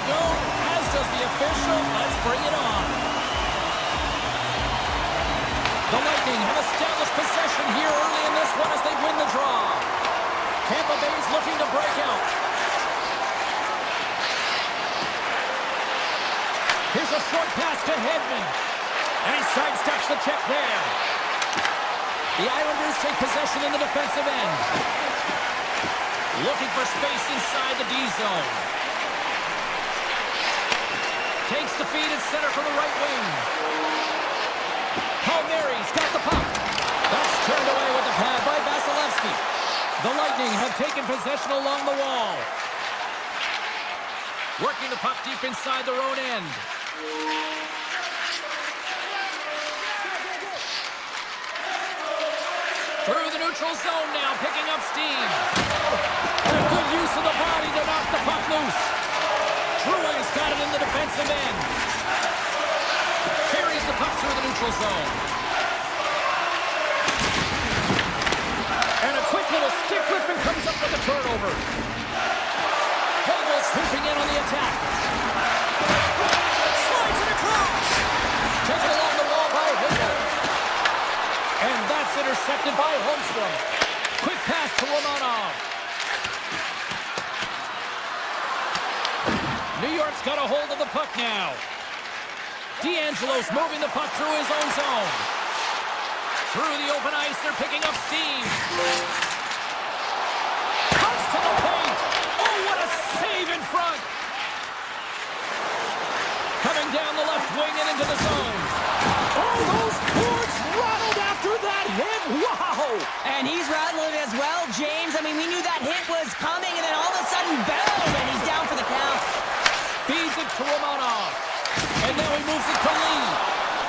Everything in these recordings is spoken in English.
go, as does the official. Let's bring it on. The Lightning have established possession here early in this one as they win the draw. Tampa Bay's looking to break out. Here's a short pass to Hedman. And he sidesteps the check there. The Islanders take possession in the defensive end. Looking for space inside the D zone. Takes the feed at center from the right wing. Palmieri's got the puck. That's turned away with the pad by Vasilevsky. The Lightning have taken possession along the wall. Working the puck deep inside their own end. Through the neutral zone now, picking up steam. And a good use of the body to knock the puck loose. Drouin's got it in the defensive end. Carries the puck through the neutral zone. And a quick little stick lift and comes up with a turnover. Hagel swooping in on the attack. Slides it across. Taken along the wall by Hagel. And that's intercepted by Holmstrom. Quick pass to Romanov. New York's got a hold of the puck now. D'Angelo's moving the puck through his own zone. Through the open ice, they're picking up steam. Cuts to the paint. Oh, what a save in front. Coming down the left wing and into the zone. Oh, those boards rattled after that hit. Wow. And he's rattling as well, James. I mean, we knew that hit was coming, and then all of a sudden, boom, and he's down for the count. Feeds it to Romanov. And now he moves it to Lee.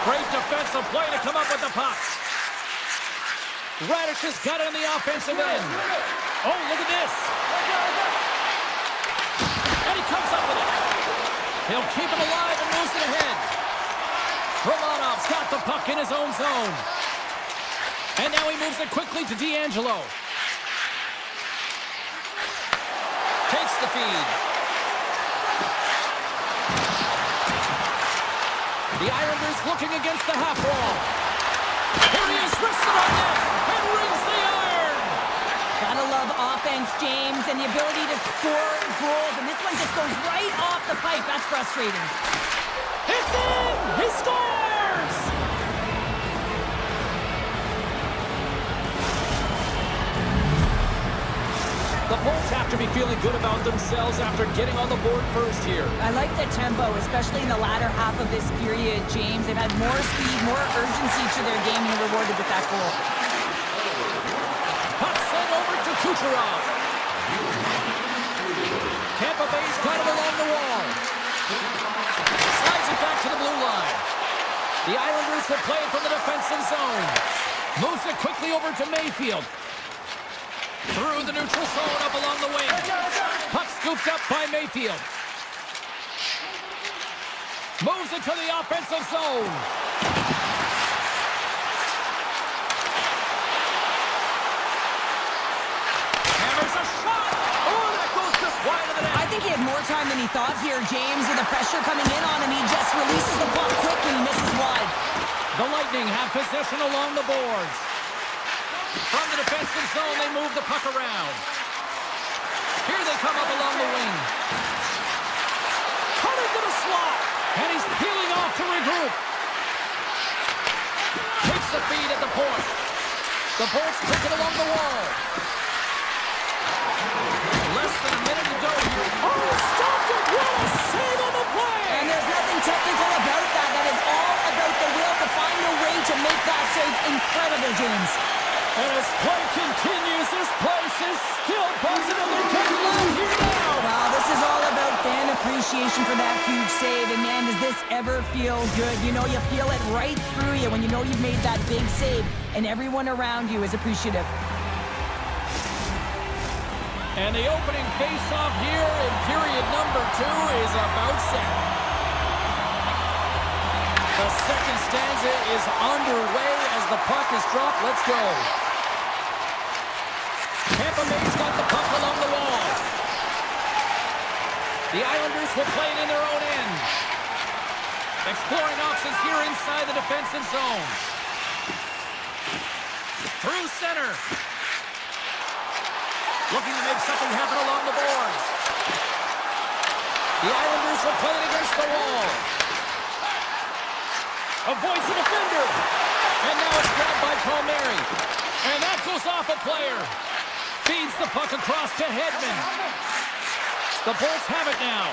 Great defensive play to come up with the puck. Radish has got it on the offensive end. Oh, look at this. And he comes up with it. He'll keep it alive and moves it ahead. Romanov's got the puck in his own zone. And now he moves it quickly to D'Angelo. Takes the feed. The Islanders looking against the half wall. Here he is, wrists it on net, and rings the iron. Gotta love offense, James, and the ability to score goals. And this one just goes right off the pipe. That's frustrating. It's in! He scores! The Bolts have to be feeling good about themselves after getting on the board first here. I like the tempo, especially in the latter half of this period, James. They've had more speed, more urgency to their game, and rewarded with that goal. Puck sent over to Kucherov. Tampa Bay's got it along the wall. Slides it back to the blue line. The Islanders will play it from the defensive zone. Moves it quickly over to Mayfield. Through the neutral zone, up along the wing. Puck scooped up by Mayfield. Moves it to the offensive zone. Hammers a shot. Oh, that goes just wide of the net. I think he had more time than he thought here, James, with the pressure coming in on him. He just releases the puck quick and he misses wide. The Lightning have possession along the boards. From the defensive zone, they move the puck around. Here they come up along the wing. Cut into the slot. And he's peeling off to regroup. Takes the feed at the point. The Bolts take it along the wall. Less than a minute to go here. Oh, stopped it. What a save on the play. And there's nothing technical about that. That is all about the will to find a way to make that save. Incredible, James. And as play continues, this place is still positively getting loud here now. Wow, this is all about fan appreciation for that huge save. And man, does this ever feel good? You know, you feel it right through you when you know you've made that big save and everyone around you is appreciative. And the opening face-off here in period number 2 is about set. The second stanza is underway as the puck is dropped. Let's go. Tampa Bay's got the puck along the wall. The Islanders will play it in their own end. Exploring options here inside the defensive zone. Through center. Looking to make something happen along the boards. The Islanders will play it against the wall. Avoids the defender. And now it's grabbed by Palmieri. And that goes off a player. Feeds the puck across to Hedman. The Bolts have it now.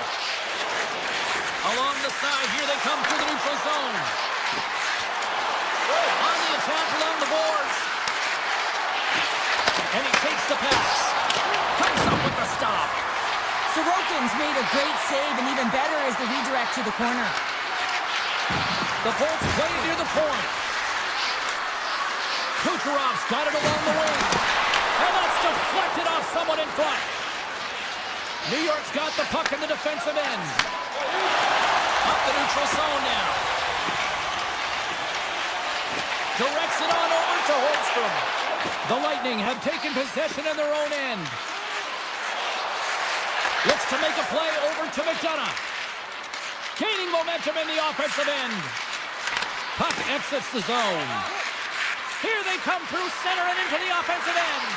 Along the side, here they come through the neutral zone. On the attack along the boards. And he takes the pass. Comes up with the stop. Sorokin's made a great save, and even better is the redirect to the corner. The Bolts play near the point. Kucherov's got it along the wing. And that's deflected off someone in front. New York's got the puck in the defensive end. Up the neutral zone now. Directs it on over to Holmstrom. The Lightning have taken possession in their own end. Looks to make a play over to McDonough. Gaining momentum in the offensive end. Puck exits the zone. Here they come through center and into the offensive end.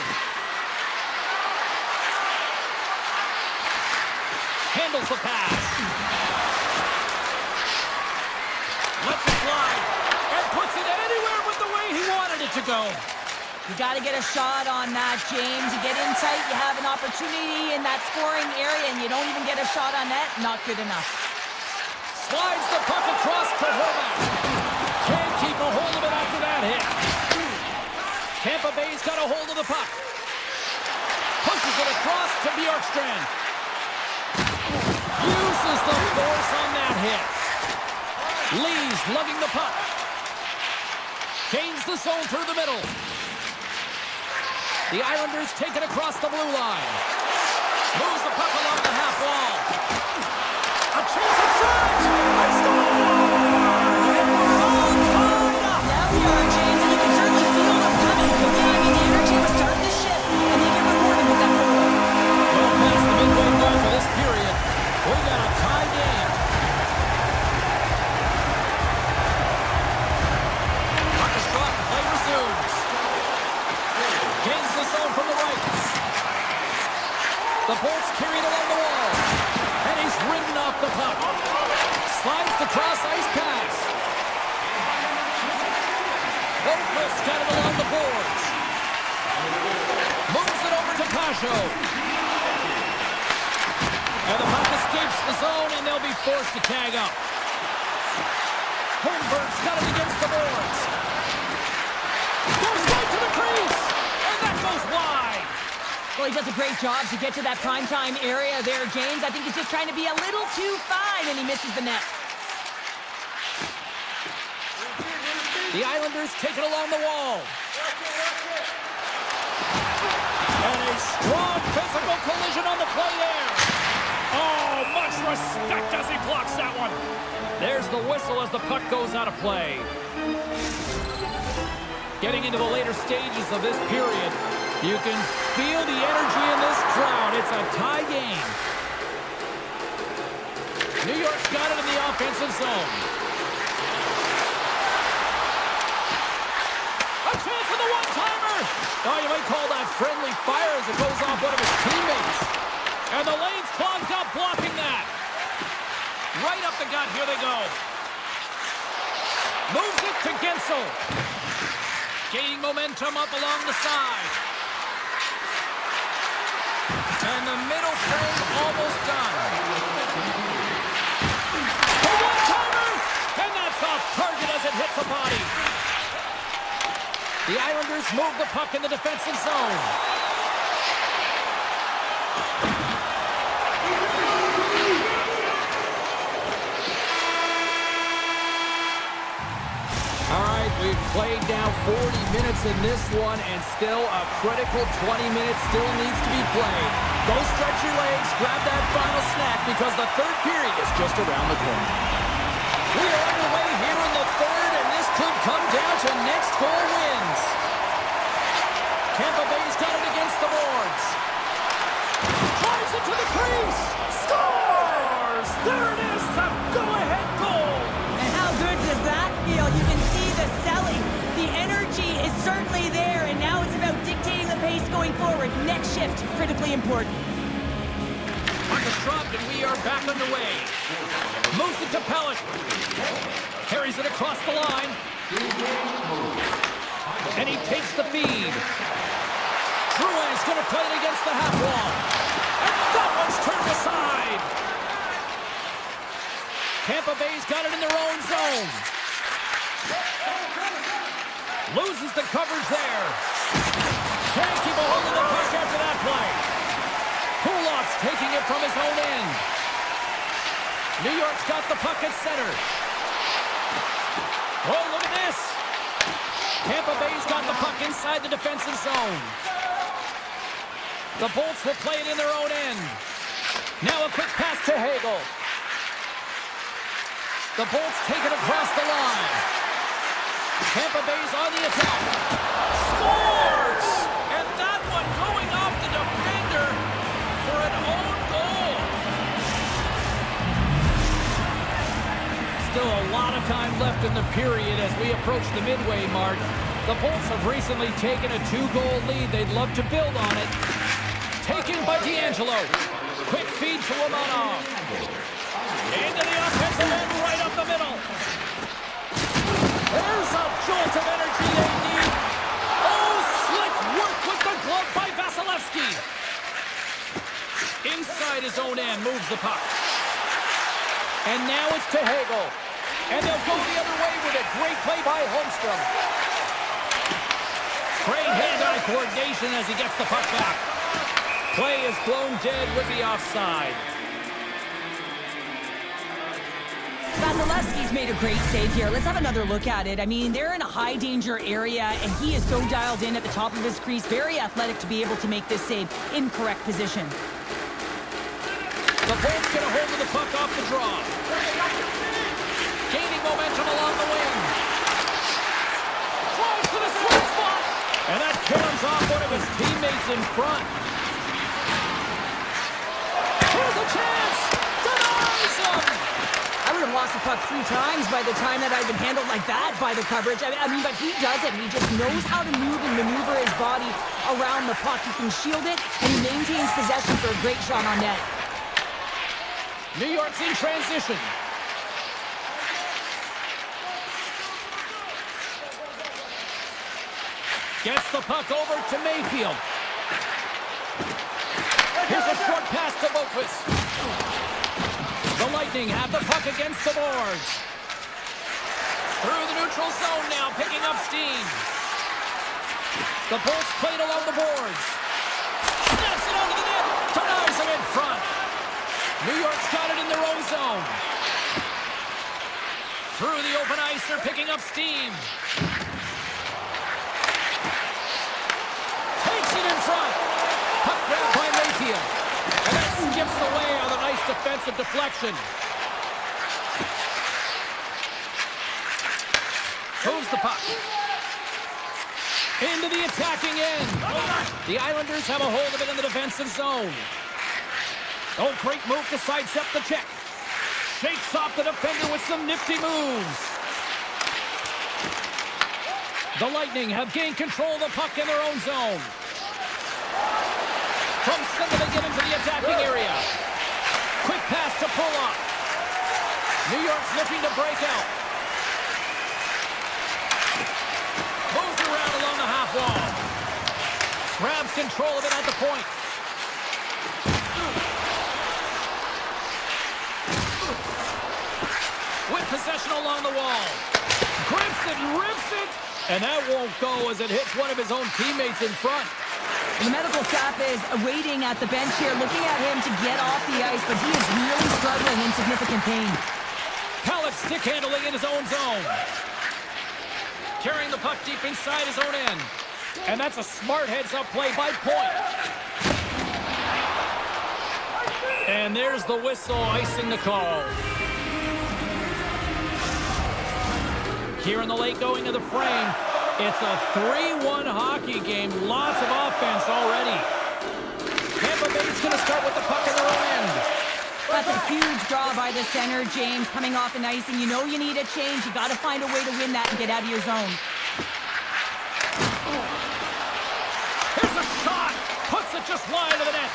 Handles the pass. Lets it fly. And puts it anywhere but the way he wanted it to go. You got to get a shot on that, James. You get in tight, you have an opportunity in that scoring area, and you don't even get a shot on net. Not good enough. Slides the puck across to Horvath. Can't keep a hold of it after that hit. Tampa Bay's got a hold of the puck. Pushes it across to Bjorkstrand. Uses the force on that hit. Lee's lugging the puck. Gains the zone through the middle. The Islanders take it across the blue line. Moves the puck along the half wall. A chance at shot! A score! And we're all tied up! Now we are, James, and you can certainly feel the coming cooking. I mean, the energy was starting to shift, and they get rewarded with that goal. Well past the midway mark of this period, we got a tie game. Puck is dropped, play resumes. Gains the zone from the right. The Bolts carried along the wall. And he's ridden off the puck. Slides the cross-ice pass. Boquist got it along the boards. Moves it over to Pasho. And the puck escapes the zone, and they'll be forced to tag up. Holmberg's got it against the boards. Goes right to the crease. And that goes wide. Well, he does a great job to get to that primetime area there, James. I think he's just trying to be a little too fine, and he misses the net. The Islanders take it along the wall. And a strong physical collision on the play there. Oh, much respect as he blocks that one. There's the whistle as the puck goes out of play. Getting into the later stages of this period, you can feel the energy in this crowd. It's a tie game. New York's got it in the offensive zone. A chance for the one-timer. Oh, you might call that friendly fire as it goes off one of his teammates. And the lane's clogged up, blocking that. Right up the gut. Here they go. Moves it to Gensel. Gaining momentum up along the side. And the middle frame almost done. A one-timer! And that's off target as it hits a body. The Islanders move the puck in the defensive zone. All right, we've played now 40 minutes in this one, and still a critical 20 minutes still needs to be played. Go stretch your legs, grab that final snack, because the third period is just around the corner. We are underway here in the third, and this could come down to next goal wins. Tampa Bay's got it against the boards. Drives it to the crease. Score! shift, critically important. Puck is dropped and we are back underway. Moves it to Pellet. Carries it across the line. And he takes the feed. Drouin is going to play it against the half wall. And that one's turned aside. Tampa Bay's got it in their own zone. Loses the coverage there. Can't keep a hold of the puck after that play. Kulak's taking it from his own end. New York's got the puck at center. Oh, look at this. Tampa Bay's got the puck inside the defensive zone. The Bolts will play it in their own end. Now a quick pass to Hagel. The Bolts take it across the line. Tampa Bay's on the attack. Scores! And that one going off the defender for an own goal. Still a lot of time left in the period as we approach the midway mark. The Bolts have recently taken a 2-goal lead. They'd love to build on it. Taken by D'Angelo. Quick feed to Romanov. Into the offensive end right up the middle. There's a jolt of energy they need. Oh, slick work with the glove by Vasilevsky. Inside his own end, moves the puck. And now it's to Hagel. And they'll go the other way with it. Great play by Holmstrom. Great hand-eye coordination as he gets the puck back. Play is blown dead with the offside. Vasilevsky's made a great save here. Let's have another look at it. I mean, they're in a high-danger area, and he is so dialed in at the top of his crease. Very athletic to be able to make this save in correct position. The Bolts get a hold of the puck off the draw. Gaining momentum along the wing. Close to the sweet spot. And that comes off one of his teammates in front. Here's a chance. Denies him. I would have lost the puck 3 times by the time that I've been handled like that by the coverage. I mean, but he does it. He just knows how to move and maneuver his body around the puck. He can shield it, and he maintains possession for a great shot on net. New York's in transition. Gets the puck over to Mayfield. Here's a short pass to Boquist. The Lightning have the puck against the boards. Through the neutral zone now, picking up steam. The Bolts played along the boards. Snaps it onto the net. Denies him in front. New York's got it in their own zone. Through the open ice, they're picking up steam. Takes it in front. Puck grabbed by Mayfield. And that skips away on a nice defensive deflection. Moves the puck. Into the attacking end. The Islanders have a hold of it in the defensive zone. Oh, great move to sidestep the check. Shakes off the defender with some nifty moves. The Lightning have gained control of the puck in their own zone. From center they get into the attacking area. Quick pass to Pulock. New York's looking to break out. Moves around along the half wall. Grabs control of it at the point. With possession along the wall. Grips it, rips it, and that won't go as it hits one of his own teammates in front. The medical staff is waiting at the bench here, looking at him to get off the ice, but he is really struggling in significant pain. Pallet stick handling in his own zone. Carrying the puck deep inside his own end. And that's a smart heads-up play by Point. And there's the whistle icing the call. Here in the late going of the frame, it's a 3-1 hockey game. Lots of offense already. Tampa Bay's going to start with the puck in their own end. That's a huge draw by the center, James, coming off an ice, and you know you need a change. You got to find a way to win that and get out of your zone. Here's a shot. Puts it just fly into the net.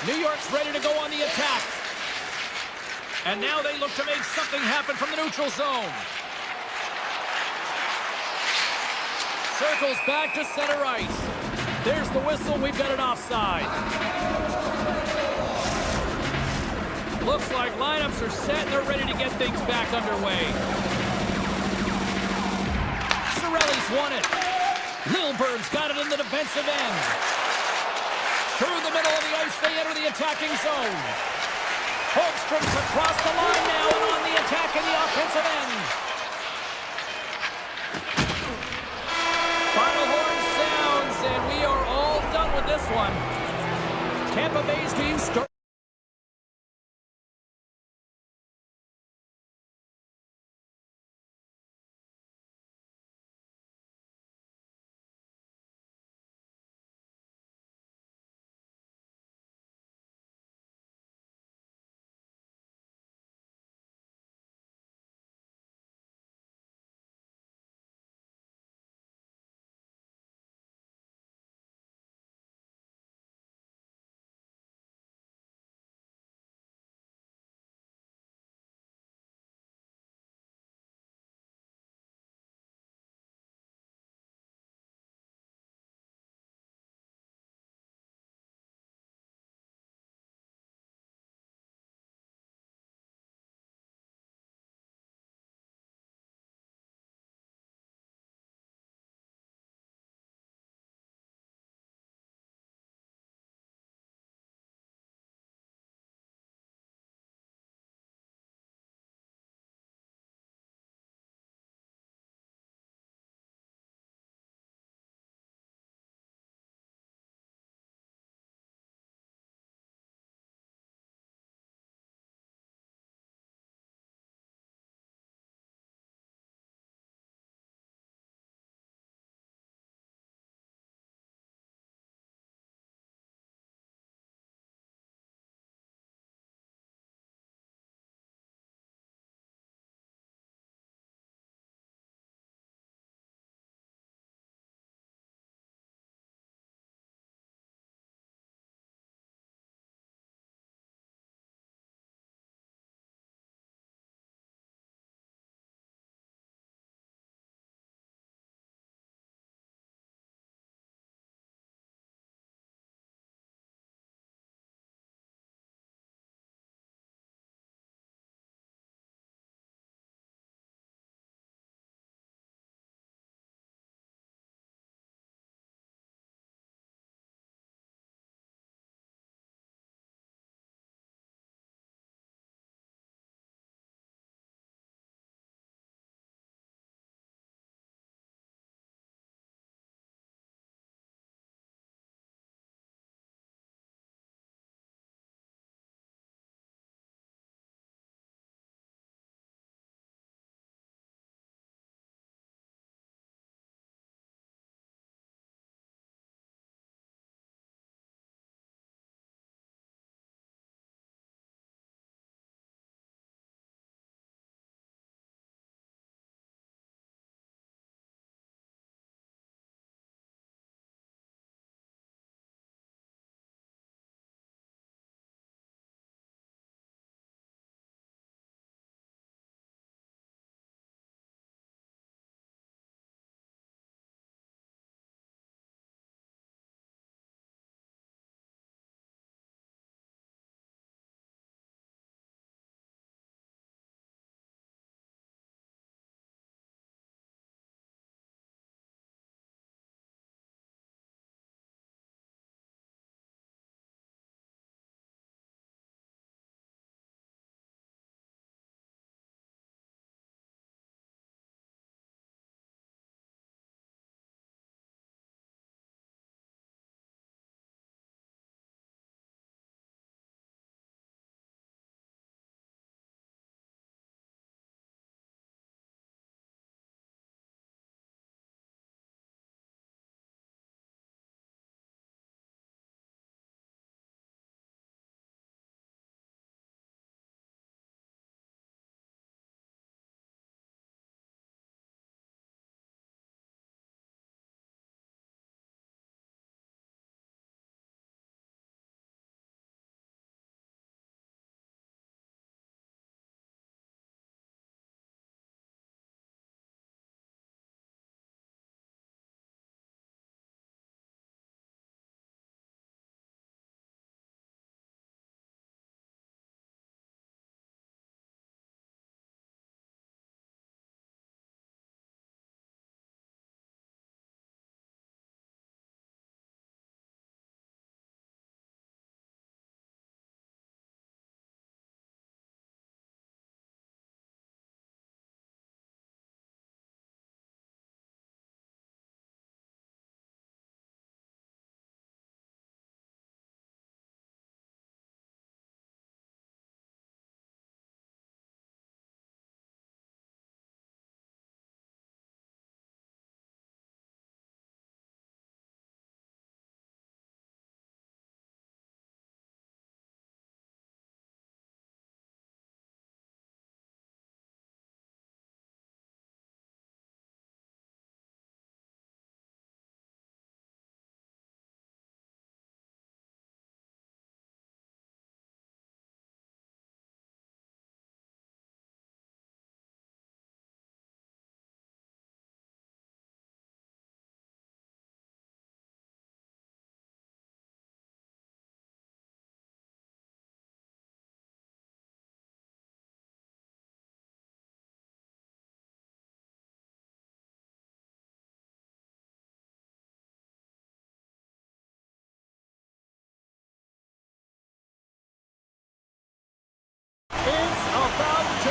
New York's ready to go on the attack. And now they look to make something happen from the neutral zone. Circles back to center ice. There's the whistle. We've got an offside. Looks like lineups are set and they're ready to get things back underway. Cirelli's won it. Lilberg's got it in the defensive end. Through the middle of the ice, they enter the attacking zone. Holmstrom's across the line now and on the attack in the offensive end. Final horn sounds, and we are all done with this one. Tampa Bay's team starts.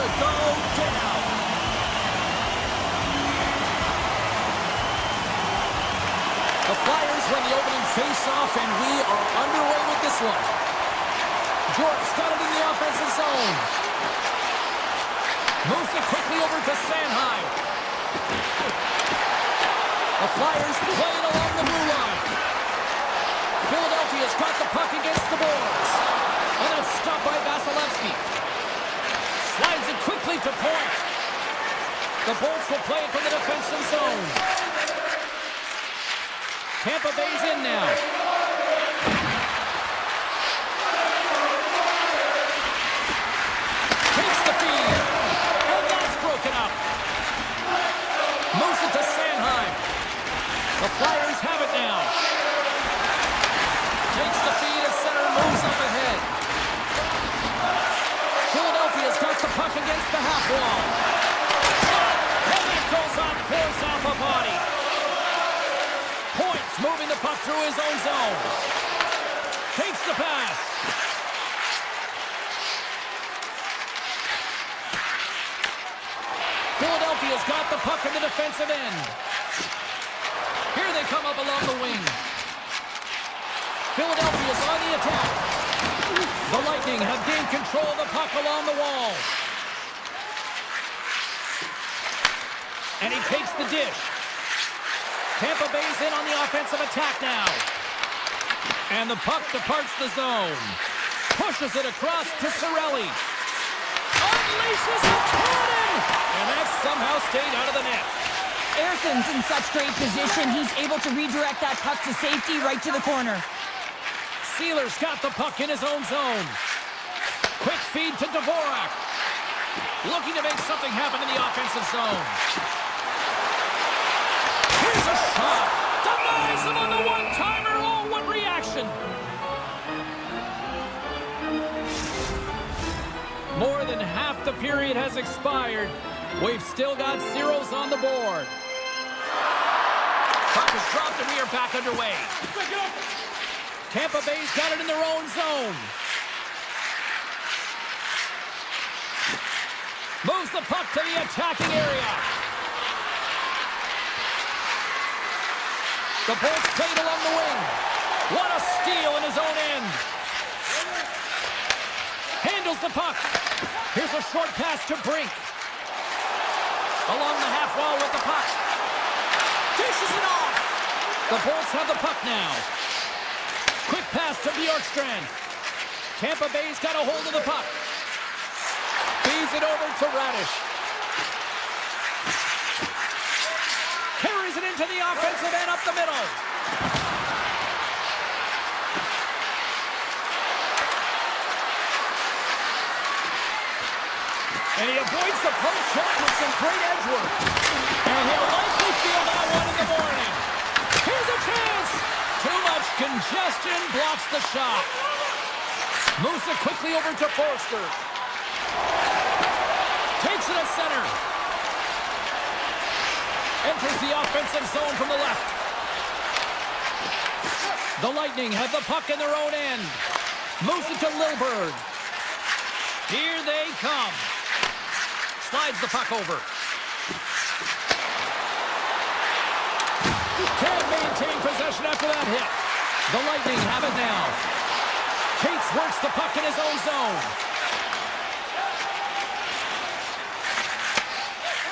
to go down. The Flyers win the opening face-off, and we are underway with this one. Jort's got it in the offensive zone. Moves it quickly over to Sanheim. The Flyers playing along the blue line. Philadelphia's got the puck against the boards. And it's stopped by Vasilevsky. Slides it quickly to point. The Bolts will play it from the defensive zone. Tampa Bay's in now. Takes the feed. And that's broken up. Moves it to Sanheim. The Flyers have it now. Takes the feed at center, moves up ahead. Philadelphia's got the puck against the half wall. Shot! And it goes on, pours off a body. Points moving the puck through his own zone. Takes the pass. Philadelphia's got the puck in the defensive end. Here they come up along the wing. Philadelphia's on the attack. The Lightning have gained control of the puck along the wall. And he takes the dish. Tampa Bay's in on the offensive attack now. And the puck departs the zone. Pushes it across to Cirelli. Unleashes a cannon! And that somehow stayed out of the net. Erson's in such great position, he's able to redirect that puck to safety right to the corner. Sealer's got the puck in his own zone. Quick feed to Dvorak. Looking to make something happen in the offensive zone. Here's a shot. Denies him on the one-timer. Oh, what reaction. More than half the period has expired. We've still got zeros on the board. Puck is dropped and we are back underway. Tampa Bay's got it in their own zone. Moves the puck to the attacking area. The Bolts played along the wing. What a steal in his own end. Handles the puck. Here's a short pass to Brink. Along the half wall with the puck. Dishes it off. The Bolts have the puck now. Quick pass to Bjorkstrand. Tampa Bay's got a hold of the puck. Feeds it over to Radish. Carries it into the offensive end up the middle. And he avoids the post shot with some great edge work. And he'll likely feel that one in the morning. Here's a chance. Too much congestion blocks the shot. Moves it quickly over to Forster. Takes it at center. Enters the offensive zone from the left. The Lightning have the puck in their own end. Moves it to Lilburg. Here they come. Slides the puck over. Can't maintain possession after that hit. The Lightning have it now. Cates works the puck in his own zone.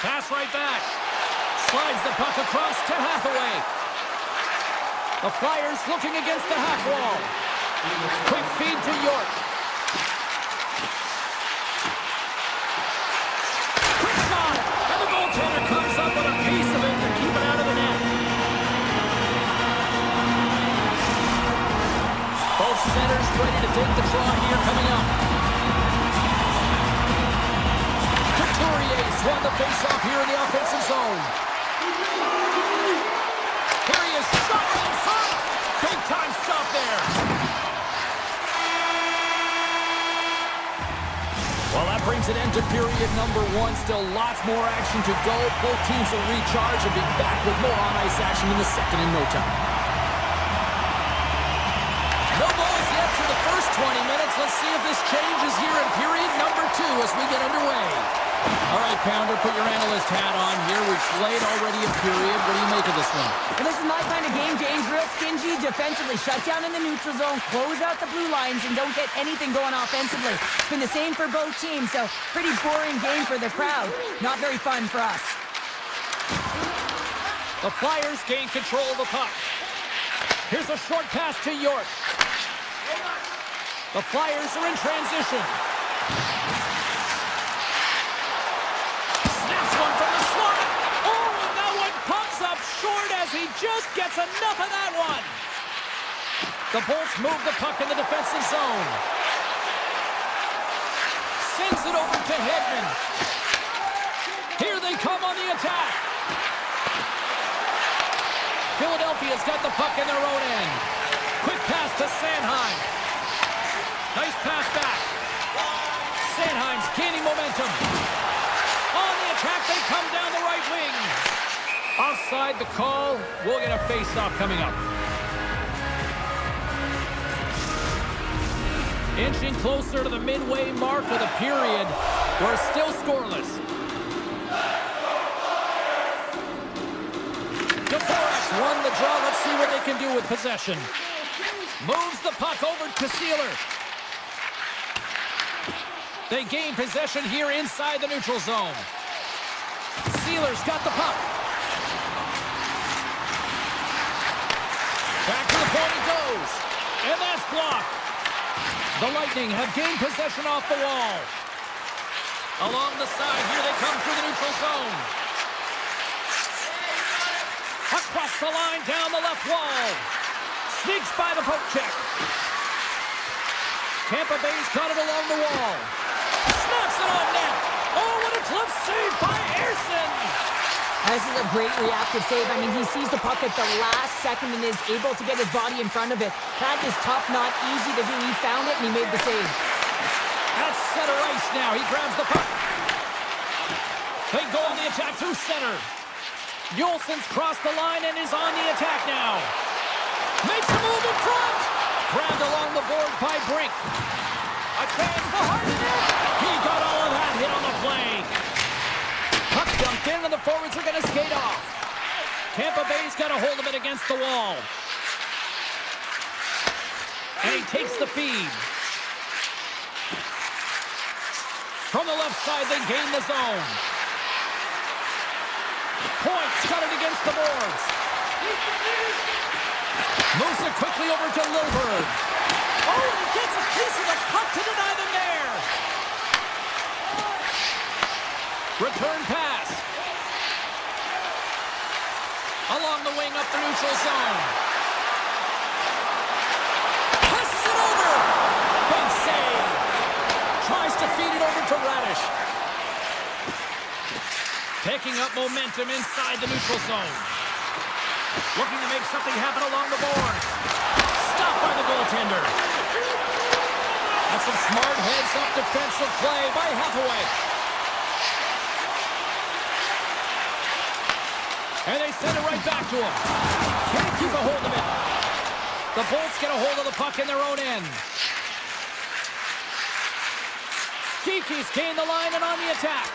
Pass right back. Slides the puck across to Hathaway. The Flyers looking against the half wall. Quick feed to York. Quick shot. And the goaltender comes up with a piece of it to keep it out of the net. Both centers ready to take the draw here coming up. Couturier's won the faceoff here in the offensive zone. Here he is, shot right in front. Big time stop there. Well, that brings an end to period number one. Still lots more action to go. Both teams will recharge and be back with more on-ice action in the second in no time. No goals yet for the first 20 minutes. Let's see if this changes here in period number two as we get underway. Pounder, put your analyst hat on here. We've played already a period. What do you make of this one? And this is my kind of game, James. Real stingy defensively. Shut down in the neutral zone, close out the blue lines, and don't get anything going offensively. It's been the same for both teams, so pretty boring game for the crowd. Not very fun for us. The Flyers gain control of the puck. Here's a short pass to York. The Flyers are in transition. Snaps one from the slot. Oh, and that one pops up short as he just gets enough of that one. The Bolts move the puck in the defensive zone. Sends it over to Hedman. Here they come on the attack. Philadelphia's got the puck in their own end. Quick pass to Sanheim. Nice pass back. Sanheim's gaining momentum. On the attack, they come down the right wing. Offside the call. We'll get a face-off coming up. Inching closer to the midway mark of the period. We're still scoreless. Dvorak won the draw. Let's see what they can do with possession. Moves the puck over to Sealer. They gain possession here inside the neutral zone. Sealer's got the puck. Back to the point it goes. And that's blocked. The Lightning have gained possession off the wall. Along the side, here they come through the neutral zone. Across the line, down the left wall. Sneaks by the poke check. Tampa Bay's got it along the wall. Snaps it on net. Oh, what a glove save by Ersson. This is a great reactive save. I mean, he sees the puck at the last second and is able to get his body in front of it. That is tough, not easy to do. He found it and he made the save. That's center ice now. He grabs the puck. They go on the attack through center. Yolson's crossed the line and is on the attack now. Makes a move in front. Grabbed along the board by Brink. A chance for Harden. He got all of that hit on the play. Puck dumped in and the forwards are going to skate off. Tampa Bay's got a hold of it against the wall. And he takes the feed. From the left side, they gain the zone. Points got it against the boards. Moves it quickly over to Lilburn. Oh, and he gets a piece of the puck to deny them there. Return pass. Along the wing up the neutral zone. Passes it over. Big save. Tries to feed it over to Radish. Picking up momentum inside the neutral zone. Looking to make something happen along the boards. Stopped by the goaltender. That's some smart heads-up defensive play by Hathaway. And they send it right back to him. Can't keep a hold of it. The Bolts get a hold of the puck in their own end. Kiki's gained the line and on the attack.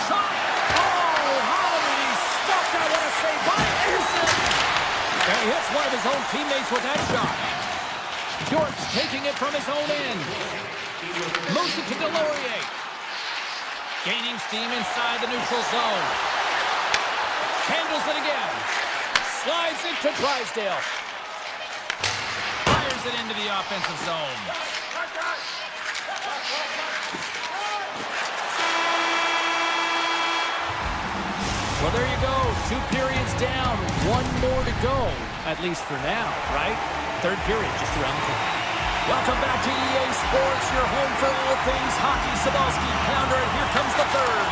Shot! Oh, how did he stop that? What a save by Ersson! And he hits one of his own teammates with that shot. York's taking it from his own end. Moves it to Delorier. Gaining steam inside the neutral zone. Handles it again. Slides it to Drysdale. Fires it into the offensive zone. Well, there you go. 2 periods down. 1 more to go. At least for now, right? 3rd period just around the corner. Welcome back to EA Sports, your home for all things hockey. Sabalski, Pounder, and here comes the 3rd.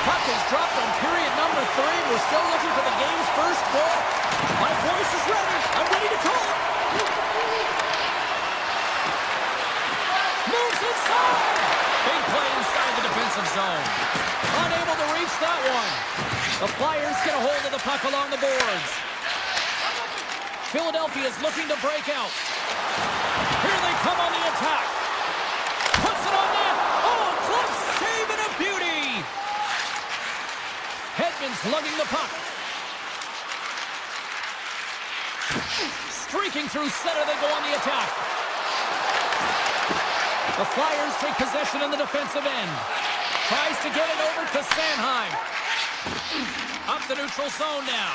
Puck is dropped on period number 3. We're still looking for the game's first goal. My voice is ready. I'm ready to call it. Moves inside. Big play inside the defensive zone. Unable to reach that one. The Flyers get a hold of the puck along the boards. Philadelphia is looking to break out. Here they come on the attack. Puts it on net. Oh, Flyers lugging the puck. Streaking through center, they go on the attack. The Flyers take possession in the defensive end. Tries to get it over to Sanheim. Up the neutral zone now.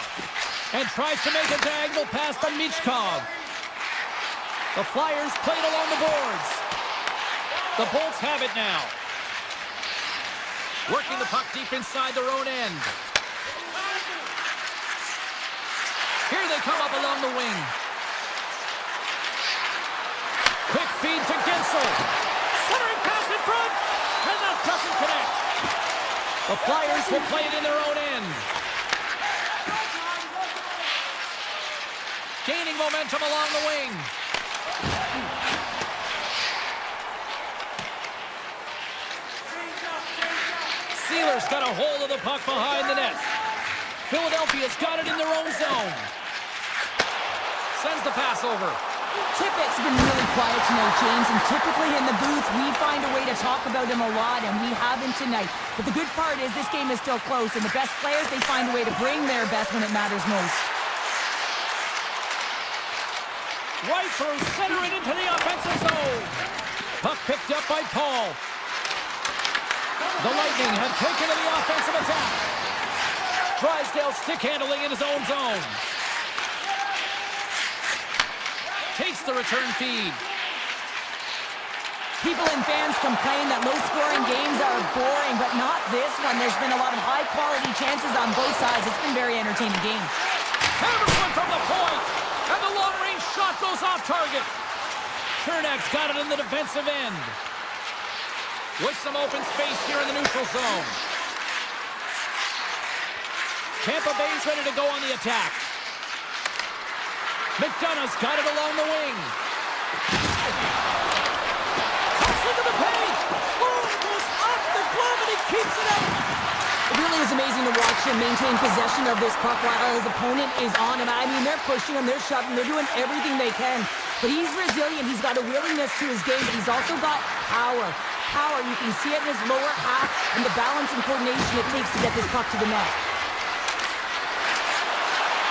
And tries to make a diagonal pass to Michkov. The Flyers play it along the boards. The Bolts have it now. Working the puck deep inside their own end. Here they come up along the wing. Quick feed to Gensel. Centering pass in front. And that doesn't connect. The Flyers will play it in their own end. Gaining momentum along the wing. Sealer's got a hold of the puck behind the net. Philadelphia's got it in their own zone. Sends the pass over. Tippett's been really quiet tonight, James, and typically in the booth, we find a way to talk about him a lot, and we haven't tonight. But the good part is this game is still close, and the best players, they find a way to bring their best when it matters most. Right through center and into the offensive zone. Puck picked up by Paul. The Lightning have taken to the offensive attack. Drysdale stick handling in his own zone. Takes the return feed. People and fans complain that low-scoring games are boring, but not this one. There's been a lot of high-quality chances on both sides. It's been a very entertaining game. Hammers one from the point, and the long-range shot goes off target. Chernak's got it in the defensive end. With some open space here in the neutral zone. Tampa Bay's ready to go on the attack. McDonough's got it along the wing. Cuts into the paint. Oh, it goes off the glove and he keeps it out. It really is amazing to watch him maintain possession of this puck while his opponent is on him. I mean, they're pushing him, they're shoving, they're doing everything they can. But he's resilient, he's got a willingness to his game, but he's also got power. Power, you can see it in his lower half and the balance and coordination it takes to get this puck to the net.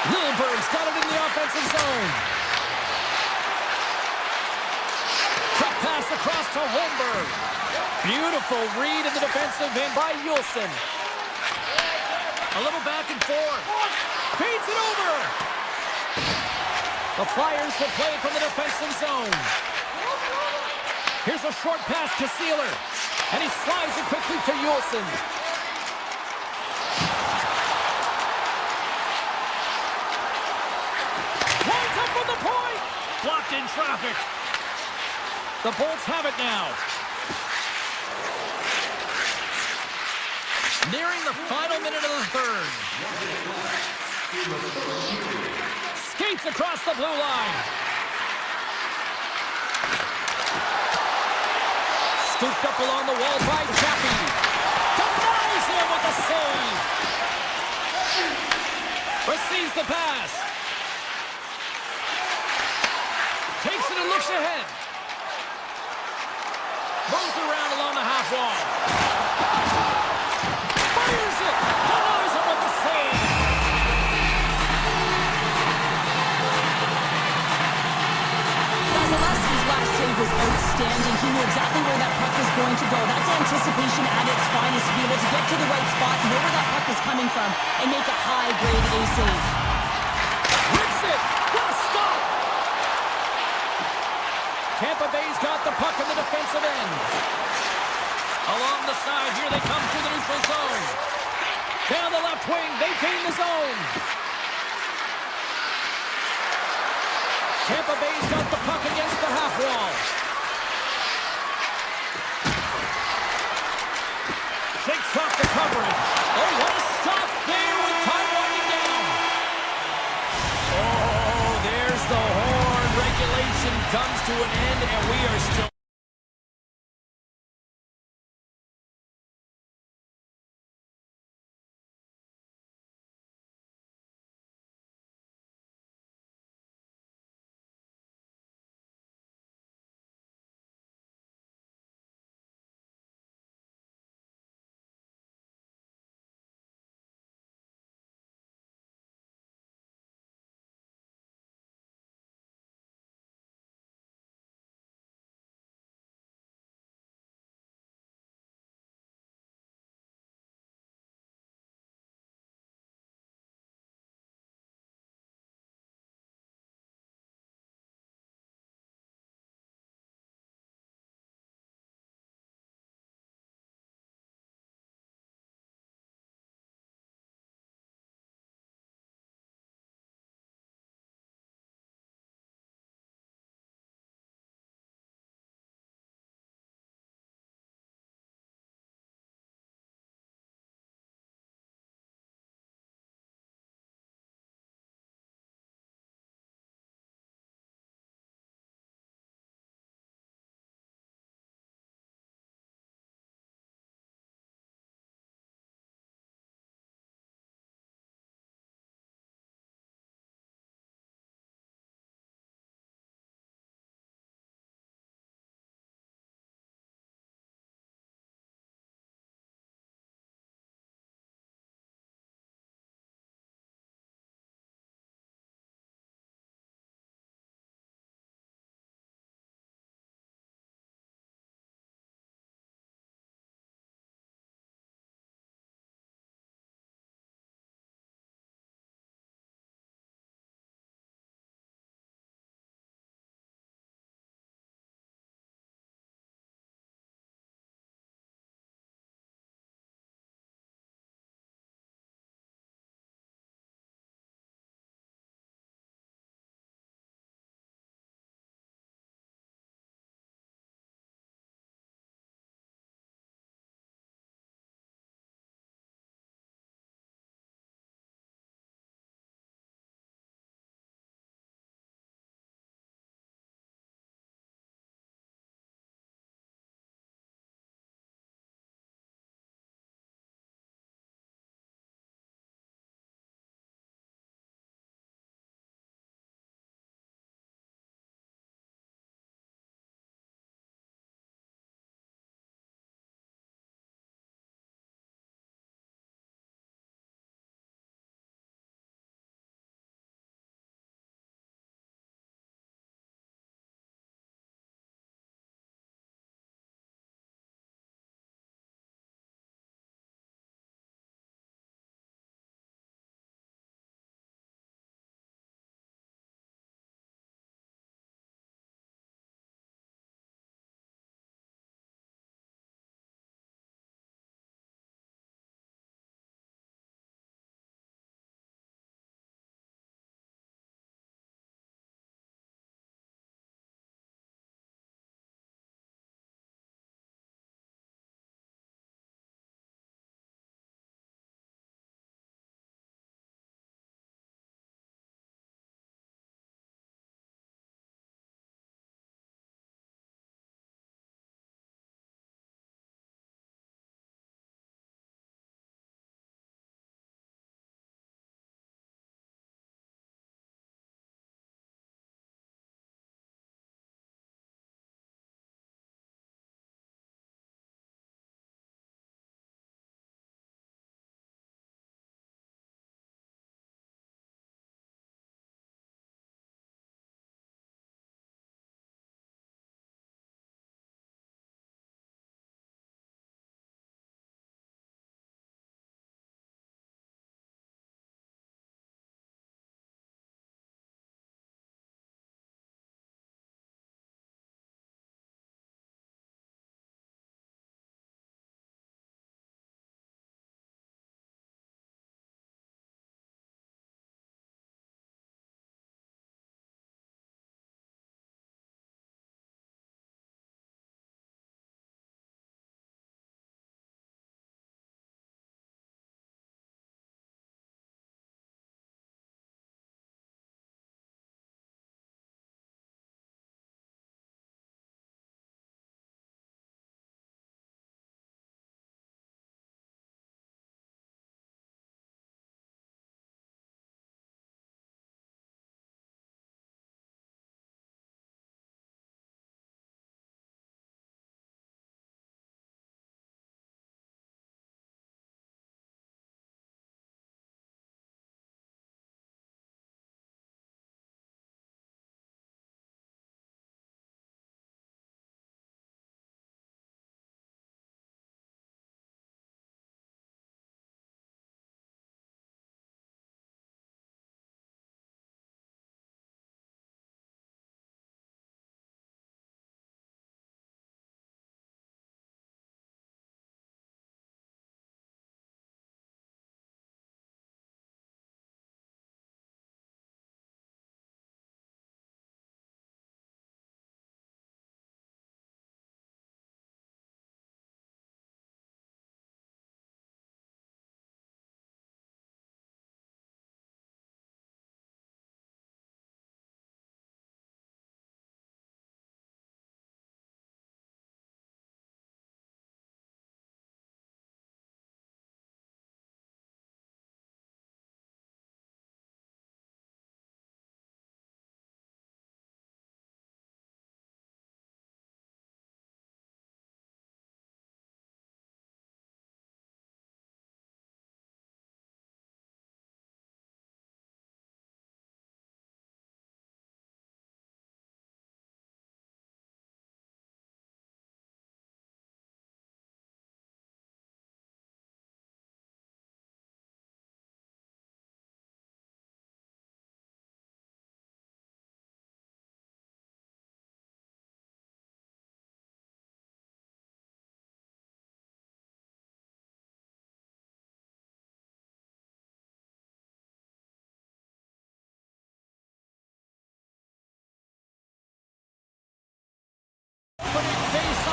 Lilberg's got it in the offensive zone. Quick pass across to Holmberg. Beautiful read in the defensive end by Yulson. A little back and forth. Feeds it over. The Flyers will play it from the defensive zone. Here's a short pass to Sealer. And he slides it quickly to Yulson. Winds up from the point. Blocked in traffic. The Bolts have it now. Nearing the final minute of the third. Skates across the blue line. Scooped up along the wall by Chappie. Denies him with the save. Receives the pass. Takes it and looks ahead. Moves around along the half wall. Fires it. Denies him with the save. Vasilevsky's last save was outstanding. He knew exactly where that puck was going to go. That's anticipation at its finest, to be able to get to the right spot, know where that puck is coming from, and make a high-grade A save. Hits it. What a stop. Tampa Bay's got the puck in the defensive end. Along the side, here they come through the neutral zone. Down the left wing, they gain the zone. Tampa Bay's got the puck against the half wall. Shakes off the coverage. Oh, what a stop there with time winding down. Oh, there's the horn. Regulation comes to an end, and we are still...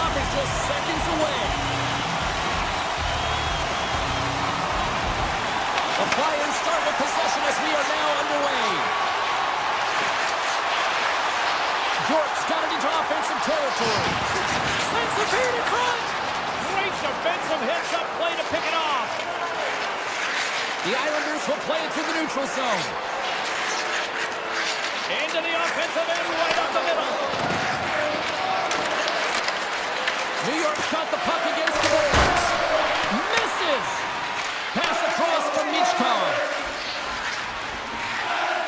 Kickoff is just seconds away. The Flyers start with possession as we are now underway. York's got it into offensive territory. Sends the feed in front. Great defensive heads-up play to pick it off. The Islanders will play it to the neutral zone. Into the offensive end, right up the middle. New York's got the puck against the boards. Misses. Pass across from Michkov.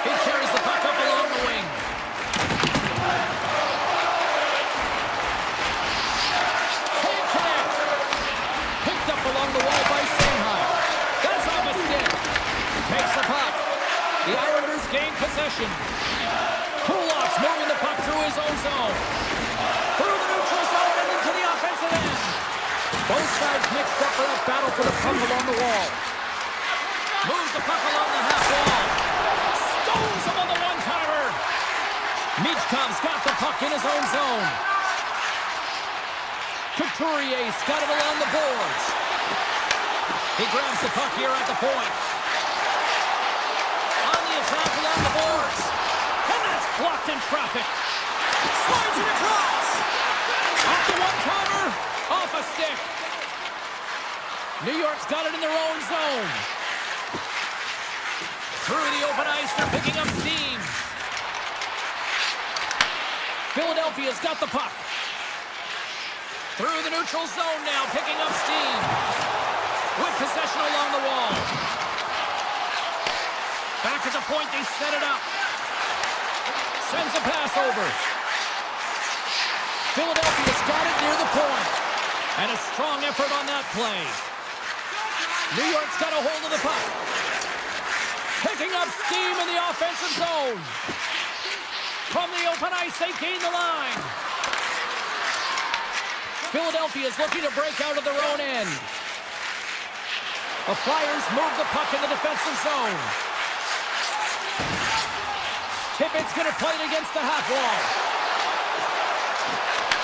He carries the puck up along the wing. Can't connect. Picked up along the wall by Sanheim. That's off a stick. Takes the puck. The Islanders gain possession. Kulak's moving the puck through his own zone. Through the neutral zone and into the offensive end. Both sides mixed up for that battle for the puck along the wall. Moves the puck along the half wall. Stones him on the one-timer. Michkov's got the puck in his own zone. Couturier's got it along the boards. He grabs the puck here at the point. On the attack along the boards. And that's blocked in traffic. Slides it across. Off the one-timer. Off a stick. New York's got it in their own zone. Through the open ice, they're picking up steam. Philadelphia's got the puck. Through the neutral zone now, picking up steam. With possession along the wall. Back at the point, they set it up. Sends a pass over. Philadelphia's got it near the point. And a strong effort on that play. New York's got a hold of the puck. Picking up steam in the offensive zone. From the open ice, they gain the line. Philadelphia's looking to break out of their own end. The Flyers move the puck in the defensive zone. Tippett's going to play it against the half wall.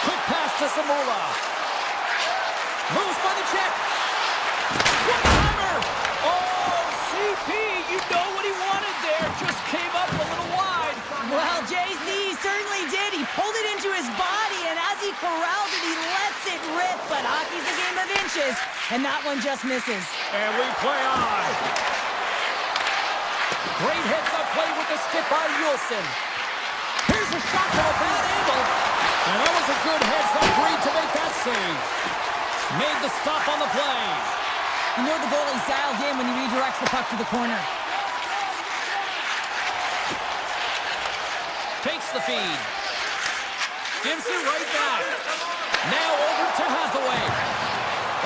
Quick pass to Zamula. Moves by the check. One-timer. Oh, CP, you know what he wanted there. Just came up a little wide. Well, JC certainly did. He pulled it into his body, and as he corrals it, he lets it rip. But hockey's a game of inches, and that one just misses. And we play on. Great heads-up play with the stick by Yulson. Here's a shot from a bad angle. And that was a good heads-up read to make that save. Made the stop on the play. You know the goalie's dialed in when he redirects the puck to the corner. Takes the feed. Gives it right back. Now over to Hathaway.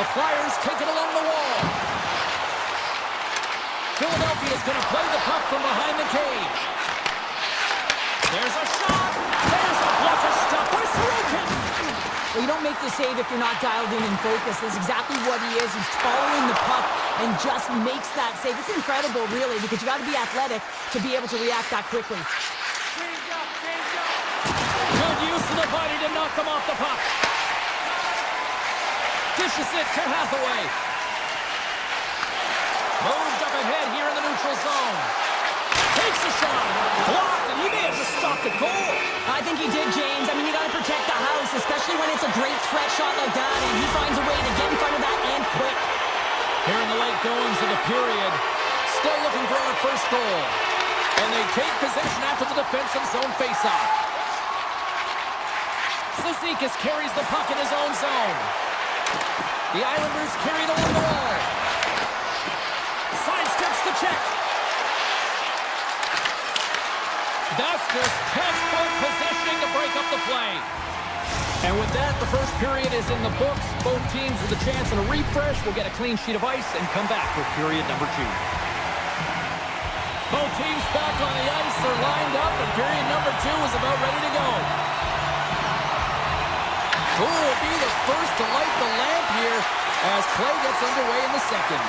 The Flyers take it along the wall. Philadelphia's going to play the puck from behind the cage. There's a shot. There's a blocker stop by Sorokin. Well, you don't make the save if you're not dialed in and focused. That's exactly what he is. He's following the puck and just makes that save. It's incredible, really, because you got to be athletic to be able to react that quickly. Good use of the body to knock them off the puck. Dishes it to Hathaway. Moved up ahead here in the neutral zone. Takes a shot. Blocked, and he may have just stopped the goal. I think he did, James. I mean, you got to protect the house, especially when it's a great threat shot like that, and he finds a way to get in front of that and quick. Here in the late goings of the period, still looking for our first goal. And they take possession after the defensive zone faceoff. Cizikas carries the puck in his own zone. The Islanders carry it along the wall. Sidesteps the check. That's just textbook positioning to break up the play. And with that, the first period is in the books. Both teams with a chance at a refresh will get a clean sheet of ice and come back for period number 2. Both teams back on the ice. They're lined up, and period number 2 is about ready to go. Who will be the first to light the lamp here as play gets underway in the second?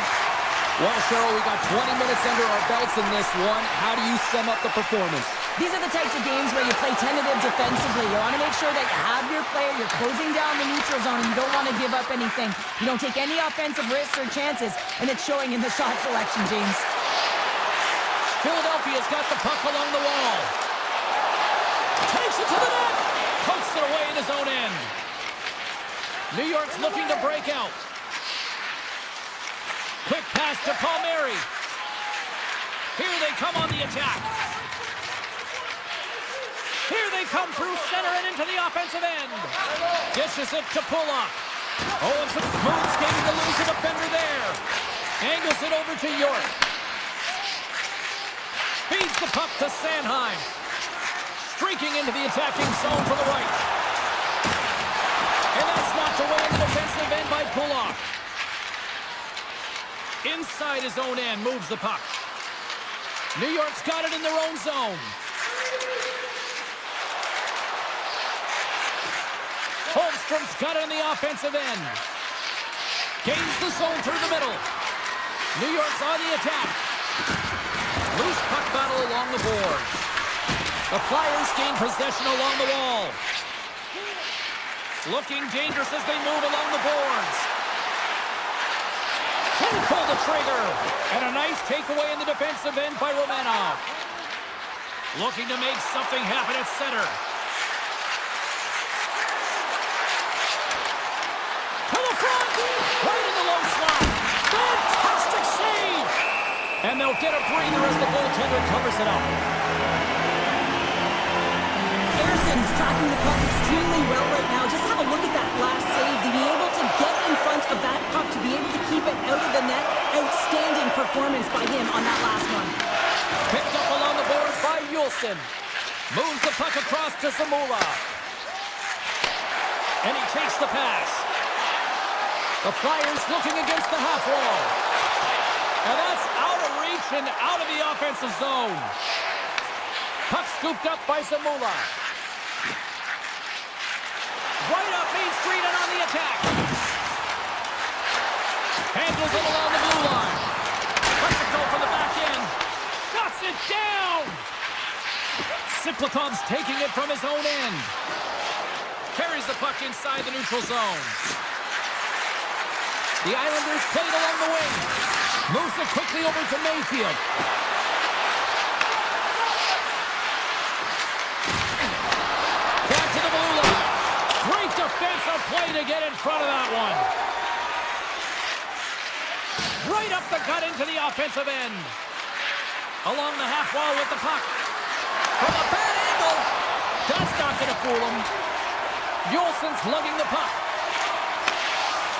Well, Cheryl, we got 20 minutes under our belts in this one. How do you sum up the performance? These are the types of games where you play tentative defensively. You want to make sure that you have your player, you're closing down the neutral zone, and you don't want to give up anything. You don't take any offensive risks or chances, and it's showing in the shot selection, James. Philadelphia's got the puck along the wall. Takes it to the net. Pokes it away in his own end. New York's looking to break out. Quick pass to Palmieri. Here they come on the attack. Here they come through center and into the offensive end. Dishes it to Pullock. Oh, and some smooth skating to lose a defender there. Angles it over to York. Feeds the puck to Sanheim. Streaking into the attacking zone for the right. And that's knocked away in the defensive end by Pullock. Inside his own end moves the puck. New York's got it in their own zone. Holmstrom's got it on the offensive end. Gains the zone through the middle. New York's on the attack. Loose puck battle along the boards. The Flyers gain possession along the wall. Looking dangerous as they move along the boards. Can't pull the trigger. And a nice takeaway in the defensive end by Romanov. Looking to make something happen at center. To the front. Right in the low slot. Fantastic save. And they'll get a breather as the goaltender covers it up. Harrison's tracking the puck extremely well right now. Just have a look at that last save. To be able to get in front of that puck, to be able to keep it out of the net. Outstanding performance by him on that last one. Picked up along the boards by Yulson. Moves the puck across to Zamula. And he takes the pass. The Flyers looking against the half wall. And that's out of reach and out of the offensive zone. Puck scooped up by Zamula. Right up Main Street and on the attack. Handles it along the blue line. Lets it go from the back end. Shuts it down. Siplikov's taking it from his own end. Carries the puck inside the neutral zone. The Islanders play it along the wing. Moves it quickly over to Mayfield. Back to the blue line. Great defensive play to get in front of that one. Right up the gut into the offensive end. Along the half wall with the puck. From a bad angle. That's not going to fool him. Yulson's lugging the puck.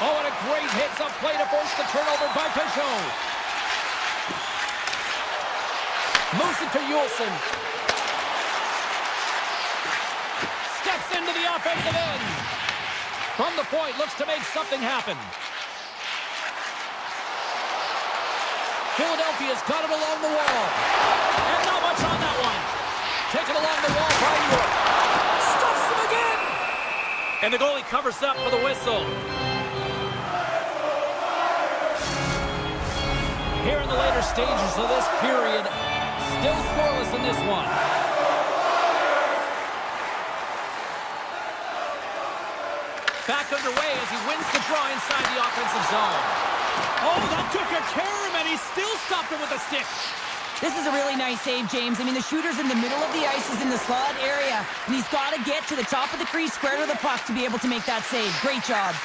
Oh, and a great heads-up play to force the turnover by Peugeot. Moves it to Yulson. Steps into the offensive end. From the point, looks to make something happen. Philadelphia's got it along the wall. And not much on that one. Taken along the wall by York. Stuffs him again. And the goalie covers up for the whistle. Here in the later stages of this period, still scoreless in this one. Back underway as he wins the draw inside the offensive zone. Oh, that took a care of him, and he still stopped him with a stick. This is a really nice save, James. I mean, the shooter's in the middle of the ice, he's in the slot area, and he's got to get to the top of the crease, square to the puck to be able to make that save. Great job.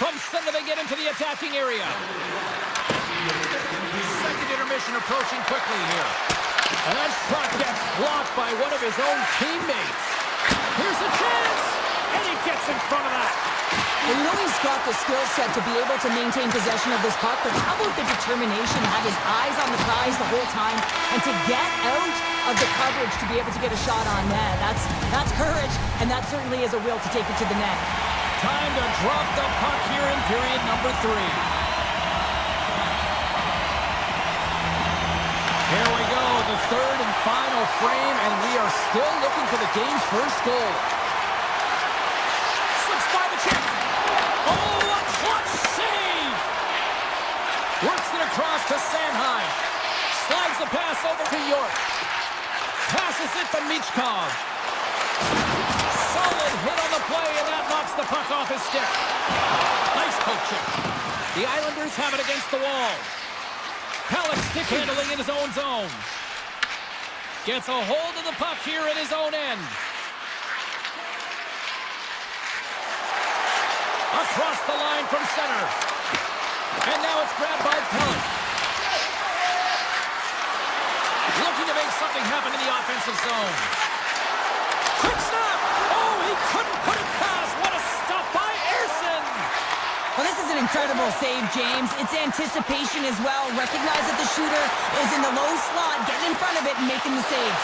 From center, they get into the attacking area. Second intermission approaching quickly here. And that shot gets blocked by one of his own teammates. Here's a chance! And he gets in front of that. Well, you know he's got the skill set to be able to maintain possession of this puck, but how about the determination, have his eyes on the prize the whole time, and to get out of the coverage to be able to get a shot on net. That's courage, and that certainly is a will to take it to the net. Time to drop the puck here in period number 3. Here we go, the third and final frame, and we are still looking for the game's first goal. Slips by the check. Oh, a clutch save! Works it across to Sanheim. Slides the pass over to York. Passes it to Michkov. Solid hit on the play, and that knocks the puck off his stick. Nice poke check. The Islanders have it against the wall. Pellick stick handling in his own zone. Gets a hold of the puck here in his own end. Across the line from center. And now it's grabbed by Pellick. Looking to make something happen in the offensive zone. Quick snap! Oh, he couldn't put it past. What a stop by Ersson! Well, this is an incredible save, James. It's anticipation as well. Recognize that the shooter is in the low slot, getting in front of it and making the save.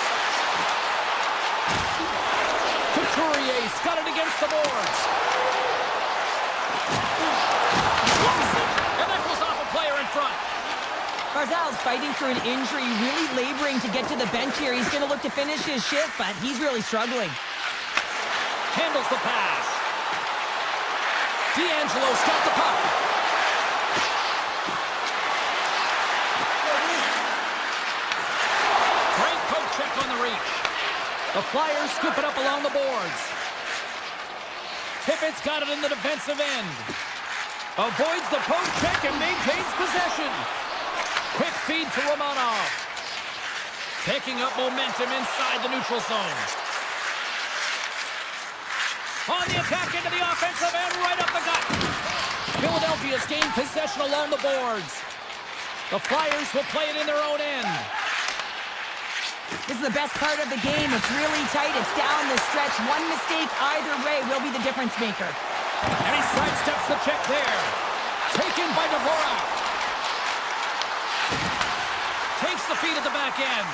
Couturier's got it against the boards. And that goes off a player in front. Barzal's fighting for an injury, really laboring to get to the bench here. He's going to look to finish his shift, but he's really struggling. Handles the pass. D'Angelo's got the puck. Great poke check on the reach. The Flyers scoop it up along the boards. Tippett's got it in the defensive end. Avoids the poke check and maintains possession. Quick feed to Romanov. Picking up momentum inside the neutral zone. On the attack into the offensive end, right up the gut. Philadelphia's gained possession along the boards. The Flyers will play it in their own end. This is the best part of the game. It's really tight. It's down the stretch. One mistake either way will be the difference maker. And he sidesteps the check there. Taken by Dvorak. Takes the feed at the back end.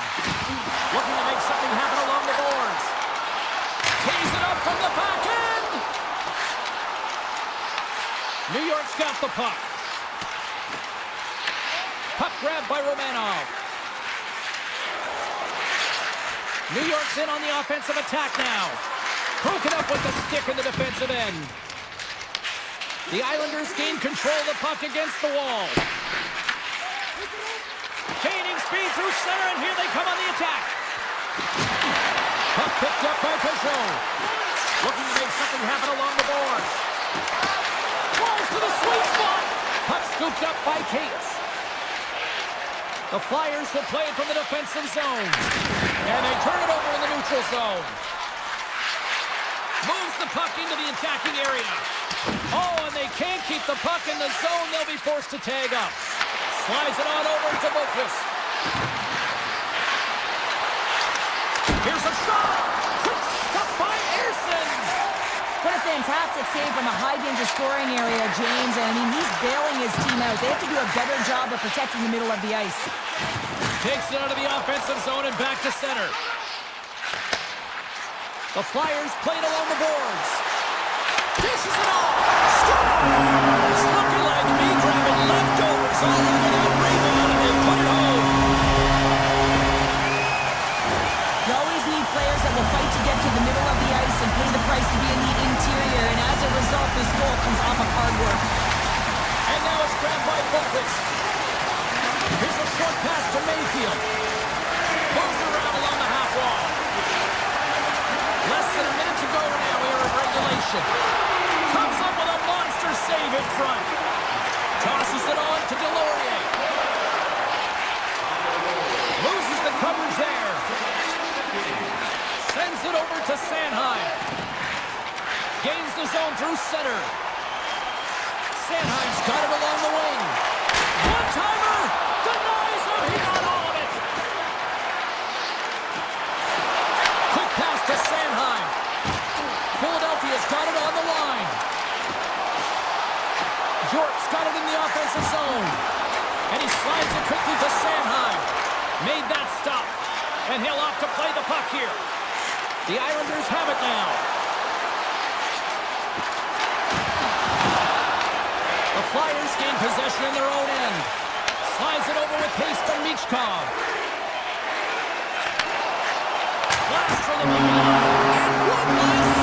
Looking to make something happen along the boards. Tees it up from the back end. New York's got the puck. Puck grabbed by Romanov. New York's in on the offensive attack now. Broken up with the stick in the defensive end. The Islanders gain control of the puck against the wall. Gaining speed through center, and here they come on the attack. Puck picked up by Peugeot. Looking to make something happen along the boards. Falls to the sweet spot. Puck scooped up by Cates. The Flyers will play it from the defensive zone. And they turn it over in the neutral zone. Moves the puck into the attacking area. Oh, and they can't keep the puck in the zone. They'll be forced to tag up. Slides it on over to Boqvist. Here's a shot. Quick stop by Ersson. What a fantastic save from a high-danger scoring area, James. I mean, he's bailing his team out. They have to do a better job of protecting the middle of the ice. Takes it out of the offensive zone and back to center. The Flyers play it along the boards. Dishes it off. It's looking like me grabbing leftovers all over that rebound, and they put it home. You always need players that will fight to get to the middle of the ice and pay the price to be in the interior, and as a result, this goal comes off of hard work. And now it's grabbed by Boqvist. Here's a short pass to Mayfield. Moves around along the half wall. Less than a minute to go now. We are in regulation. Comes up with a monster save in front. Tosses it on to Delorier. Loses the coverage there. Sends it over to Sanheim. Gains the zone through center. Sanheim's got it along the wing. One-timer! Denies him! He got all of it! Quick pass to Sanheim. Philadelphia's got it on the line. York's got it in the offensive zone. And he slides it quickly to Sanheim. Made that stop. And he'll opt to play the puck here. The Islanders have it now. The Flyers gain possession in their own end. Slides it over with pace to Michkov. Blast for the blue line. And one last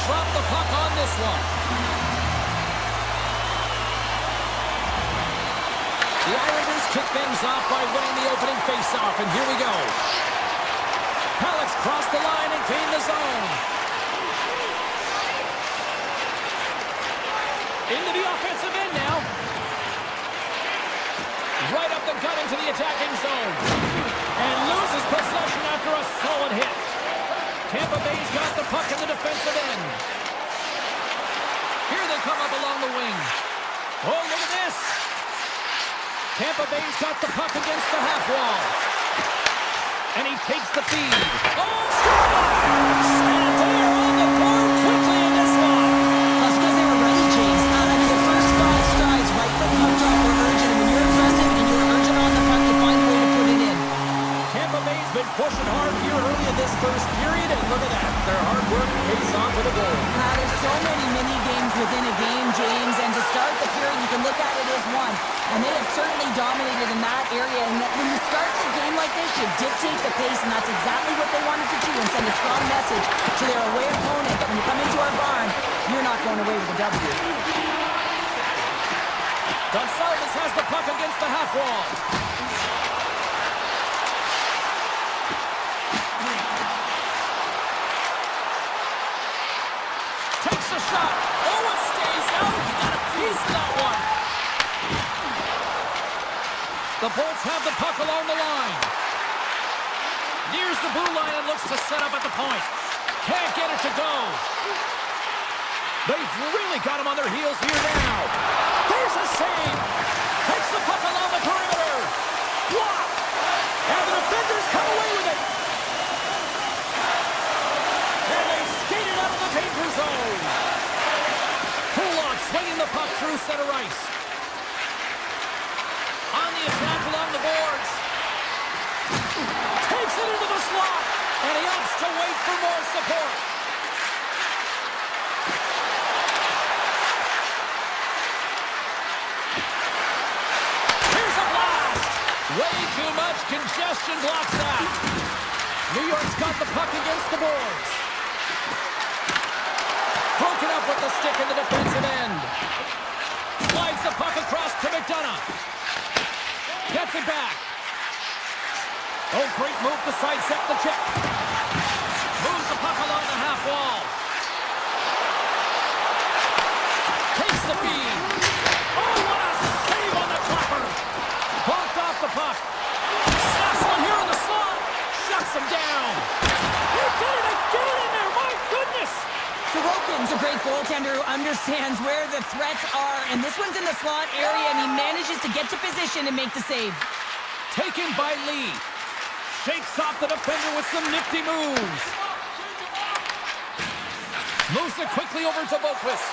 drop the puck on this one. The Islanders kick things off by winning the opening faceoff, and here we go. Alex crossed the line and gained the zone. Into the offensive end now. Right up the gut into the attacking zone. And loses possession after a solid hit. Tampa Bay's got the puck in the defensive end. Here they come up along the wing. Oh, look at this. Tampa Bay's got the puck against the half wall. And he takes the feed. Oh, and they are on the board quickly in this one. That's because they were ready, James. The first 5 strides right from the puck drop were urgent. When you're aggressive and you're urgent on the puck, you find a way to put it in. Tampa Bay's been pushing hard here early in this first period, and look at that. Their hard work pays off with a goal. There's so many mini games within a game, James, and to start the period, you can look at it as one. And they have certainly dominated in that area. And when you start a game like this, you dictate the pace, and that's exactly what they wanted to do and send a strong message to their away opponent that when you come into our barn, you're not going away with a W. Gonçalves has the puck against the half wall. Takes a shot. Oh, it stays out. He got a piece of that one. The Bolts have the puck along the line. Nears the blue line and looks to set up at the point. Can't get it to go. They've really got him on their heels here now. There's a save. Takes the puck along the perimeter. Blocked. And the defenders come away with it. And they skate it out of the danger zone. Kulak swinging the puck through center ice. On the attack along the boards. Takes it into the slot. And he opts to wait for more support. Here's a blast. Way too much congestion blocks that. New York's got the puck against the boards. Broken up with the stick in the defensive end. Slides the puck across to McDonough. Gets it back. Oh, great move to sidestep the check. Moves the puck along the half wall. Takes the feed. Oh, what a save on the clapper. Bumped off the puck. Snaps one here in the slot. Shuts him down. He did it again in there. My goodness. Sorokin's a great goaltender who understands where the threats are, and this one's in the slot area, and he manages to get to position and make the save. Taken by Lee. Shakes off the defender with some nifty moves. Moves it quickly over to Boqvist.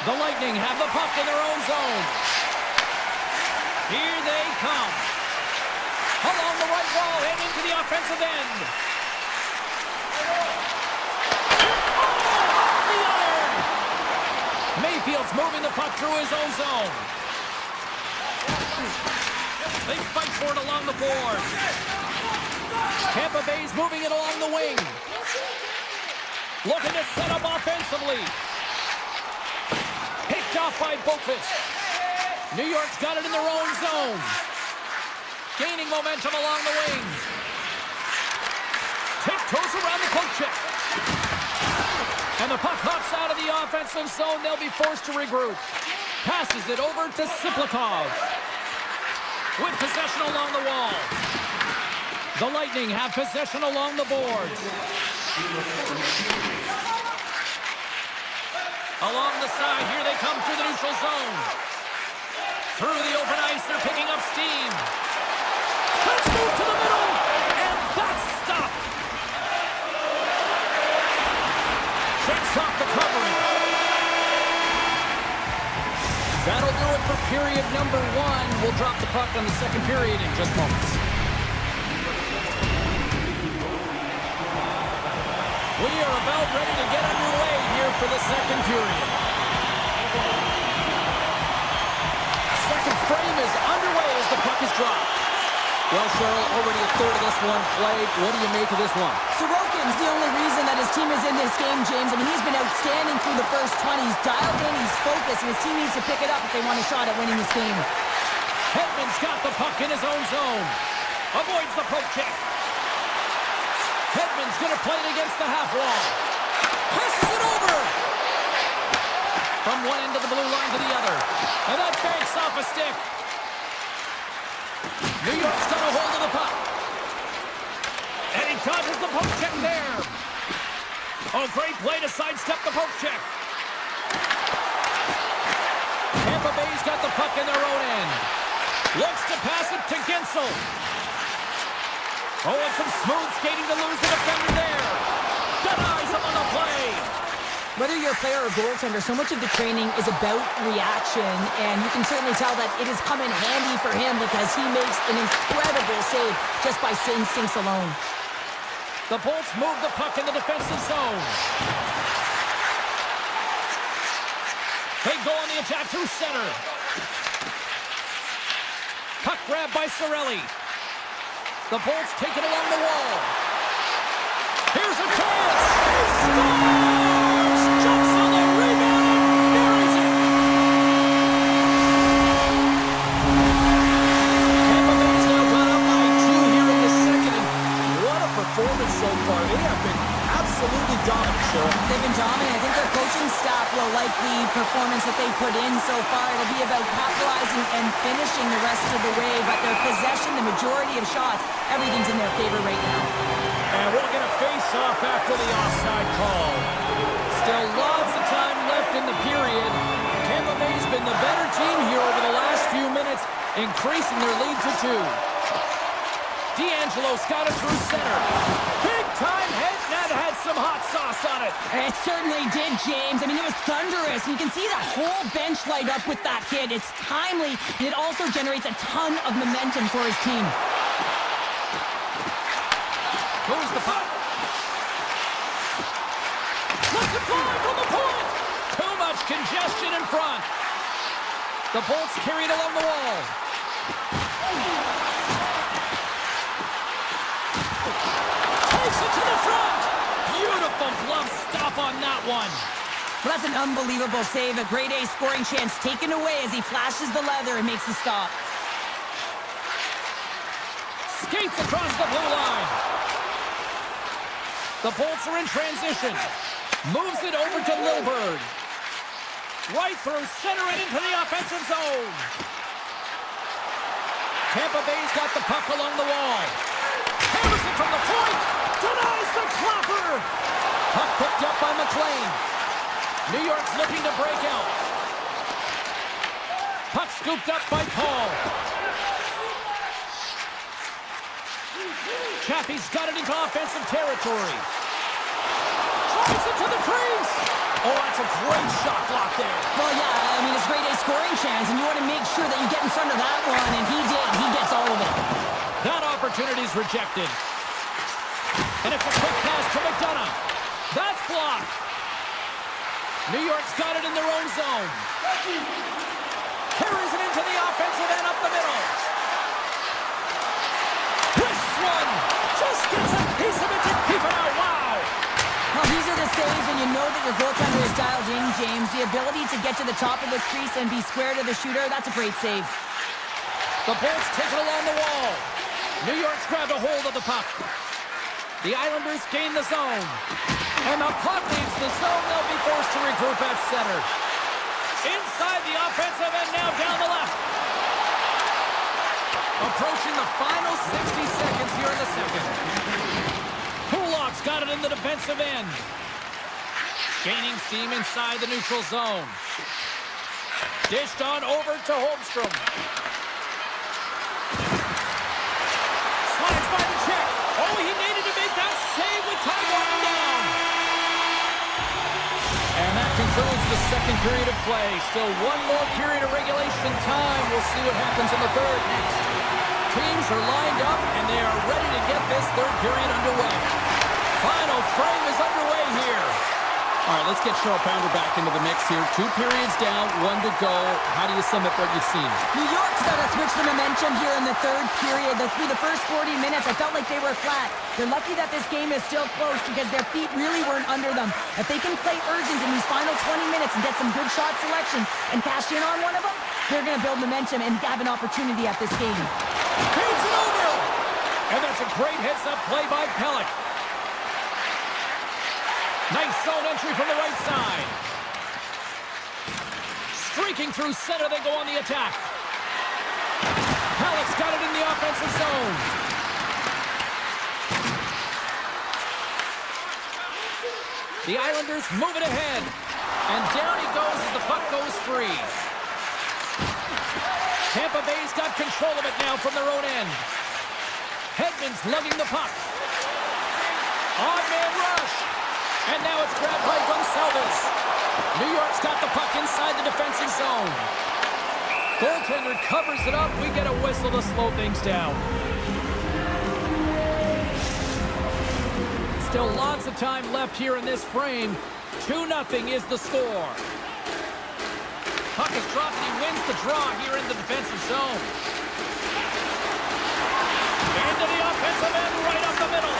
The Lightning have the puck in their own zone. Here they come. Along the right wall and into the offensive end. Mayfield's moving the puck through his own zone. They fight for it along the boards. Tampa Bay's moving it along the wing. Looking to set up offensively. Picked off by Boqvist. New York's got it in their own zone. Gaining momentum along the wing. Tiptoes around the poke check. And the puck hops out of the offensive zone. They'll be forced to regroup. Passes it over to Siplikov. With possession along the wall. The Lightning have possession along the boards. Along the side, here they come through the neutral zone. Through the open ice, they're picking up steam. Let's move to the middle, and that's stopped. Shakes off the coverage. That'll do it for period number 1. We'll drop the puck on the second period in just moments. We are about ready to get underway here for the second period. Second frame is underway as the puck is dropped. Well, Cheryl, already a third of this one played. What do you make of this one? Sorokin's the only reason that that his team is in this game, James. I mean, he's been outstanding through the first 20. He's dialed in, he's focused, and his team needs to pick it up if they want a shot at winning this game. Hedman's got the puck in his own zone. Avoids the poke check. Hedman's going to play it against the half wall. Passes it over. From one end of the blue line to the other. And that banks off a stick. New York's got a hold of the puck. And he dodges the poke check there. Oh, great play to sidestep the poke check. Tampa Bay's got the puck in their own end. Looks to pass it to Gensel. Oh, and some smooth skating to lose the defender there. Denies him on the play. Whether you're a player or goaltender, so much of the training is about reaction, and you can certainly tell that it has come in handy for him because he makes an incredible save just by instincts alone. The Bolts move the puck in the defensive zone. They go on the attack through center. Puck grab by Cirelli. The Bolts take it along the wall. Here's a chance. He scores! Jumps on the rebound and buries it. Tampa Bay's now got up by 2 here in the second. And what a performance so far. They have been absolutely dominant, Cheryl. They've been dominant. I think their coaching staff will like the performance that they put in so far. It'll be about capitalizing and finishing the rest of the way, but their possession, the majority of shots, everything's in their favor right now. And we'll get a face-off after the offside call. Still lots of time left in the period. Tampa Bay's been the better team here over the last few minutes, increasing their lead to 2. D'Angelo's got it through center. Big-time head net had some hot sauce on it. It certainly did, James. I mean, it was thunderous. You can see the whole bench light up with that hit. It's timely, and it also generates a ton of momentum for his team. Moves the puck. Let's it fly from the point. Too much congestion in front. The Bolts carried along the wall. Takes it to the front. Beautiful glove stop on that one. Well, that's an unbelievable save. A grade A scoring chance taken away as he flashes the leather and makes the stop. Skates across the blue line. The Bolts are in transition. Moves it over to Lilburn. Right through center and into the offensive zone. Tampa Bay's got the puck along the wall. Hammers it from the point. Denies the clopper. Puck picked up by McLean. New York's looking to break out. Puck scooped up by Paul. Chaffee's got it into offensive territory. Drives it to the crease. Oh, that's a great shot block there. Well, yeah, I mean, it's grade A scoring chance, and you want to make sure that you get in front of that one, and he did. He gets all of it. That opportunity's rejected. And it's a quick pass to McDonough. That's blocked. New York's got it in their own zone. Carries it into the offensive end up the middle. Twists one. Just gets a piece of it to keep it out. Wow. Well, these are the saves, and you know that your goaltender is dialed in, James. The ability to get to the top of the crease and be square to the shooter, that's a great save. The Bolts take it along the wall. New York's grabbed a hold of the puck. The Islanders gain the zone. And the puck leaves the zone. They'll be forced to regroup at center. Inside the offensive end, now down the left. Approaching the final 60 seconds here in the second. Kulak's got it in the defensive end. Gaining steam inside the neutral zone. Dished on over to Holmstrom. Slides by the check. Oh, he needed to make that save with time running down. And that concludes the second period of play. Still one more period of regulation time. We'll see what happens in the third next. Teams are lined up, and they are ready to get this third period underway. Final frame is underway here. All right, let's get Cheryl Pounder back into the mix here. 2 periods down, 1 to go. How do you sum up what you've seen? New York's got to switch the momentum here in the third period. Through the first 40 minutes, I felt like they were flat. They're lucky that this game is still close because their feet really weren't under them. If they can play urgent in these final 20 minutes and get some good shot selections and cash in on one of them, they're going to build momentum and have an opportunity at this game. Feeds it over! And that's a great heads-up play by Pellick. Nice zone entry from the right side. Streaking through center, they go on the attack. Pellick's got it in the offensive zone. The Islanders move it ahead. And down he goes as the puck goes free. Tampa Bay's got control of it now from their own end. Hedman's lugging the puck. On-man rush. And now it's grabbed by Gonçalves. New York's got the puck inside the defensive zone. Goaltender covers it up. We get a whistle to slow things down. Still lots of time left here in this frame. 2-0 is the score. Puck is dropped and he wins the draw here in the defensive zone. Into the offensive end, right up the middle.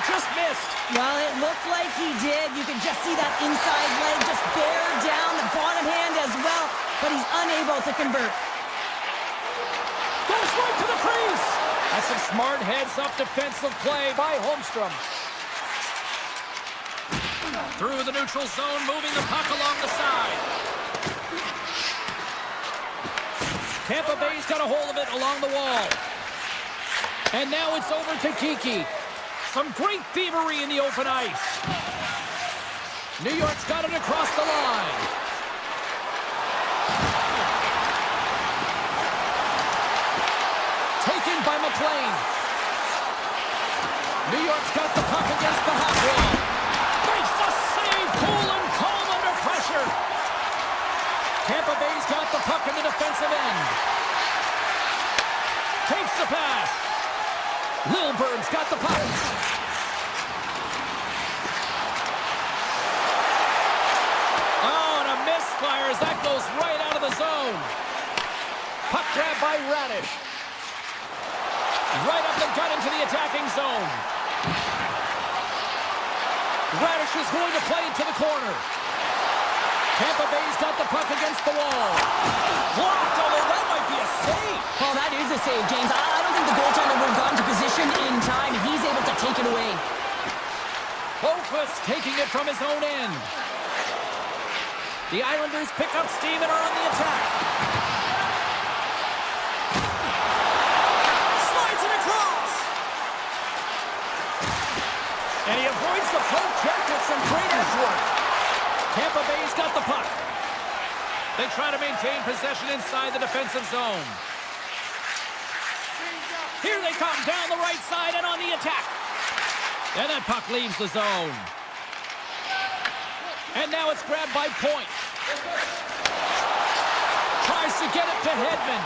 Just missed. Well, it looked like he did. You can just see that inside leg just bear down the bottom hand as well, but he's unable to convert. Goes right to the crease. That's some smart heads-up defensive play by Holmstrom. Through the neutral zone, moving the puck along the side. Tampa Bay's got a hold of it along the wall. And now it's over to Kiki. Some great thievery in the open ice. New York's got it across the line. Taken by McLean. New York's got the puck against the half wall. Makes the save, cool and calm under pressure. Tampa Bay's got the puck in the defensive end. Takes the pass. Lilburn's got the puck. Oh, and a misfire as that goes right out of the zone. Puck grab by Radish. Right up the gut into the attacking zone. Radish is going to play into the corner. Tampa Bay's got the puck against the wall. Blocked, although that might be a save. Oh, that is a save, James. I don't think the goaltender would have gotten to position in time, and he's able to take it away. Boquist taking it from his own end. The Islanders pick up steam and are on the attack. Slides it across. And he avoids the poke check with some great edge work. Tampa Bay's got the puck. They try to maintain possession inside the defensive zone. Here they come down the right side and on the attack. And that puck leaves the zone. And now it's grabbed by Point. Tries to get it to Hedman.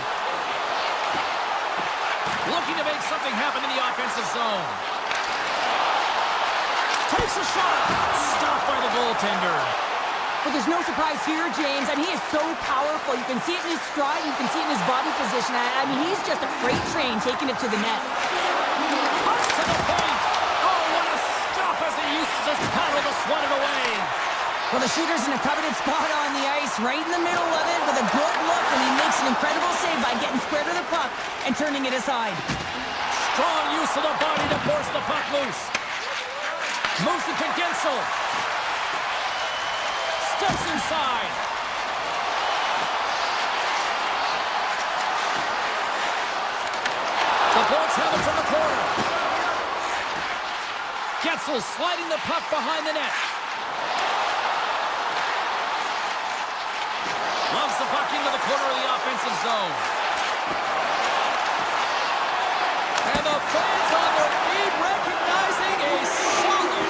Looking to make something happen in the offensive zone. Takes a shot. Stopped by the goaltender. But there's no surprise here, James. I mean, he is so powerful. You can see it in his stride. You can see it in his body position. I mean, he's just a freight train taking it to the net. Cuts to the point. Oh, what a stop as he uses his paddle to swat it away. Well, the shooter's in a coveted spot on the ice, right in the middle of it, with a good look, and he makes an incredible save by getting square to the puck and turning it aside. Strong use of the body to force the puck loose. Moves it to Gensel. Steps inside. The Bullets have it from the corner. Gensel sliding the puck behind the net. Loves the puck into the corner of the offensive zone. And the fans on their feet recognizing a solid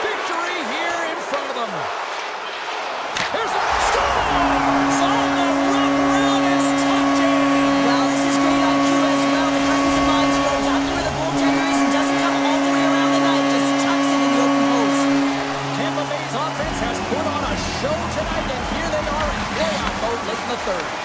victory here in front of them. Here's a scores! On the wraparound, it's tucked in! Well, this is great IQ as well. The presence of mind to know the third.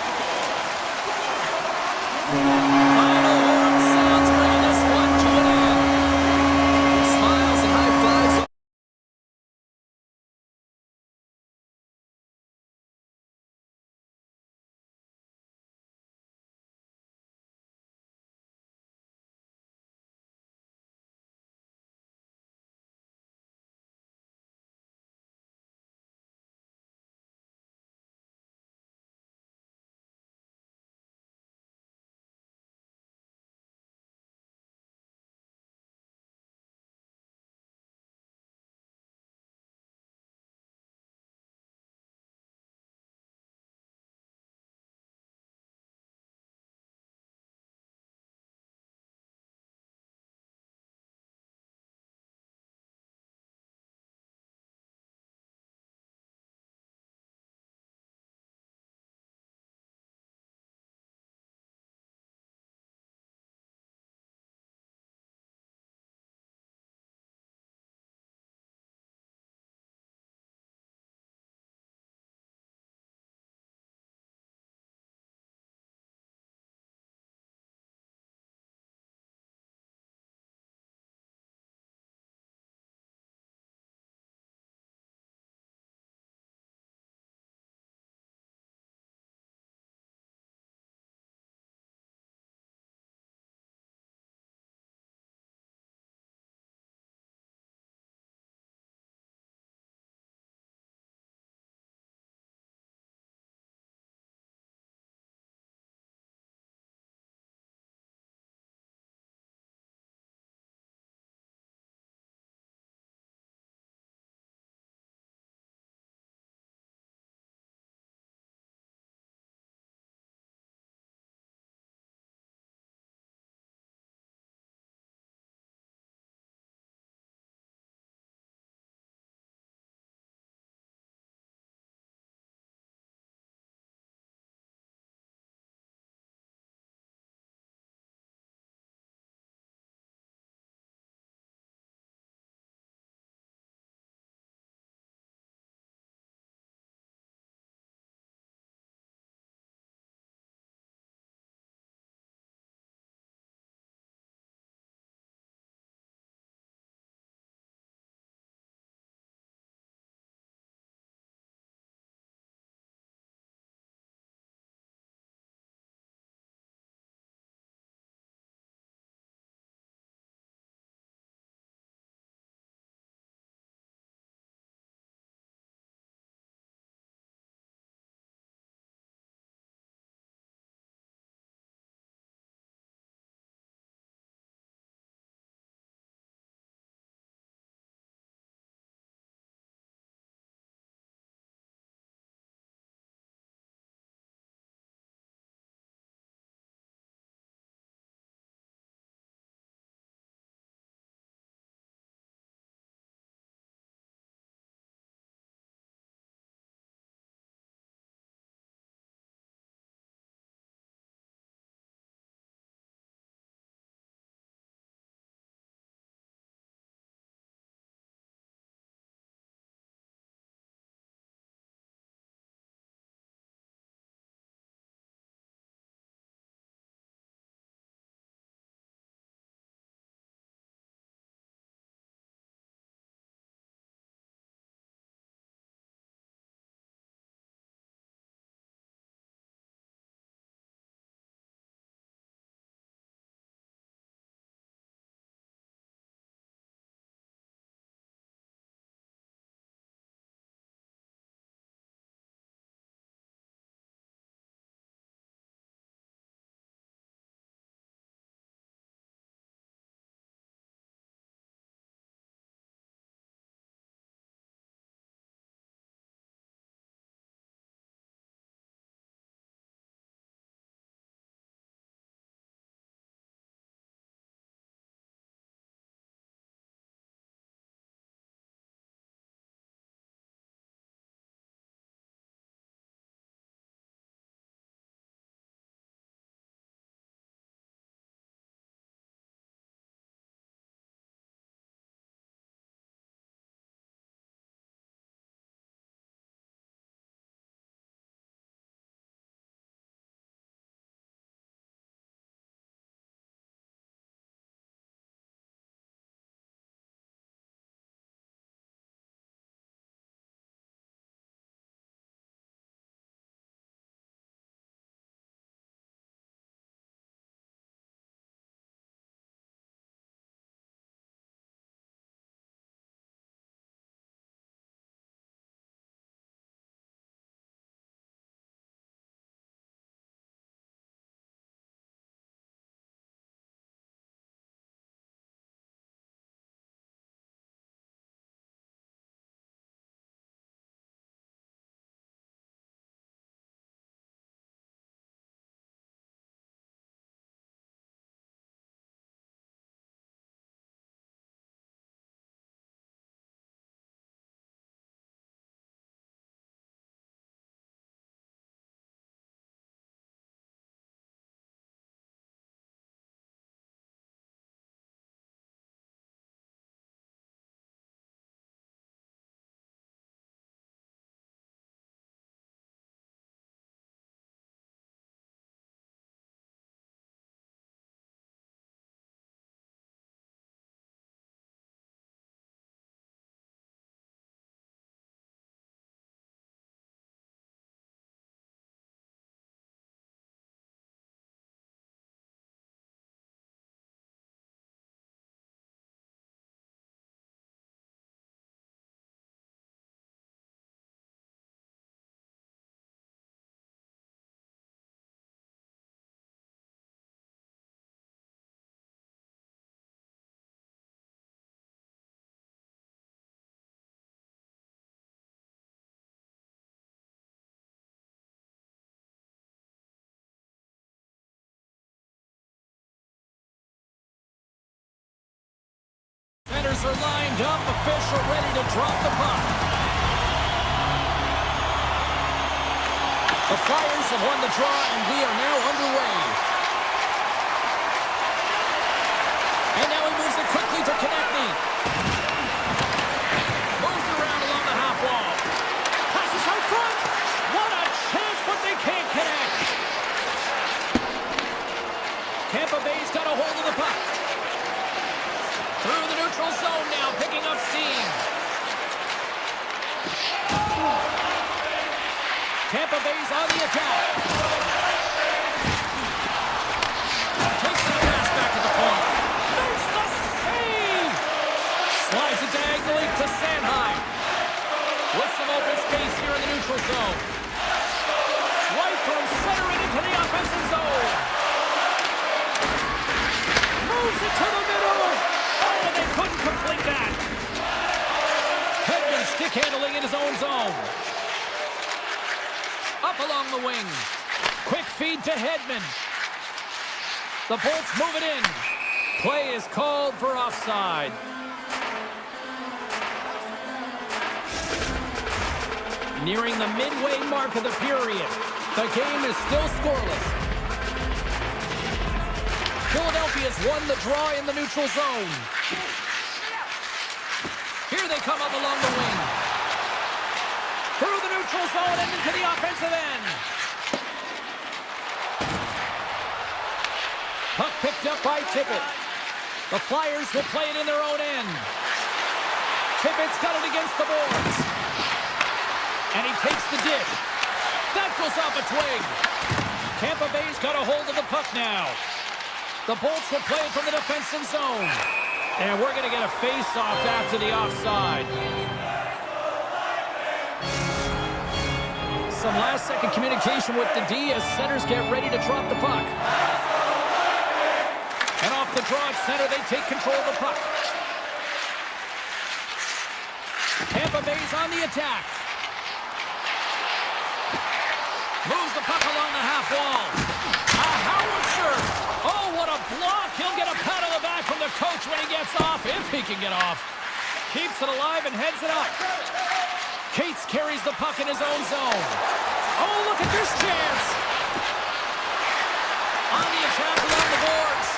are lined up, official ready to drop the puck. The Flyers have won the draw, and we are now underway. And now he moves it quickly to Konechny. Moves it around along the half wall. Passes out front. What a chance, but they can't connect. Tampa Bay's got a hold of the puck. Through the neutral zone now, picking up steam. Tampa Bay's on the attack. Takes the pass back at the point. Makes the save! Slides it diagonally to Sanheim. With some open space here in the neutral zone. Right from center and into the offensive zone. Moves it to the middle. Oh, they couldn't complete that. Hedman stick handling in his own zone. Up along the wing. Quick feed to Hedman. The Bolts move it in. Play is called for offside. Nearing the midway mark of the period. The game is still scoreless. Philadelphia's won the draw in the neutral zone. Here they come up along the wing. Through the neutral zone and into the offensive end. Puck picked up by Tippett. The Flyers will play it in their own end. Tippett's got it against the boards. And he takes the dish. That goes off a twig. Tampa Bay's got a hold of the puck now. The Bolts will play it from the defensive zone. And we're going to get a face-off after the offside. Some last-second communication with the D as centers get ready to drop the puck. And off the draw at center, they take control of the puck. Tampa Bay's on the attack. Moves the puck along the half wall. A howitzer. Oh, what a block. He'll get a pat on the back from the coach when he gets off, if he can get off. Keeps it alive and heads it up. Cates carries the puck in his own zone. Oh, look at this chance. On the attack along the boards.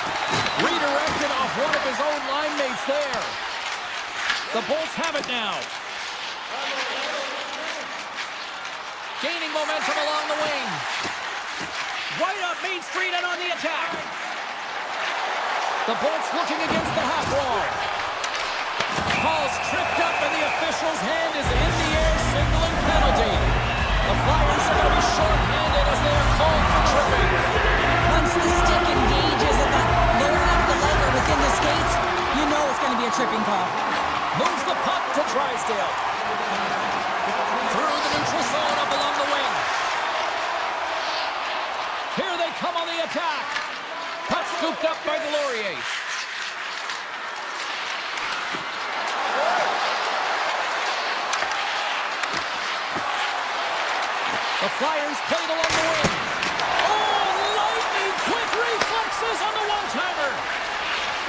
Redirected off one of his own line mates there. The Bolts have it now. Gaining momentum along the wing. Right up Main Street and on the attack. The Bolts looking against the half wall. Paul's tripped up and the official's hand is in the air, signaling penalty. The Flyers are going to be short-handed as they are called for tripping. Once the stick engages at the lower half of the leg or within the skates, you know it's going to be a tripping call. Moves the puck to Drysdale. Through the neutral zone up along the wing. Here they come on the attack. Puck scooped up by Delorier. The Flyers played along the wing. Oh, lightning quick reflexes on the one-timer.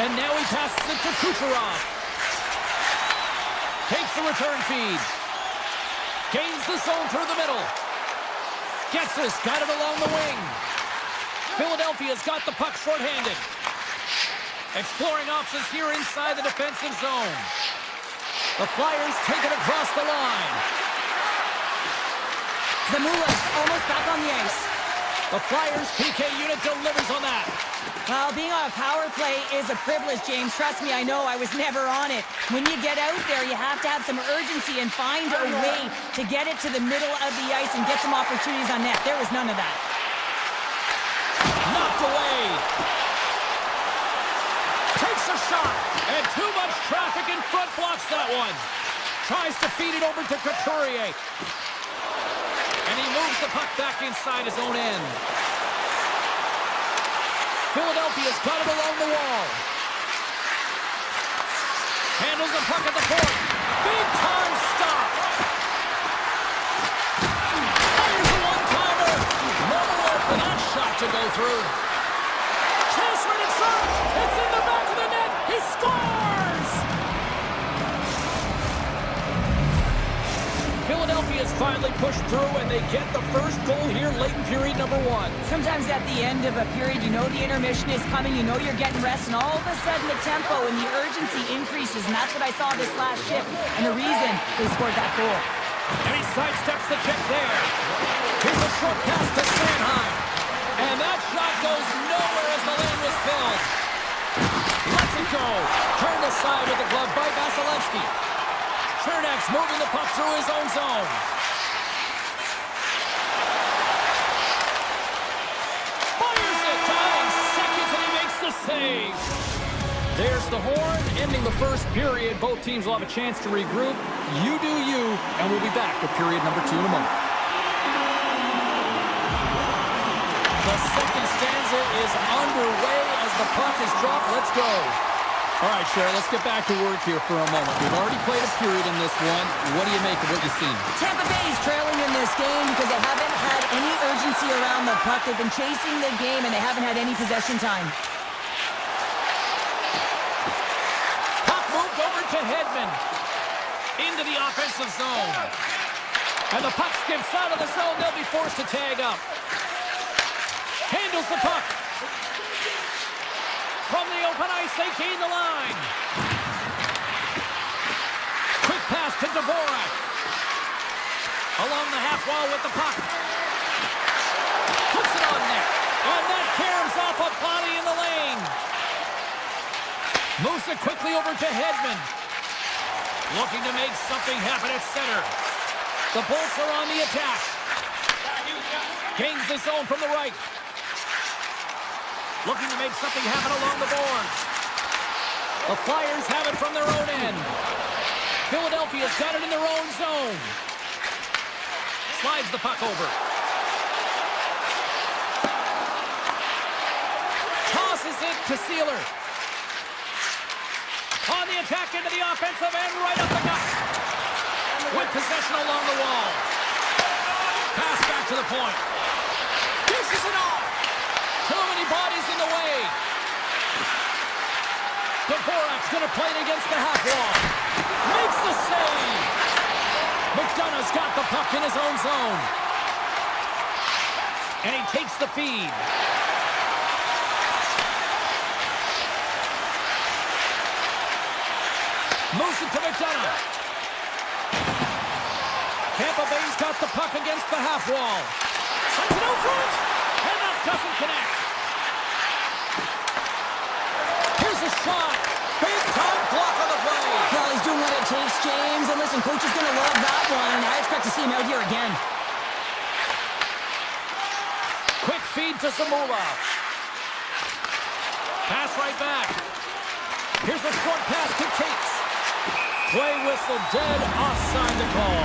And now he passes it to Kucherov. Takes the return feed. Gains the zone through the middle. Gets this, got it along the wing. Philadelphia's got the puck shorthanded. Exploring options here inside the defensive zone. The Flyers take it across the line. Zamula's almost back on the ice. The Flyers PK unit delivers on that. Well, being on a power play is a privilege, James. Trust me, I know. I was never on it. When you get out there, you have to have some urgency and find a way to get it to the middle of the ice and get some opportunities on net. There was none of that. Knocked away. Takes a shot. And too much traffic in front blocks that one. Tries to feed it over to Couturier. And he moves the puck back inside his own end. Philadelphia's got it along the wall. Handles the puck at the point. Big time stop. Fires a one-timer. Nowhere for that shot to go through. Chase right in front. It's in the back of the net. He scores! finally push through, and they get the first goal here late in period number 1. Sometimes at the end of a period, you know the intermission is coming, you know you're getting rest, and all of a sudden the tempo and the urgency increases, and that's what I saw this last shift, and the reason they scored that goal. And he sidesteps the check there. Here's a short pass to Sanheim. And that shot goes nowhere as the lane was filled. Lets it go. Turned aside with the glove by Vasilevsky. Chernak's moving the puck through his own zone. Fires it. Dying seconds and he makes the save. There's the horn, ending the first period. Both teams will have a chance to regroup. You do you, and we'll be back with period number 2 in a moment. The second stanza is underway as the puck is dropped. Let's go. All right, Cheryl, let's get back to work here for a moment. We've already played a period in this one. What do you make of what you've seen? Tampa Bay is trailing in this game because they haven't had any urgency around the puck. They've been chasing the game, and they haven't had any possession time. To Hedman into the offensive zone, and the puck skips out of the zone. They'll be forced to tag up. Handles the puck from the open ice. They gain the line. Quick pass to Dvorak along the half wall with the puck. Puts it on net, and that caroms off a body in the lane. Moves it quickly over to Hedman. Looking to make something happen at center. The Bolts are on the attack. Gains the zone from the right. Looking to make something happen along the boards. The Flyers have it from their own end. Philadelphia's got it in their own zone. Slides the puck over. Tosses it to Sealer. On the attack into the offensive end, right up the gut. With possession along the wall. Pass back to the point. Dishes it off. Too many bodies in the way. Dvorak's going to play it against the half wall. Makes the save. McDonough's got the puck in his own zone. And he takes the feed. Moves it to McDonough. Tampa Bay's got the puck against the half wall. Sends it out front, and that doesn't connect. Here's a shot. Big time block on the play. Well, he's doing what it takes, James. And listen, coach is going to love that one. I expect to see him out here again. Quick feed to Zamula. Pass right back. Here's a short pass to Cates. Play whistle dead, offside the call.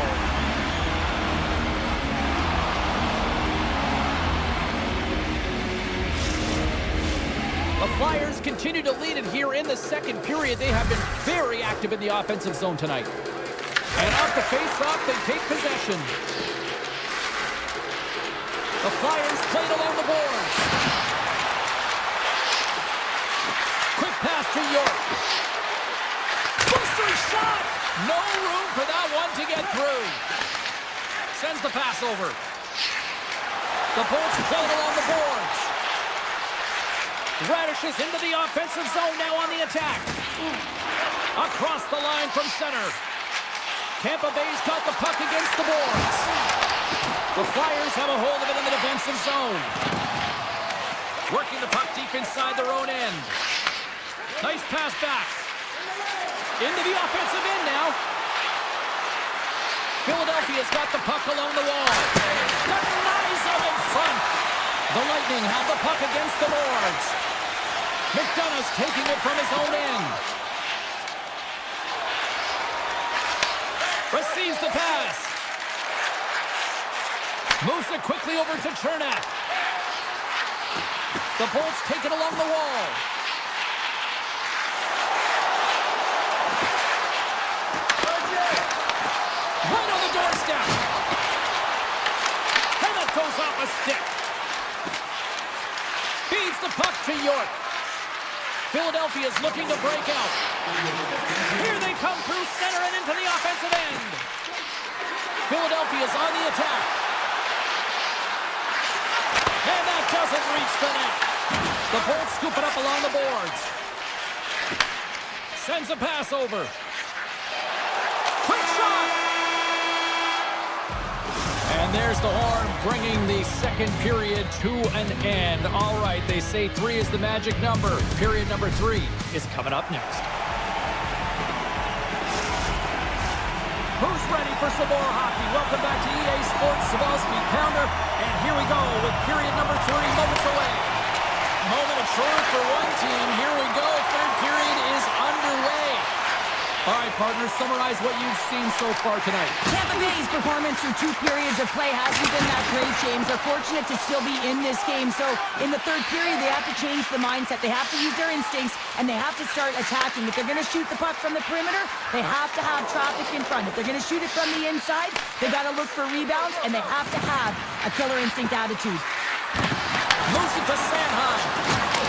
The Flyers continue to lead it here in the second period. They have been very active in the offensive zone tonight. And off the face-off, they take possession. The Flyers played along the boards. Quick pass to York. Booster shot! No room for that one to get through. Sends the pass over. The Bolts played along the boards. Radishes into the offensive zone now on the attack. Across the line from center. Tampa Bay's got the puck against the boards. The Flyers have a hold of it in the defensive zone. Working the puck deep inside their own end. Nice pass back. Into the offensive end now. Philadelphia's got the puck along the wall. Denies them in front. The Lightning have the puck against the boards. McDonough's taking it from his own end. Receives the pass. Moves it quickly over to Chernak. The Bolts take it along the wall. Right on the doorstep. And that goes off a stick. Feeds the puck to York. Philadelphia's looking to break out. Here they come through center and into the offensive end. Philadelphia's on the attack. And that doesn't reach the net. The Bolts scoop it up along the boards. Sends a pass over. Quick shot! And there's the horn, bringing the second period to an end. All right, they say 3 is the magic number. Period number 3 is coming up next. Who's ready for some more hockey? Welcome back to EA Sports, Savalsky Pounder. And here we go with period number 3, moments away. Moment of truth for one team. Here we go. Third period is underway. All right, partners, summarize what you've seen so far tonight. Tampa Bay's performance through 2 periods of play hasn't been that great, James. They're fortunate to still be in this game. So in the third period, they have to change the mindset. They have to use their instincts, and they have to start attacking. If they're going to shoot the puck from the perimeter, they have to have traffic in front. If they're going to shoot it from the inside, they got to look for rebounds, and they have to have a killer instinct attitude. Moves it to Sanheim.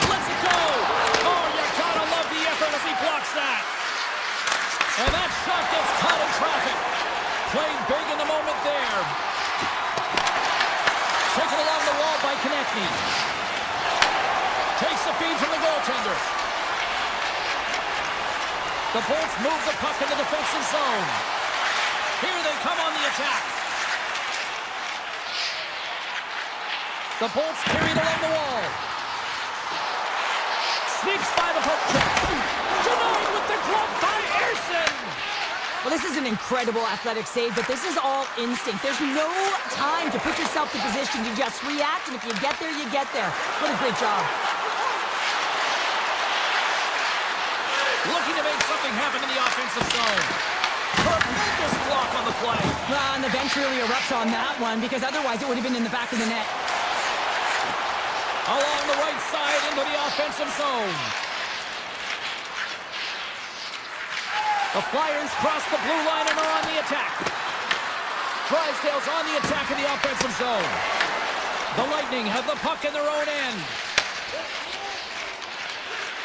Let's it go. Oh, you gotta love the effort as he blocks that. And that shot gets caught in traffic. Played big in the moment there. Taken along the wall by Konechny. Takes the feed from the goaltender. The Bolts move the puck in the defensive zone. Here they come on the attack. The Bolts carried along the wall. Sneaks by the poke check. Denied with the glove by Ersson. Well, this is an incredible athletic save, but this is all instinct. There's no time to put yourself in position. You just react, and if you get there, you get there. What a great job. Looking to make something happen in the offensive zone. Tremendous block on the play. Well, and the bench really erupts on that one, because otherwise it would have been in the back of the net. Along the right side into the offensive zone. The Flyers cross the blue line and are on the attack. Drysdale's on the attack in the offensive zone. The Lightning have the puck in their own end.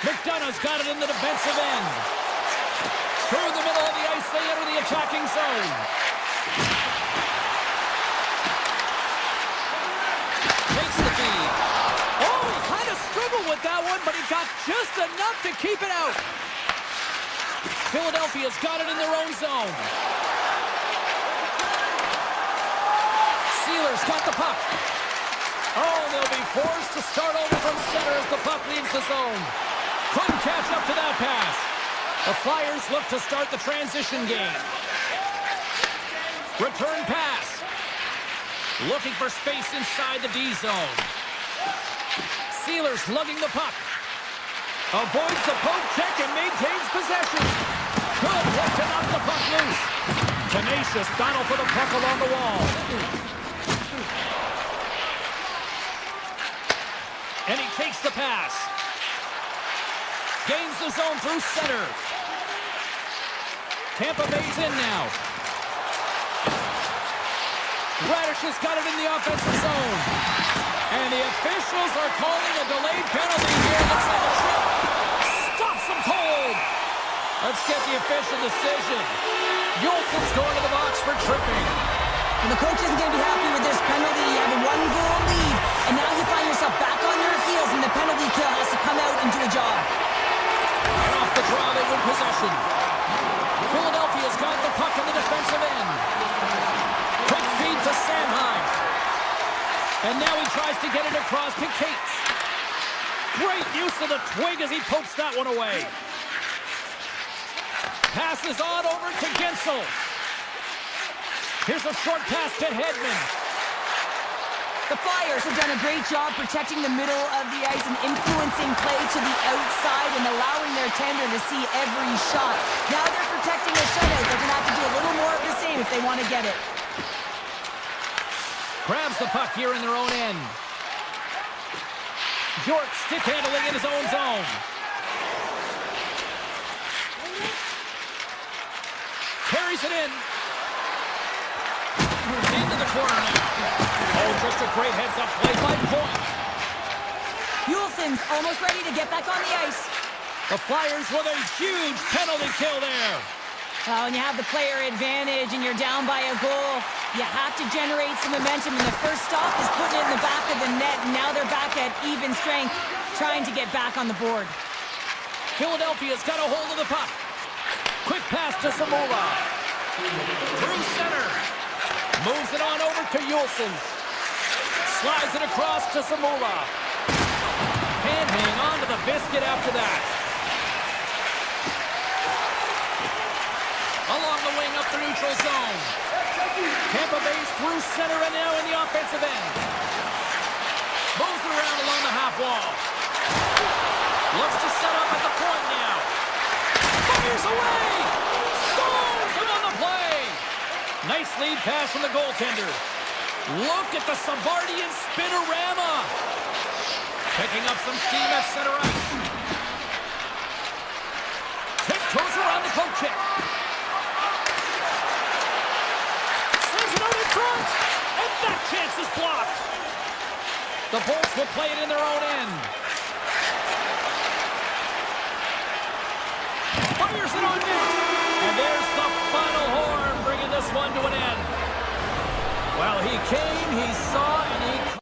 McDonough's got it in the defensive end. Through the middle of the ice, they enter the attacking zone. Takes the feed. Oh, he kind of struggled with that one, but he got just enough to keep it out. Philadelphia's got it in their own zone. Sealer's got the puck. Oh, they'll be forced to start over from center as the puck leaves the zone. Couldn't catch up to that pass. The Flyers look to start the transition game. Return pass. Looking for space inside the D zone. Sealer's lugging the puck. Avoids the poke check and maintains possession. Good hit to knock the puck loose. Tenacious battle for the puck along the wall. And he takes the pass. Gains the zone through center. Tampa Bay's in now. Radish has got it in the offensive zone. And the officials are calling a delayed penalty here. Looks like a trip. Stops them cold. Let's get the official decision. Yolson's going to the box for tripping. And the coach isn't going to be happy with this penalty. You have a 1-goal lead, and now you find yourself back on your heels, and the penalty kill has to come out and do a job. And off the draw, they win possession. Philadelphia's got the puck in the defensive end. Quick feed to Sanheim. And now he tries to get it across to Cates. Great use of the twig as he pokes that one away. Passes on over to Gensel. Here's a short pass to Hedman. The Flyers have done a great job protecting the middle of the ice and influencing play to the outside and allowing their tender to see every shot. Now they're protecting a shutout. They're going to have to do a little more of the same if they want to get it. Grabs the puck here in their own end. York stick handling in his own zone. Carries it in. Into the corner now. Oh, just a great heads-up play by Point. Yulson's almost ready to get back on the ice. The Flyers with a huge penalty kill there. Well, when you have the player advantage and you're down by a goal, You have to generate some momentum, and the first stop is putting it in the back of the net, and now they're back at even strength, trying to get back on the board. Philadelphia's got a hold of the puck. Quick pass to Samula. Through center. Moves it on over to Yulson. Slides it across to Samula. Can't hang on to the biscuit after that. Along the wing up the neutral zone. Tampa Bay's through center and now in the offensive end. Moves it around along the half wall. Looks to set up at the point now. Fires away! Scores him on the play! Nice lead pass from the goaltender. Look at the Savardian spinorama! Picking up some steam at center ice. Tiptoes around the poke check. Sends it out in front! And that chance is blocked! The Bolts will play it in their own end. Fires it on net! And there's the final horn, bringing this one to an end. Well, he came, he saw, and he...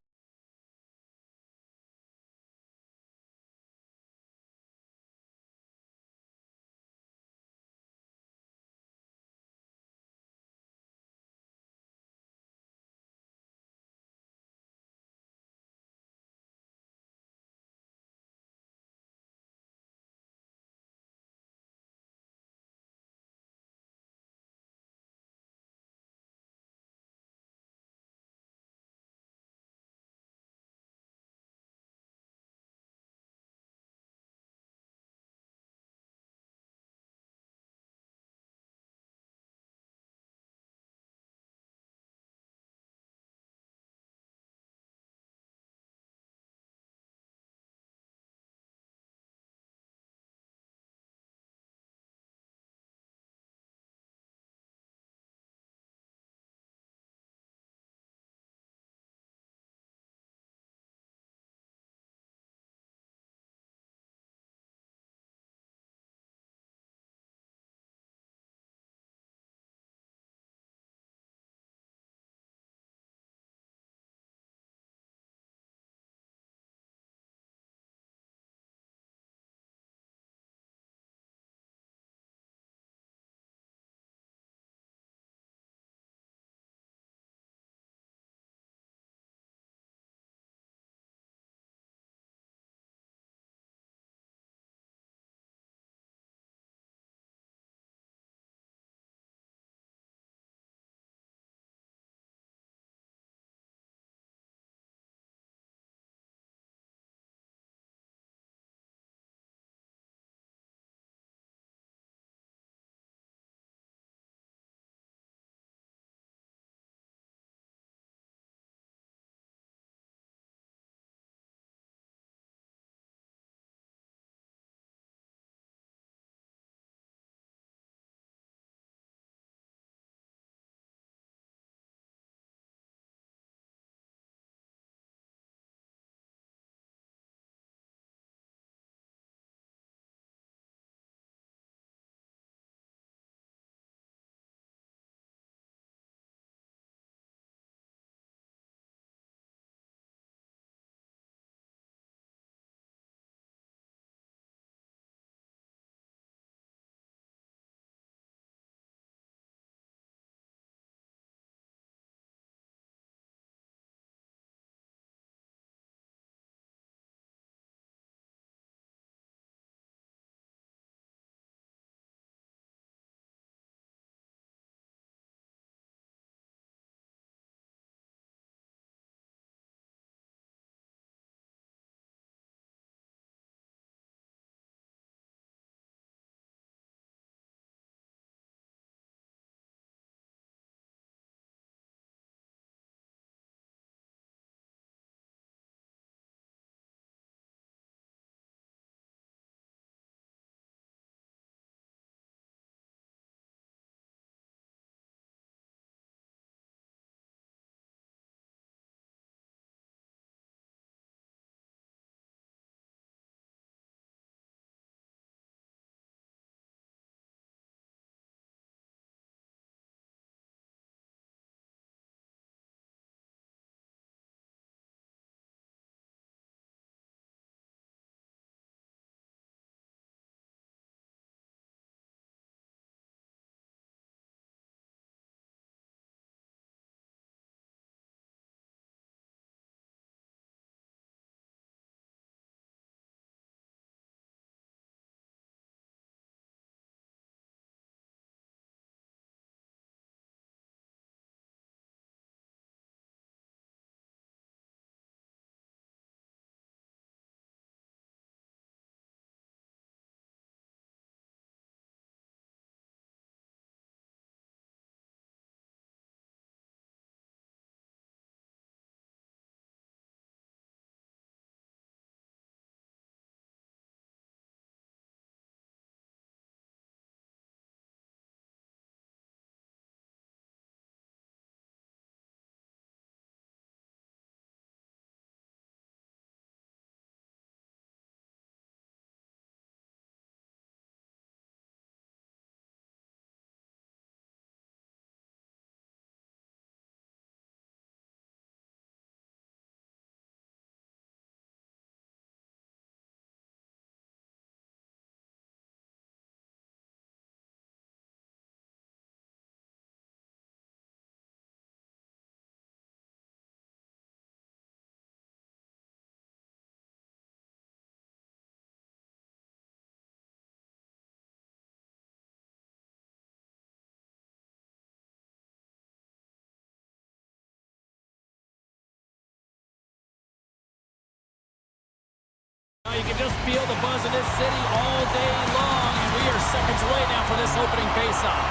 You can just feel the buzz in this city all day long, and we are seconds away now for this opening faceoff.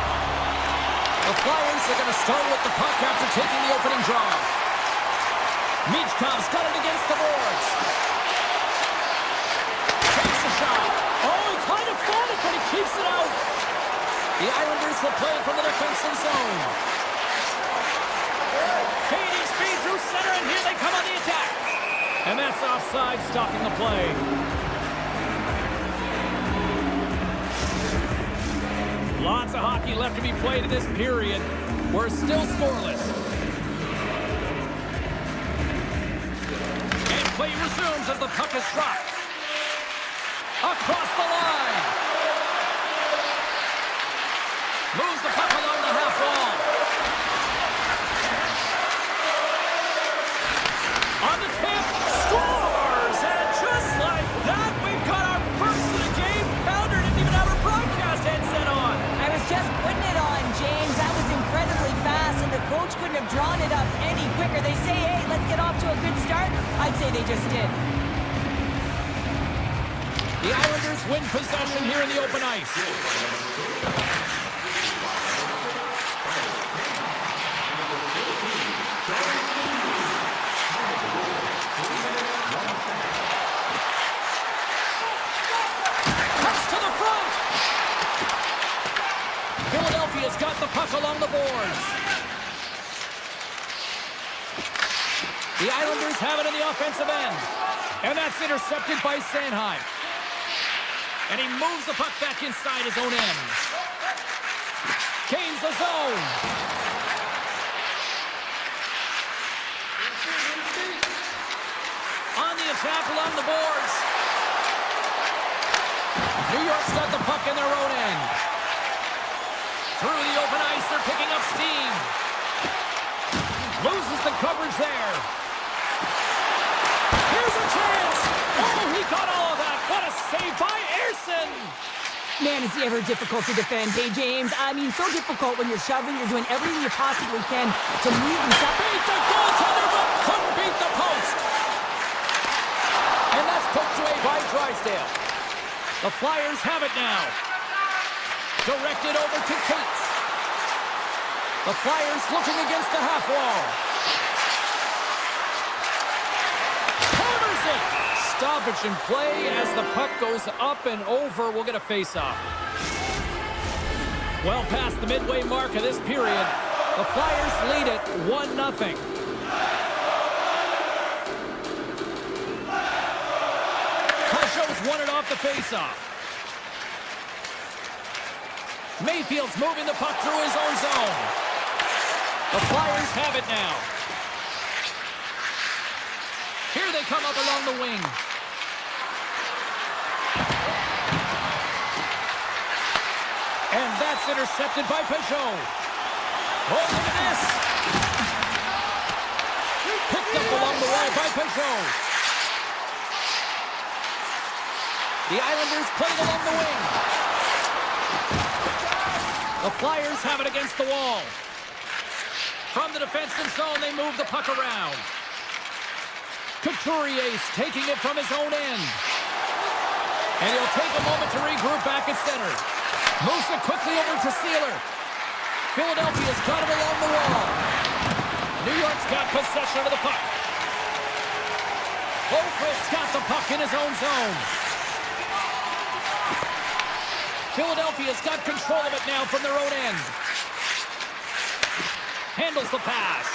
The Flyers are going to start with the puck after taking the opening draw. Michkov's got it against the boards. Takes a shot. Oh, he kind of fought it, but he keeps it out. The Islanders will play from the defensive zone. Gaining speed through center, and here they come on the attack. And that's offside, stopping the play. Lots of hockey left to be played in this period. We're still scoreless. And play resumes as the puck is dropped. Across the line. Moves the puck along the half wall. On the tip, scores! And just like that, we've got our first of the game. Pounder didn't even have her broadcast headset on. I was just putting it on, James. That was incredibly fast, and the coach couldn't have drawn it up any quicker. They say, hey, let's get off to a good start. I'd say they just did. The Islanders win possession here in the open ice. Philadelphia's got the puck along the boards. The Islanders have it in the offensive end. And that's intercepted by Sanheim. And he moves the puck back inside his own end. Gains the zone. On the attack along the boards. New York's got the puck in their own end. Through the open ice, they're picking up steam. Loses the coverage there. Here's a chance. Oh, he got all of that. What a save by Ersson. Man, is he ever difficult to defend. Hey, James, I mean, so difficult when you're shoving. You're doing everything you possibly can to move and stop. Beat the goaltender, but couldn't beat the post. And that's poked away by Drysdale. The Flyers have it now. Directed over to Cates. The Flyers looking against the half wall. Hammers it! Stoppage in play as the puck goes up and over. We'll get a face-off. Well past the midway mark of this period, the Flyers lead it 1-0. Pashos won it off the face-off. Mayfield's moving the puck through his own zone. The Flyers have it now. Here they come up along the wing. And that's intercepted by Peugeot. Oh, look at this. Picked up along the wall by Peugeot. The Islanders playing along the wing. The Flyers have it against the wall. From the defensive zone, they move the puck around. Couturier's taking it from his own end. And he'll take a moment to regroup back at center. Moves it quickly over to Sealer. Philadelphia's got it along the wall. New York's got possession of the puck. Holmquist's got the puck in his own zone. Philadelphia's got control of it now from their own end. Handles the pass.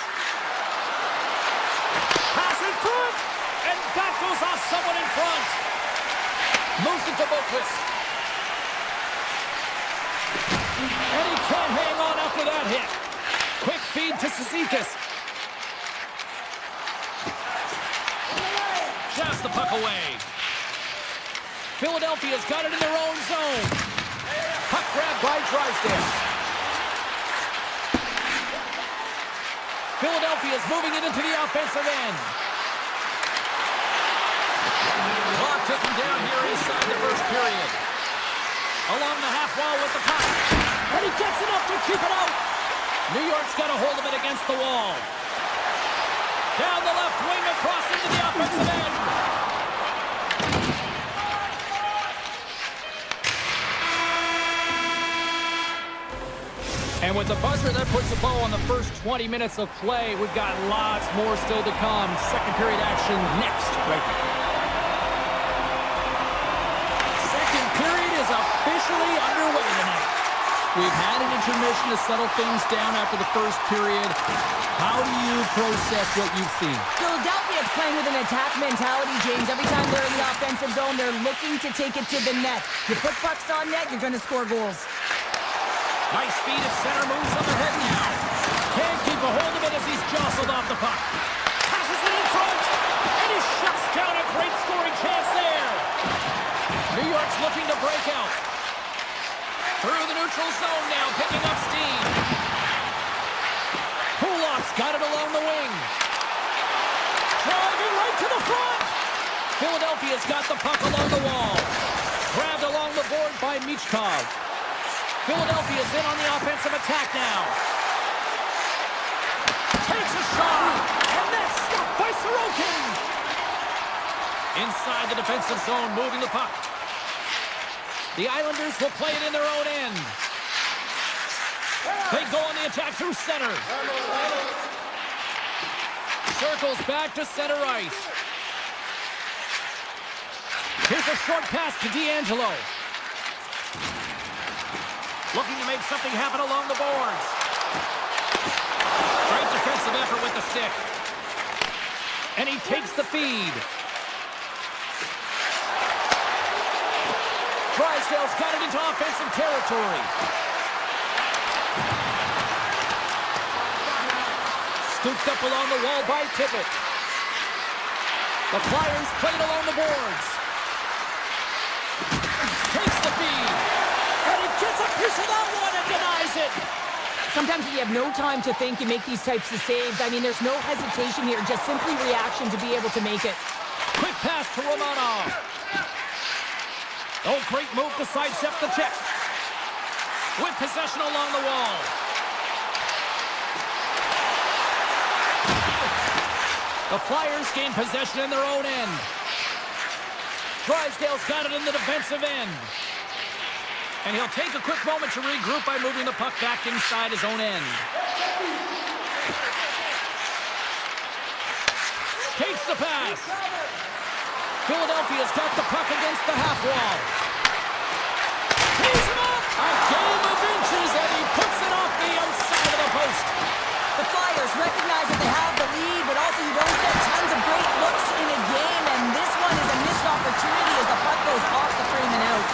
Pass in front! And that goes off someone in front. Moves it to Boquist. And he can't hang on after that hit. Quick feed to Cizikas. Shoves the puck away. Philadelphia's got it in their own zone. Puck grab by Drysdale. Philadelphia's moving it into the offensive end. Clock ticking down here inside the first period. Along the half wall with the puck. And he gets enough to keep it out. New York's got a hold of it against the wall. Down the left wing across into the offensive end. with the buzzer, that puts a bow on the first 20 minutes of play. We've got lots more still to come. Second period action next, right there. Second period is officially underway tonight. We've had an intermission to settle things down after the first period. How do you process what you've seen? Philadelphia is playing with an attack mentality, James. Every time they're in the offensive zone, they're looking to take it to the net. You put pucks on net, you're going to score goals. Nice feed of center, moves on the head now. Can't keep a hold of it as he's jostled off the puck. Passes it in front, and he shuts down a great scoring chance there. New York's looking to break out. Through the neutral zone now, picking up steam. Kulak's got it along the wing. Driving right to the front. Philadelphia's got the puck along the wall. Grabbed along the board by Michkov. Philadelphia's in on the offensive attack now. Takes a shot, and that's stopped by Sorokin. Inside the defensive zone, moving the puck. The Islanders will play it in their own end. They go on the attack through center. Circles back to center ice. Here's a short pass to D'Angelo. Looking to make something happen along the boards. Great defensive effort with the stick. And he takes the feed. Drysdale's got it into offensive territory. Scooped up along the wall by Tippett. The Flyers played along the boards. Takes the feed. And he gets a piece of that one and denies it. Sometimes you have no time to think, you make these types of saves. I mean, there's no hesitation here, just simply reaction to be able to make it. Quick pass to Romanov. Oh, great move to sidestep the check. With possession along the wall. The Flyers gain possession in their own end. Drysdale's got it in the defensive end. And he'll take a quick moment to regroup by moving the puck back inside his own end. Takes the pass. Philadelphia's got the puck against the half wall. Tees him up! A game of inches, and he puts it off the outside of the post. The Flyers recognize that they have the lead, but also you don't get tons of great looks in a game, and this one is a missed opportunity as the puck goes off the frame and out.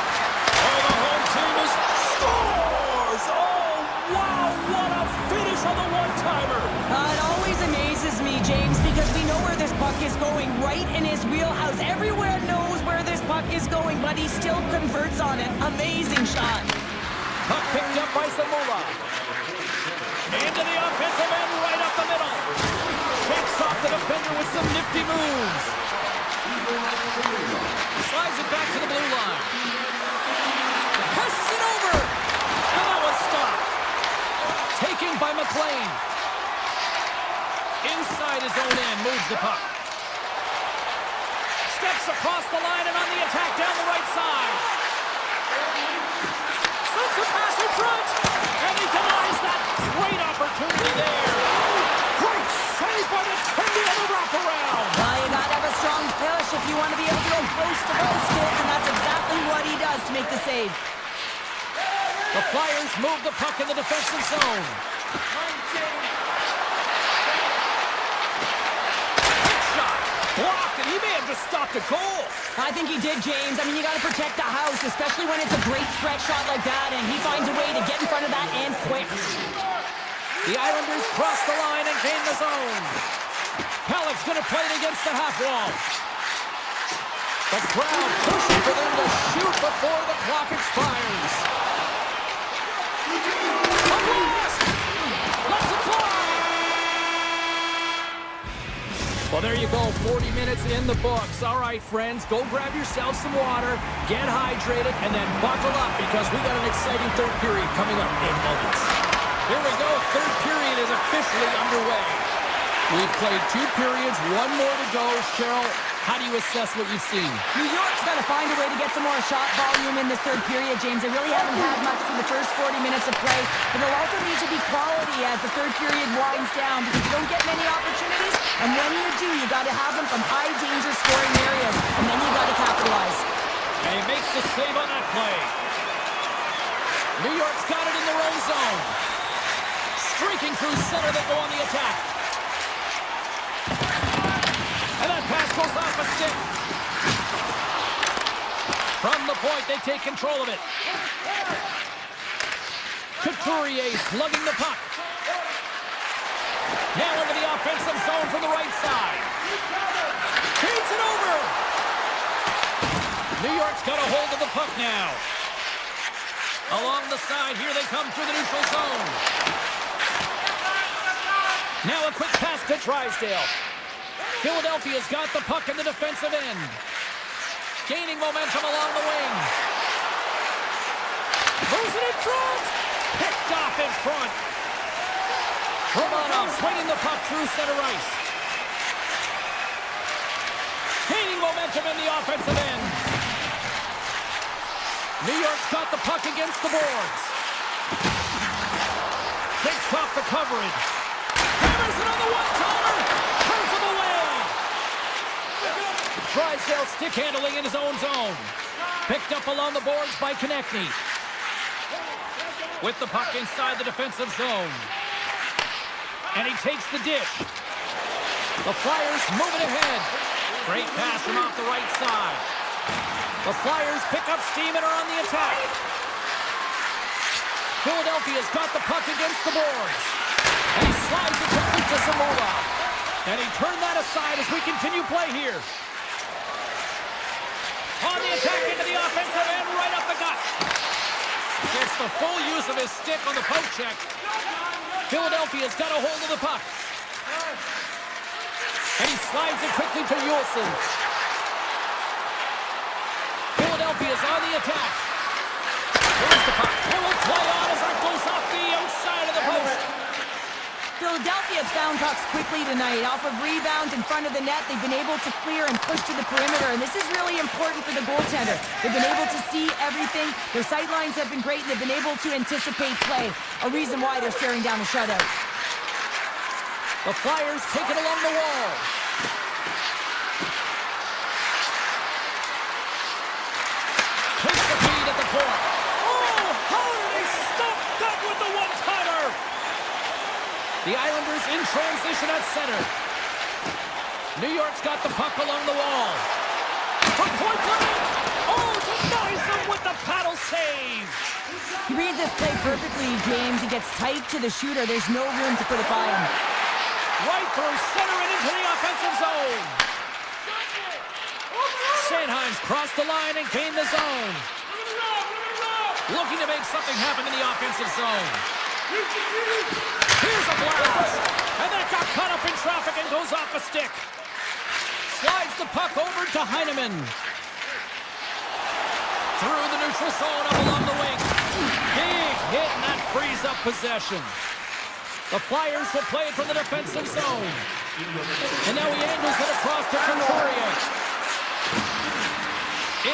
Oh, the home team is scores! Oh, wow, what a finish on the one-timer! It always amazes me, James, because we know where this puck is going, right in his wheelhouse. Everywhere knows where this puck is going, but he still converts on it. Amazing shot. Puck picked up by Zamula. Into the offensive end, right up the middle. Shakes off the defender with some nifty moves. Slides it back to the blue line. Passes it over. And that was stopped. Taken by McLean. Inside his own end, moves the puck. Steps across the line and on the attack down the right side. Sends a pass in front. And he denies that. Great opportunity there. Great save by the Kendi on the wraparound. You gotta have a strong push if you want to be able to go post to post, kids, and that's exactly what he does to make the save. The Flyers move the puck in the defensive zone. Shot. Blocked, and he may have just stopped a goal. I think he did, James. I mean, you got to protect the house, especially when it's a great threat shot like that, and he finds a way to get in front of that and quick. The Islanders cross the line and gain the zone. Halleck's going to play it against the half wall. The crowd pushing for them to shoot before the clock expires. A blast! Let's it fly! Well, there you go. 40 minutes in the books. All right, friends, go grab yourself some water, get hydrated, and then buckle up because we got an exciting third period coming up in moments. Here we go. Third period is officially underway. We've played 2 periods, 1 more to go. Cheryl, How do you assess what you've seen? New York's got to find a way to get some more shot volume in this third period, James. They really haven't had much for the first 40 minutes of play, but they'll also need to be quality as the third period winds down because you don't get many opportunities, and when you do, you got to have them from high-danger scoring areas, and then you got to capitalize. And he makes the save on that play. New York's got it in their own zone. Streaking through center, they go on the attack. And that pass goes off a stick. From the point, they take control of it. Couturier slugging the puck. Now into the offensive zone from the right side. Feeds it over. New York's got a hold of the puck now. Along the side, here they come through the neutral zone. Now a quick pass to Drysdale. Philadelphia's got the puck in the defensive end. Gaining momentum along the wing. Moves it in front. Picked off in front. Romanov swinging the puck through center ice. Gaining momentum in the offensive end. New York's got the puck against the boards. Picks off the coverage. Hammers it on the one-timer. Turns him away. Drysdale stick handling in his own zone. Picked up along the boards by Konechny. With the puck inside the defensive zone. And he takes the dish. The Flyers moving ahead. Great pass from off the right side. The Flyers pick up steam and are on the attack. Philadelphia's got the puck against the boards. And he slides it quickly to Zamora. And he turned that aside as we continue play here. On the attack into the offensive end, right up the gut. Gets the full use of his stick on the poke check. Philadelphia's got a hold of the puck. And he slides it quickly to Yulson. Philadelphia's on the attack. Here's the puck. It will play on as that goes off the outside of the post. Philadelphia's found pucks quickly tonight. Off of rebounds in front of the net, they've been able to clear and push to the perimeter, and this is really important for the goaltender. They've been able to see everything. Their sight lines have been great, and they've been able to anticipate play, a reason why they're staring down a shutout. The Flyers take it along the wall. Takes the feed at the point. Oh, how did they stop that with the one-timer? The Islanders in transition at center. New York's got the puck along the wall. From point blank. Oh, denies them with the paddle save. He reads this play perfectly, James. He gets tight to the shooter. There's no room to put it by him. Right through center and into the offensive zone. Sanheim's crossed the line and gained the zone. Looking to make something happen in the offensive zone. Here's a blast. And that got caught up in traffic and goes off a stick. Slides the puck over to Heineman. Through the neutral zone up along the wing. Big hit, and that frees up possession. The Flyers will play it from the defensive zone. And now he angles it across to Couturier.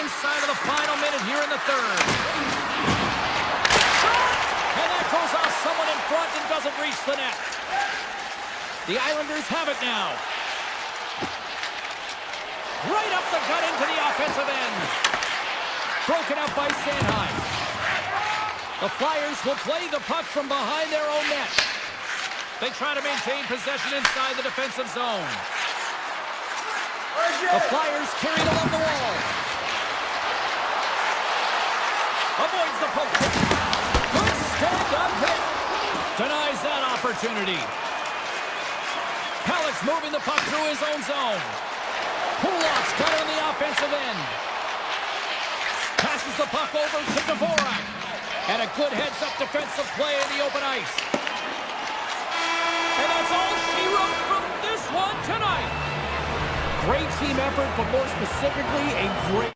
Inside of the final minute here in the third. And that goes off someone in front and doesn't reach the net. The Islanders have it now. Right up the gut into the offensive end. Broken up by Sanheim. The Flyers will play the puck from behind their own net. They try to maintain possession inside the defensive zone. The Flyers carry it along the wall. Avoids the poke. Good stand-up hit. Denies that opportunity. Halleck's moving the puck through his own zone. Pulov's got it on the offensive end. Passes the puck over to Dvorak. And a good heads-up defensive play in the open ice. And that's all she wrote from this one tonight. Great team effort, but more specifically, a great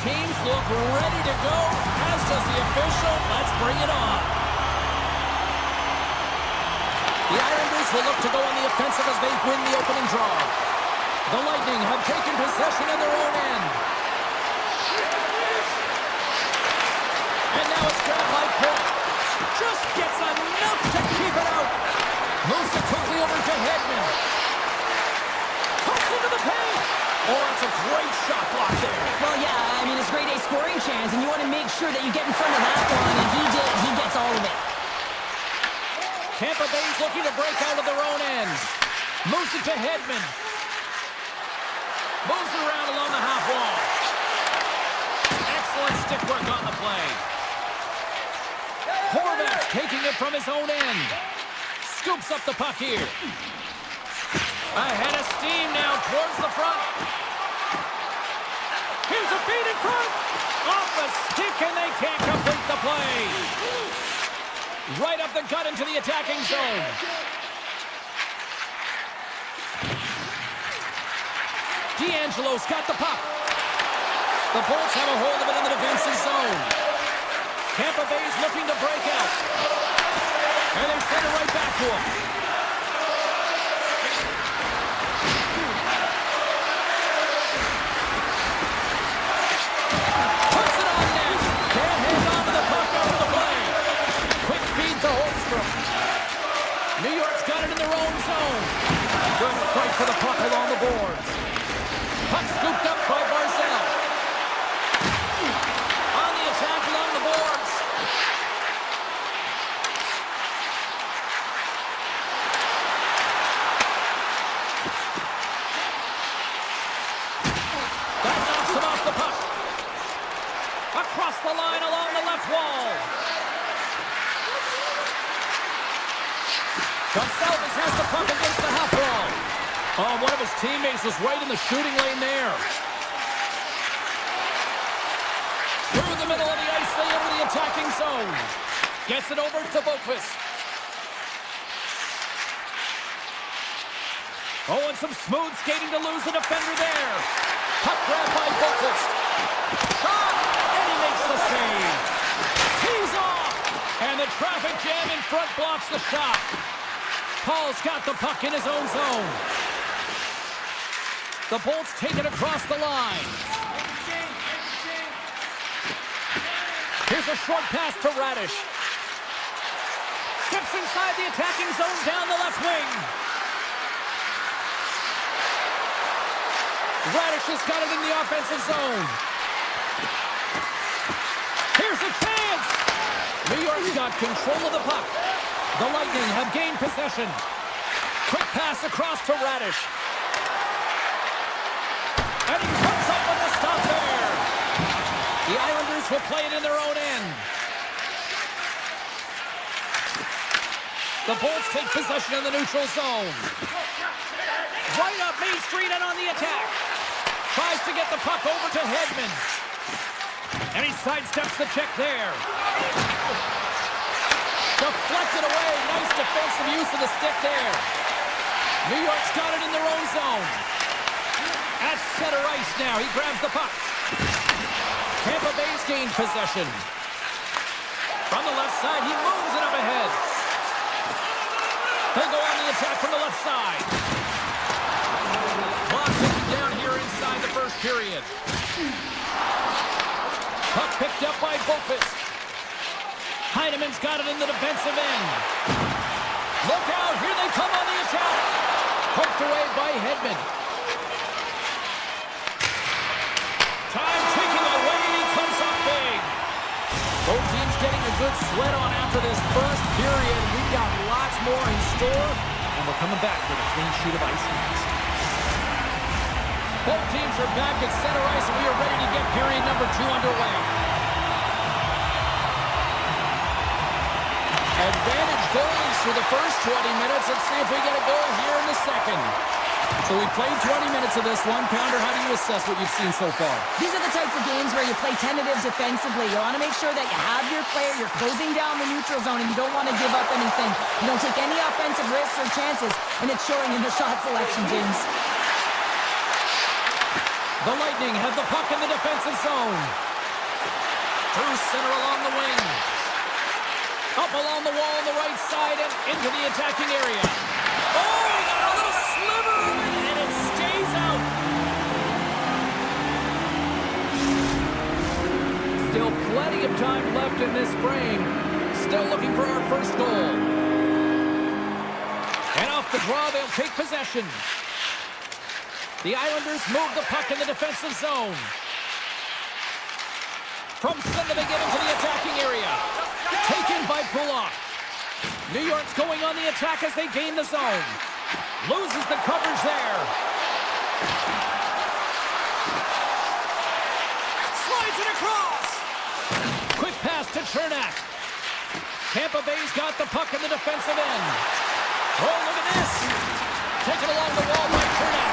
teams look ready to go, as does the official. Let's bring it on. The Islanders will look to go on the offensive as they win the opening draw. The Lightning have taken possession in their own end. And now it's grabbed by Pitt. Just gets enough to keep it out. Moves it quickly over to Hedman. Cuts into the paint. Oh, that's a great shot block there. Well, yeah, I mean, it's grade A scoring chance, and you want to make sure that you get in front of that one, and he gets all of it. Tampa Bay's looking to break out of their own end. Moves it to Hedman. Moves it around along the half wall. Excellent stick work on the play. Horvat's taking it from his own end. Scoops up the puck here. Ahead of steam now towards the front. Here's a feed in front. Off the stick, and they can't complete the play. Right up the gut into the attacking zone. D'Angelo's got the puck. The Bolts have a hold of it in the defensive zone. Tampa Bay's looking to break out. And they send it right back to him. Puts it on net. Can't hang on to the puck over the play. Quick feed to Holmstrom. New York's got it in their own zone. Good fight for the puck along the boards. Puck scooped up by Barzell. On the attack along the boards. That knocks him off the puck. Across the line along the left wall. Gonçalves has the puck against the half wall. Oh, one of his teammates was right in the shooting lane there. Through the middle of the ice, they enter the attacking zone. Gets it over to Boqvist. Oh, and some smooth skating to lose the defender there. Puck grabbed by Boqvist. Shot! And he makes the save. He's off! And the traffic jam in front blocks the shot. Paul's got the puck in his own zone. The Bolts take it across the line. Here's a short pass to Radish. Steps inside the attacking zone down the left wing. Radish has got it in the offensive zone. Here's a chance. New York's got control of the puck. The Lightning have gained possession. Quick pass across to Radish. And he comes up with a stop there. The Islanders will play it in their own end. The Bolts take possession in the neutral zone. Right up Main Street and on the attack. Tries to get the puck over to Hedman. And he sidesteps the check there. Deflected away. Nice defensive use of the stick there. New York's got it in their own zone. At center ice now. He grabs the puck. Tampa Bay's gained possession. From the left side, he moves it up ahead. They go on the attack from the left side. Clock ticking down here inside the first period. Puck picked up by Boqvist. Heineman's got it in the defensive end. Look out, here they come on the attack. Poked away by Hedman. Time ticking away, and he comes up big. Both teams getting a good sweat on after this first period. We've got lots more in store, and we're coming back with a clean sheet of ice next. Both teams are back at center ice, and we are ready to get period number 2 underway. Advantage goalies for the first 20 minutes. Let's see if we get a goal here in the second. So we played 20 minutes of this one. Pounder, how do you assess what you've seen so far? These are the types of games where you play tentative defensively. You want to make sure that you have your player, you're closing down the neutral zone, and you don't want to give up anything. You don't take any offensive risks or chances, and it's showing in the shot selection, James. The Lightning have the puck in the defensive zone. Through center along the wing. Up along the wall on the right side and into the attacking area. Oh, he got a little sliver of it, and it stays out. Still plenty of time left in this frame. Still looking for our first goal. And off the draw, they'll take possession. The Islanders move the puck in the defensive zone. From center they get into the attacking area. Taken by Pulock. New York's going on the attack as they gain the zone. Loses the coverage there. Slides it across. Quick pass to Chernak. Tampa Bay's got the puck in the defensive end. Oh, look at this. Taken along the wall by Chernak.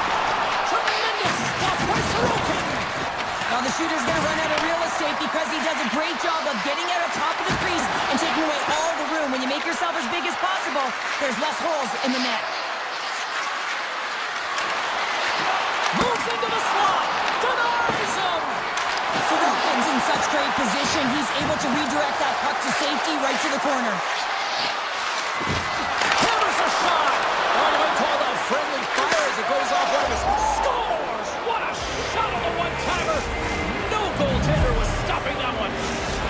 Tremendous stuff by Sorokin. Now the shooter's going to run out of real estate because he does a great job of getting out of top of the crease and taking away all the room. When you make yourself as big as possible, there's less holes in the net. Moves into the slot. Denies him. Sorokin's in such great position. He's able to redirect that puck to safety right to the corner. Hammers a shot. Oh, you might call that friendly fire as it goes off one of his scores. What a shot on the one-timer. No goaltender was stopping that one.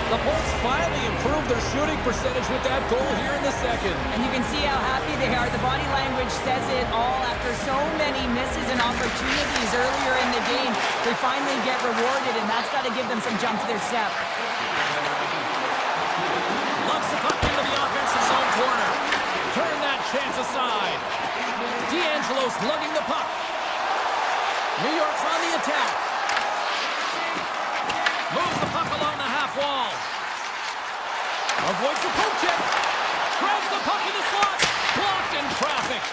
The Bolts finally improved their shooting percentage with that goal here in the second. And you can see how happy they are. The body language says it all. After so many misses and opportunities earlier in the game, they finally get rewarded, and that's got to give them some jump to their step. Locks the puck into the offensive zone corner. Turn that chance aside. D'Angelo's lugging the puck. New York's on the attack. Moves the puck along the half wall. Avoids the poke check. Grabs the puck in the slot. Blocked in traffic.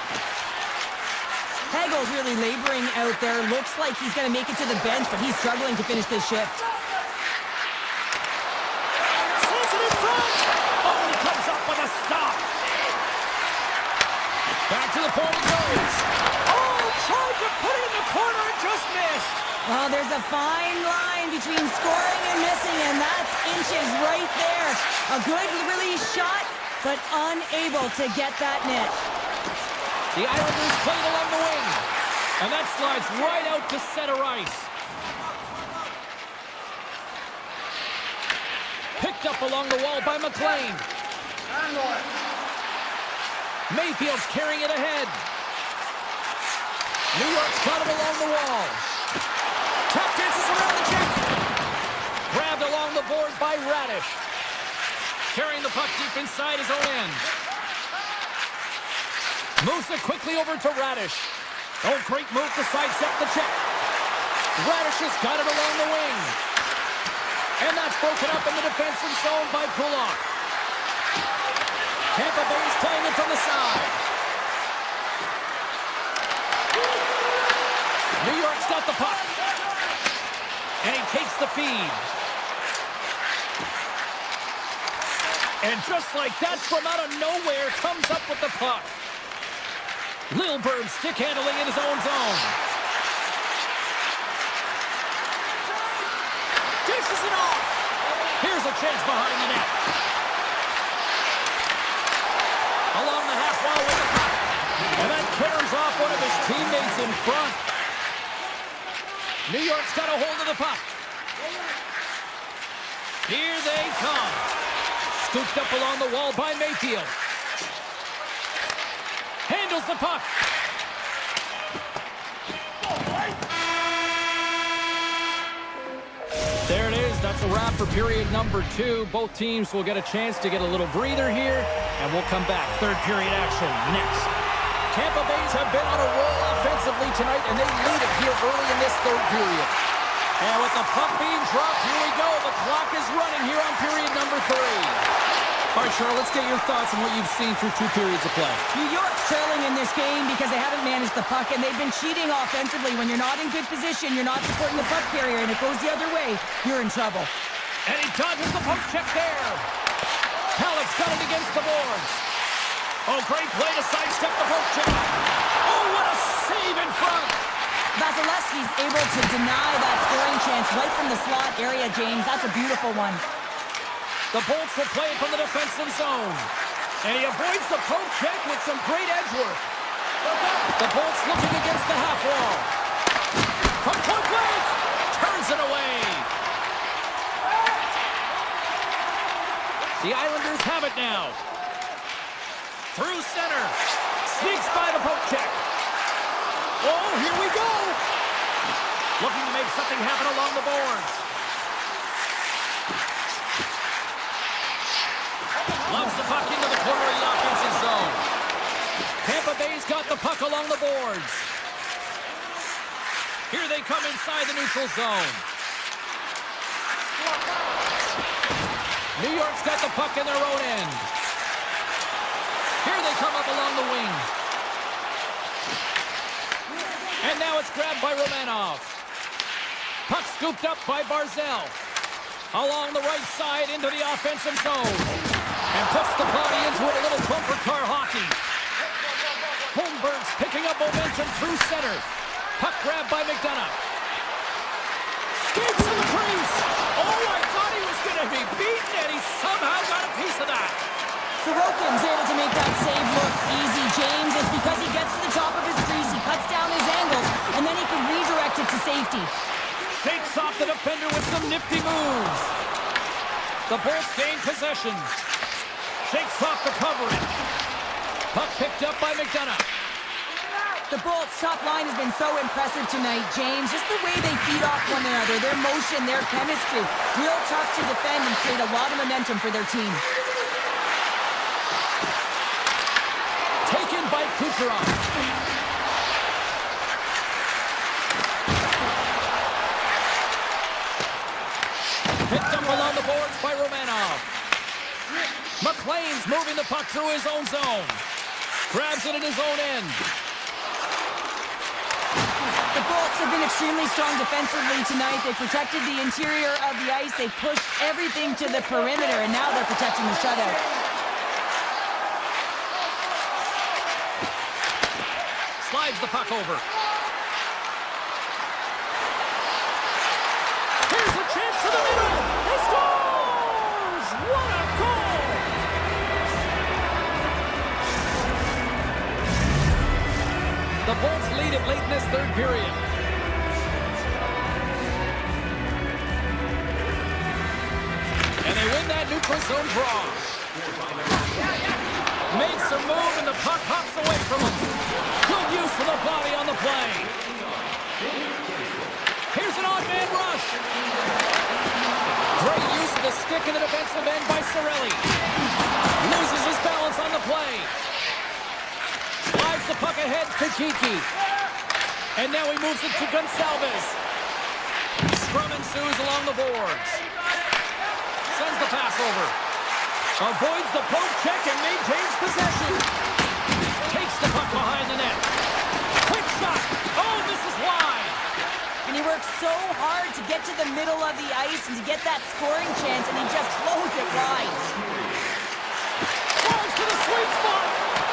Hagel's really laboring out there. Looks like he's going to make it to the bench, but he's struggling to finish this shift. Sends it in front. Oh, he comes up with a stop. Back to the point he goes. Oh, tried to put it in the corner and just missed. Well, there's a fine line between scoring and missing, and that's inches right there. A good release shot, but unable to get that net. The Islanders played along the wing, and that slides right out to center ice. Picked up along the wall by McLean. Mayfield's carrying it ahead. New York's got it along the wall. Tap dances around the check. Grabbed along the board by Radish. Carrying the puck deep inside his own end. Moves it quickly over to Radish. Oh, great move to sidestep the check. Radish has got it along the wing. And that's broken up in the defensive zone by Pulock. Tampa Bay's playing it from the side. New York's got the puck. And he takes the feed. And just like that, from out of nowhere, comes up with the puck. Lilburn stick handling in his own zone. Dishes it off. Here's a chance behind the net. Along the half wall with the puck. And that caroms off one of his teammates in front. New York's got a hold of the puck. Here they come. Scooped up along the wall by Mayfield. Handles the puck. There it is. That's a wrap for period number 2. Both teams will get a chance to get a little breather here, and we'll come back. Third period action next. Tampa Bay's have been on a roll offensively tonight, and they lead it here early in this third period. And with the puck being dropped, here we go. The clock is running here on period number 3. All right, Charlotte, let's get your thoughts on what you've seen through 2 periods of play. New York's trailing in this game because they haven't managed the puck, and they've been cheating offensively. When you're not in good position, you're not supporting the puck carrier, and it goes the other way, you're in trouble. And he dodges the poke check there. Halleck's got it against the boards. Oh, great play to sidestep the poke check. Oh, what a save in front. Vasilevsky's able to deny that scoring chance right from the slot area, James. That's a beautiful one. The Bolts will play it from the defensive zone. And he avoids the poke check with some great edge work. The Bolts looking against the half wall. From point blank, turns it away. The Islanders have it now. Through center. Sneaks by the poke check. Oh, here we go. Looking to make something happen along the boards. Loves the puck into the corner of the offensive zone. Tampa Bay's got the puck along the boards. Here they come inside the neutral zone. New York's got the puck in their own end. Here they come up along the wing. And now it's grabbed by Romanov. Puck scooped up by Barzell. Along the right side into the offensive zone. And puts the body into it, a little bumper car hockey. Holmberg's picking up momentum through center. Puck grabbed by McDonough. Skates to the crease. Oh, I thought he was going to be beaten, and he somehow got a piece of that. Sorokin's able to make that save look easy, James. It's because he gets to the top of his crease, he cuts down his angles, and then he can redirect it to safety. Shakes off the defender with some nifty moves. The Bolts gain possession. Shakes off the coverage. Puck picked up by McDonough. The Bolts' top line has been so impressive tonight, James. Just the way they feed off one another, their motion, their chemistry. Real tough to defend and create a lot of momentum for their team. Taken by Kucherov. Picked up along the boards by Romanov. McLean's moving the puck through his own zone. Grabs it in his own end. The Bolts have been extremely strong defensively tonight. They protected the interior of the ice. They pushed everything to the perimeter, and now they're protecting the shutout. Slides the puck over. Here's a chance to the middle. He scores! What a goal! The Bolts lead it late in this third period. And they win that neutral zone draw. Made some move and the puck hops away from him. Good use of the body on the play. Here's an odd man rush. Great use of the stick in the defensive end by Cirelli. Loses his balance on the play. Slides the puck ahead to Kiki. And now he moves it to Gonsalves. Scrum ensues along the boards. Sends the pass over. Avoids the poke check and maintains possession. Takes the puck behind the net. Quick shot. Oh, this is wide. And he works so hard to get to the middle of the ice and to get that scoring chance, and he just blows it wide. Falls to the sweet spot.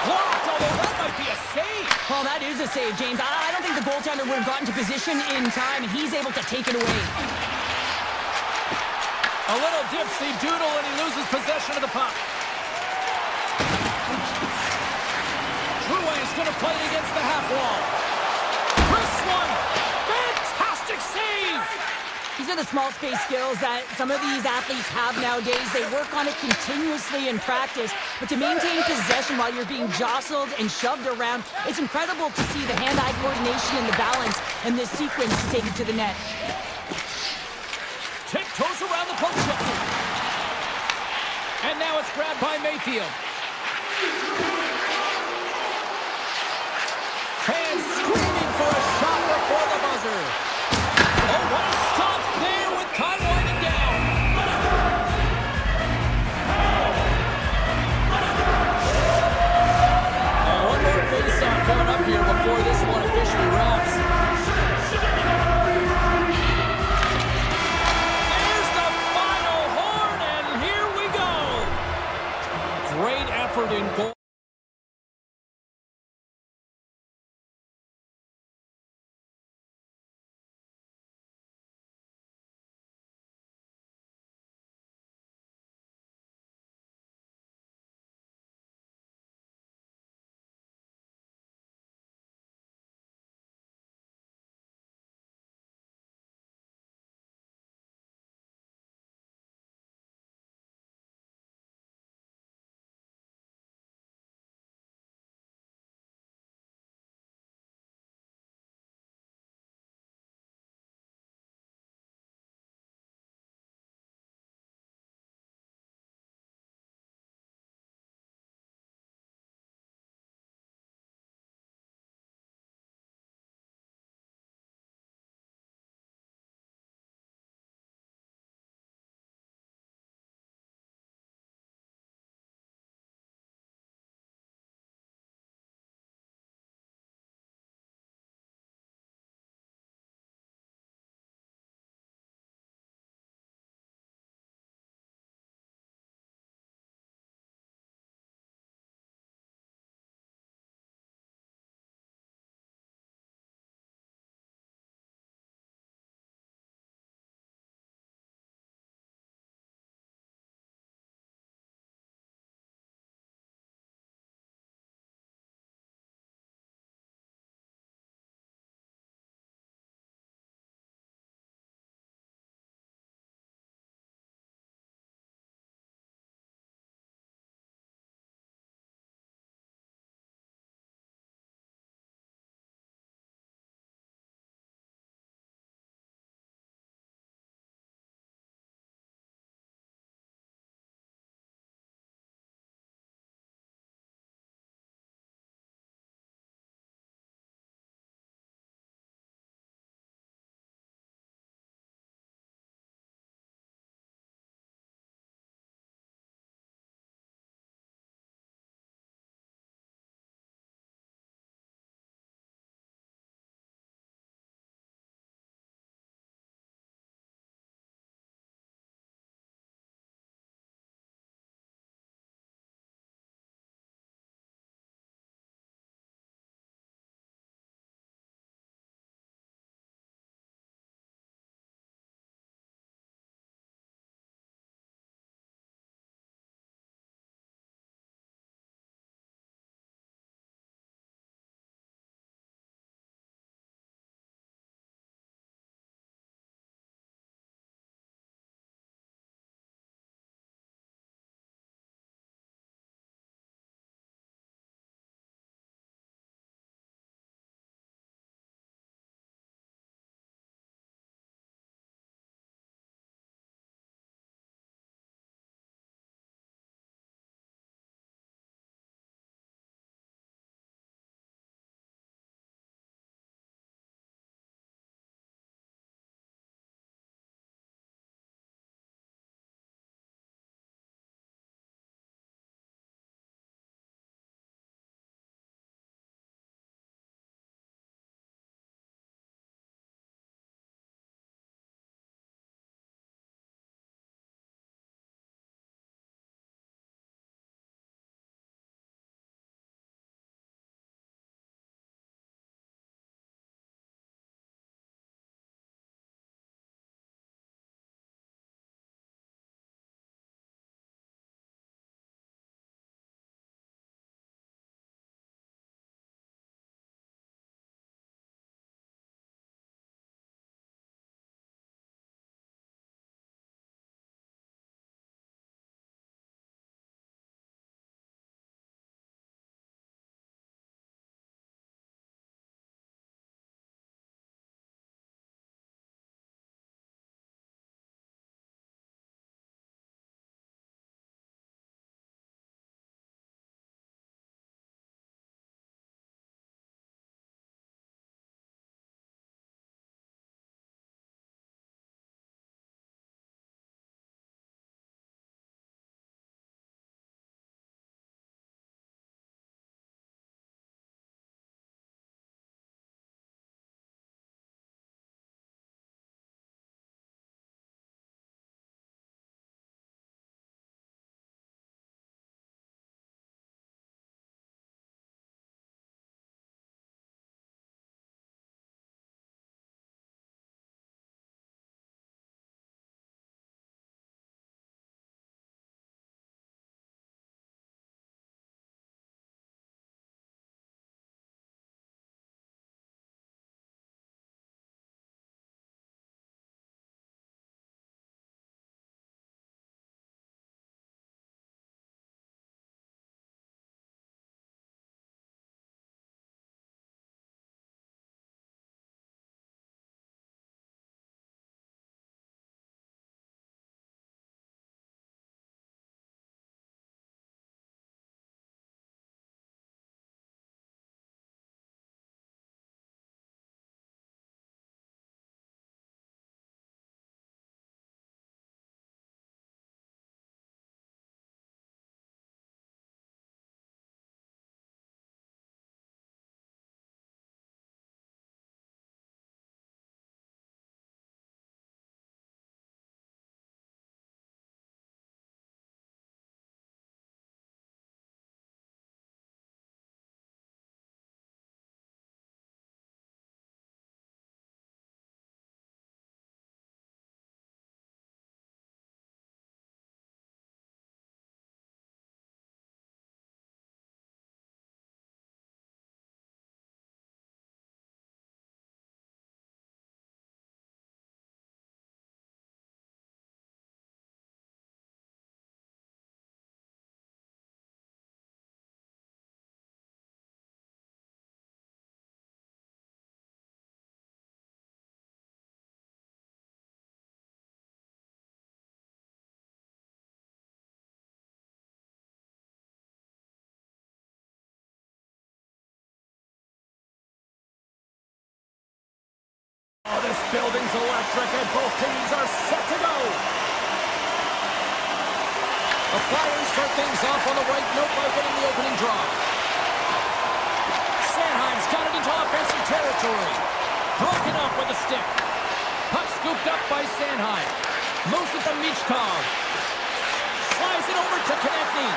Blocked, although that might be a save. Well, that is a save, James. I don't think the goaltender would have gotten to position in time, and he's able to take it away. A little dipsy doodle, and he loses possession of the puck. Drouin's going to play it against the half wall. Chris one. Fantastic save. These are the small space skills that some of these athletes have nowadays. They work on it continuously in practice, but to maintain possession while you're being jostled and shoved around, it's incredible to see the hand-eye coordination and the balance in this sequence to take it to the net. Tiptoes around the poke check. And now it's grabbed by Mayfield. Fans screaming for a shot before the buzzer. Oh, what a stop there with time winding down. One more face-off coming up here before this one officially wraps. There's the final horn, and here we go. Great This building's electric and both teams are set to go. The Flyers start things off on the right note by winning the opening draw. Sanheim's got it into offensive territory. Broken up with a stick. Puck scooped up by Sanheim. Moves it to Michkov. Slides it over to Konechny.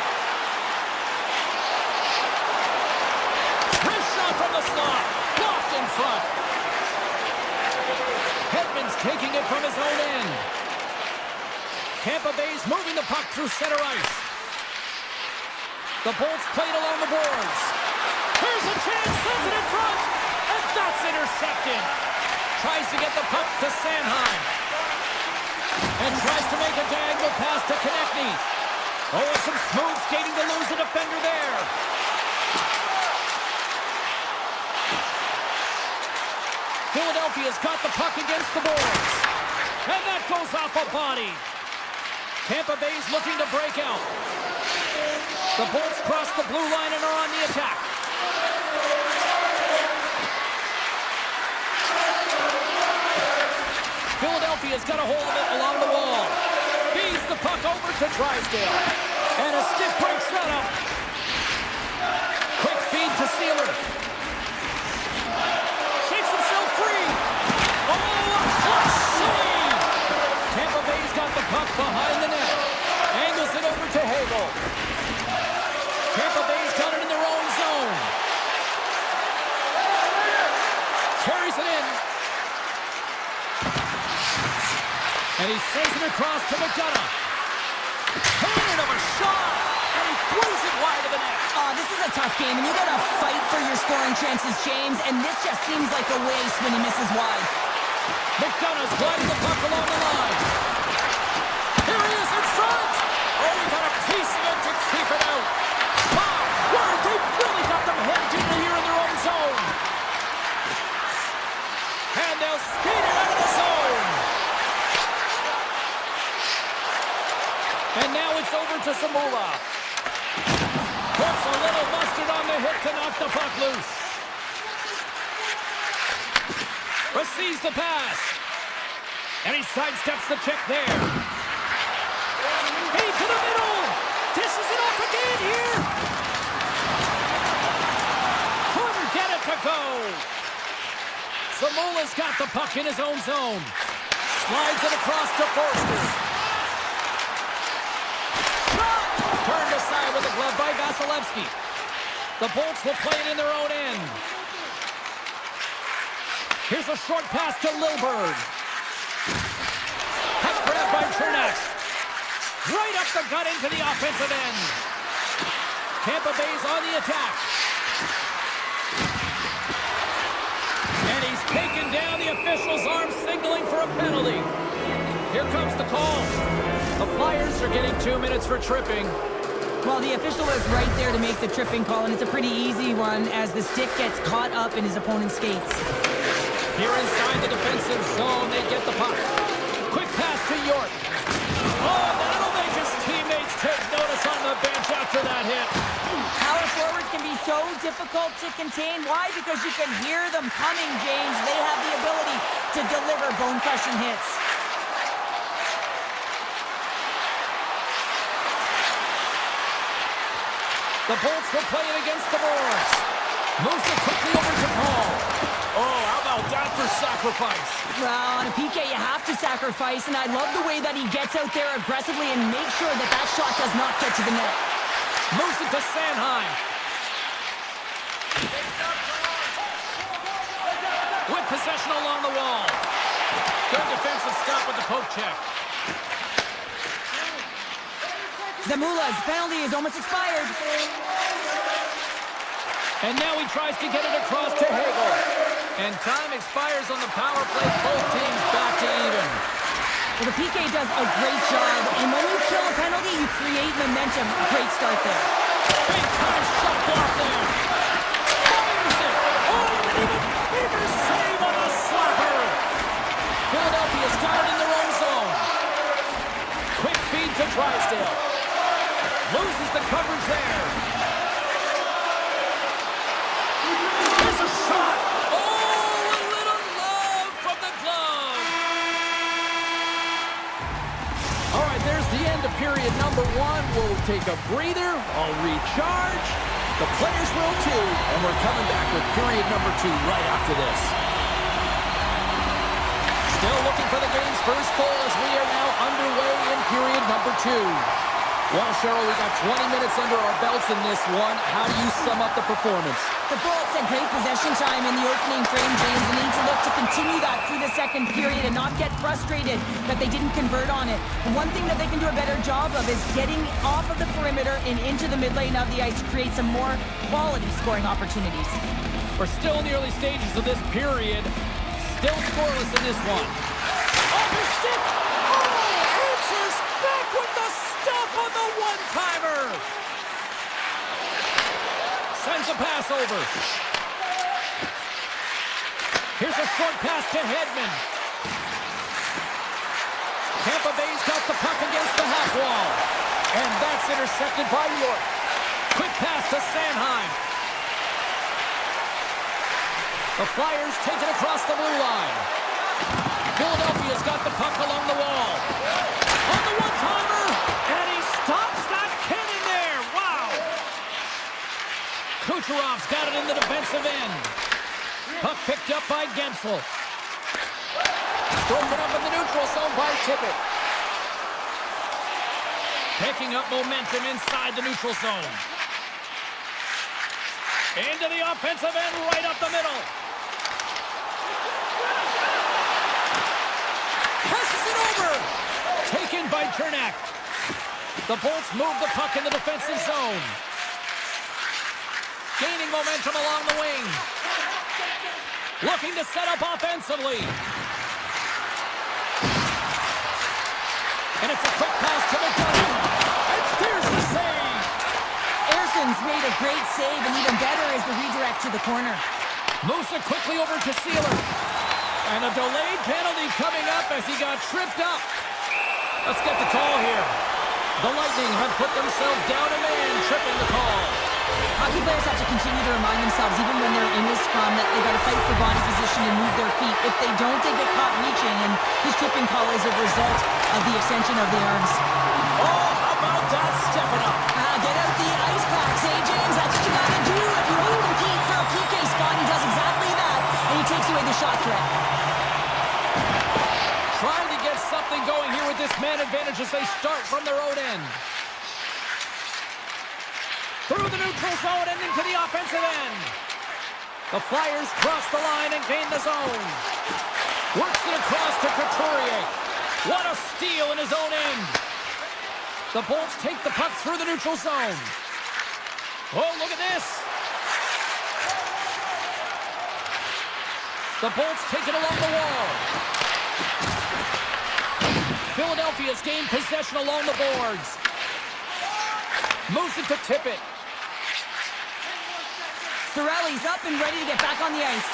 Wrist shot from the slot. Blocked in front. Hedman's taking it from his own end. Tampa Bay's moving the puck through center ice. The Bolts played along the boards. Here's a chance, sends it in front, and that's intercepted. Tries to get the puck to Sanheim. And tries to make a diagonal pass to Konechny. Oh, and some smooth skating to lose the defender there. Philadelphia's got the puck against the boards. And that goes off a body. Tampa Bay's looking to break out. The Bolts cross the blue line and are on the attack. Philadelphia's got a hold of it along the wall. Feeds the puck over to Drysdale. And a stick breaks that up. Quick feed to Sealer. Shakes himself free. Oh, a clutch save! Tampa Bay's got the puck behind the net. Angles it over to Hagel. Tampa Bay's got it in their own zone. Carries it in. And he sends it across to McDonough. Cannon of a shot! And he throws it wide of the net. Oh, this is a tough game, and you gotta fight for your scoring chances, James, and this just seems like a waste when he misses wide. McDonough's gliding the puck along the line. Here he is in front! Oh, he got a piece of it to keep it out. My word, they've really got them hemmed in here in their own zone. And they'll skate it out of the zone. And now it's over to Zamula. Puts a little mustard on the hit to knock the puck loose. Receives the pass. And he sidesteps the check there. Hey, to the middle. Dishes it off again here. Couldn't get it to go. Zamula's got the puck in his own zone. Slides it across to Forster. Turned aside with a glove by Vasilevsky. The Bolts will play it in their own end. Here's a short pass to Lilburn. Puck grabbed by Chernak. Right up the gut into the offensive end. Tampa Bay's on the attack. And he's taken down. The official's arm signaling for a penalty. Here comes the call. The Flyers are getting 2 minutes for tripping. Well, the official is right there to make the tripping call, and it's a pretty easy one as the stick gets caught up in his opponent's skates. Here inside the defensive zone, they get the puck. Quick pass to York. Oh, that'll make his teammates take notice on the bench after that hit. Power forwards can be so difficult to contain. Why? Because you can hear them coming, James. They have the ability to deliver bone-crushing hits. The Bolts will play it against the boards. Moves it quickly over to Paul. Oh, how about that for sacrifice? Well, on a PK, you have to sacrifice, and I love the way that he gets out there aggressively and makes sure that that shot does not get to the net. Moves it to Sanheim. With possession along the wall. Good defensive stop with the poke check. Zamula's penalty is almost expired. And now he tries to get it across to Hagel. And time expires on the power play. Both teams back to even. Well, the PK does a great job. And when you kill a penalty, you create momentum. Great start there. Big time shot off there. Fires it. Oh, and even bigger save on the slapper. Philadelphia's got it in their own zone. Quick feed to Drysdale. Loses the coverage there. There's a shot. Oh, a little love from the glove. period number 1. We'll take a breather. I'll recharge. The players will too. And we're coming back with period number 2 right after this. Still looking for the game's first goal as we are now underway in period number 2. Well, Cheryl, we got 20 minutes under our belts in this one. How do you sum up the performance? The Bolts had great possession time in the opening frame, James, and need to look to continue that through the second period and not get frustrated that they didn't convert on it. The one thing that they can do a better job of is getting off of the perimeter and into the mid lane of the ice to create some more quality scoring opportunities. We're still in the early stages of this period. Still scoreless in this one. Off his stick! Oh, answers back with the stop on the one-timer! Sends a pass over. Here's a short pass to Hedman. Tampa Bay's got the puck against the half wall. And that's intercepted by York. Quick pass to Sanheim. The Flyers take it across the blue line. Philadelphia's got the puck along the wall. On the one-timer, and he stops that cannon there. Wow! Kucherov's got it in the defensive end. Puck picked up by Gensel. Broken up in the neutral zone by Tippett. Picking up momentum inside the neutral zone. Into the offensive end, right up the middle. Passes it over. Taken by Chernak. The Bolts move the puck in the defensive zone. Gaining momentum along the wing. Looking to set up offensively. And it's a quick pass to McDonough. And there's the save. Erson's made a great save, and even better is the redirect to the corner. Moves it quickly over to Sealer. And a delayed penalty coming up as he got tripped up. Let's get the call here. The Lightning have put themselves down a man, tripping the call. Hockey players have to continue to remind themselves, even when they're in this scrum, that they got to fight for body position and move their feet. If they don't, they get caught reaching, and his tripping call is a result of the extension of the arms. Oh, how about that stepping up? Get out the ice box, hey James, that's what you got to do if you want to compete for a PK spot. He does exactly that, and he takes away the shot threat. Trying to get something going here with this man advantage as they start from their own end. Through the neutral zone and into the offensive end. The Flyers cross the line and gain the zone. Works it across to Couturier. What a steal in his own end. The Bolts take the puck through the neutral zone. Oh, look at this. The Bolts take it along the wall. Philadelphia's gained possession along the boards. Moves it to Tippett. Cirelli's up and ready to get back on the ice.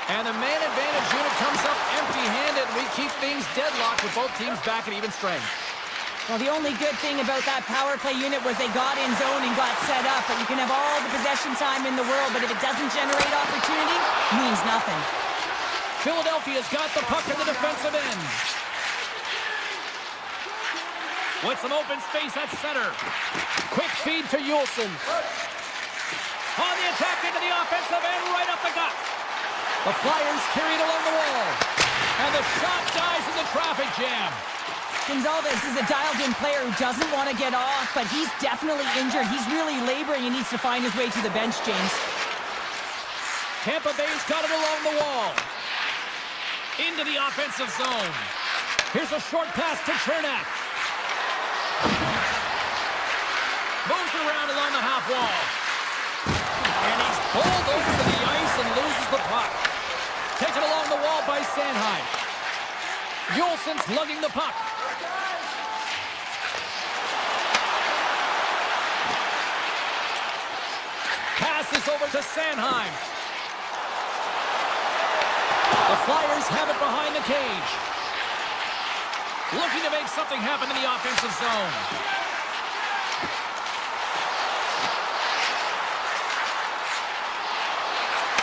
And the man advantage unit comes up empty-handed. We keep things deadlocked with both teams back at even strength. Well, the only good thing about that power play unit was they got in zone and got set up. But you can have all the possession time in the world, but if it doesn't generate opportunity, it means nothing. Philadelphia's got the puck in the defensive end. With some open space at center. Quick feed to Yulson. On the attack into the offensive end, right up the gut. The Flyers carry it along the wall. And the shot dies in the traffic jam. Gonzalez is a dialed-in player who doesn't want to get off, but he's definitely injured. He's really laboring and needs to find his way to the bench, James. Tampa Bay's got it along the wall. Into the offensive zone. Here's a short pass to Chernak. Moves around along the half wall. And he's pulled over to the ice and loses the puck. Taken along the wall by Sanheim. Yulson's lugging the puck. Passes over to Sanheim. The Flyers have it behind the cage. Looking to make something happen in the offensive zone.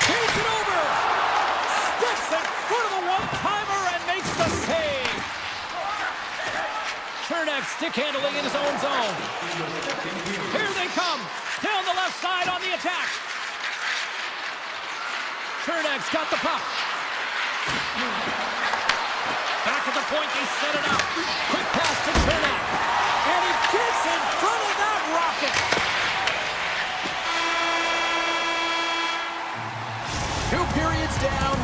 Takes it over. Steps in front of the one-timer and makes the save. stick handling in his own zone. Here they come. Down the left side on the attack. Chernak's got the puck. Back at the point, they set it up. Quick pass to Chernak. And he gets in front of that rocket. 2 periods down,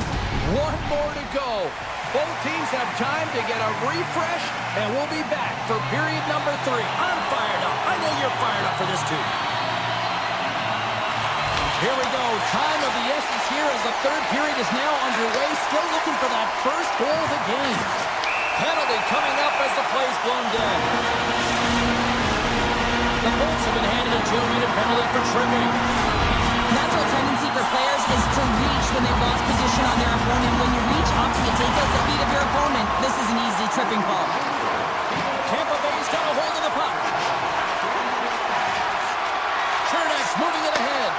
1 more to go. Both teams have time to get a refresh, and we'll be back for period number 3. I'm fired up. I know you're fired up for this too. Here we go. Time of the essence here as the third period is now underway. Still looking for that first goal of the game. Penalty coming up as the play's blown dead. The Bolts have been handed a 2-minute penalty for tripping. Natural tendency for players is to reach when they've lost position on their opponent. When you reach up to take out the feet of your opponent, this is an easy tripping call. Tampa Bay's got a hold of the puck. Chernak's moving it ahead.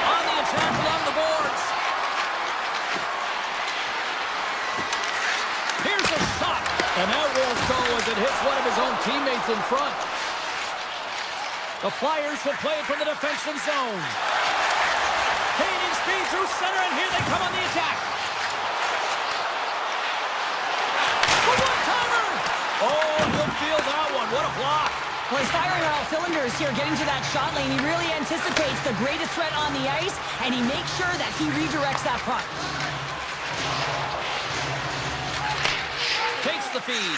On the attack along the boards. Here's a shot. And that won't go as it hits one of his own teammates in front. The Flyers will play it from the defensive zone. Gaining speed through center, and here they come on the attack. The one-timer! Oh, he'll feel that one. What a block. Well, he's firing on all cylinders here, getting to that shot lane. He really anticipates the greatest threat on the ice, and he makes sure that he redirects that puck. Takes the feed.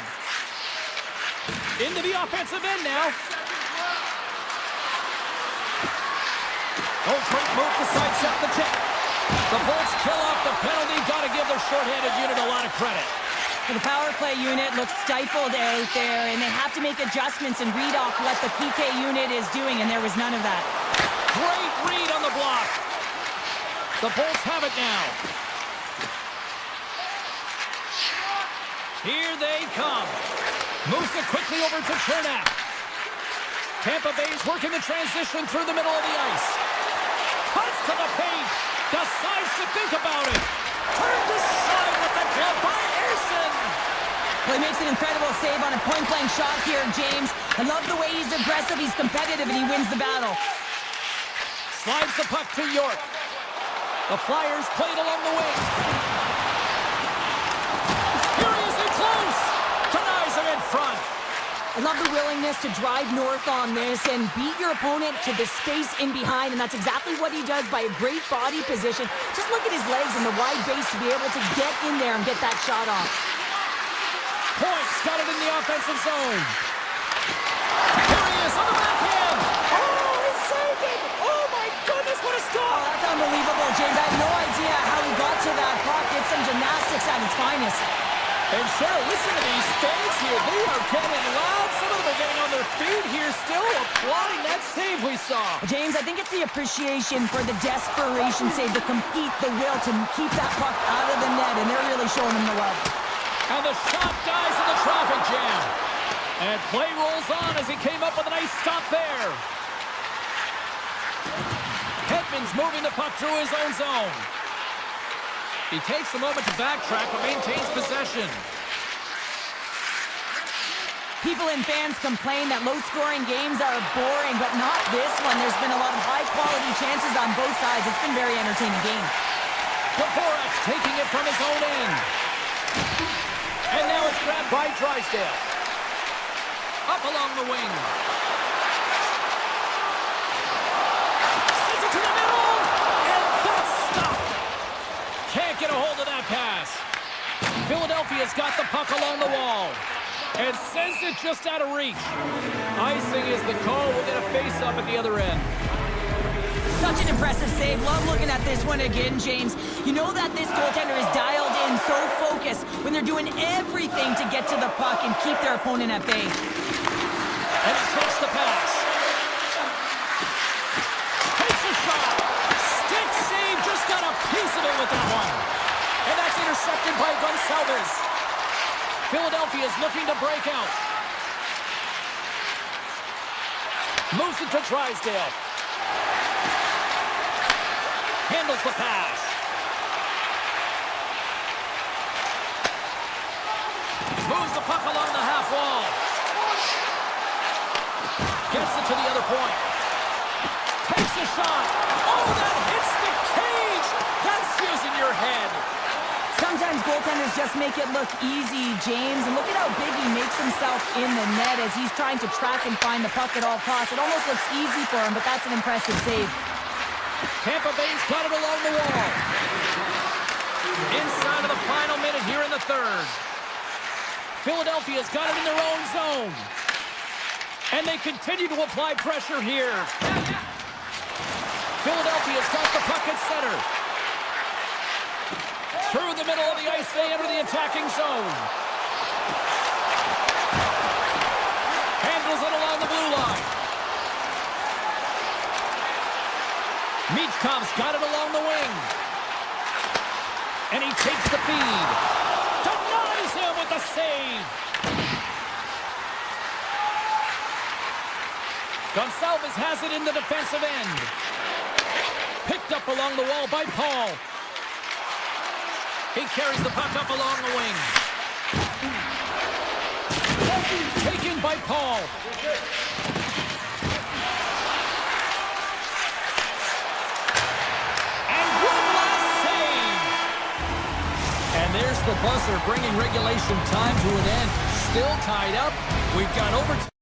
Into the offensive end now. Oh, great move to sidestep the check. The Bolts kill off the penalty. Got to give their shorthanded unit a lot of credit. The power play unit looks stifled out there, and they have to make adjustments and read off what the PK unit is doing, and there was none of that. Great read on the block. The Bolts have it now. Here they come. Moves it quickly over to Chernak. Tampa Bay's working the transition through the middle of the ice. Cuts to the paint. Decides to think about it. Turned aside with the glove by Erson. Well, he makes an incredible save on a point-blank shot here, James. I love the way he's aggressive, he's competitive, and he wins the battle. Slides the puck to York. The Flyers play it along the wing. Here he is in close. Denies him in front. I love the willingness to drive north on this and beat your opponent to the space in behind, and that's exactly what he does by a great body position. Just look at his legs and the wide base to be able to get in there and get that shot off. Points got it in the offensive zone. Here he is on the backhand. Oh, he saved it. Oh, my goodness, what a Oh, stop. that's unbelievable, James. I have no idea how he got to that puck. It's some gymnastics at its finest. And Cheryl, listen to these fans here. They are getting loud. Some of them are getting on their feet here still, applauding that save we saw. James, I think it's the appreciation for the desperation save, to compete, the will to keep that puck out of the net, and they're really showing him the love. And the shot dies in the traffic jam. And play rolls on as he came up with a nice stop there. Hedman's moving the puck through his own zone. He takes a moment to backtrack but maintains possession. People and fans complain that low-scoring games are boring, but not this one. There's been a lot of high-quality chances on both sides. It's been a very entertaining game. Dvorak taking it from his own end. And now it's grabbed by Drysdale. Up along the wing. Sends it to the middle. And that's stopped. Can't get a hold of that pass. Philadelphia's got the puck along the wall. And sends it just out of reach. Icing is the call. We'll get a face-up at the other end. Such an impressive save. Love looking at this one again, James. You know that this goaltender is dialed in, so focused, when they're doing everything to get to the puck and keep their opponent at bay. And he takes the pass. Takes a shot. Stick save. Just got a piece of it with that one. And that's intercepted by Gonçalves. Philadelphia is looking to break out. Moves it to Drysdale. Handles the pass. Moves the puck along the half wall. Gets it to the other point. Takes a shot. Oh, that hits the cage. That's using your head. Sometimes goaltenders just make it look easy, James. And look at how big he makes himself in the net as he's trying to track and find the puck at all costs. It almost looks easy for him, but that's an impressive save. Tampa Bay's got it along the wall. Inside of the final minute here in the third. Philadelphia's got it in their own zone. And they continue to apply pressure here. Philadelphia's got the puck at center. Through the middle of the ice, they enter the attacking zone. Handles it along the blue line. Michkov's got it along the wing. And he takes the feed. Denies him with the save. Gonçalves has it in the defensive end. Picked up along the wall by Paul. He carries the puck up along the wing. Taken by Paul. And one last save. And there's the buzzer, bringing regulation time to an end. Still tied up. We've got overtime.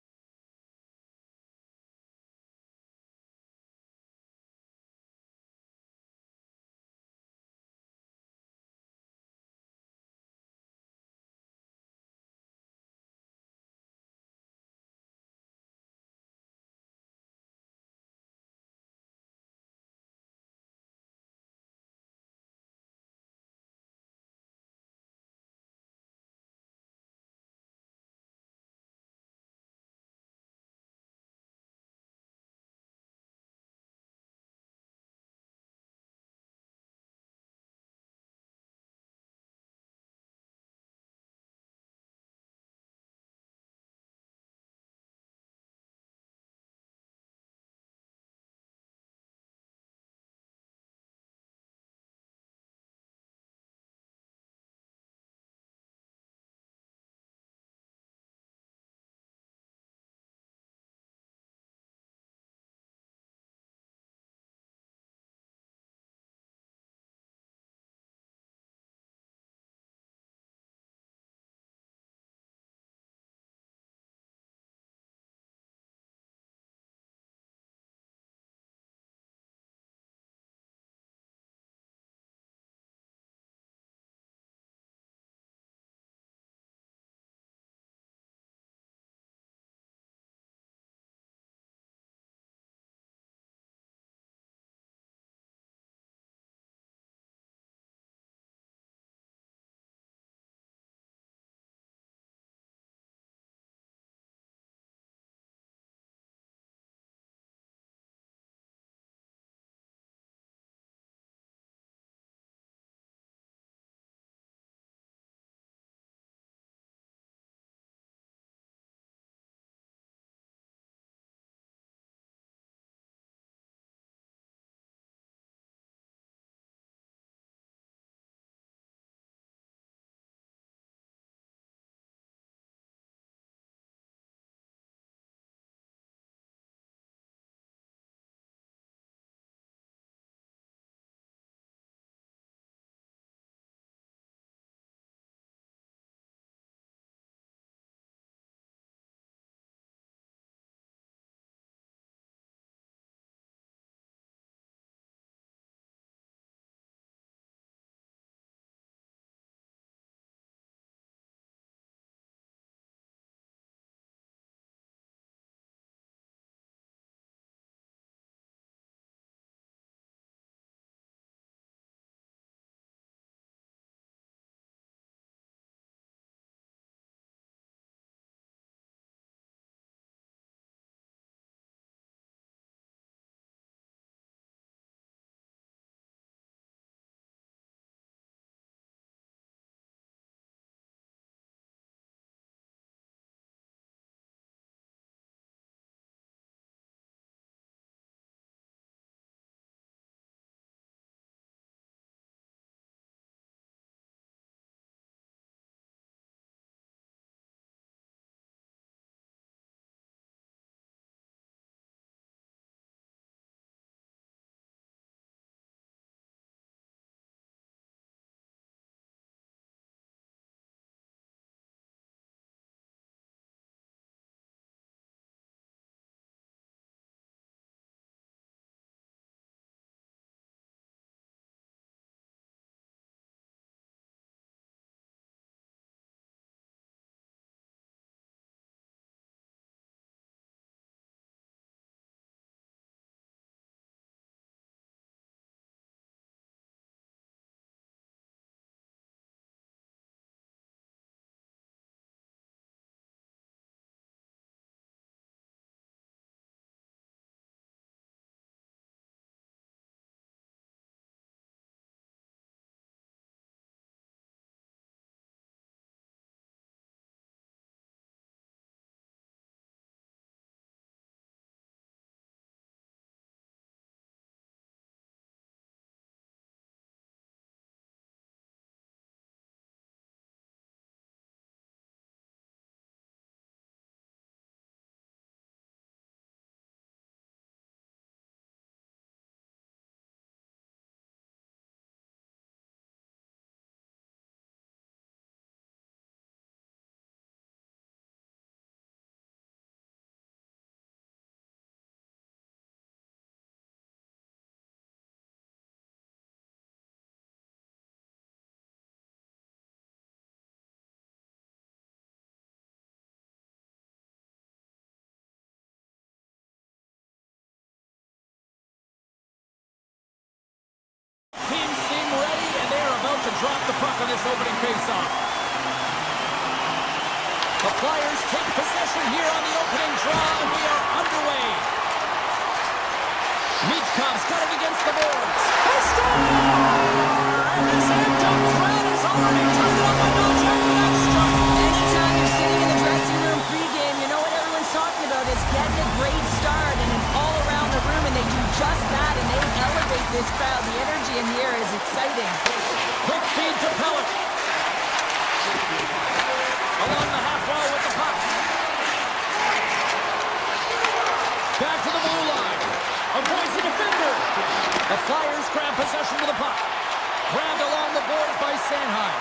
this opening faceoff. The Flyers take possession here on the opening draw, and we are underway. Michkov's got it against the boards. They score! And this amped-up crowd has already turned it up a notch after that strike. Anytime you're sitting in the dressing room pregame, you know what everyone's talking about is getting a great start, and it's all around the room, and they do just that, and they elevate this crowd. The energy in the air is exciting. Quick feed to Pellet. Along the half wall with the puck. Back to the blue line. Avoids the defender. The Flyers grab possession of the puck. Grabbed along the boards by Sanheim.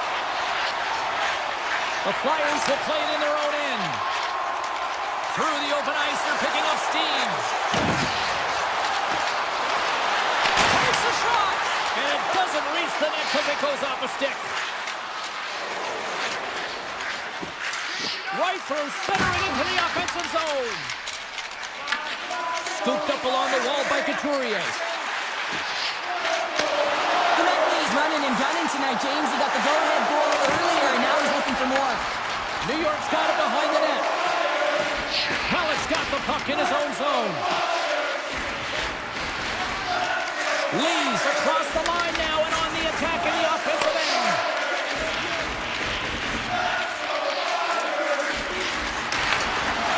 The Flyers will play it in their own end. Through the open ice, they're picking up steam. Takes a shot. And it doesn't reach the net because it goes off a stick. Right through center and into the offensive zone. Scooped up along the wall by Couturier. The Maple running and gunning tonight, James. He got the go-ahead goal earlier, and now he's looking for more. New York's got it behind the net. Hallett's got the puck in his own zone. Lee's across the line now and on the attack in the offensive end.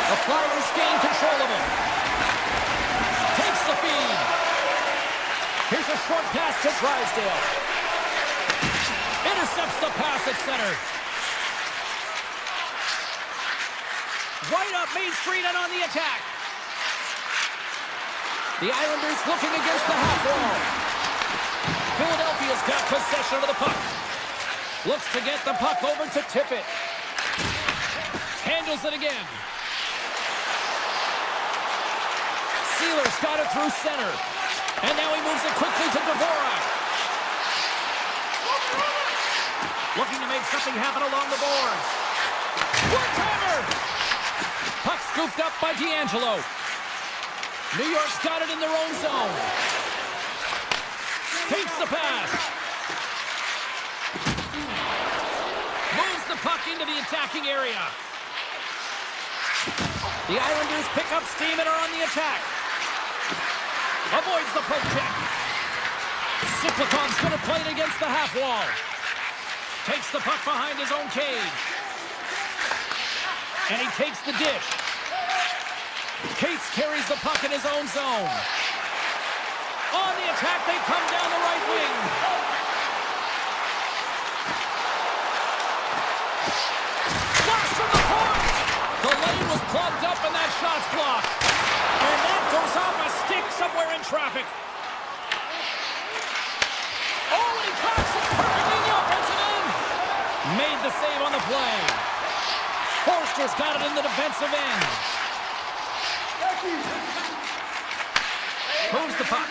The Flyers gain control of it. Takes the feed. Here's a short pass to Drysdale. Intercepts the pass at center. Right up Main Street and on the attack. The Islanders looking against the half wall. Philadelphia's got possession of the puck. Looks to get the puck over to Tippett. Handles it again. Sealer's got it through center. And now he moves it quickly to Dvorak. Looking to make something happen along the boards. One-timer! Puck scooped up by D'Angelo. New York's got it in their own zone. Takes the pass. Moves the puck into the attacking area. The Islanders pick up steam and are on the attack. Avoids the poke check. Siplikov's going to play it against the half wall. Takes the puck behind his own cage. And he takes the dish. Cates carries the puck in his own zone. On the attack, they come down the right wing. Flash from the point! The lane was plugged up and that shot's blocked. And that goes off a stick somewhere in traffic. Oh, and he cracks it perfectly in the offensive end. Made the save on the play. Forster's got it in the defensive end. Moves the puck.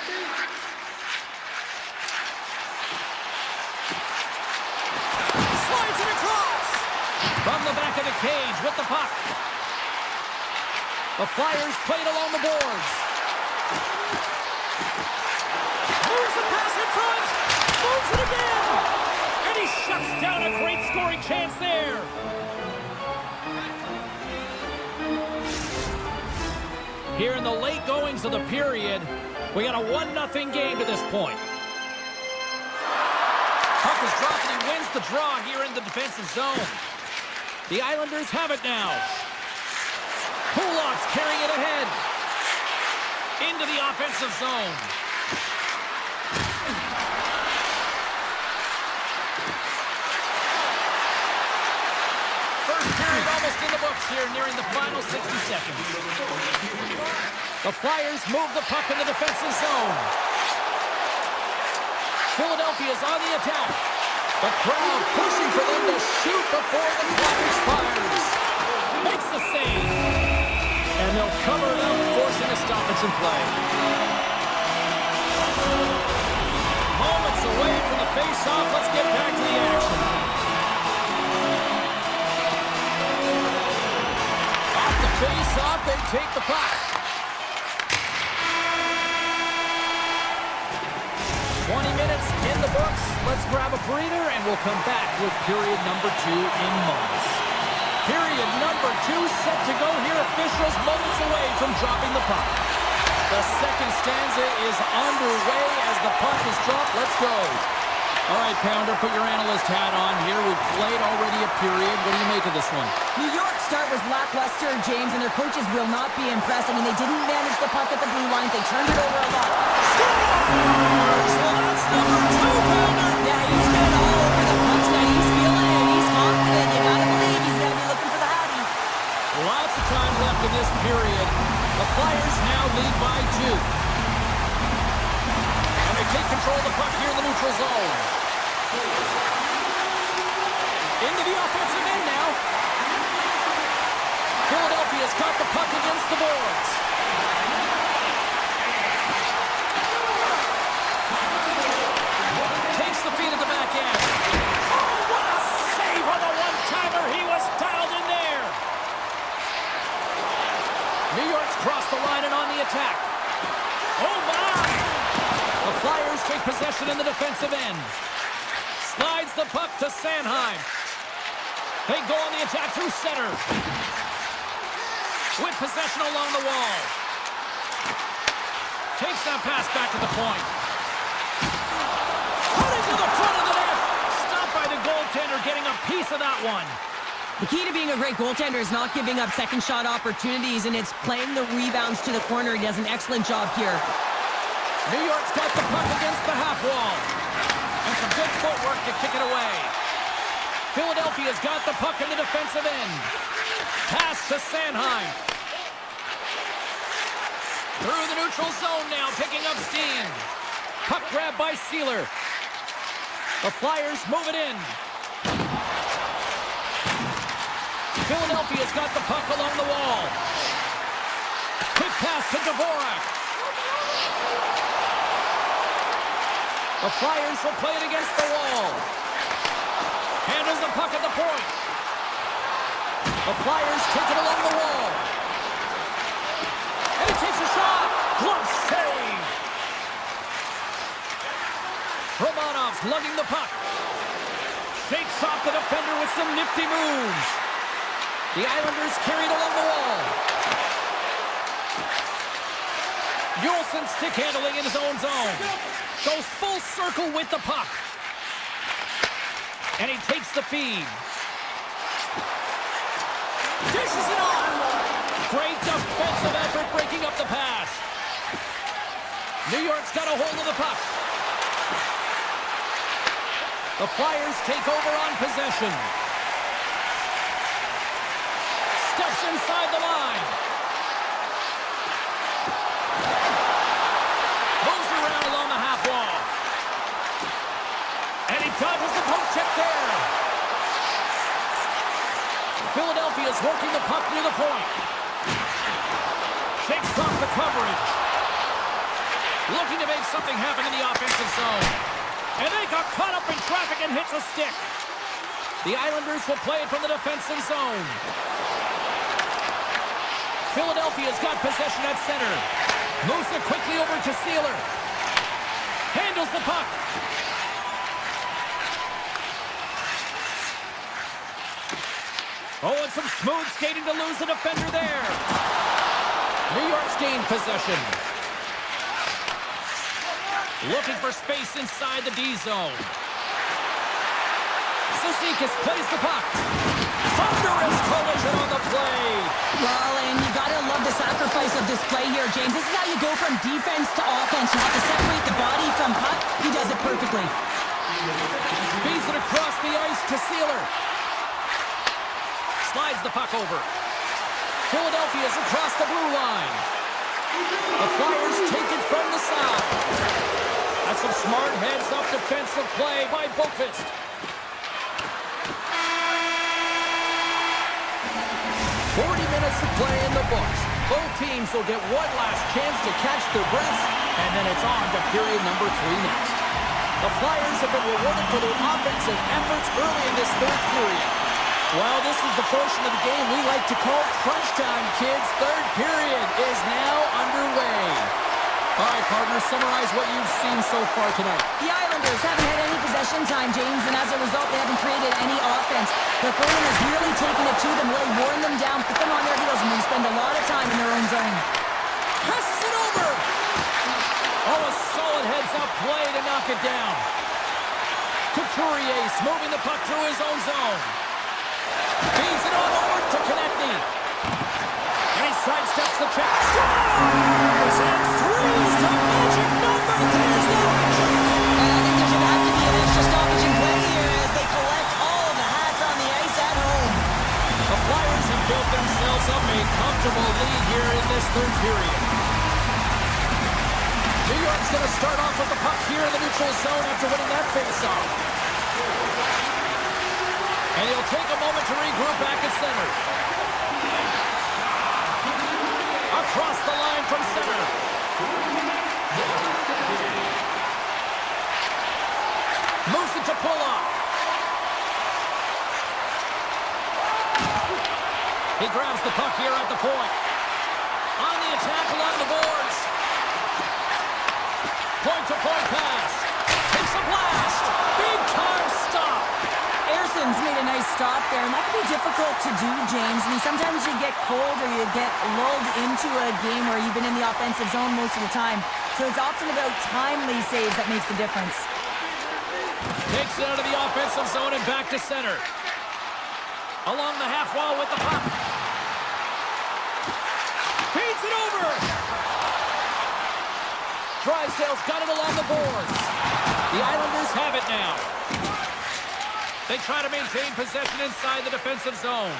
Slides it across. From the back of the cage with the puck. The Flyers played along the boards. Moves the pass in front. Moves it again. And he shuts down a great scoring chance there. Here in the late goings of the period, we got a 1-0 game to this point. Puck is dropped and he wins the draw here in the defensive zone. The Islanders have it now. Kulak's carrying it ahead. Into the offensive zone. First period almost in the books here, nearing the final 60 seconds. The Flyers move the puck in the defensive zone. Philadelphia's on the attack. The crowd pushing for them to shoot before the clock expires. Makes the save. And they'll cover it up, forcing a stoppage in play. Moments away from the face-off. Let's get back to the action. Off the face-off, they take the puck. 20 minutes in the books. Let's grab a breather, and we'll come back with period number 2 in moments. Period number 2 set to go here. Officials moments away from dropping the puck. The second stanza is underway as the puck is dropped. Let's go. All right, Pounder, put your analyst hat on here. We've played already a period. What do you make of this one? New York's start was lackluster, James, and their coaches will not be impressed. I mean, they didn't manage the puck at the blue lines. They turned it over a lot. Scores! Well, that's number 2, Pounder. Yeah, he's got it all over the puck tonight. He's feeling it. He's confident. You gotta believe he's gonna be looking for the hattie. Lots of time left in this period. The Flyers now lead by 2. And they take control of the puck here in the neutral zone. Into the offensive end now. Philadelphia's got the puck against the boards. Takes the feed at the back end. Oh, what a save on the one-timer. He was dialed in there. New York's crossed the line and on the attack. Oh, my! The Flyers take possession in the defensive end. Slides the puck to Sanheim. They go on the attack through center. With possession along the wall. Takes that pass back to the point. Cutting to the front of the net. Stopped by the goaltender, getting a piece of that one. The key to being a great goaltender is not giving up second shot opportunities, and it's playing the rebounds to the corner. He does an excellent job here. New York's got the puck against the half wall. And some good footwork to kick it away. Philadelphia's got the puck in the defensive end. Pass to Sanheim. Through the neutral zone now, picking up steam. Puck grab by Sealer. The Flyers move it in. Philadelphia's got the puck along the wall. Quick pass to Dvorak. The Flyers will play it against the wall. Handles the puck at the point. The Flyers take it along the wall. And he takes a shot. Glove save. Romanov's lugging the puck. Shakes off the defender with some nifty moves. The Islanders carry it along the wall. Yulson stick handling in his own zone. Goes full circle with the puck. And he takes the feed. Dishes it off. Great defensive effort breaking up the pass. New York's got a hold of the puck. The Flyers take over on possession. Steps inside the line. Moves around along the half wall. And he dodges the poke check there. Philadelphia's working the puck near the point. Shakes off the coverage. Looking to make something happen in the offensive zone. And they got caught up in traffic and hits a stick. The Islanders will play it from the defensive zone. Philadelphia's got possession at center. Moves it quickly over to Sealer. Handles the puck. Oh, and some smooth skating to lose the defender there. New York's gained possession. Looking for space inside the D zone. Cizikas plays the puck. Thunderous collision on the play. Well, and you gotta love the sacrifice of this play here, James. This is how you go from defense to offense. You have to separate the body from puck. He does it perfectly. Feeds it across the ice to Sealer. Slides the puck over. Philadelphia's across the blue line. The Flyers take it from the side. That's some smart heads-up defensive play by Boqvist. 40 minutes of play in the books. Both teams will get one last chance to catch their breaths, and then it's on to period number 3 next. The Flyers have been rewarded for their offensive efforts early in this third period. Well, this is the portion of the game we like to call crunch time, kids. Third period is now underway. All right, partners, summarize what you've seen so far tonight. The Islanders haven't had any as a result, they haven't created any offense. Their opponent has really taken it to them, really worn them down, put them on their heels, and they spend a lot of time in their own zone. Passes it over! Oh, a solid heads-up play to knock it down. Couturier moving the puck through his own zone. Feeds it on over to Konechny. And he sidesteps the check. Scores! And threes the magic number. There's the hat-trick. And I think there should have to be an extra stoppage in play here as they collect all of the hats on the ice at home. The Flyers have built themselves up a comfortable lead here in this third period. New York's going to start off with the puck here in the neutral zone after winning that face-off. And he'll take a moment to regroup back at center. Across the line from center. Moves it to pull up. He grabs the puck here at the point. On the attack along the boards. Point-to-point pass. Takes a blast. Big-time stop. Ayerson's made a nice stop there, and that can be difficult to do, James. I mean, sometimes you get cold or you get lulled into a game where you've been in the offensive zone most of the time. So it's often about timely saves that makes the difference. Takes it out of the offensive zone and back to center. Along the half wall with the puck. Feeds it over. Drysdale's got it along the boards. The Islanders have it now. They try to maintain possession inside the defensive zone.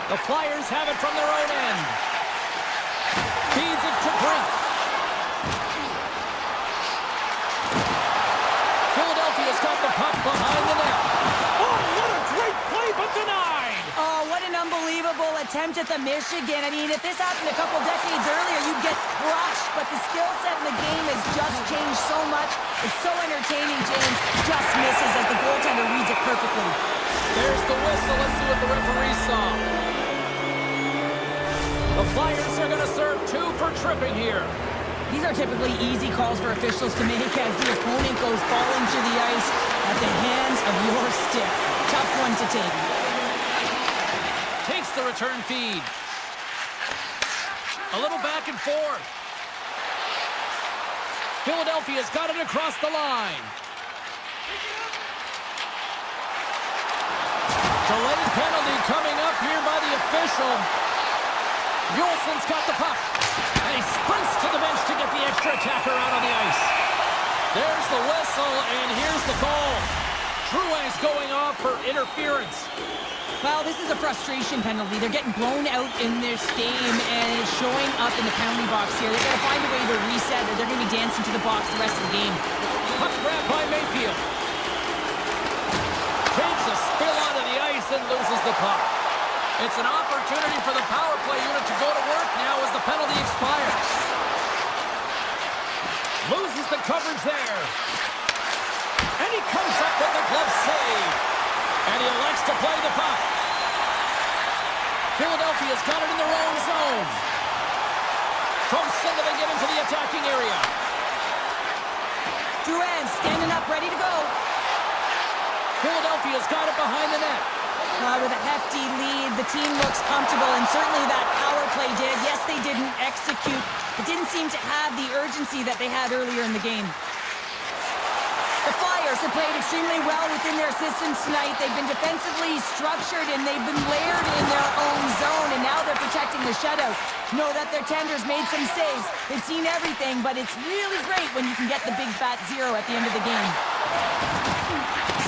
The Flyers have it from their own end. Feeds it to Brink. Philadelphia's got the puck behind the net. Oh, what a great play, but denied! Oh, what an unbelievable attempt at the Michigan. I mean, if this happened a couple decades earlier, you'd get crushed. But the skill set in the game has just changed so much. It's so entertaining, James. Just misses as the goaltender reads it perfectly. There's the whistle. Let's see what the referee saw. The Flyers are going to serve 2 for tripping here. These are typically easy calls for officials to make as the opponent goes falling to the ice at the hands of your stick. Tough one to take. Takes the return feed. A little back and forth. Philadelphia's got it across the line. Delayed penalty coming up here by the official. Yolson's got the puck. And he sprints to the bench to get the extra attacker out on the ice. There's the whistle, and here's the call. Drouin's going off for interference. Well, this is a frustration penalty. They're getting blown out in this game, and it's showing up in the penalty box here. They've got to find a way to reset, or they're going to be dancing to the box the rest of the game. Puck grab by Mayfield. Takes a spill onto the ice and loses the puck. It's an opportunity for the power play unit to go to work now as the penalty expires. Loses the coverage there. And he comes up with the glove save. And he elects to play the puck. Philadelphia's got it in their own zone. From center they get into the attacking area. Drouin standing up, ready to go. Philadelphia's got it behind the net. With a hefty lead, the team looks comfortable, and certainly that power play did. Yes, they didn't execute. It didn't seem to have the urgency that they had earlier in the game. The Flyers have played extremely well within their systems tonight. They've been defensively structured, and they've been layered in their own zone, and now they're protecting the shutout. Know that their tenders made some saves. They've seen everything, but it's really great when you can get the big fat 0 at the end of the game.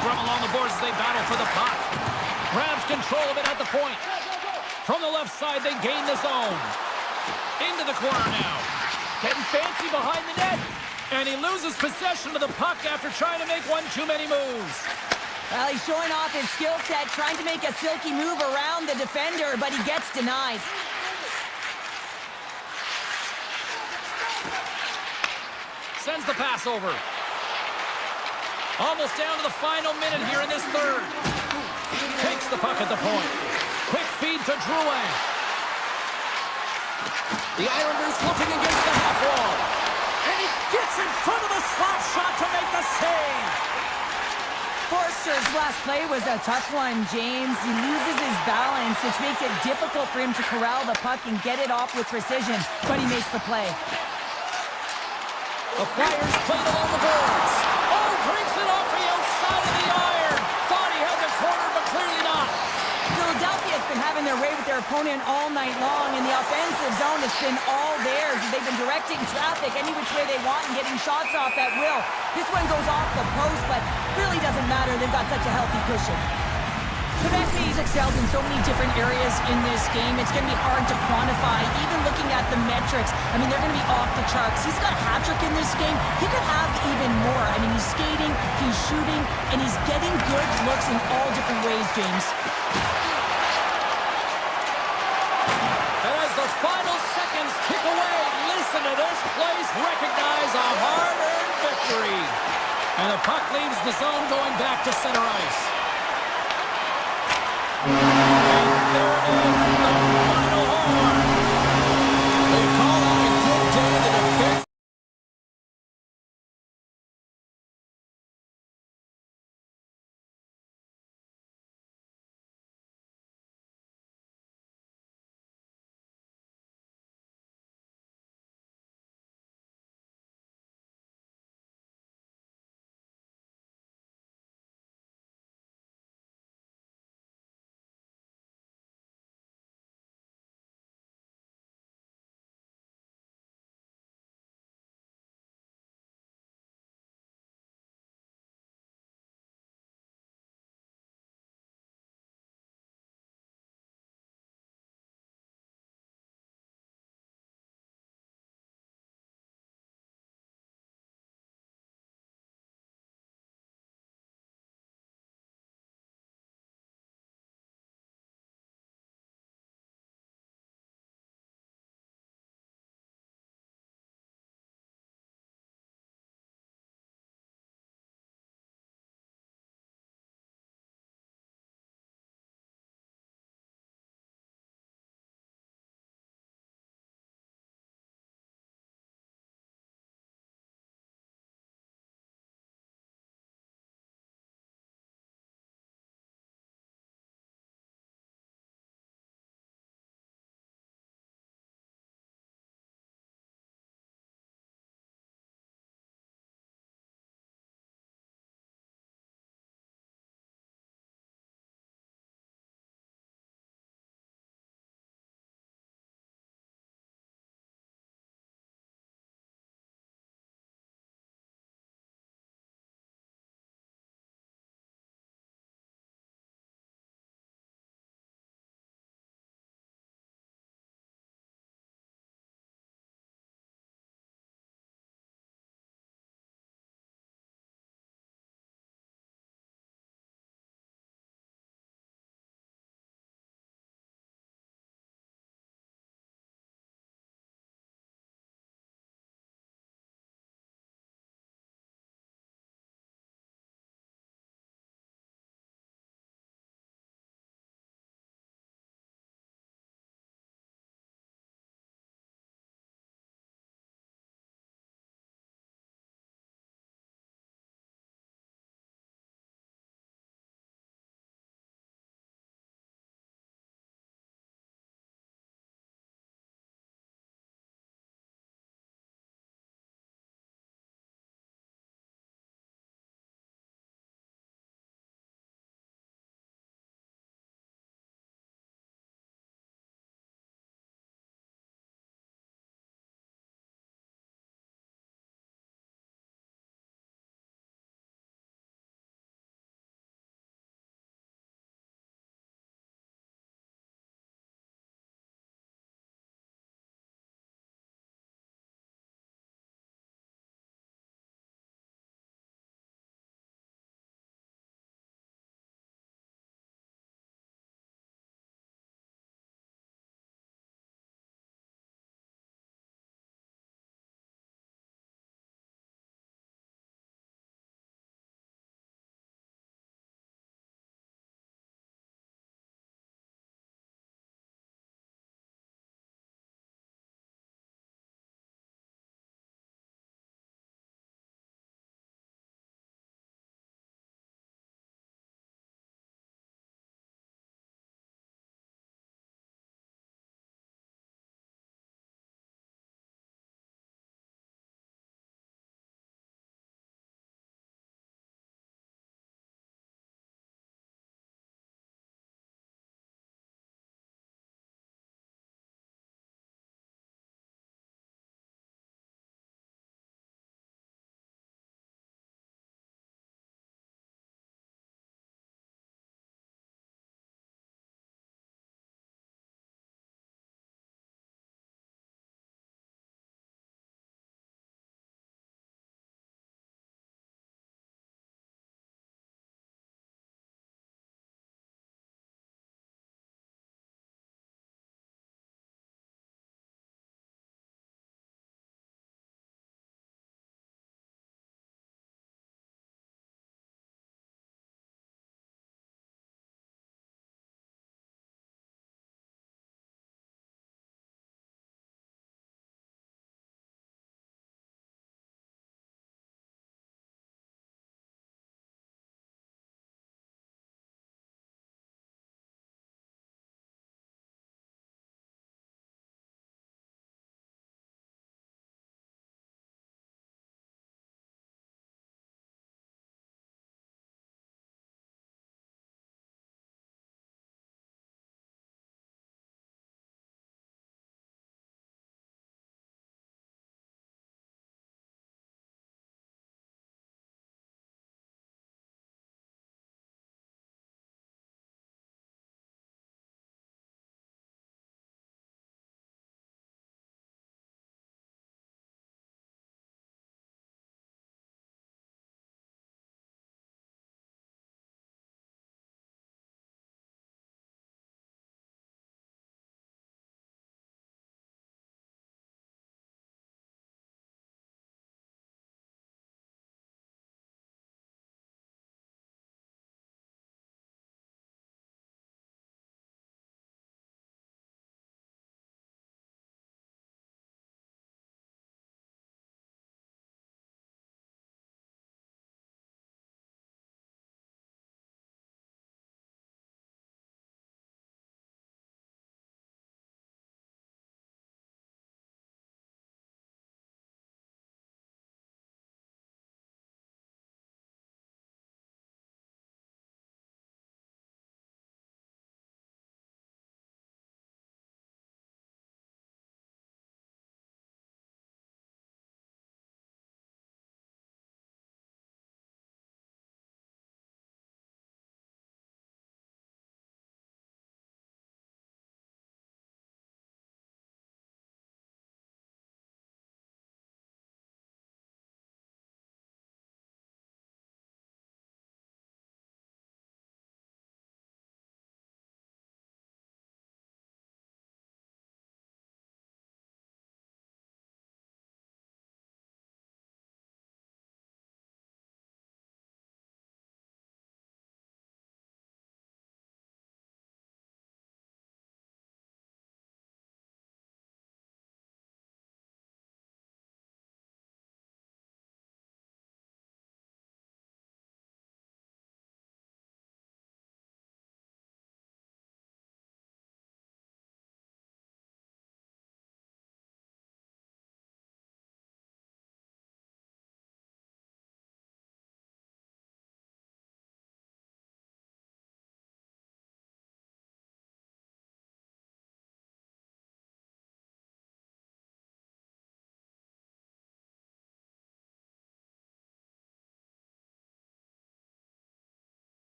Scrum along the boards as they battle for the puck. Grabs control of it at the point. From the left side, they gain the zone. Into the corner now. Getting fancy behind the net. And he loses possession of the puck after trying to make one too many moves. Well, he's showing off his skill set, trying to make a silky move around the defender, but he gets denied. Sends the pass over. Almost down to the final minute here in this third. Takes the puck at the point. Quick feed to Drouin. The Islanders looking against the half wall. And he gets in front of the slap Serve's last play was a tough one, James. He loses his balance, which makes it difficult for him to corral the puck and get it off with precision, but he makes the play. The Flyers played along the boards. Oh, drinks it off the outside of the iron. Thought he had the corner, but clearly not. Philadelphia has been having their way with their opponent all night long, and the offensive zone has been all theirs. They've been directing traffic any which way they want and getting shots off at will. This one goes off the post, but really doesn't matter. They've got such a healthy cushion. He's excelled in so many different areas in this game. It's going to be hard to quantify, even looking at the metrics. I mean, they're going to be off the charts. He's got a hat trick in this game. He could have even more. I mean, he's skating, he's shooting, and he's getting good looks in all different ways, James. And as the final seconds tick away, listen to this place recognize a hard-earned victory. And the puck leaves the zone going back to center ice. And there it is.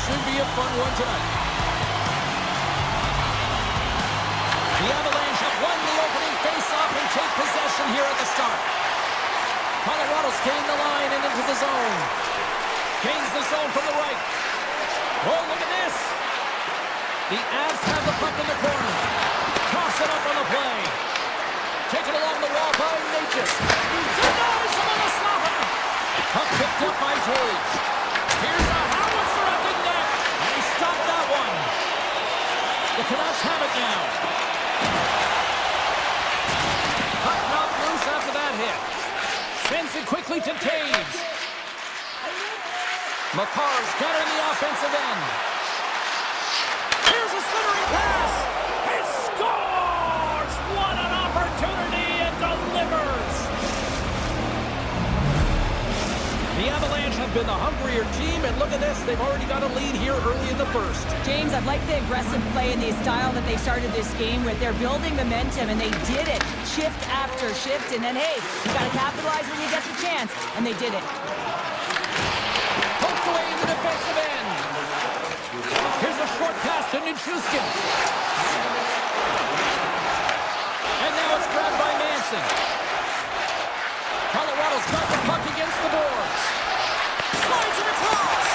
should be a fun one tonight. The Avalanche have won the opening face-off and take possession here at the start. Colorado's gained the line and into the zone. Gains the zone from the right. Oh, look at this. The Avs have the puck in the corner. Toss it up on the play. Taken along the wall by Natchez. He denies him on the slapper. Puck picked up by Taves. Here's a howitzer at the net. And he stopped that one. The Canucks have it now. Puck knocked loose after that hit. Sends it quickly to Taves. McCarr's got it in the offensive end. Here's a centering pass. He scores! What an opportunity and delivers! The Avalanche have been the hungrier team, and look at this. They've already got a lead here early in the first. James, I like the aggressive play and the style that they started this game with. They're building momentum, and they did it shift after shift. And then, hey, you got to capitalize when you get the chance. And they did it. Poked away in the defensive end. Here's a short pass to Nichushkin. And now it's grabbed by Manson. Colorado's got the puck against the boards. Slides it across.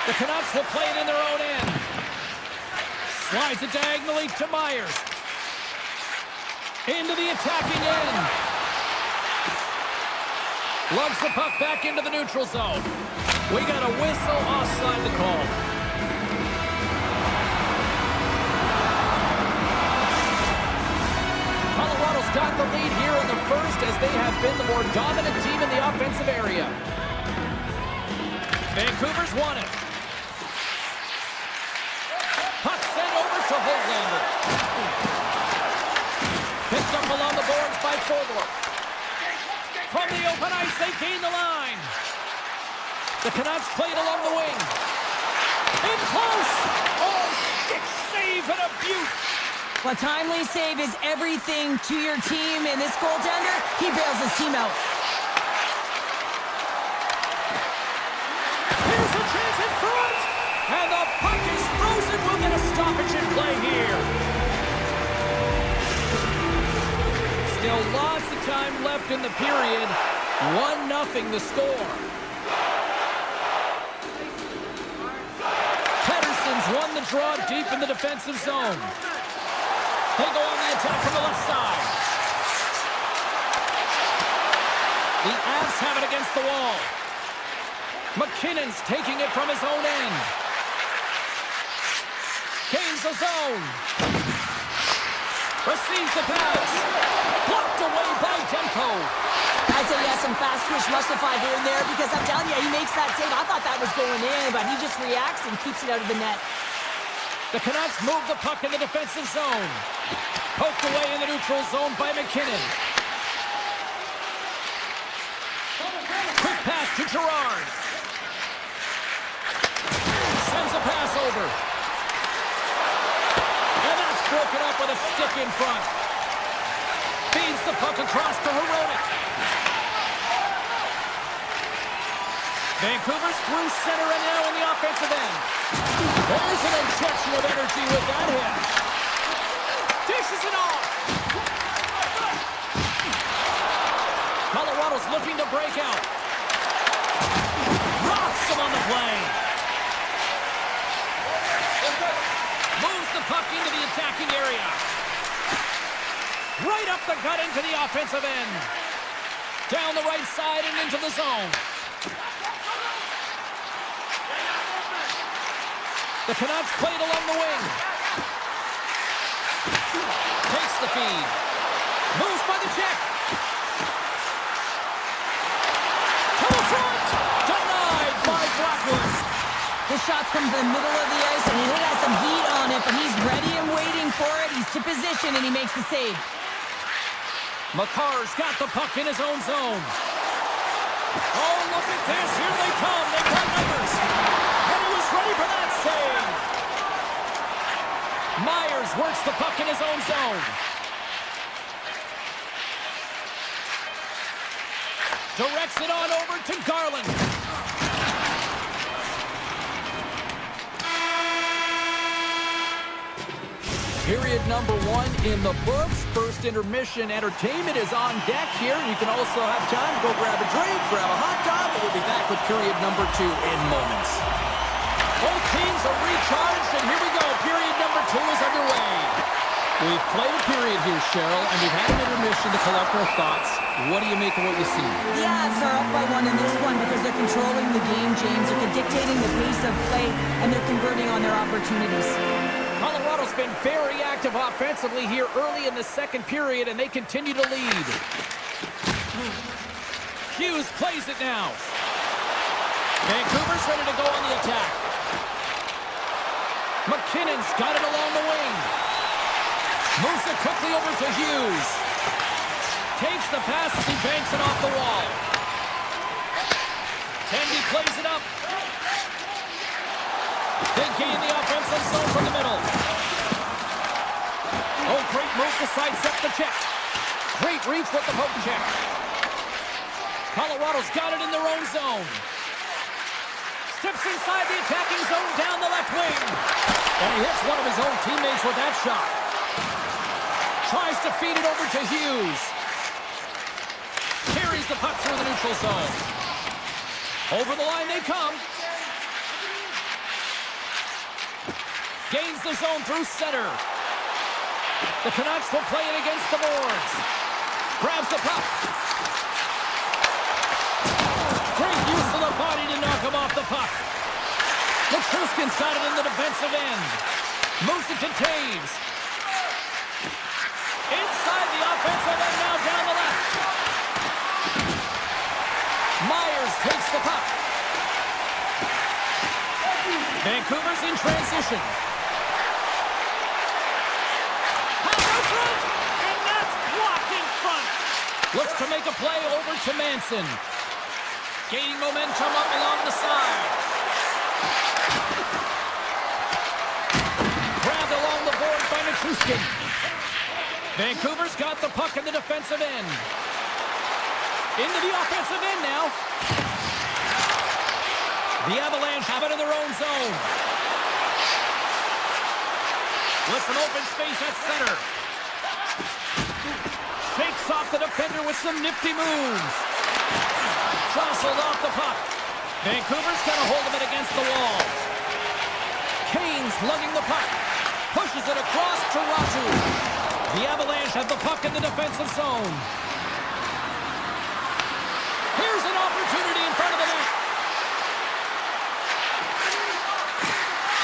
The Canucks will play it in their own end. Slides it diagonally to Myers. Into the attacking end. Lugs the puck back into the neutral zone. We got a whistle offside to call. Colorado's got the lead here in the first as they have been the more dominant team in the offensive area. Vancouver's won it. Puck sent over to Hoglander. Picked up along the boards by Forbort. From the open ice, they gain the line. The Canucks played along the wing. In close! Oh, stick save and a beaut! Well, timely save is everything to your team, and this goaltender, he bails his team out. Here's a chance in front! And the puck is frozen. We'll get a stoppage in play here. Still lots of time left in the period. 1-0 the score. Pettersson's won the draw deep in the defensive zone. They go on the attack from the left side. The Avs have it against the wall. McKinnon's taking it from his own end. Gains the zone. Receives the pass. Blocked away by Demko. I'd say he has some fast twitch muscle fiber in there because I'm telling you, he makes that save. I thought that was going in, but he just reacts and keeps it out of the net. The Canucks move the puck in the defensive zone. Poked away in the neutral zone by McKinnon. Quick pass to Gerard. Sends a pass over. And that's broken up with a stick in front. Feeds the puck across to Hronek. Vancouver's through center and now in the offensive end. There's an injection of energy with that hit. Dishes it off. Colorado's looking to break out. Rocks him on the play. Moves the puck into the attacking area. Right up the gut into the offensive end. Down the right side and into the zone. The Canucks played along the wing. Takes the feed. Moves by the check. To the front. Denied by Blackwood. The shots come to the middle of the ice, and he has some heat on it, but he's ready and waiting for it. He's to position, and he makes the save. McCarr's got the puck in his own zone. Oh, look at this. Here they come. They've got numbers. And he was ready for that save. Myers works the puck in his own zone. Directs it on over to Garland. Period number 1 in the books. First intermission entertainment is on deck here. You can also have time to go grab a drink, grab a hot dog, and we'll be back with period number 2 in moments. Both teams are recharged, and here we go. Period number 2 is underway. We've played a period here, Cheryl, and we've had an intermission to collect our thoughts. What do you make of what you see? The Avs are up by 1 in this one because they're controlling the game, James. They're dictating the pace of play, and they're converting on their opportunities. Colorado's been very active offensively here early in the second period, and they continue to lead. Hughes plays it now. Vancouver's ready to go on the attack. McKinnon's got it along the wing. Moves it quickly over to Hughes. Takes the pass as he banks it off the wall. Tandy plays it up. They gain the offensive zone from the middle. Oh, great move to sidestep the check. Great reach with the poke check. Colorado's got it in their own zone. Steps inside the attacking zone down the left wing. And he hits one of his own teammates with that shot. Tries to feed it over to Hughes. Carries the puck through the neutral zone. Over the line they come. Gains the zone through center. The Canucks will play it against the boards. Grabs the puck. Great use of the body to knock him off the puck. Matruskin's got it in the defensive end. Moves it to Taves. Inside the offensive end now down the left. Myers takes the puck. Vancouver's in transition. Front, and that's blocked in front. Looks to make a play over to Manson. Gaining momentum up along the side. Grabbed along the board by Matruskin. Vancouver's got the puck in the defensive end. Into the offensive end now. The Avalanche have it in their own zone. With some open space at center. Shakes off the defender with some nifty moves. Jostled off the puck. Vancouver's got a hold of it against the wall. Kane's lugging the puck. Pushes it across to Ratu. The Avalanche have the puck in the defensive zone. Here's an opportunity in front of the net.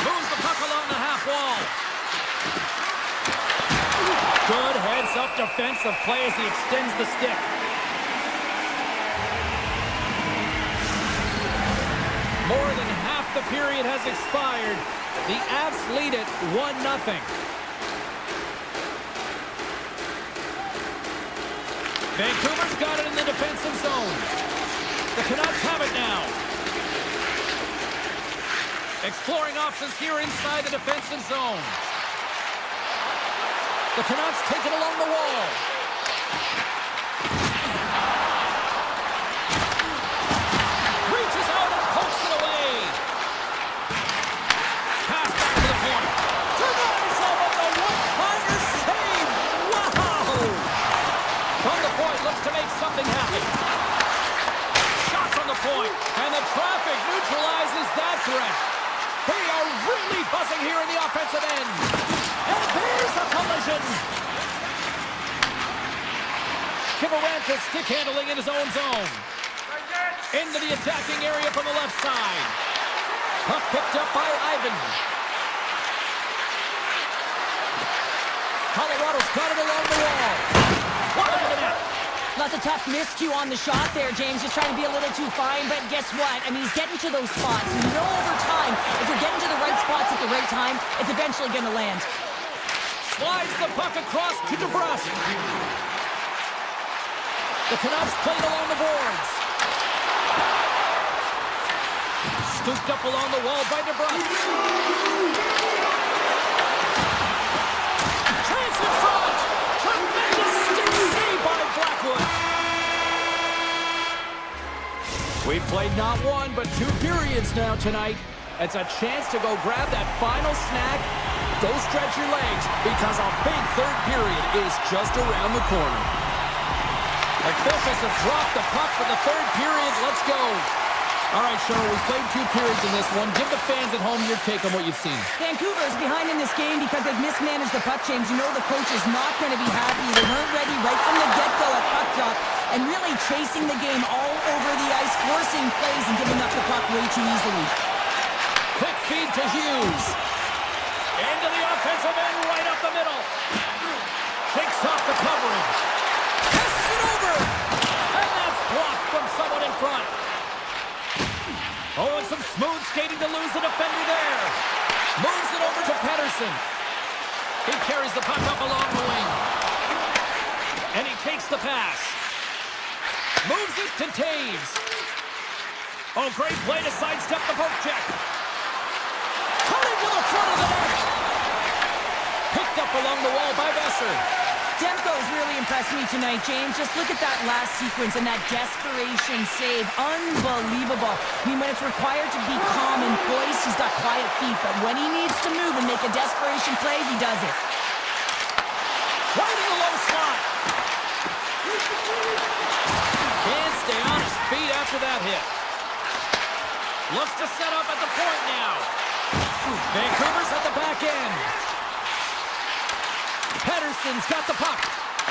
Moves the puck along the half wall. Good heads-up defensive play as he extends the stick. More than half the period has expired. The Avs lead it 1-0. Vancouver's got it in the defensive zone. The Canucks have it now. Exploring options here inside the defensive zone. The Canucks take it along the wall. Reaches out and pokes it away. Pass back to the point. Denies him with the one-timer save. Wow! From the point, looks to make something happen. Shot from the point, and the traffic neutralizes that threat. They are really buzzing here in the offensive end. And here's a collision. Kivaranta stick handling in his own zone. Into the attacking area from the left side. Puck picked up by Ivan. Colorado's got it along the wall. Wide of the net. That's a tough miscue on the shot there, James. Just trying to be a little too fine, but guess what? I mean, he's getting to those spots. And you know over time, if you're getting to the right spots at the right time, it's eventually going to land. Slides the puck across to DeBrusque. The Canucks played along the boards. Scooped up along the wall by DeBrusque. Chance in front. Tremendous stick save by Blackwood. We've played not one, but 2 periods now tonight. It's a chance to go grab that final snack Go stretch your legs because a big third period is just around the corner. Officials have dropped the puck for the third period. Let's go. All right, Cheryl, we played 2 periods in this one. Give the fans at home your take on what you've seen. Vancouver's behind in this game because they've mismanaged the puck change. You know the coach is not going to be happy. They weren't ready right from the get-go at puck drop and really chasing the game all over the ice, forcing plays and giving up the puck way too easily. Quick feed to Hughes. Into the offensive end, right up the middle. Shakes off the coverage. Passes it over. And that's blocked from someone in front. Oh, and some smooth skating to lose the defender there. Moves it over to Pedersen. He carries the puck up along the wing. And he takes the pass. Moves it to Taves. Oh, great play to sidestep the poke check. Coming to the front of the net. Picked up along the wall by Besser. Demko's really impressed me tonight, James. Just look at that last sequence and that desperation save. Unbelievable. I mean, when it's required to be calm and poised, he's got quiet feet. But when he needs to move and make a desperation play, he does it. Right in the low slot. Can't stay on his feet after that hit. Looks to set up at the point now. Vancouver's at the back end. Pedersen's got the puck.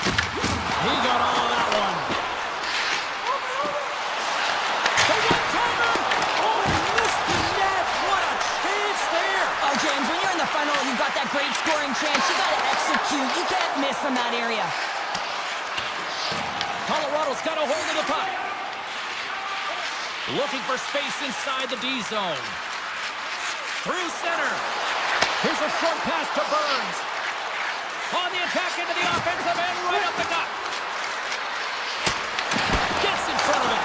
He got all of that one. The one-timer! Oh, he missed the net! What a chance there! Oh, James, when you're in the funnel, you've got that great scoring chance. You got to execute. You can't miss from that area. Colorado's got a hold of the puck. Looking for space inside the D zone. Through center. Here's a short pass to Burns. On the attack into the offensive end, right up the gut. Gets in front of it.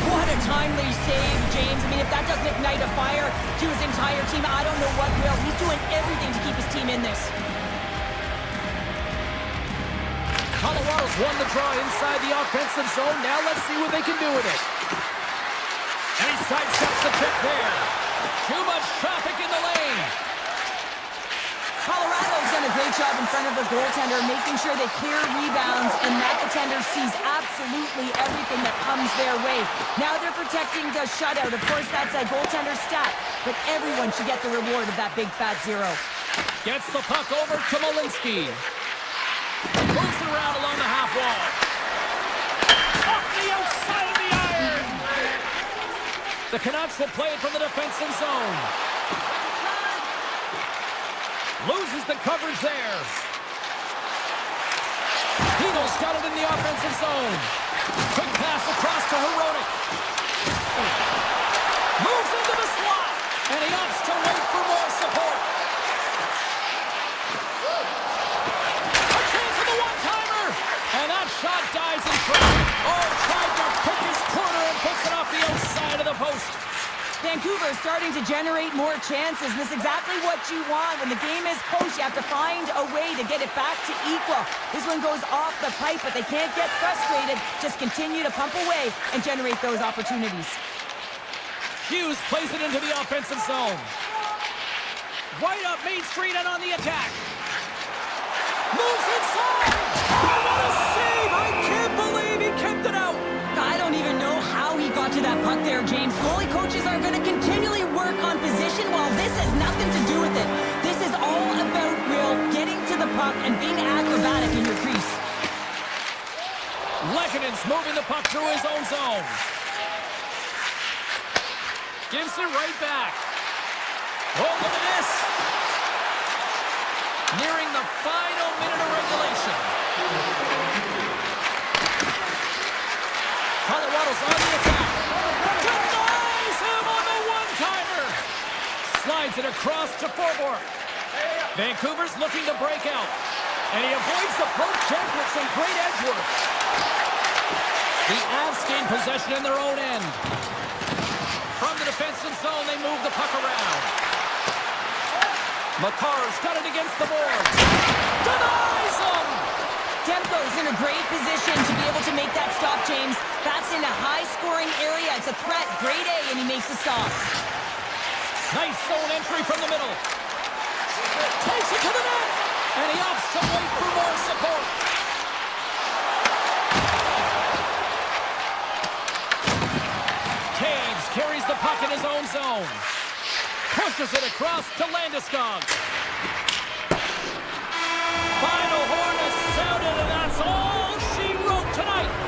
What a timely save, James. I mean, if that doesn't ignite a fire to his entire team, I don't know what will. He's doing everything to keep his team in this. Colorado's won the draw inside the offensive zone. Now let's see what they can do with it. And he sidesteps the pick there. Too much traffic in the lane. Colorado's done a great job in front of the goaltender, making sure they clear rebounds and that the tender sees absolutely everything that comes their way. Now they're protecting the shutout. Of course, that's a goaltender stat, but everyone should get the reward of that big fat zero. Gets the puck over to Malinsky. Moves it around along the half wall. Off the outside of the iron. The Canucks will play it from the defensive zone. Loses the coverage there. Eagles got it in the offensive zone. Quick pass across to Herodic. Moves into the slot. And he opts to wait for more support. A chance for the one-timer. And that shot dies in front. Oh, tried to pick his corner and puts it off the outside of the post. Vancouver is starting to generate more chances. This is exactly what you want. When the game is close, you have to find a way to get it back to equal. This one goes off the pipe, but they can't get frustrated. Just continue to pump away and generate those opportunities. Hughes plays it into the offensive zone. Right up Main Street and on the attack. Moves inside! Oh, what a save! I can't believe he kept it out! I don't even know how he got to that puck there, James. Goalie coaches are going to continually work on position while this has nothing to do with it. This is all about Will getting to the puck and being acrobatic in your crease. Lekkonen's moving the puck through his own zone. Gives it right back. Oh, look at this. Nearing the final minute of regulation. Colorado's on the attack. Denies him on the one-timer. Slides it across to Forborg. Vancouver's looking to break out. And he avoids the poke check with some great edge work. The Avs gain possession in their own end. From the defensive zone, they move the puck around. Makar's got it against the boards. Denies him! Demko's in a great position to be able to make that stop, James. That's in a high-scoring area It's a threat. Grade A, and he makes the stop. Nice zone entry from the middle. Takes it to the net. And he opts to wait for more support. Caves carries the puck in his own zone. Pushes it across to Landeskog. Final horn is sounded, and that's all she wrote tonight.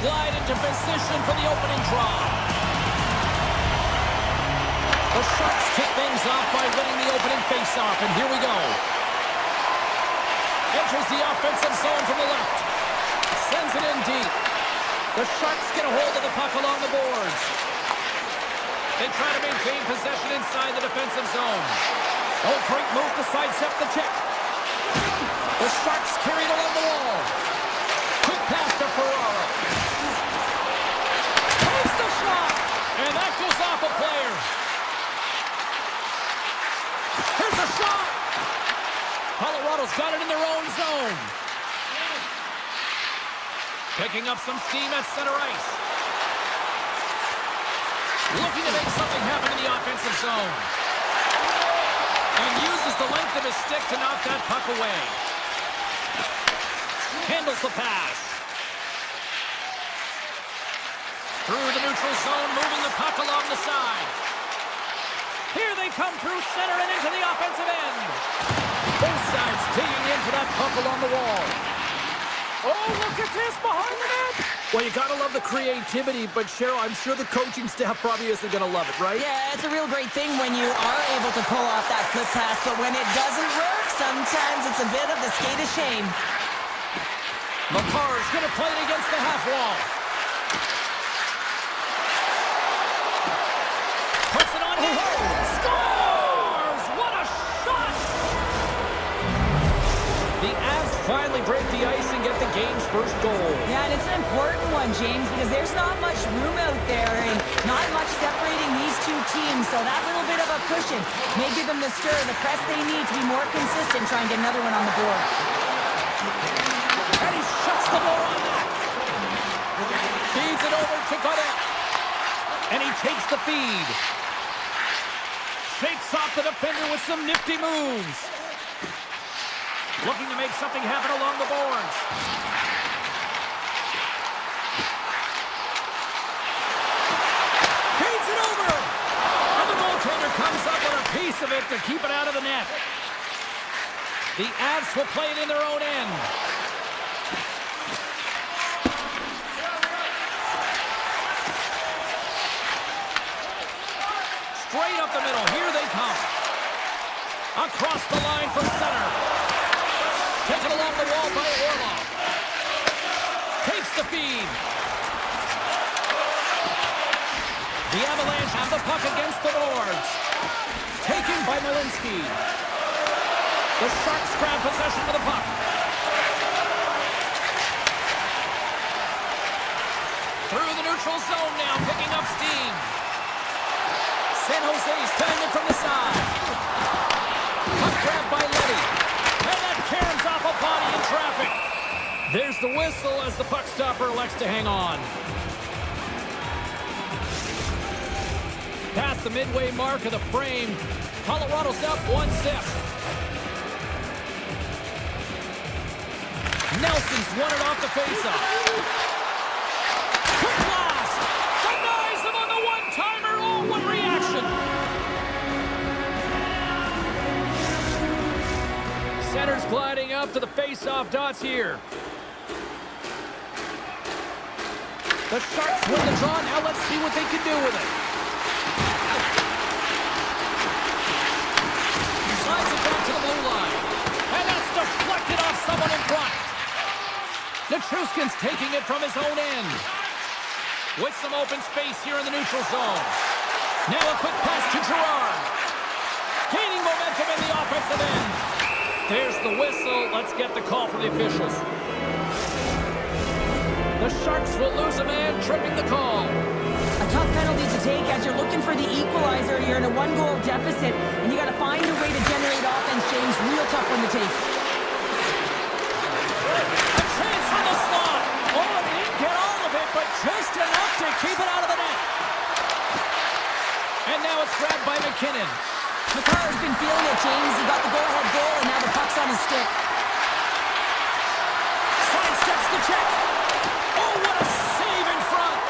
glide into position for the opening draw. The Sharks kick things off by winning the opening faceoff, and here we go. Enters the offensive zone from the left. Sends it in deep. The Sharks get a hold of the puck along the boards. They try to maintain possession inside the defensive zone. Oh, great move to sidestep the check. The Sharks carry it along the wall. Quick pass to Ferraro. Takes the shot. And that goes off a player. Here's a shot. Colorado's got it in their own zone. Picking up some steam at center ice. Looking to make something happen in the offensive zone. And uses the length of his stick to knock that puck away. Handles the pass. Through the neutral zone, moving the puck along the side. Here they come through center and into the offensive end. Both sides digging into that puck along the wall. Oh, look at this behind the net. Well, you gotta love the creativity, but Cheryl, I'm sure the coaching staff probably isn't gonna love it, right? Yeah, it's a real great thing when you are able to pull off that flip pass, but when it doesn't work, sometimes it's a bit of the skate of shame. McCarr's gonna play it against the half wall. Puts it on the scores! What a shot! The Avs finally break the ice and get the game's first goal. Yeah, and it's an important one, James, because there's not much room out there and not much separating these two teams, so that little bit of a cushion may give them the stir, the press they need to be more consistent, try and get another one on the board. And he shuts the door on that. Feeds it over to Godet. And he takes the feed. Shakes off the defender with some nifty moves. Looking to make something happen along the boards. Feeds it over. And the goaltender comes up with a piece of it to keep it out of the net. The Avs will play it in their own end. Straight up the middle. Here they come. Across the line from center. Taken along the wall by Orlov. Takes the feed. The Avalanche have the puck against the boards. Taken by Malinsky. The Sharks grab possession of the puck. Through the neutral zone now, picking up steam. San Jose's cutting it from the side. Puck grab by Letty. And that caroms off a body in traffic. There's the whistle as the puck stopper elects to hang on. Past the midway mark of the frame, Colorado's up 1-0. Nelson's won it off the faceoff. Quick blast! Denies him on the one-timer. Oh, what reaction! Center's gliding up to the face-off dots here. The Sharks win the draw. Now let's see what they can do with it. Slides it back to the blue line. And that's deflected off someone in front. Nichushkin's taking it from his own end. With some open space here in the neutral zone. Now a quick pass to Girard. Gaining momentum in the offensive end. There's the whistle. Let's get the call from the officials. The Sharks will lose a man, tripping the call. A tough penalty to take as you're looking for the equalizer. You're in a one-goal deficit, and you got to find a way to generate offense, James. Real tough one to take. A chance on the slot. Oh, they didn't get all of it, but just enough to keep it out of the net. And now it's grabbed by McKinnon. McCarr's been feeling it, James. He got the go-ahead goal, and now the puck's on his stick. Sidesteps the check. Oh, what a save in front.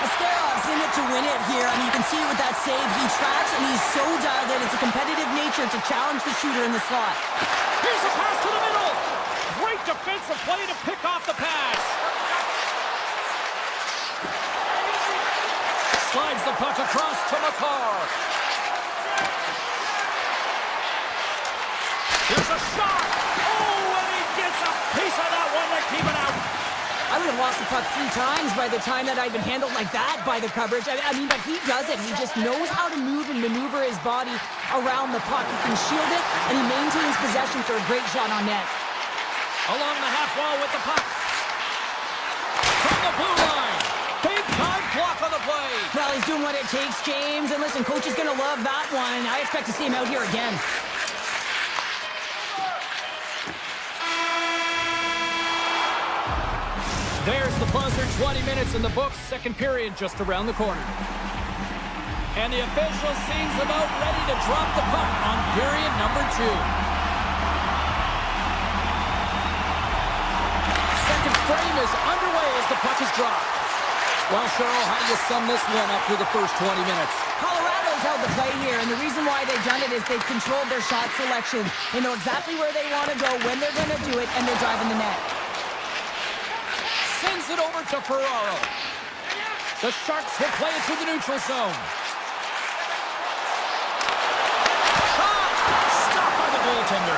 Ascarov's in it to win it here. I mean, you can see with that save, he tracks, and he's so dialed in. It's a competitive nature to challenge the shooter in the slot. Here's a pass to the middle. Great defensive play to pick off the pass. Moves the puck across to McCarr. Here's a shot. Oh, and he gets a piece of that one to keep it out. I would have lost the puck 3 times by the time that I'd been handled like that by the coverage. I mean, but he does it. He just knows how to move and maneuver his body around the puck. He can shield it, and he maintains possession for a great shot on net. Along the half wall with the puck. From the blue line. Big time block on the play. Well, he's doing what it takes, James. And listen, coach is going to love that one. I expect to see him out here again. There's the buzzer, 20 minutes in the books, second period just around the corner. And the official seems about ready to drop the puck on period number 2. Second frame is underway as the puck is dropped. Well, Cheryl, how do you sum this one up through the first 20 minutes? Colorado's held the play here, and the reason why they've done it is they've controlled their shot selection. They know exactly where they want to go, when they're going to do it, and they're driving the net. Sends it over to Ferraro. The Sharks will play it to the neutral zone. Shot! Stopped by the goaltender.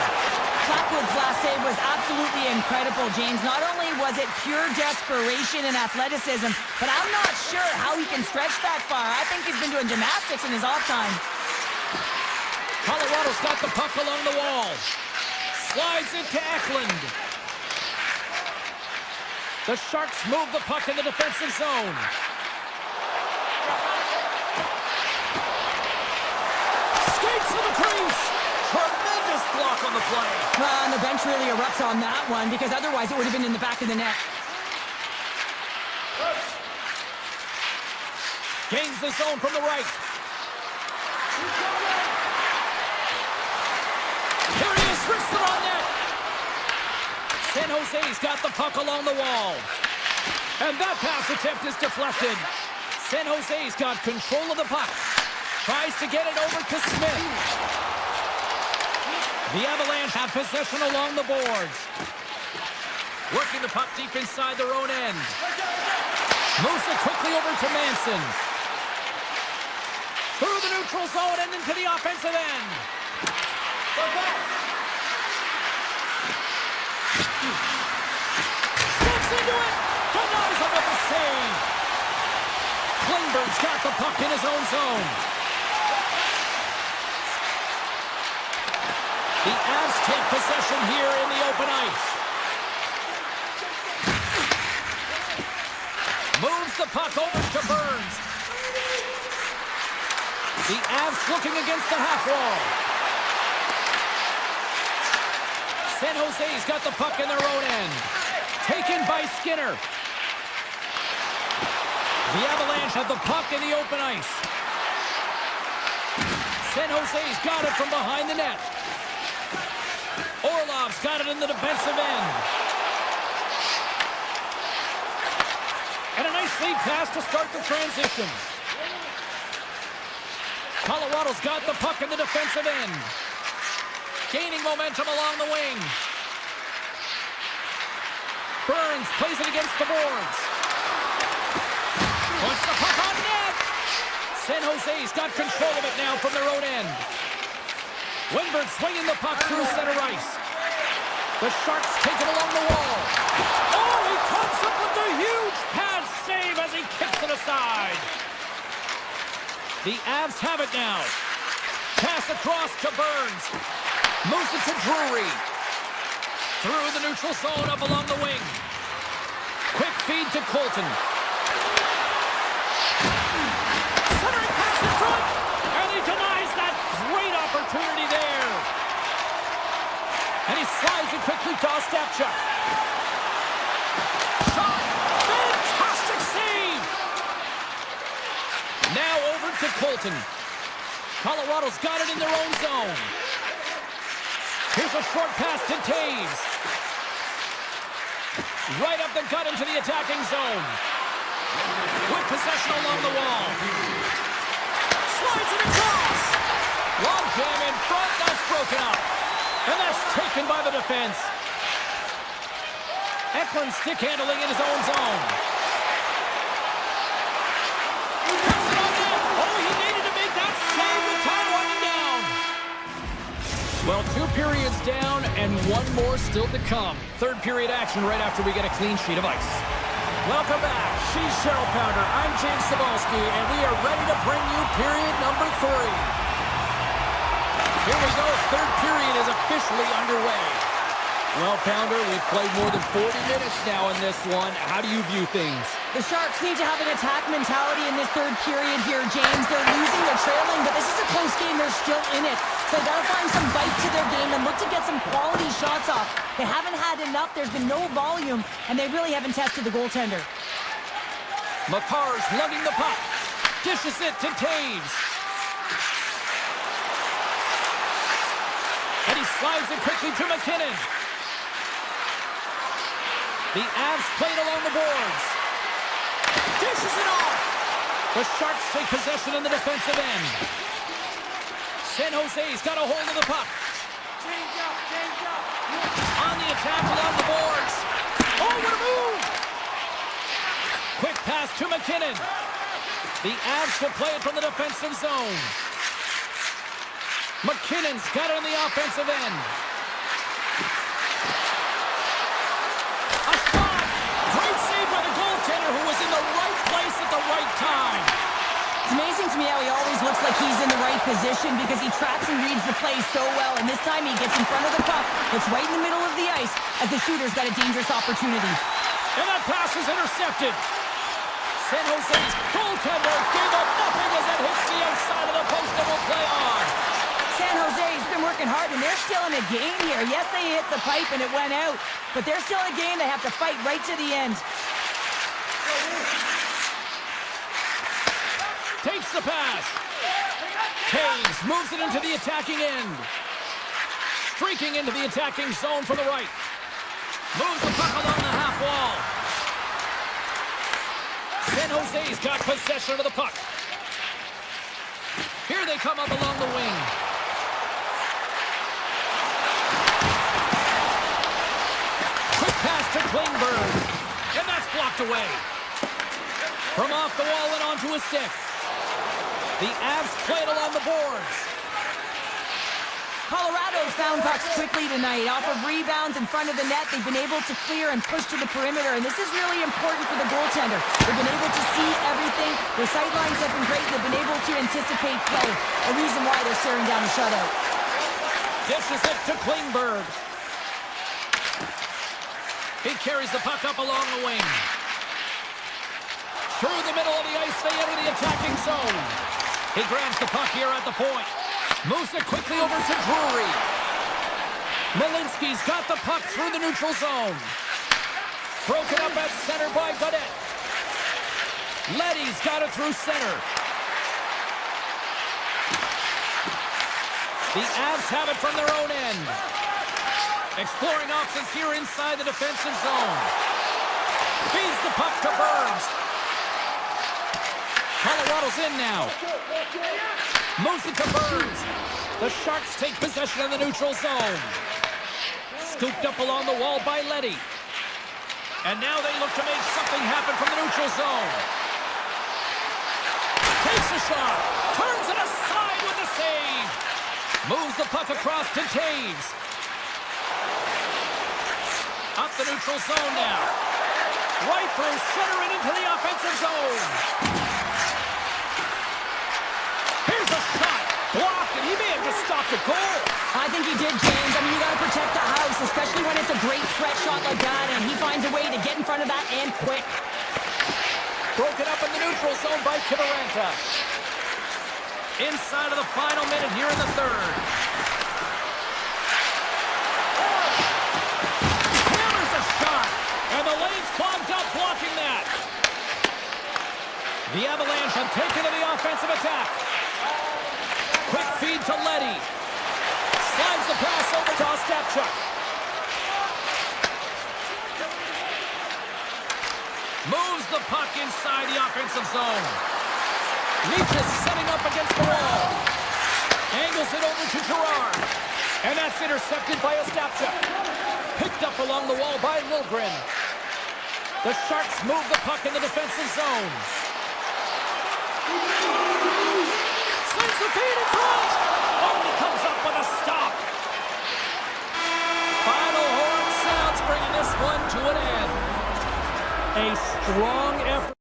Blackwood's last save was absolutely incredible, James. Not only was it pure desperation and athleticism, but I'm not sure how he can stretch that far. I think he's been doing gymnastics in his off time. Colorado's got the puck along the wall. Slides it to Eklund. The Sharks move the puck in the defensive zone. Skates to the crease. Tremendous block on the play. Well, and the bench really erupts on that one, because otherwise it would have been in the back of the net. Gains the zone from the right. Here he is, wristed on net. San Jose's got the puck along the wall. And that pass attempt is deflected. San Jose's got control of the puck. Tries to get it over to Smith. The Avalanche have possession along the boards. Working the puck deep inside their own end. Moves it quickly over to Manson. Through the neutral zone and into the offensive end. Steps into it. Denies him with the save. Klingberg's got the puck in his own zone. The Avs take possession here in the open ice. Moves the puck over to Burns. The Avs looking against the half wall. San Jose's got the puck in their own end. Taken by Skinner. The Avalanche have the puck in the open ice. San Jose's got it from behind the net. Orlov's got it in the defensive end. And a nice lead pass to start the transition. Colorado's got the puck in the defensive end. Gaining momentum along the wing. Burns plays it against the boards. Puts the puck on net. San Jose's got control of it now from their own end. Winberg swinging the puck through center ice. The Sharks take it along the wall. Oh, he comes up with a huge pad save as he kicks it aside. The Avs have it now. Pass across to Burns. Moves it to Drury. Through the neutral zone up along the wing. Quick feed to Colton. Centering pass in front. And he denies that great opportunity there. And he slides it quickly to Ostapchuk. Shot! Fantastic save! Now over to Colton. Colorado's got it in their own zone. Here's a short pass to Taves. Right up the gut into the attacking zone. With possession along the wall. Slides it across. Long jam in front, that's broken up. And that's taken by the defense. Eklund stick handling in his own zone. Puts it on net. Well, 2 periods down and 1 more still to come. Third period action right after we get a clean sheet of ice. Welcome back. She's Cheryl Pounder. I'm James Cebulski, and we are ready to bring you period number 3. Here we go. Third period is officially underway. Well, Pounder, we've played more than 40 minutes now in this one. How do you view things? The Sharks need to have an attack mentality in this third period here, James. They're losing, they're trailing, but this is a close game. They're still in it. So they gotta find some bite to their game and look to get some quality shots off. They haven't had enough. There's been no volume, and they really haven't tested the goaltender. Makar's lugging the puck. Dishes it to Taves. And he slides it quickly to McKinnon. The Avs played along the boards. Dishes it off. The Sharks take possession in the defensive end. San Jose's got a hold of the puck. On the attack along the boards. Oh, what a move! Quick pass to McKinnon. The Avs will play it from the defensive zone. McKinnon's got it on the offensive end. A shot! Great save by the goaltender who was in the right place at the right time. It's amazing to me how he always looks like he's in the right position because he tracks and reads the play so well, and this time he gets in front of the puck. It's right in the middle of the ice as the shooter's got a dangerous opportunity. And that pass is intercepted. San Jose's goaltender gave up nothing as it hits the outside of the post and will play on. San Jose's been working hard, and they're still in a game here. Yes, they hit the pipe and it went out, but they're still in a game. They have to fight right to the end. Takes the pass. Taves moves it into the attacking end. Streaking into the attacking zone from the right. Moves the puck along the half wall. San Jose's got possession of the puck. Here they come up along the wing. Quick pass to Klingberg. And that's blocked away. From off the wall and onto a stick. The Avs play it along the boards. Colorado's found pucks quickly tonight. Off of rebounds in front of the net, they've been able to clear and push to the perimeter, and this is really important for the goaltender. They've been able to see everything. Their sight lines have been great. They've been able to anticipate play, a reason why they're staring down a shutout. Dishes it to Klingberg. He carries the puck up along the wing. Through the middle of the ice, they enter the attacking zone. He grabs the puck here at the point. Moves it quickly over to Drury. Malinsky's got the puck through the neutral zone. Broken up at center by Godet. Leddy's got it through center. The Avs have it from their own end. Exploring options here inside the defensive zone. Feeds the puck to Burns. Colorado's in now. Moves it to Burns. The Sharks take possession of the neutral zone. Scooped up along the wall by Leddy. And now they look to make something happen from the neutral zone. Takes a shot. Turns it aside with a save. Moves the puck across to Taves. Up the neutral zone now. Right through center and into the offensive zone. Here's a shot. Blocked, and he may have just stopped a goal. I think he did, James. I mean, you got to protect the house, especially when it's a great threat shot like that, and he finds a way to get in front of that and quick. Broken up in the neutral zone by Kivaranta. Inside of the final minute here in the third. Hammers a shot, and the lane's clogged up blocking that. The Avalanche have taken to the offensive attack. Quick feed to Leddy. Slides the pass over to Ostapchuk. Moves the puck inside the offensive zone. Leach is setting up against the wall. Angles it over to Gerard. And that's intercepted by Ostapchuk. Picked up along the wall by Milgren. The Sharks move the puck in the defensive zone. Sends the feed in front. Oh, he comes up with a stop. Final horn sounds, bringing this one to an end. A strong effort.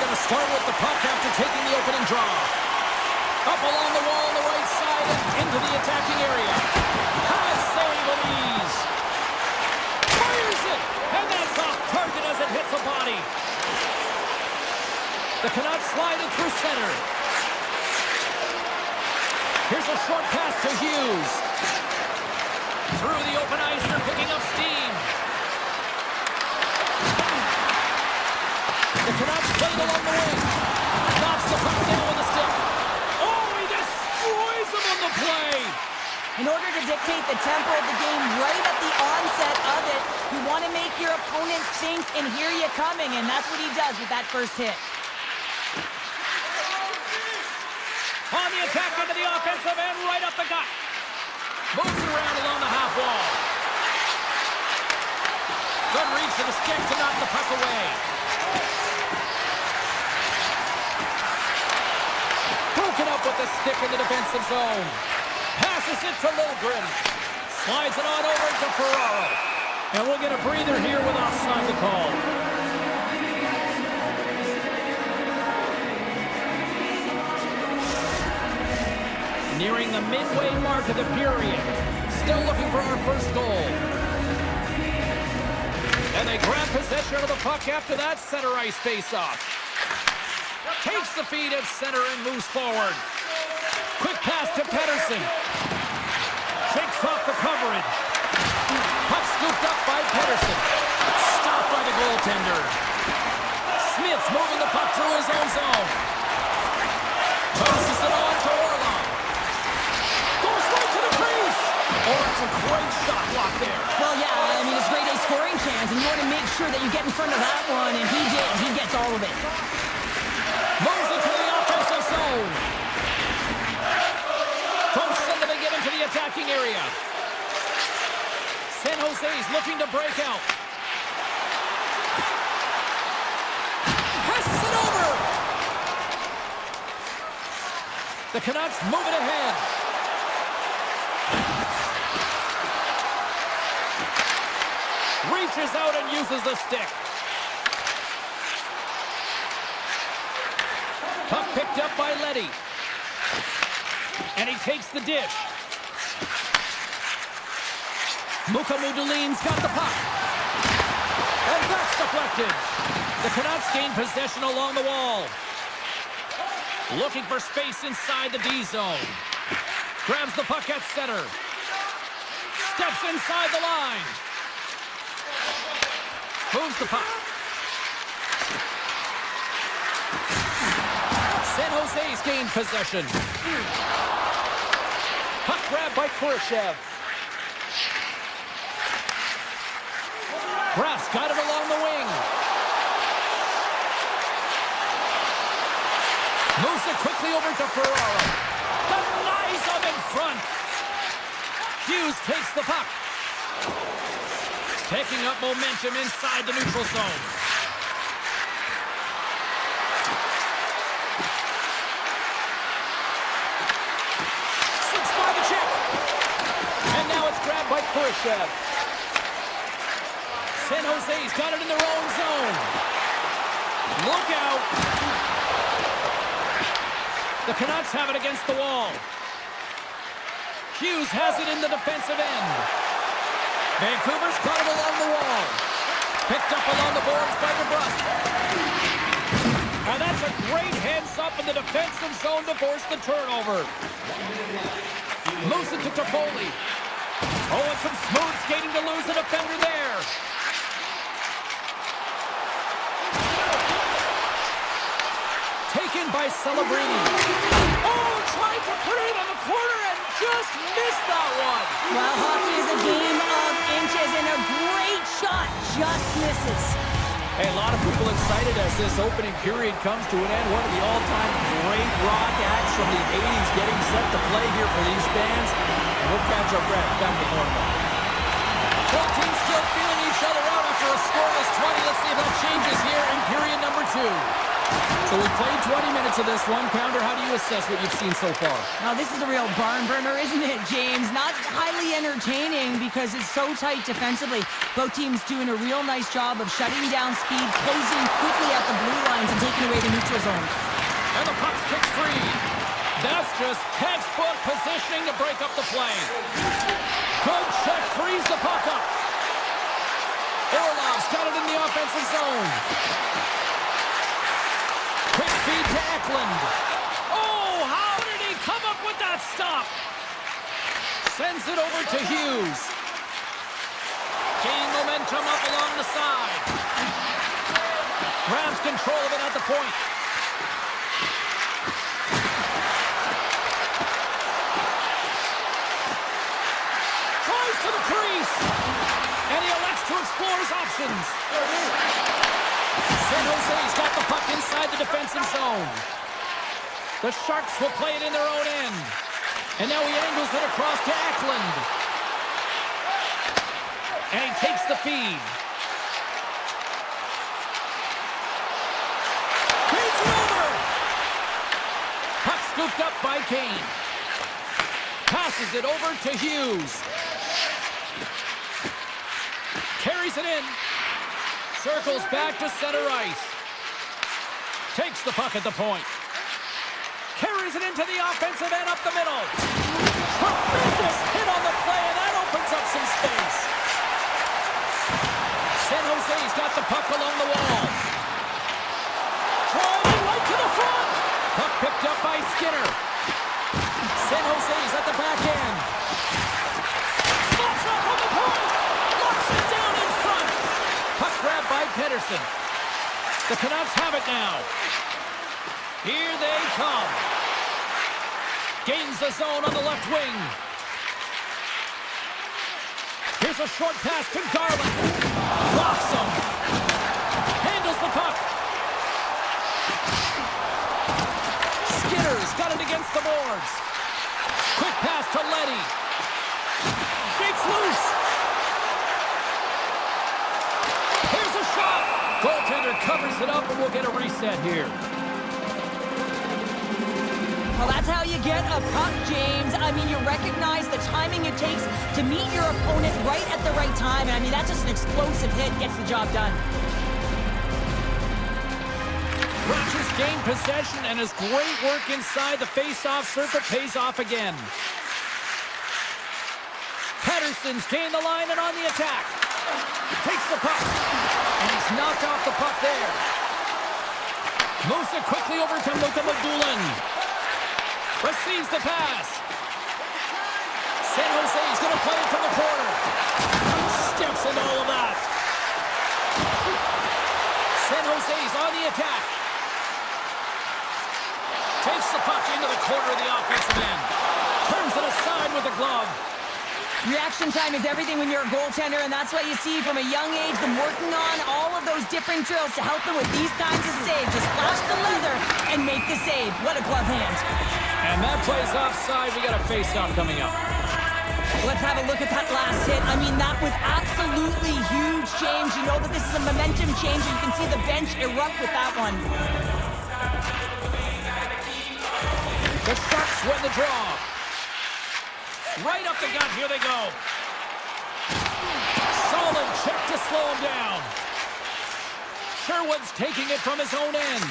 They're going to start with the puck after taking the opening draw. Up along the wall on the right side and into the attacking area. Pass save with ease. Fires it, and that's off target as it hits a body. The Canucks slide it through center. Here's a short pass to Hughes. Through the open ice, they're picking up steam. The Canucks play it along the wing. Knocks the puck down with a stick. Oh, he destroys him on the play. In order to dictate the tempo of the game right at the onset of it, you want to make your opponent think and hear you coming, and that's what he does with that first hit. On the attack into the offensive end, right up the gut. Moves around along the half wall. Good reach to the stick to knock the puck away. Broken up with the stick in the defensive zone. Passes it to Lilgren. Slides it on over to Ferraro. And we'll get a breather here with offside the call. Nearing the midway mark of the period. Still looking for our first goal. And they grab possession of the puck after that center ice face-off. Takes the feed at center and moves forward. Quick pass to Pettersson. Shakes off the coverage. Puck scooped up by Pettersson. Stopped by the goaltender. Smith's moving the puck through his own zone. Tosses it on to Orlov. Goes right to the crease. Oh, it's a great shot block there. Well, yeah, I mean, it's grade A scoring chance, and you want to make sure that you get in front of that one, and he did. He gets all of it. Moves it to the offensive zone. From center they get into the attacking area. San Jose's looking to break out. Passes it over. The Canucks move it ahead. Reaches out and uses the stick. Puck picked up by Leddy. And he takes the dish. Mukamudulin's got the puck. And that's deflected. The Canucks gain possession along the wall. Looking for space inside the D zone. Grabs the puck at center. Steps inside the line. Moves the puck. San Jose's gained possession. Puck grab by Khrushchev. Brass got it along the wing. Moves it quickly over to Ferraro. Denies him in front. Hughes takes the puck. Picking up momentum inside the neutral zone. Six by the check. And now it's grabbed by Khrushchev. San Jose's got it in their own zone. Look out. The Canucks have it against the wall. Hughes has it in the defensive end. Vancouver's got it along the wall. Picked up along the boards by DeBrusque. And that's a great heads-up in the defensive zone to force the turnover. Moves it to Toffoli. Oh, and some smooth skating to lose the defender there. Taken by Celebrini. Oh, tried to put it on the corner and just missed that one. Well, hockey is a game of inches, and a great shot just misses. Hey, a lot of people excited as this opening period comes to an end. One of the all-time great rock acts from the 80s getting set to play here for these fans. And we'll catch our breath back to normal. Both teams still feeling each other out after a scoreless 20. Let's see if that changes here in period number 2. So we played 20 minutes of this one. Pounder, how do you assess what you've seen so far? Now, this is a real barn burner, isn't it, James? Not highly entertaining because it's so tight defensively. Both teams doing a real nice job of shutting down speed, closing quickly at the blue lines, and taking away the neutral zone. And the puck's kicked free. That's just textbook positioning to break up the play. Good check, frees the puck up. Orlov's got it in the offensive zone. Quick feed to Eklund. Oh, how did he come up with that stop? Sends it over to Hughes. Gain momentum up along the side. Grabs control of it at the point. Tries to the crease. And he elects to explore his options. San Jose's got the puck inside the defensive zone. The Sharks will play it in their own end. And now he angles it across to Eklund. And he takes the feed. Feeds it over. Puck scooped up by Kane. Passes it over to Hughes. Carries it in. Circles back to center ice. Takes the puck at the point. Carries it into the offensive end up the middle. Tremendous hit on the play, and that opens up some space. San Jose's got the puck along the wall. Driving right to the front. Puck picked up by Skinner. San Jose's at the back end. Slots up on the point. Locks it down in front. Puck grabbed by Pedersen. The Canucks have it now. Here they come. Gains the zone on the left wing. Here's a short pass to Garland. Blocks him. Handles the puck. Skinner's got it against the boards. Quick pass to Leddy. Shakes loose. Here's a shot. Goaltender covers it up, and we'll get a reset here. Well, that's how you get a puck, James. I mean, you recognize the timing it takes to meet your opponent right at the right time. And I mean, that's just an explosive hit. Gets the job done. Rogers gained possession, and his great work inside the face-off circle pays off again. Pedersen's gained the line and on the attack. Takes the puck, and he's knocked off the puck there. Moves it quickly over to Luka Magulin. Receives the pass. San Jose's going to play it from the corner. Steps into all of that. San Jose's on the attack. Takes the puck into the corner of the offensive end. Turns it aside with the glove. Reaction time is everything when you're a goaltender, and that's what you see from a young age, them working on all of those different drills to help them with these kinds of saves. Just flash the leather and make the save. What a glove hand. And that play's offside. We got a face-off coming up. Let's have a look at that last hit. I mean, that was absolutely huge, James. You know that this is a momentum change, and you can see the bench erupt with that one. The Sharks win the draw. Right up the gut, here they go. Solid check to slow him down. Sherwood's taking it from his own end.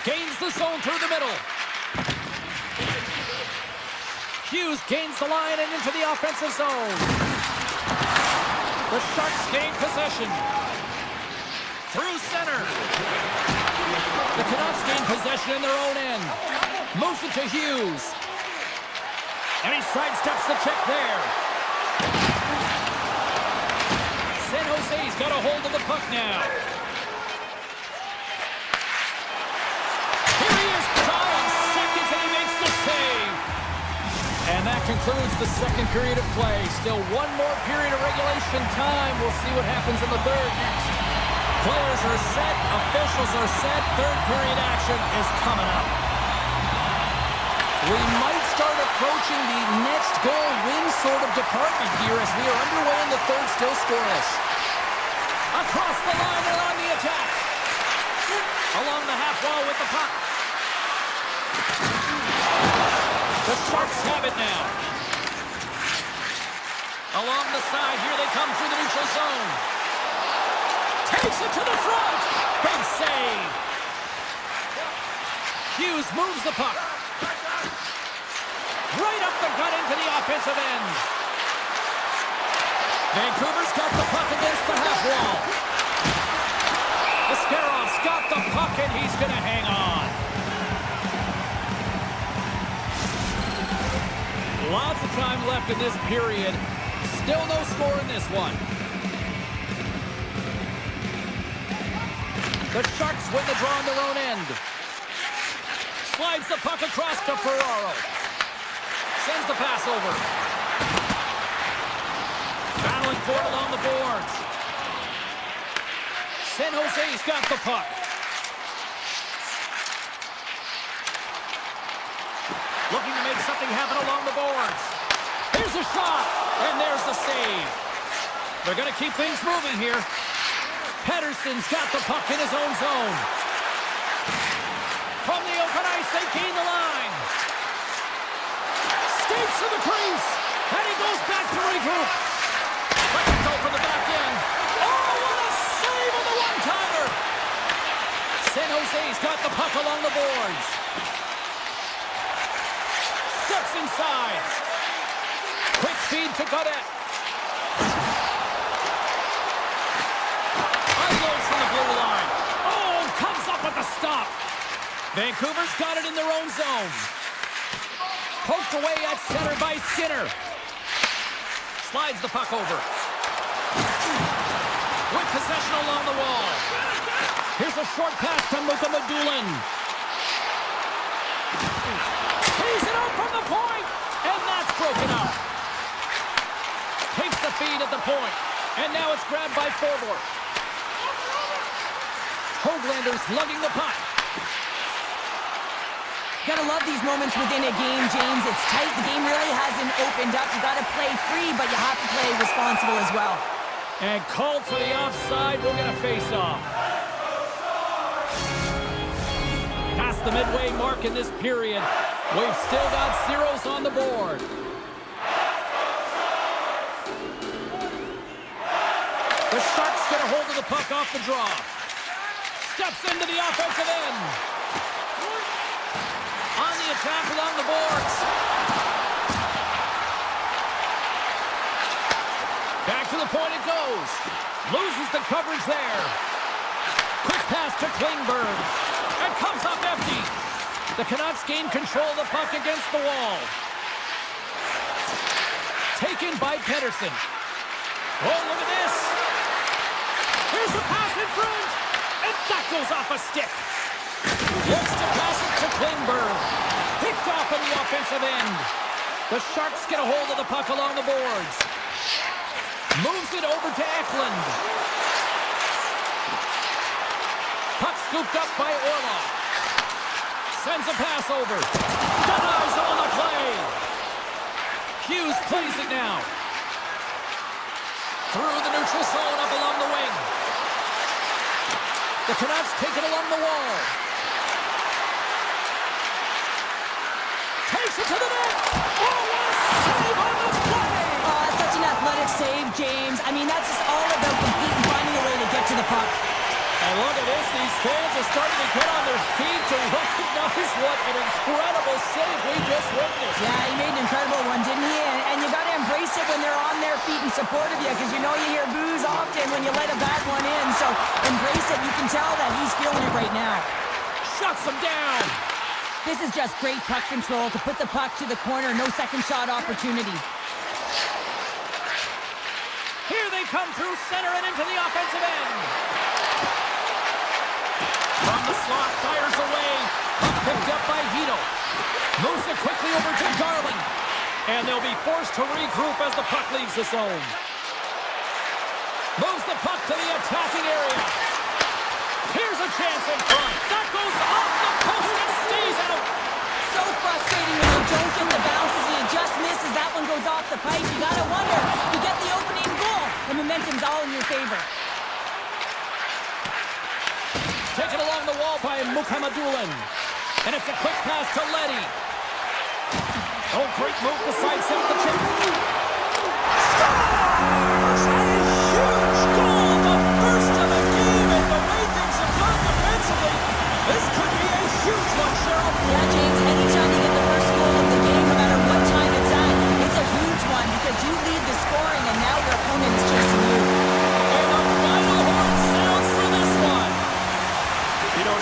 Gains the zone through the middle. Hughes gains the line and into the offensive zone. The Sharks gain possession. Through center. The Canucks gain possession in their own end. Moves it to Hughes. And he sidesteps the check there. San Jose's got a hold of the puck now. Here he is, trying seconds, and he makes the save. And that concludes the second period of play. Still one more period of regulation time. We'll see what happens in the third next. Players are set, officials are set, third period action is coming up. We might start approaching the next goal win sort of department here as we are underway in the third, still scoreless. Across the line and on the attack. Along the half wall with the puck. The Sharks have it now. Along the side, here they come through the neutral zone. Takes it to the front. Big save. Hughes moves the puck. Right up the gut into the offensive end. Vancouver's got the puck against the half wall. Ascarov's got the puck and he's going to hang on. Lots of time left in this period. Still no score in this one. The Sharks win the draw on their own end. Slides the puck across to Ferraro. Sends the pass over. Battling for it along the boards. San Jose's got the puck. Looking to make something happen along the boards. Here's a shot, and there's the save. They're going to keep things moving here. Pettersson's got the puck in his own zone. From the open ice, they gain the line. Skates to the crease, and he goes back to regroup. Let's go for the back end. Oh, what a save on the one-timer! San Jose's got the puck along the boards. Steps inside. Quick feed to Godet. Unloads from the blue line. Oh, comes up with the stop. Vancouver's got it in their own zone. Poked away at center by Skinner. Slides the puck over. With possession along the wall. Here's a short pass to Muka Madulin. Tees it out from the point, and that's broken up. Takes the feed at the point, and now it's grabbed by Forbort. Hoaglander's lugging the puck. Gotta love these moments within a game, James. It's tight. The game really hasn't opened up. You gotta play free, but you have to play responsible as well. And called for the offside. We'll get a face-off. Past the midway mark in this period. We've still got zeros on the board. The Sharks get a hold of the puck off the draw. Steps into the offensive end. On the attack along the boards. Back to the point it goes. Loses the coverage there. Quick pass to Klingberg. And comes up empty. The Canucks gain control of the puck against the wall. Taken by Pettersson. Oh, look at this. Here's a pass in front. And that goes off a stick. Looks to pass it to Klingberg. Picked off on the offensive end. The Sharks get a hold of the puck along the boards. Moves it over to Eklund. Puck scooped up by Orlov. Sends a pass over. Denies on the play. Hughes plays it now. Through the neutral zone up along the wing. The Canucks take it along the wall. Takes it to the net. Oh, what a save on the play. Oh, that's such an athletic save, James. I mean, that's just all about competing, finding a way to get to the puck. And look at this. These fans are starting to get on their feet to recognize what an incredible save we just witnessed. Yeah, he made an incredible one, didn't he? And you got to embrace it when they're on their feet in support of you, because you know you hear boos often when you let a bad one in. So embrace it. You can tell that he's feeling it right now. Shuts him down. This is just great puck control to put the puck to the corner. No second shot opportunity. Here they come through center and into the offensive end. From the slot, fires away. Puck picked up by Hito. Moves it quickly over to Garland. And they'll be forced to regroup as the puck leaves the zone. Moves the puck to the attacking area. Here's a chance in front. That goes off the post and stays out. So frustrating when you don't get the bounces and you just misses. That one goes off the pipe. You gotta wonder, you get the opening goal. The momentum's all in your favor. taken along the wall by Mukhamadullin. And it's a quick pass to Letty. Oh, great move to sidestep the chip. Scores! A huge goal, the first of the game, and the way things have gone defensively, this could be a huge one, Cheryl. Yeah, James, anytime you get the first goal of the game, no matter what time it's at, it's a huge one because you lead the scoring and now your opponent is chasing you. And the final horn sounds for this one. You know,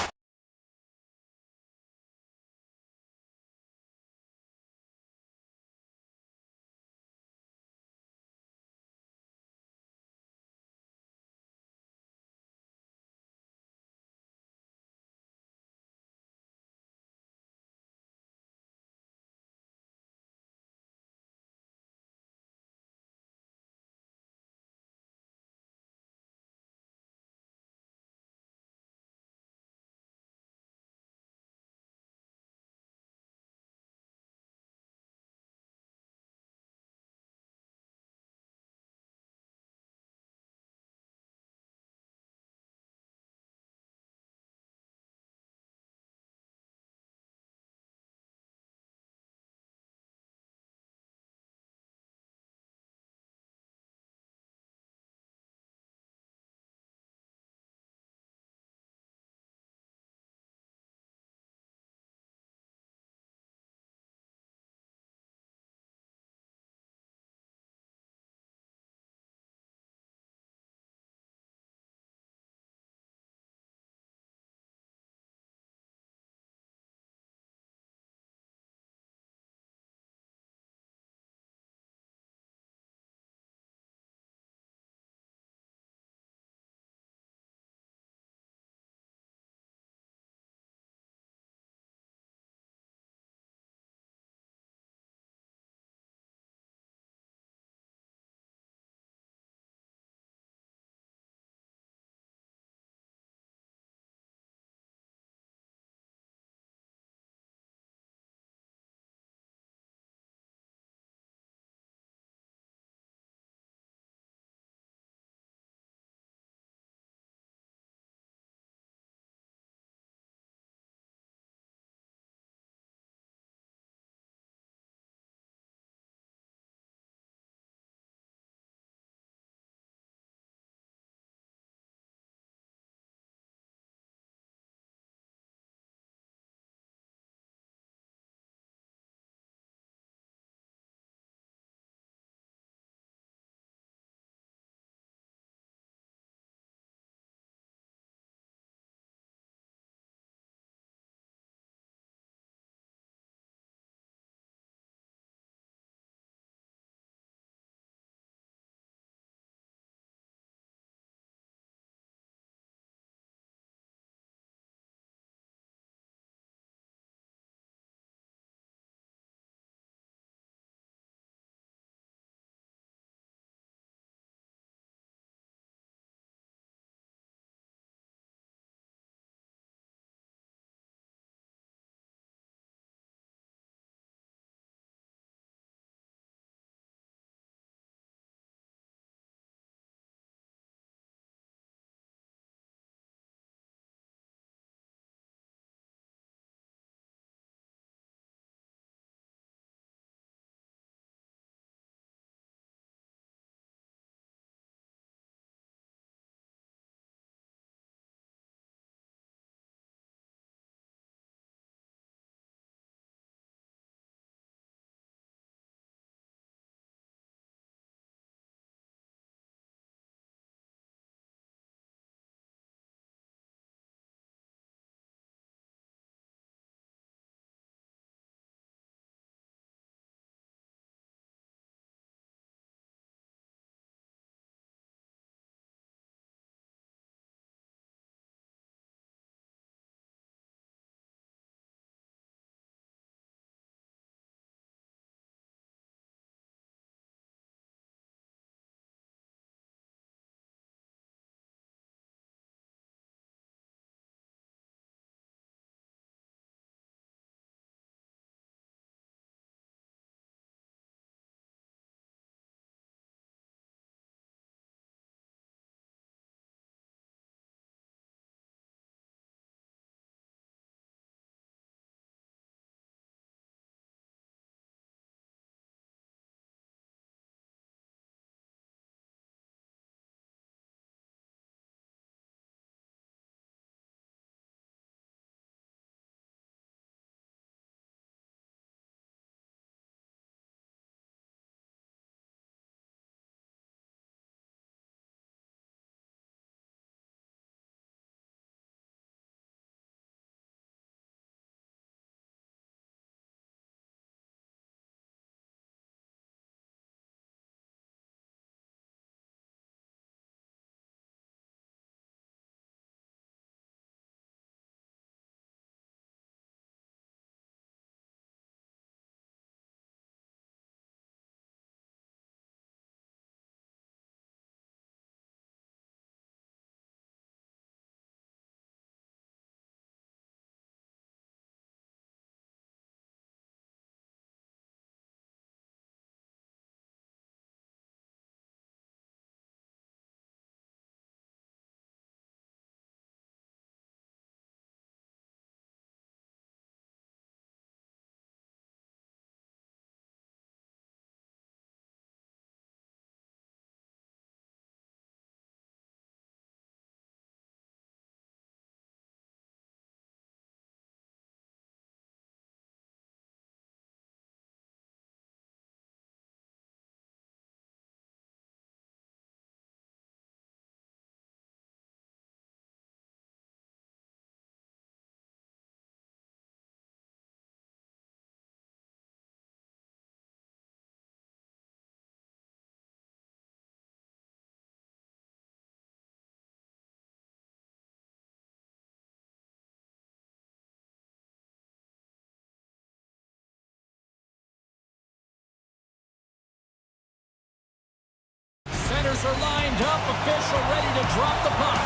Defenders are lined up, official ready to drop the puck.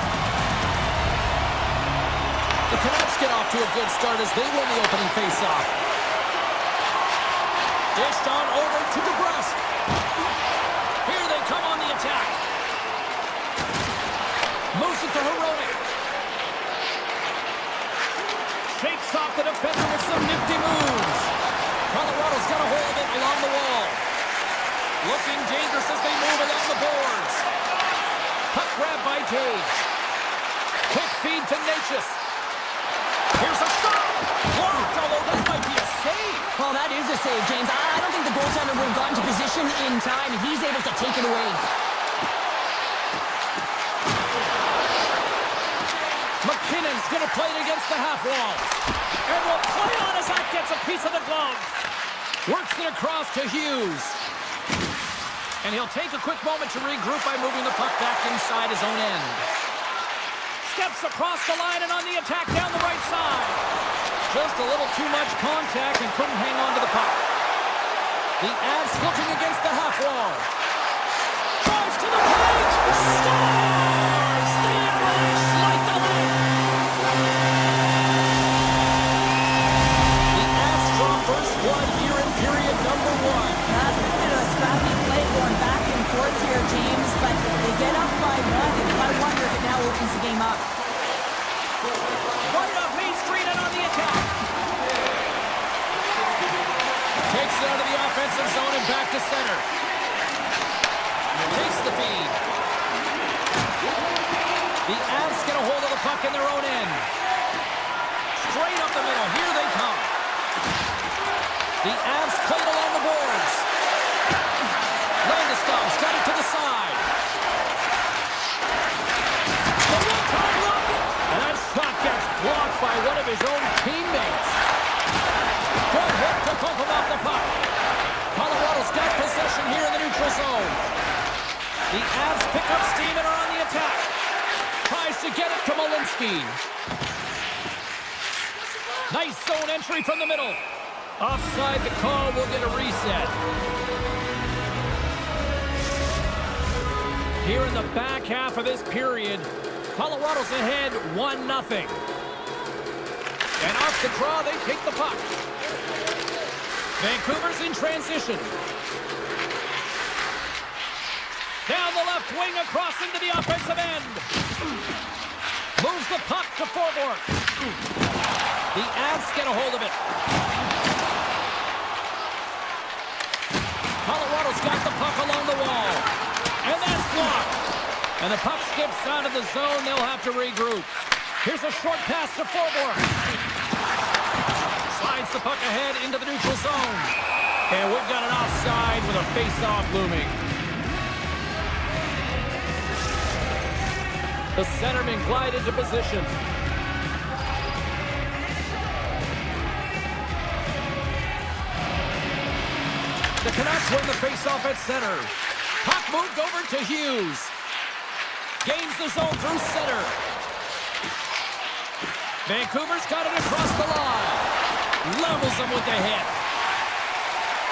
The Canucks get off to a good start as they win the opening faceoff. Dished on over to DeBrusque. Here they come on the attack. Moves it to Heronic. Shakes off the defender with some nifty moves. Colorado's got a hold of it along the wall. Looking dangerous as they move along the boards. Puck grab by Taves. Quick feed to Natchez. Here's a shot! Blocked, although that might be a save. Well, that is a save, James. I don't think the goaltender would have gotten to position in time. He's able to take it away. McKinnon's going to play it against the half wall. And will play on as that gets a piece of the glove. Works it across to Hughes. And he'll take a quick moment to regroup by moving the puck back inside his own end. Steps across the line and on the attack down the right side. Just a little too much contact and couldn't hang on to the puck. The Avs looking against the half wall. Drives to the plate. Scores! The Irish light the lead. The Avs draw first blood here in period number 1. That's a bit of a scrappy play going back and forth here, James, but they get up by 1, and you gotta wonder if it now opens the game up. Right off Main Street and on the attack. Takes it out of the offensive zone and back to center. Takes the feed. The Avs get a hold of the puck in their own end. Straight up the middle. Here they come. The Avs played along the boards. Landeskog's got it to the side. The one-time rocket. And that shot gets blocked by one of his own teammates. Good hit to bump him off the puck. Colorado's got possession here in the neutral zone. The Avs pick up steam and are on the attack. Tries to get it to Malinsky. Nice zone entry from the middle. Offside the call, will get a reset. Here in the back half of this period, Colorado's ahead 1-0. And off the draw, they take the puck. Vancouver's in transition. Down the left wing, across into the offensive end. Moves the puck to forward. The Avs get a hold of it. Colorado's got the puck along the wall. And that's blocked. And the puck skips out of the zone. They'll have to regroup. Here's a short pass to forward. Slides the puck ahead into the neutral zone. And we've got an offside with a face-off looming. The centerman glide into position. The Canucks win the face-off at center. Puck moved over to Hughes. Gains the zone through center. Vancouver's got it across the line. Levels him with the hit.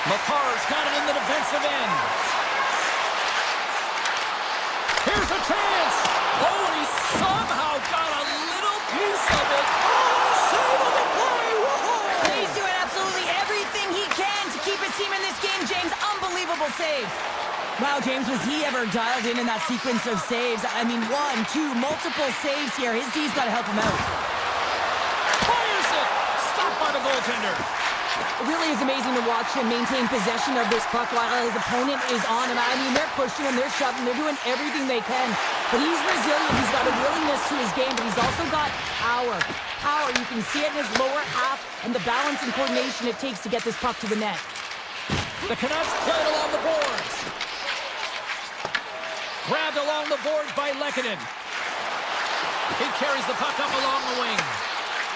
Makar's got it in the defensive end. Here's a chance. Oh, and he somehow got a little piece of it. Save on the play. Whoa. He's doing absolutely everything he can to keep his team in this game, James. Unbelievable save. Wow, James, was he ever dialed in that sequence of saves? I mean, 1, 2, multiple saves here. His D's got to help him out. Fires it. Stopped by the goaltender. It really is amazing to watch him maintain possession of this puck while his opponent is on him. I mean, they're pushing him, they're shoving, they're doing everything they can. But he's resilient, he's got a willingness to his game, but he's also got power. Power, you can see it in his lower half and the balance and coordination it takes to get this puck to the net. The Canucks played along the boards. Grabbed along the boards by Lehkonen. He carries the puck up along the wing.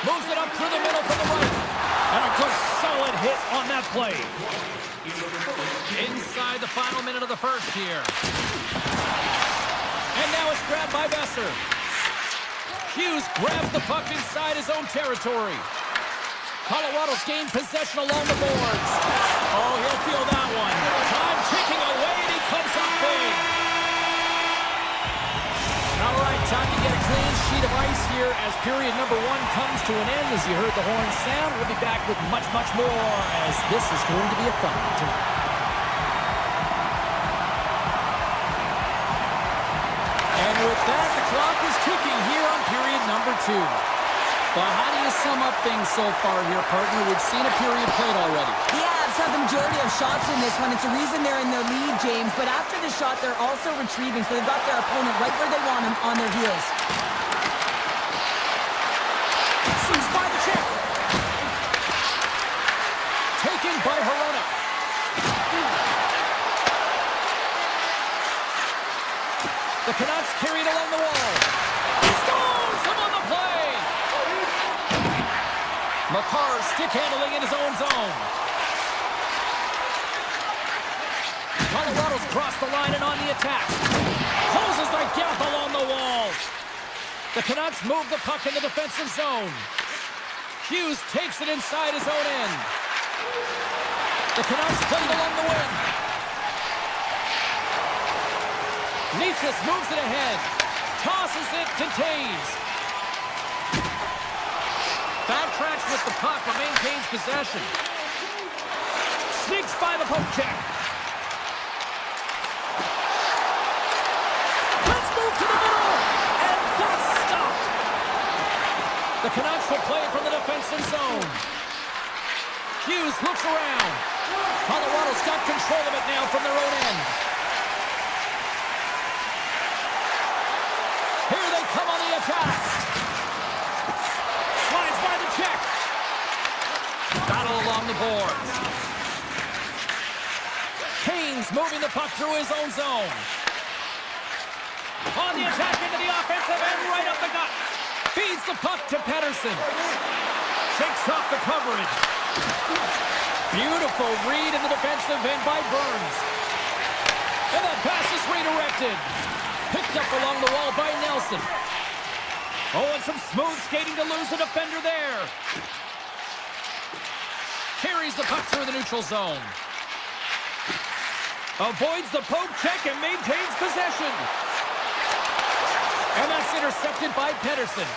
Moves it up through the middle for the right. And a good solid hit on that play. Inside the final minute of the first here. And now it's grabbed by Besser. Hughes grabs the puck inside his own territory. Colorado's gained possession along the boards. Oh, he'll feel that one. Time ticking away, and he comes up big. here as period number 1 comes to an end. As you heard the horn sound, we'll be back with much, much more, as this is going to be a fun one tonight. And with that, the clock is ticking here on period number 2. Well, how do you sum up things so far here, partner? We've seen a period played already. The Avs have the majority of shots in this one. It's a reason they're in the lead, James. But after the shot, they're also retrieving, so they've got their opponent right where they want him, on their heels. Sees by the check. Taken by Hirona. The Canucks carry it along the wall. Stones him on the play. Makar stick handling in his own zone. Colorado's crossed the line and on the attack. Closes the gap along the wall. The Canucks move the puck in the defensive zone. Hughes takes it inside his own end. The Canucks play it along the wing. Nichas moves it ahead. Tosses it to Taves. Backtracks with the puck, but maintains possession. Sneaks by the poke check. Let's move to the middle, and that's stopped. The Canucks will play it from the defensive zone. Hughes looks around. Colorado's got control of it now from their own end. Here they come on the attack. Slides by the check. Battle along the boards. Kane's moving the puck through his own zone. On the attack into the offensive end, right up the gut. Feeds the puck to Pettersson. Shakes off the coverage. Beautiful read in the defensive end by Burns. And that pass is redirected. Picked up along the wall by Nelson. Oh, and some smooth skating to lose a defender there. Carries the puck through the neutral zone. Avoids the poke check and maintains possession. And that's intercepted by Pettersson.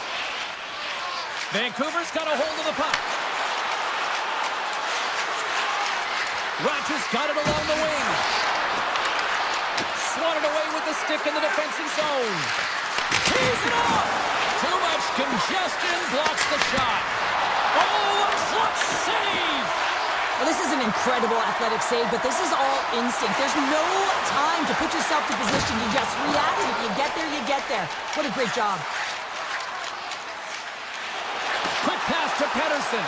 Vancouver's got a hold of the puck. Rogers got it along the wing. Swatted away with the stick in the defensive zone. Tees it off! Too much congestion blocks the shot. Oh, a clutch save! Well, this is an incredible athletic save, but this is all instinct. There's no time to put yourself to position. You just react. If you get there, you get there. What a great job. Quick pass to Pettersson.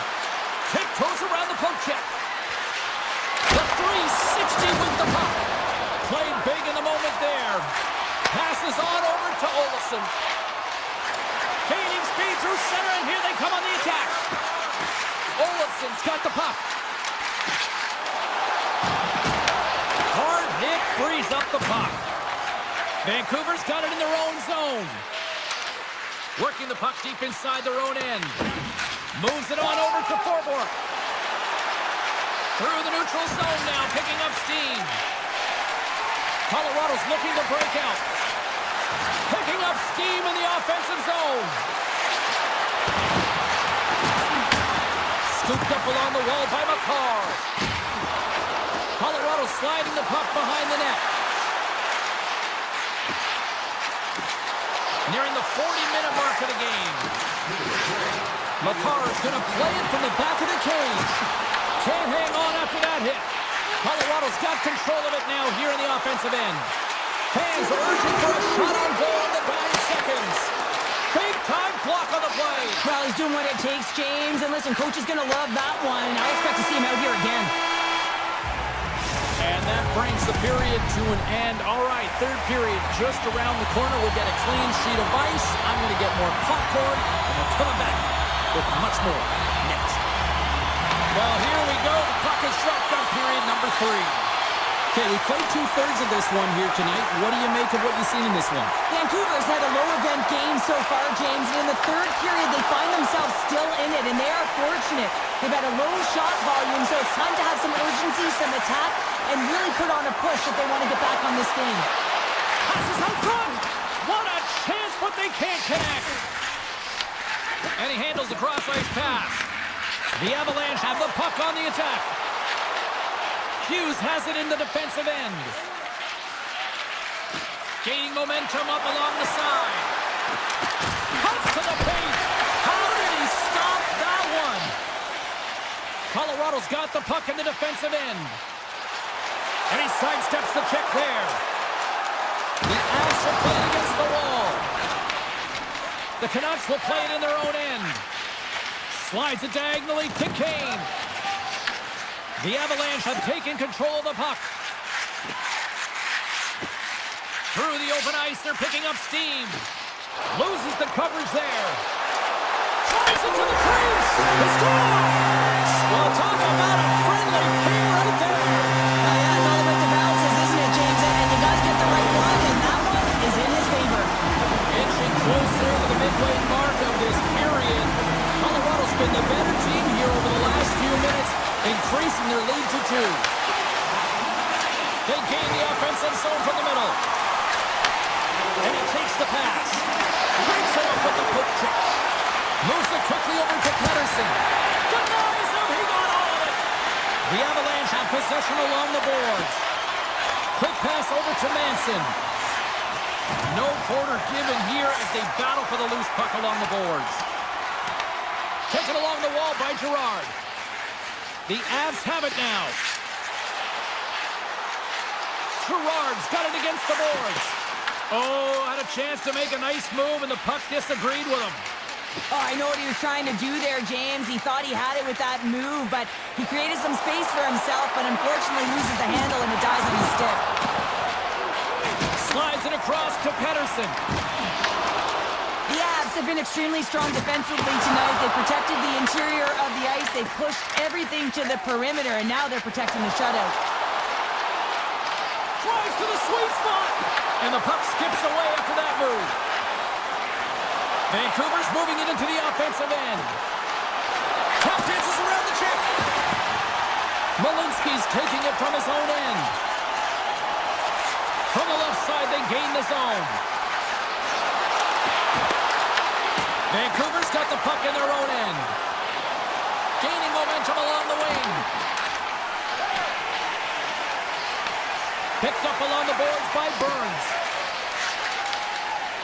Tiptoes around the poke check. The 360 with the puck. Played big in the moment there. Passes on over to Olofsson. Gaining speed through center, and here they come on the attack. Olofsson's got the puck. Hard hit frees up the puck. Vancouver's got it in their own zone. Working the puck deep inside their own end. Moves it on over to Forborg. Through the neutral zone now, picking up steam. Colorado's looking to break out. Picking up steam in the offensive zone. Scooped up along the wall by Makar. Colorado sliding the puck behind the net. Nearing the 40-minute mark of the game. Makar's going to play it from the back of the cage. Can't hang on after that hit. Colorado's got control of it now here in the offensive end. Fans are urging for a shot on goal in the dying seconds. Big-time block on the play. Well, he's doing what it takes, James. And listen, coach is going to love that one. I expect to see him out here again. And that brings the period to an end. All right, third period just around the corner. We'll get a clean sheet of ice. I'm going to get more popcorn, and we're coming back with much more next. Well, here we go. The puck is dropped on period number 3. Okay, we played 2/3 of this one here tonight. What do you make of what you've seen in this one? Vancouver's had a low-event game so far, James. And in the third period, they find themselves still in it, and they are fortunate. They've had a low shot volume, so it's time to have some urgency, some attack, and really put on a push if they want to get back on this game. Passes out front. What a chance, but they can't connect. And he handles the cross-ice pass. The Avalanche have the puck on the attack. Hughes has it in the defensive end. Gaining momentum up along the side. Comes to the paint. How did he stop that one? Colorado's got the puck in the defensive end. And he sidesteps the check there. The Avs will play it against the wall. The Canucks will play it in their own end. Slides it diagonally to Kane. The Avalanche have taken control of the puck. Through the open ice, they're picking up steam. Loses the coverage there. Tries it to the crease. The score! Well, talk about a friendly ping right there. Yeah, it's all about the bounces, isn't it, James? And you got to get the right one, and that one is in his favor. Inching closer to the midway mark of this period. Colorado's been the better team here over the last few minutes, increasing their lead to 2. They gain the offensive zone from the middle. And he takes the pass. Breaks it up with the poke check. Moves it quickly over to Pettersson. Denies him. He got all of it. The Avalanche have possession along the boards. Quick pass over to Manson. No quarter given here as they battle for the loose puck along the boards. Taken along the wall by Gerard. The Avs have it now. Gerard's got it against the boards. Oh, had a chance to make a nice move, and the puck disagreed with him. Oh, I know what he was trying to do there, James. He thought he had it with that move, but he created some space for himself, but unfortunately loses the handle, and it dies on his stick. Slides it across to Pettersson. The Avs have been extremely strong defensively tonight. They protected the interior of the ice. They pushed everything to the perimeter, and now they're protecting the shutout. Drives to the sweet spot. And the puck skips away after that move. Vancouver's moving it into the offensive end. Tap dances around the check. Malinsky's taking it from his own end. From the left side, they gain the zone. Vancouver's got the puck in their own end. Gaining momentum along the wing. Picked up along the boards by Burns.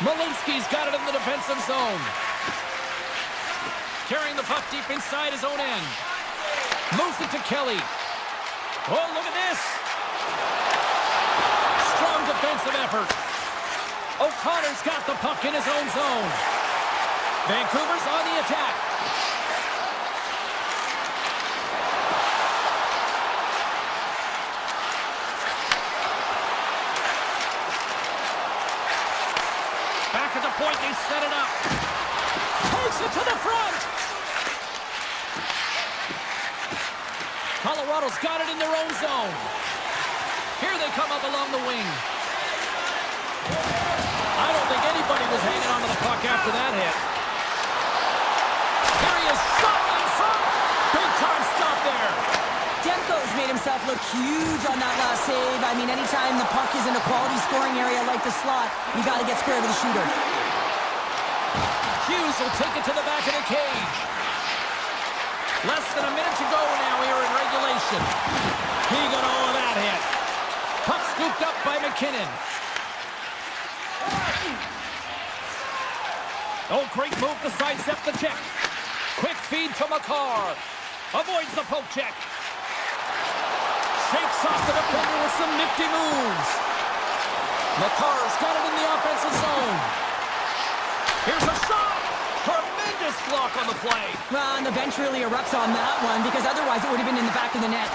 Malinsky's got it in the defensive zone. Carrying the puck deep inside his own end. Moves it to Kelly. Oh, look at this. Strong defensive effort. O'Connor's got the puck in his own zone. Vancouver's on the attack. Back at the point, they set it up. Takes it to the front. Colorado's got it in their own zone. Here they come up along the wing. I don't think anybody was hanging onto the puck after that hit. Here he is, shot in front. Big time stop there. Demko's made himself look huge on that last save. I mean, anytime the puck is in a quality scoring area like the slot, you got to get square with the shooter. Hughes will take it to the back of the cage. Less than a minute to go now here in regulation. He got all of that hit. Puck scooped up by McKinnon. Oh, great move to sidestep the check. Quick feed to Makar. Avoids the poke check. Shakes off the defender with some nifty moves. Makar's got it in the offensive zone. Here's a shot. Tremendous block on the play. Well, and the bench really erupts on that one because otherwise it would have been in the back of the net.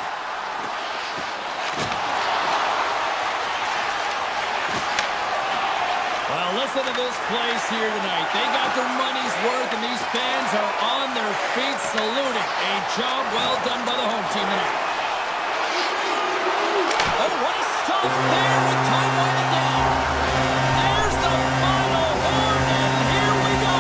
Well, listen to this place here tonight. They got their money's worth, and these fans are on their feet saluting. A job well done by the home team tonight. Oh, what a stop there with time winding down. There's the final horn, and here we go.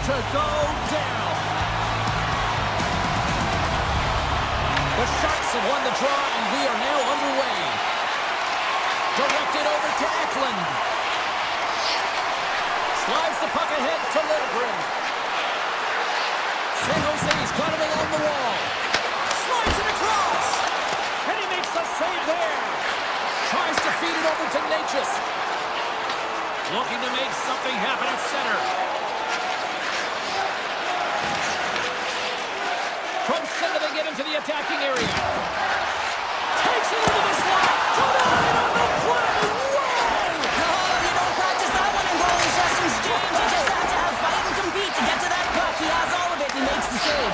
to go down. The Sharks have won the draw, and we are now underway. Directed over to Eklund. Slides the puck ahead to Littlegren. San Jose's got it along the wall. Slides it across. And he makes the save there. Tries to feed it over to Natchez. Looking to make something happen at center. From center they get into the attacking area. Takes it into the slot. Denied on the play. Whoa! Oh, you don't practice that one in goalie sessions, James. You just have to have fight and compete to get to that puck. He has all of it. He makes the save.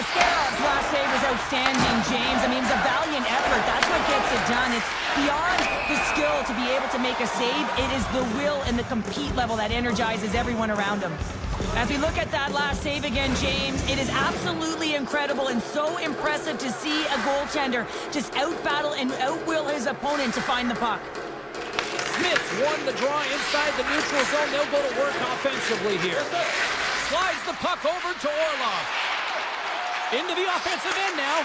Ascarov's last save was outstanding, James. I mean, it's a valiant effort. That's what gets it done. It's beyond the skill to be able to make a save. It is the will and the compete level that energizes everyone around him. As we look at that last save again, James, it is absolutely incredible and so impressive to see a goaltender just outbattle and outwill his opponent to find the puck. Smith's won the draw inside the neutral zone. They'll go to work offensively here. Slides the puck over to Orlov. Into the offensive end now.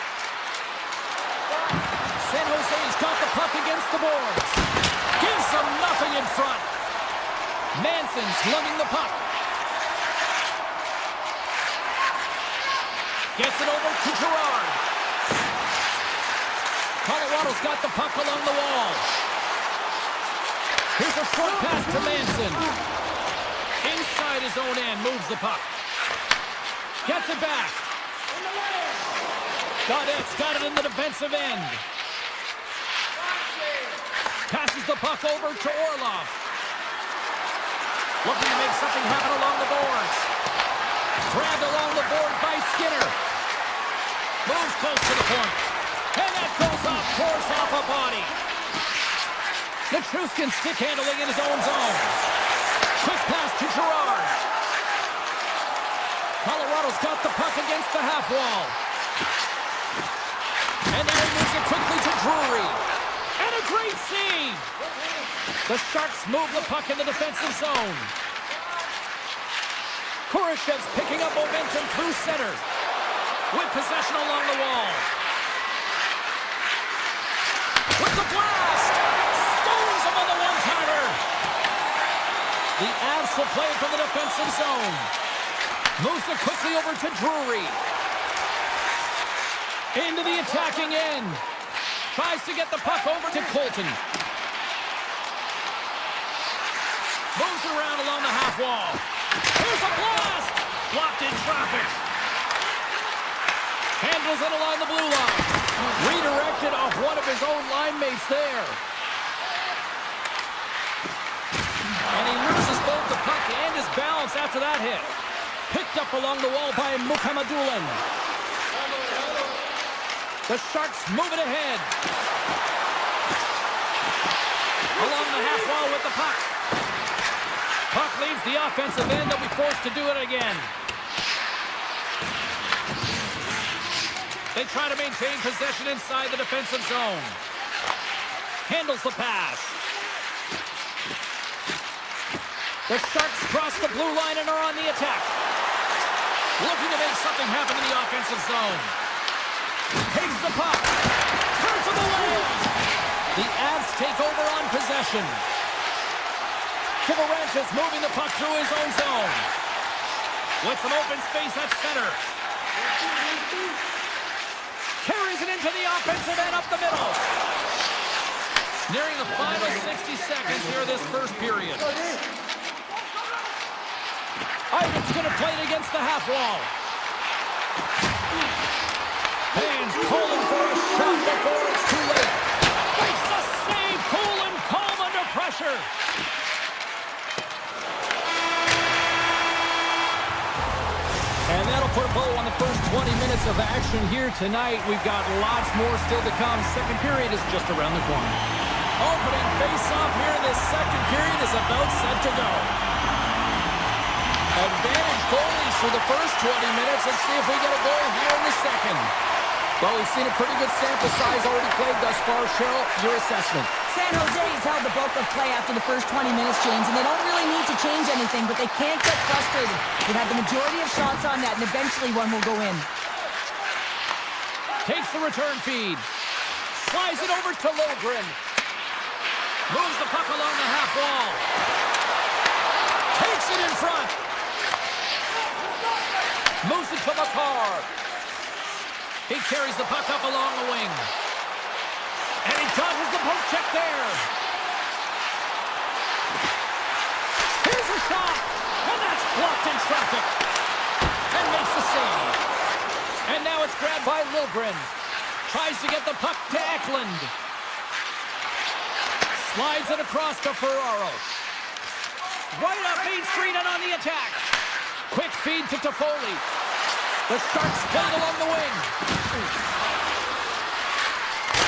San Jose's got the puck against the boards. Gives them nothing in front. Manson's lugging the puck. Gets it over to Gerard. Colorado's got the puck along the wall. Here's a short pass to Manson. Inside his own end, moves the puck. Gets it back. Gaudette's got it in the defensive end. Passes the puck over to Orlov. Looking to make something happen along the boards. Grabbed along the board by Skinner. Moves close to the point. And that goes off course off a body. Nichushkin stick handling in his own zone. Quick pass to Gerard. Colorado's got the puck against the half wall. And now he moves it quickly to Drury. And a great save. The Sharks move the puck in the defensive zone. Kurashev's picking up momentum through center. With possession along the wall. With the blast! Stones him on the one-timer! The Avs will play it from the defensive zone. Moves it quickly over to Drury. Into the attacking end. Tries to get the puck over to Colton. Moves it around along the half wall. Here's a blast! Blocked in traffic. Handles it along the blue line. Redirected off one of his own line mates there. And he loses both the puck and his balance after that hit. Picked up along the wall by Mukhamadullin. The Sharks move it ahead. Along the half wall with the puck. Puck leaves the offensive end. They'll be forced to do it again. They try to maintain possession inside the defensive zone. Handles the pass. The Sharks cross the blue line and are on the attack. Looking to make something happen in the offensive zone. Takes the puck. Turns him away. The Avs take over on possession. Kivaranchis moving the puck through his own zone. With some open space at center. Carries it into the offensive end up the middle. Nearing the final 60 seconds here of this first period. Ivan's going to play it against the half wall. Fans calling for a shot before it's too late. Makes the save, cool and calm under pressure. And that'll put a bow on the first 20 minutes of action here tonight. We've got lots more still to come. Second period is just around the corner. Opening face-off here in this second period is about set to go. Advantage goalies for the first 20 minutes. Let's see if we get a goal here in the second. Well, we've seen a pretty good sample size already played thus far. Cheryl, your assessment? San Jose has held the bulk of play after the first 20 minutes, James, and they don't really need to change anything, but they can't get frustrated. They've had the majority of shots on net, and eventually one will go in. Takes the return feed. Slides it over to Lilgren. Moves the puck along the half wall. Takes it in front. Moves it to Makar. He carries the puck up along the wing. And he dodges the poke check there. Here's a shot. And that's blocked in traffic. And makes the save. And now it's grabbed by Lilgren. Tries to get the puck to Eklund. Slides it across to Ferraro. Right up Main Street and on the attack. Quick feed to Toffoli. The Sharks play it along the wing.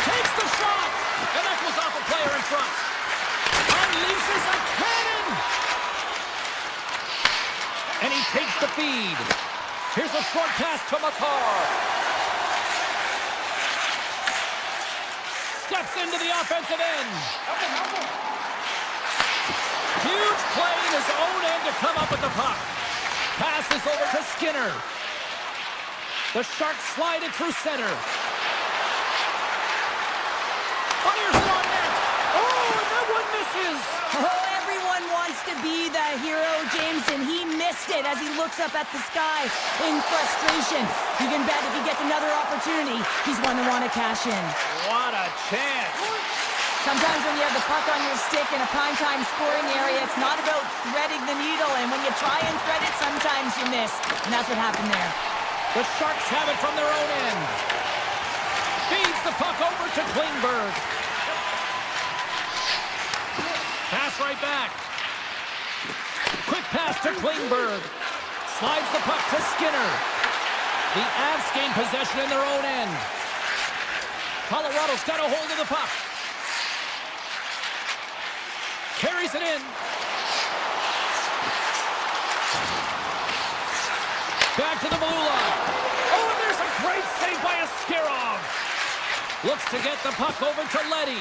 Takes the shot. And that goes off a player in front. Unleashes a cannon. And he takes the feed. Here's a short pass to Makar. Steps into the offensive end. Huge play in his own end to come up with the puck. Passes over to Skinner. The Sharks slide it through center. Fires it on net. Oh, and that one misses. Oh, everyone wants to be the hero, James, and he missed it as he looks up at the sky in frustration. You can bet if he gets another opportunity, he's one to want to cash in. What a chance. Sometimes when you have the puck on your stick in a primetime scoring area, it's not about threading the needle, and when you try and thread it, sometimes you miss. And that's what happened there. The Sharks have it from their own end. Feeds the puck over to Klingberg. Pass right back. Quick pass to Klingberg. Slides the puck to Skinner. The Avs gain possession in their own end. Colorado's got a hold of the puck. Carries it in. Back to the blue line. Oh, and there's a great save by Askarov. Looks to get the puck over to Leddy.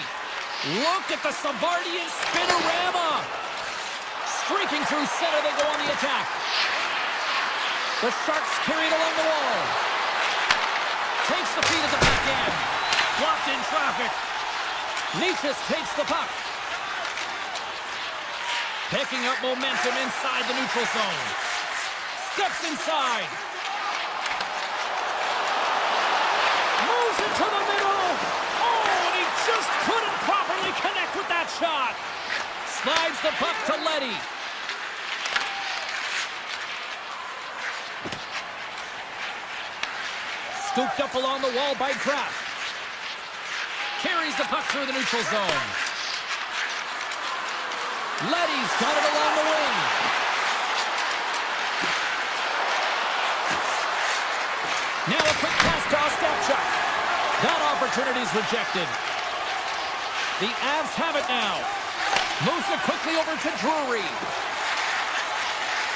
Look at the Savardian spinorama. Streaking through center, they go on the attack. The Sharks carry it along the wall. Takes the feed at the back end. Blocked in traffic. Nietzsche takes the puck. Picking up momentum inside the neutral zone. Steps inside. Moves it to the middle. Oh, and he just couldn't properly connect with that shot. Slides the puck to Leddy. Scooped up along the wall by Kraft. Carries the puck through the neutral zone. Leddy's got it along the wing. Now a quick pass to Ostapchuk. That opportunity's rejected. The Avs have it now. Moves it quickly over to Drury.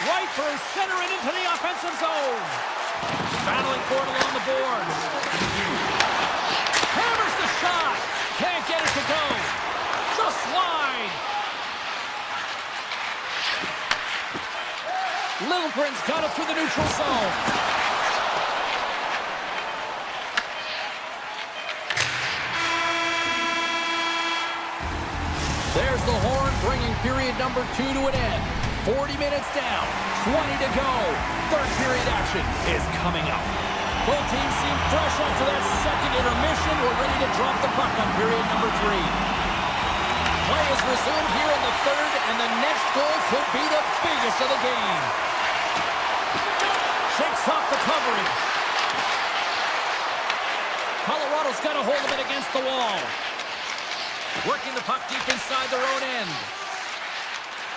Right through center and into the offensive zone. Battling for it along the boards. Hammers the shot. Can't get it to go. Just wide. Lilgren's got it through the neutral zone. There's the horn, bringing period number 2 to an end. 40 minutes down, 20 to go. Third period action is coming up. Both teams seem fresh after that second intermission. We're ready to drop the puck on period number 3. Play is resumed here in the third, and the next goal could be the biggest of the game. Shakes off the coverage. Colorado's got a hold of it against the wall. Working the puck deep inside their own end.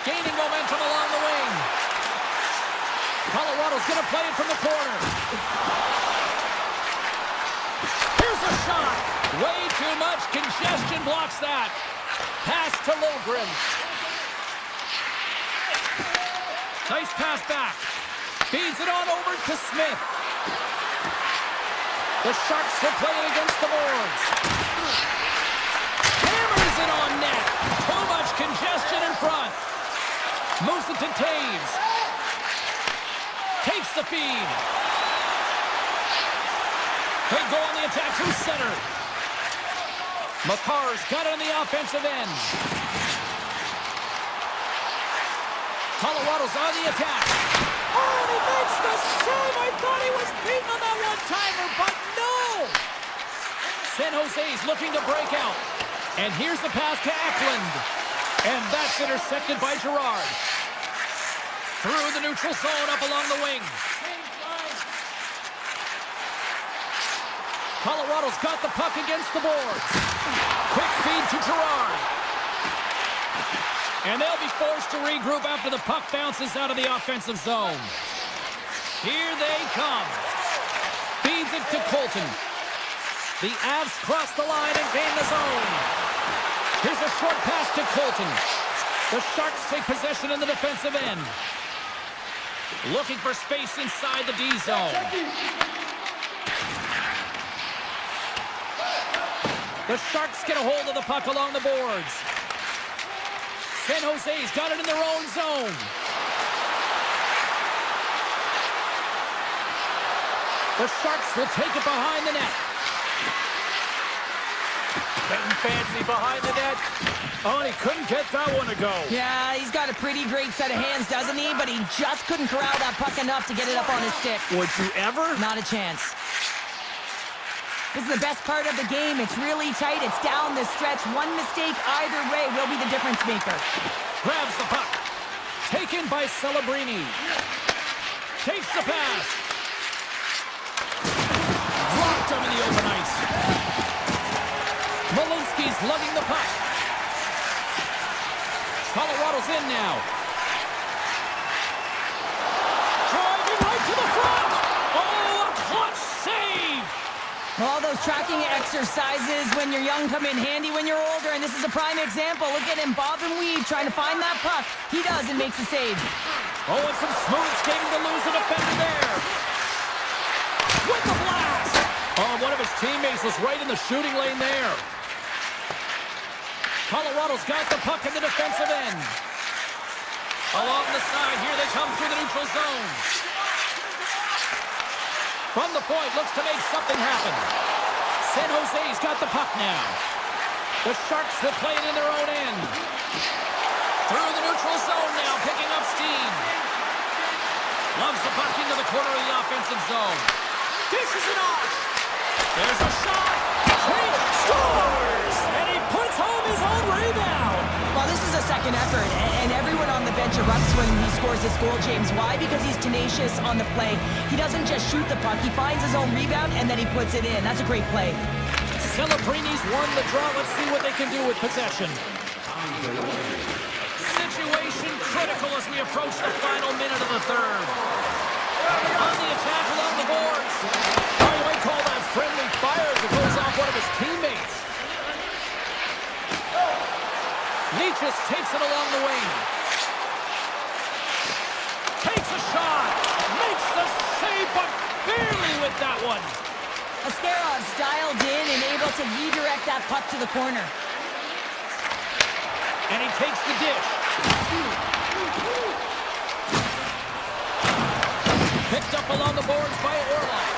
Gaining momentum along the wing. Colorado's going to play it from the corner. Here's a shot. Way too much congestion blocks that. Pass to Lilgren. Nice pass back. Feeds it on over to Smith. The Sharks will play it against the boards. Hammer Isn't on net. Too much congestion in front. Moves it to Taves. Takes the feed. They go on the attack through center. McCarr's got it on the offensive end. Colorado's on the attack. Oh, and he makes the save. I thought he was beaten on that one-timer, but no! San Jose's looking to break out. And here's the pass to Eklund. And that's intercepted by Gerard. Through the neutral zone, up along the wing. Colorado's got the puck against the boards. Quick feed to Gerard. And they'll be forced to regroup after the puck bounces out of the offensive zone. Here they come. Feeds it to Colton. The Avs cross the line and gain the zone. Here's a short pass to Colton. The Sharks take possession in the defensive end. Looking for space inside the D zone. The Sharks get a hold of the puck along the boards. San Jose's got it in their own zone. The Sharks will take it behind the net. Getting fancy behind the net. Oh, and he couldn't get that one to go. Yeah, he's got a pretty great set of hands, doesn't he? But he just couldn't corral that puck enough to get it up on his stick. Would you ever? Not a chance. This is the best part of the game. It's really tight. It's down the stretch. One mistake either way will be the difference maker. Grabs the puck. Taken by Celebrini. Takes the pass. Blocked him in the open ice. Malinsky's lugging the puck. Colorado's in now. Driving right to the front. Oh, a clutch save. All those tracking exercises when you're young come in handy when you're older, and this is a prime example. Look at him bob and weave trying to find that puck. He does and makes a save. Oh, and some smooth skating to lose a defender there. With the blast. Oh, one of his teammates was right in the shooting lane there. Colorado's got the puck in the defensive end. Along the side, here they come through the neutral zone. From the point, looks to make something happen. San Jose's got the puck now. The Sharks will play it in their own end. Through the neutral zone now, picking up steam. Loves the puck into the corner of the offensive zone. Dishes it off. There's a shot. He scores! And he puts home his own rebound. Well, this is a second effort, and everyone on the bench erupts when he scores this goal, James. Why? Because he's tenacious on the play. He doesn't just shoot the puck. He finds his own rebound, and then he puts it in. That's a great play. Celebrini's won the draw. Let's see what they can do with possession. Situation critical as we approach the final minute of the third. On the attack along the boards. Oh, you might call that friendly fire as it goes off one of his teammates. Leachus takes it along the wing. Takes a shot. Makes the save, but barely with that one. Ascarov's dialed in and able to redirect that puck to the corner. And he takes the dish. Picked up along the boards by Orlov.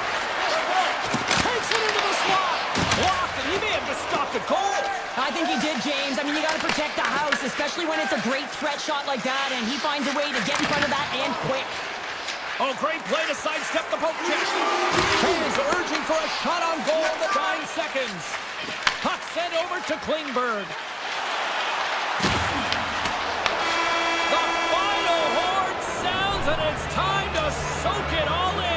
Takes it into the slot. Blocked, and he may have just stopped a goal. I think he did, James. I mean, you got to protect the house, especially when it's a great threat shot like that, and he finds a way to get in front of that and quick. Oh, great play to sidestep the poke check. Hayes urging for a shot on goal in the 9 seconds. Puck sent over to Klingberg. The final horn sounds, and it's time to soak it all in.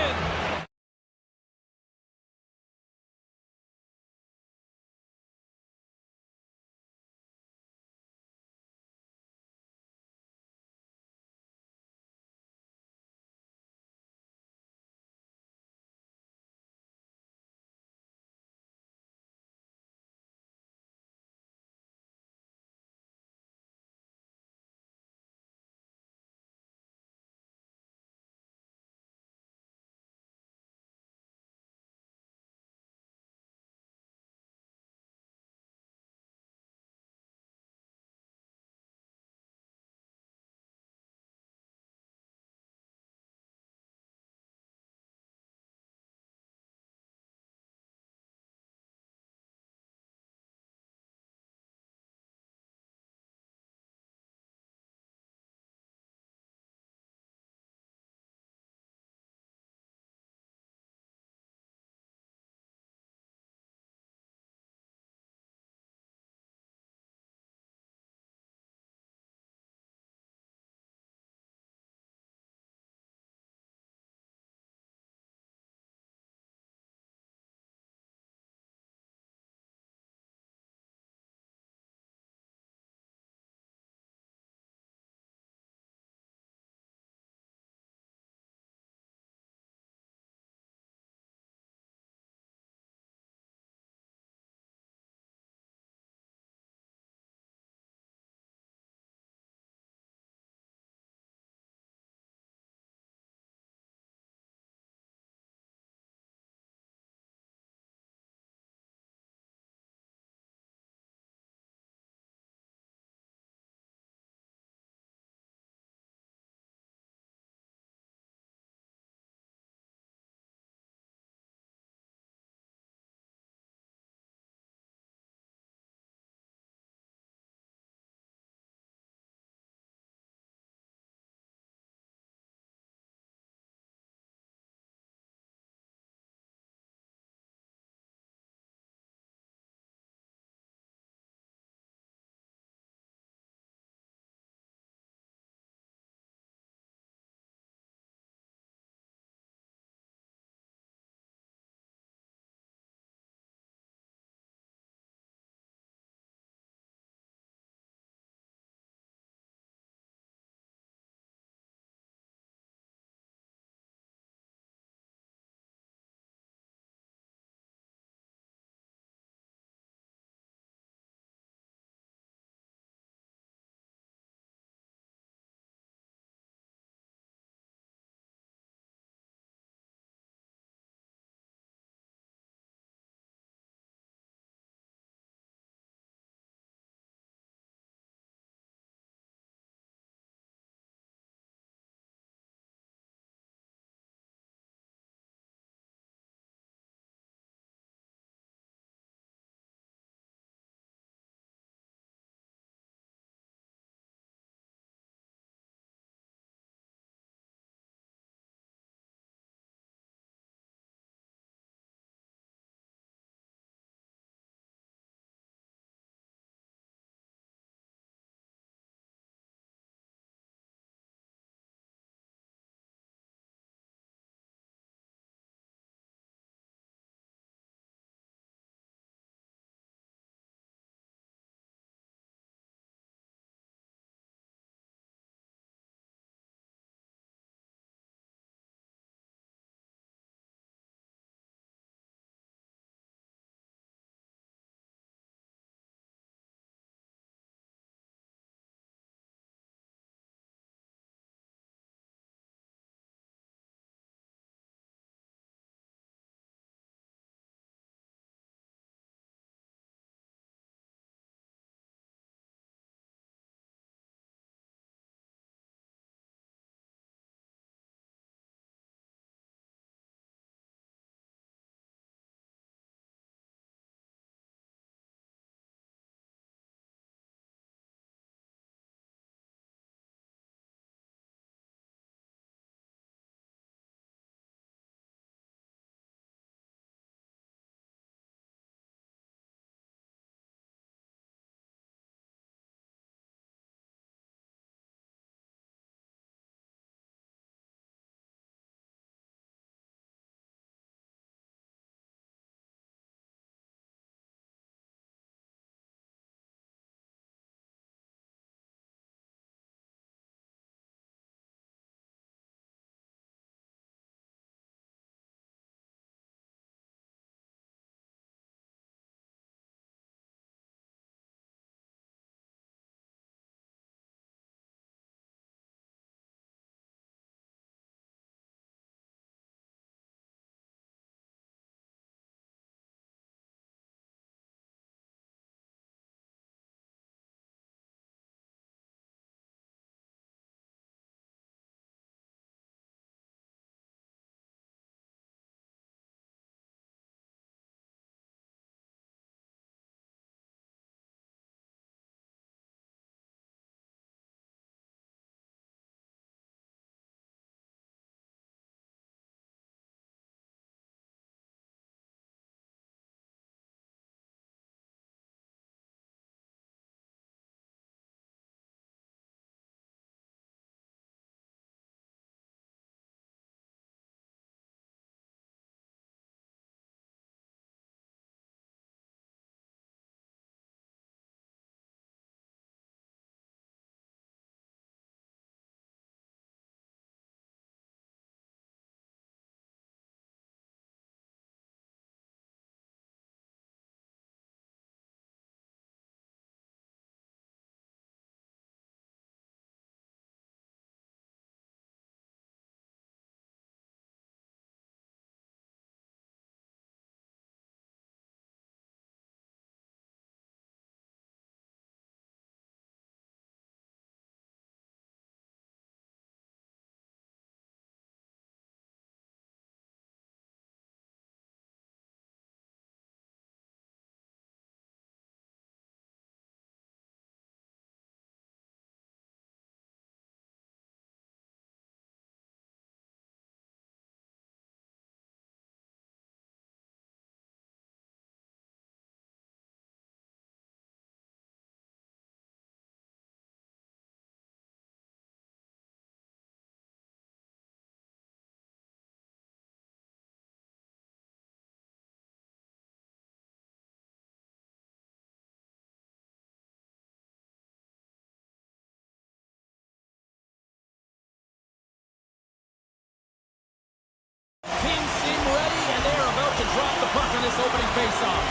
this opening face-off.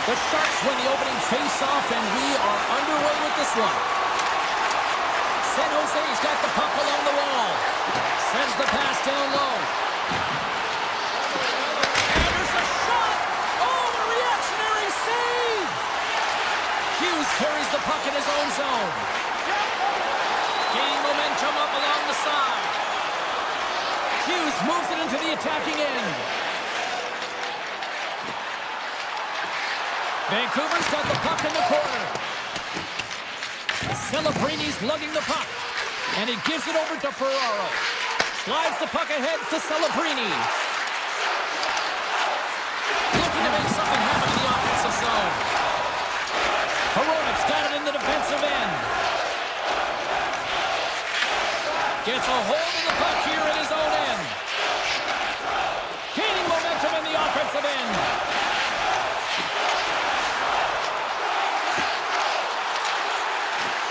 The Sharks win the opening face-off, and we are underway with this one. San Jose's got the puck along the wall. Sends the pass down low. And there's a shot! Oh, a reactionary save! Hughes carries the puck in his own zone. Gaining momentum up along the side. Hughes moves it into the attacking end. Vancouver's got the puck in the corner. Celebrini's lugging the puck. And he gives it over to Ferraro. Slides the puck ahead to Celebrini. Looking to make something happen in the offensive zone. Hronek's got it in the defensive end. Gets a hold of the puck here in his own end. Gaining momentum in the offensive end.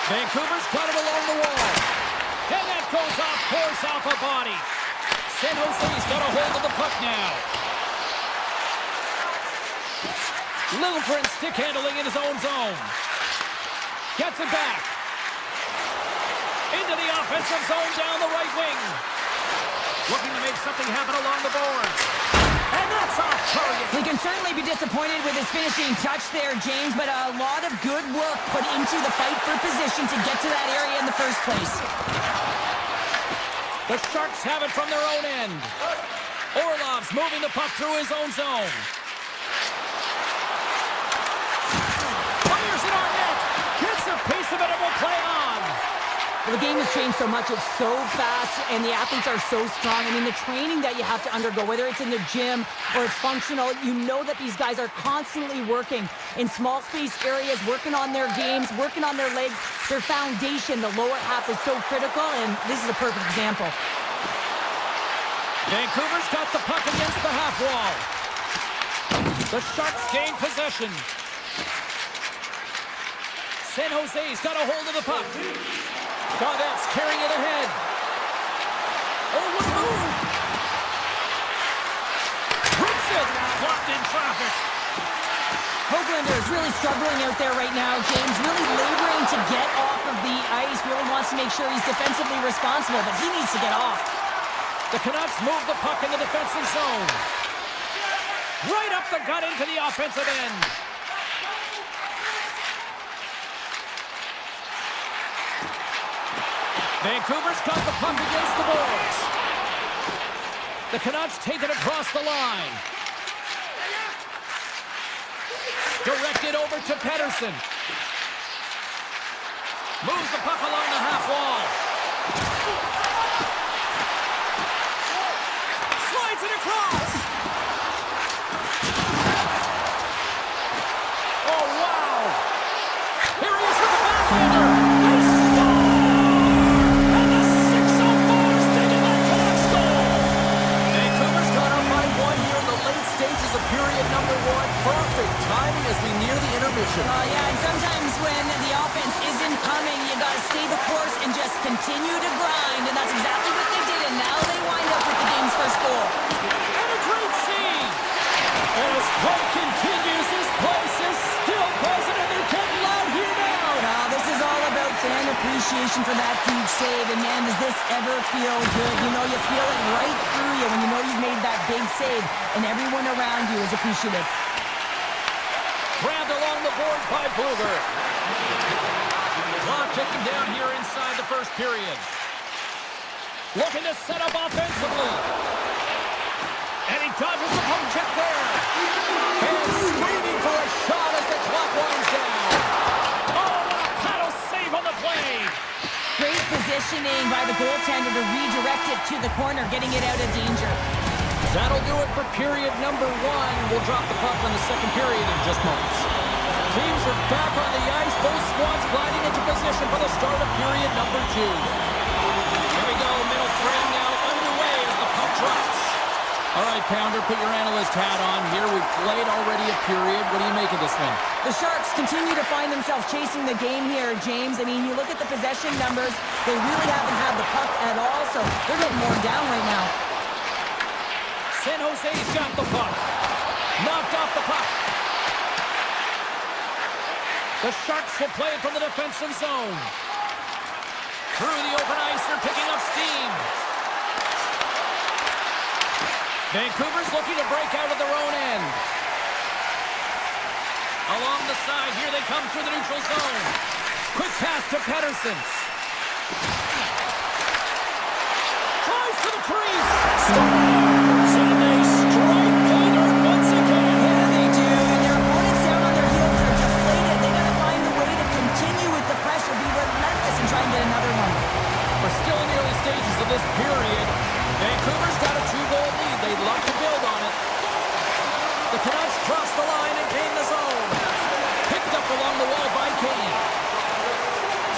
Vancouver's got it along the wall. And that goes off course off a body. San Jose's got a hold of the puck now. Littleprint stick handling in his own zone. Gets it back. Into the offensive zone down the right wing. Looking to make something happen along the boards. And that's off target. We can certainly be disappointed with his finishing touch there, James, but a lot of good work put into the fight for position to get to that area in the first place. The Sharks have it from their own end. Orlov's moving the puck through his own zone. Fires it on net. Gets a piece of it and will play on. Well, the game has changed so much. It's so fast, and the athletes are so strong. I mean, the training that you have to undergo, whether it's in the gym or it's functional, you know that these guys are constantly working in small space areas, working on their games, working on their legs. Their foundation, the lower half, is so critical, and this is a perfect example. Vancouver's got the puck against the half wall. The Sharks gain possession. San Jose's got a hold of the puck. Gaudette's carrying it ahead. Oh, what a move! Rips it! Blocked in traffic. Hoglander is really struggling out there right now, James. Really laboring to get off of the ice. Really wants to make sure he's defensively responsible, but he needs to get off. The Canucks move the puck in the defensive zone. Right up the gut into the offensive end. Vancouver's got the puck against the boards. The Canucks take it across the line. Directed over to Pettersson. Moves the puck along the half wall. Slides it across. Oh, wow. Here he is with the backhander. Period number one. Perfect timing as we near the intermission. Yeah, and sometimes when the offense isn't coming, you got to stay the course and just continue to grind, and that's exactly what they did, and now they wind up with the game's first goal. And a great save! And as play continues, this place is still buzzing, and they're getting loud here now! Now, this is all about fan appreciation for that huge save, and man, does this ever feel good. You know, you feel it right through you when you know you've made that big save, and everyone around you is appreciative. Grabbed along the boards by Bluger. Clock ticking down here inside the first period. Looking to set up offensively. And he dodges the poke check there. And screaming for a shot as the clock winds down. Oh, what a paddle save on the play. Great positioning by the goaltender to redirect it to the corner, getting it out of danger. That'll do it for period number one. We'll drop the puck on the second period in just moments. Teams are back on the ice. Both squads gliding into position for the start of period number two. Here we go. Middle frame now underway as the puck drops. All right, Pounder, put your analyst hat on here. We've played already a period. What do you make of this one? The Sharks continue to find themselves chasing the game here, James. I mean, you look at the possession numbers, they really haven't had the puck at all, so they're getting worn down right now. San Jose's got the puck. Knocked off the puck. The Sharks will play it from the defensive zone. Through the open ice, they're picking up steam. Vancouver's looking to break out of their own end. Along the side, here they come through the neutral zone. Quick pass to Pettersson. Tries for the crease. Scores! And they strike pay dirt once again. Yeah, they do. And their opponents down on their heels are deflated. They got to find a way to continue with the pressure, be relentless, and try and get another one. We're still in the early stages of this period. Vancouver's got a 2-goal lead. They'd love to build on it. The Canucks cross the line and gain the zone. Picked up along the wall by Kane.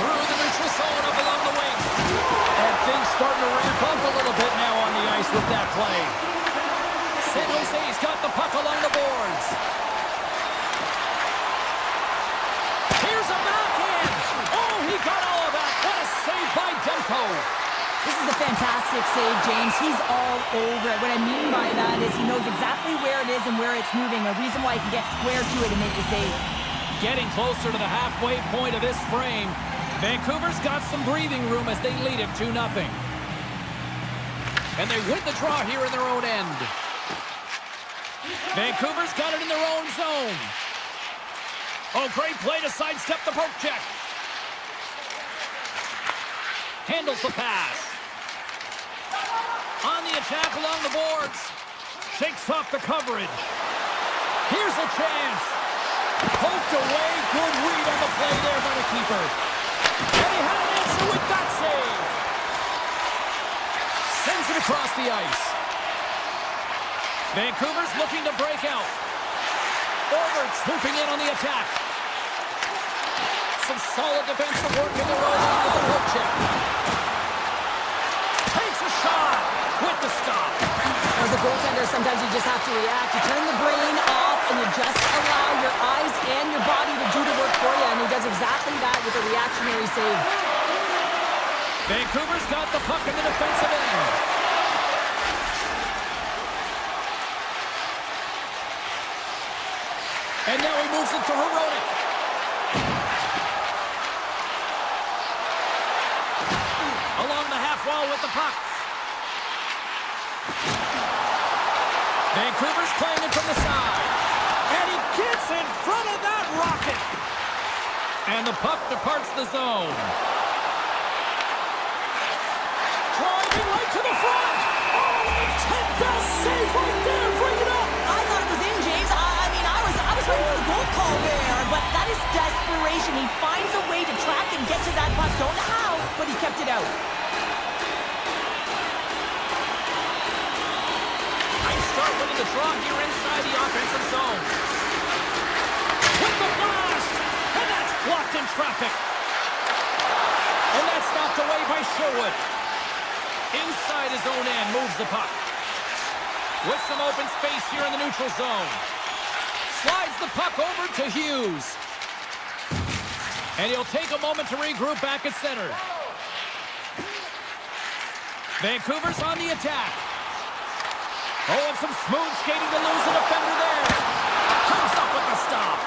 Through the neutral zone up along the wing. And things starting to ramp up a little bit now on the ice with that play. San Jose's got the puck along the boards. Here's a backhand. Oh, he got all of that. What a save by Demko. This is a fantastic save, James. He's all over it. What I mean by that is he knows exactly where it is and where it's moving. A reason why he can get square to it and make the save. Getting closer to the halfway point of this frame. Vancouver's got some breathing room as they lead it 2-0. And they win the draw here in their own end. Vancouver's got it in their own zone. Oh, great play to sidestep the poke check. Handles the pass. On the attack along the boards. Shakes off the coverage. Here's a chance. Poked away. Good read on the play there by the keeper. And he had an answer with that save. Sends it across the ice. Vancouver's looking to break out. Forward swooping in on the attack. Some solid defensive work in the row with the poke check. Takes a shot with the stop. As a goaltender, sometimes you just have to react. You turn the brain off and you just allow your eyes and your body to do the work for you. And he does exactly that with a reactionary save. Vancouver's got the puck in the defensive end. And now he moves it to Herodic. Along the half wall with the puck. Vancouver's playing it from the side. And he gets in front of that rocket. And the puck departs the zone. Driving right to the front. Oh, and Ted Best save right there. Bring it up. I thought it was in, James. I mean, I was ready for the goal call there. But that is desperation. He finds a way to track and get to that puck. Don't know how, but he kept it out. Start winning the draw here inside the offensive zone. With the blast! And that's blocked in traffic. And that's knocked away by Sherwood. Inside his own end moves the puck. With some open space here in the neutral zone. Slides the puck over to Hughes. And he'll take a moment to regroup back at center. Vancouver's on the attack. Oh, and some smooth skating to lose the defender there. Comes up with the stop.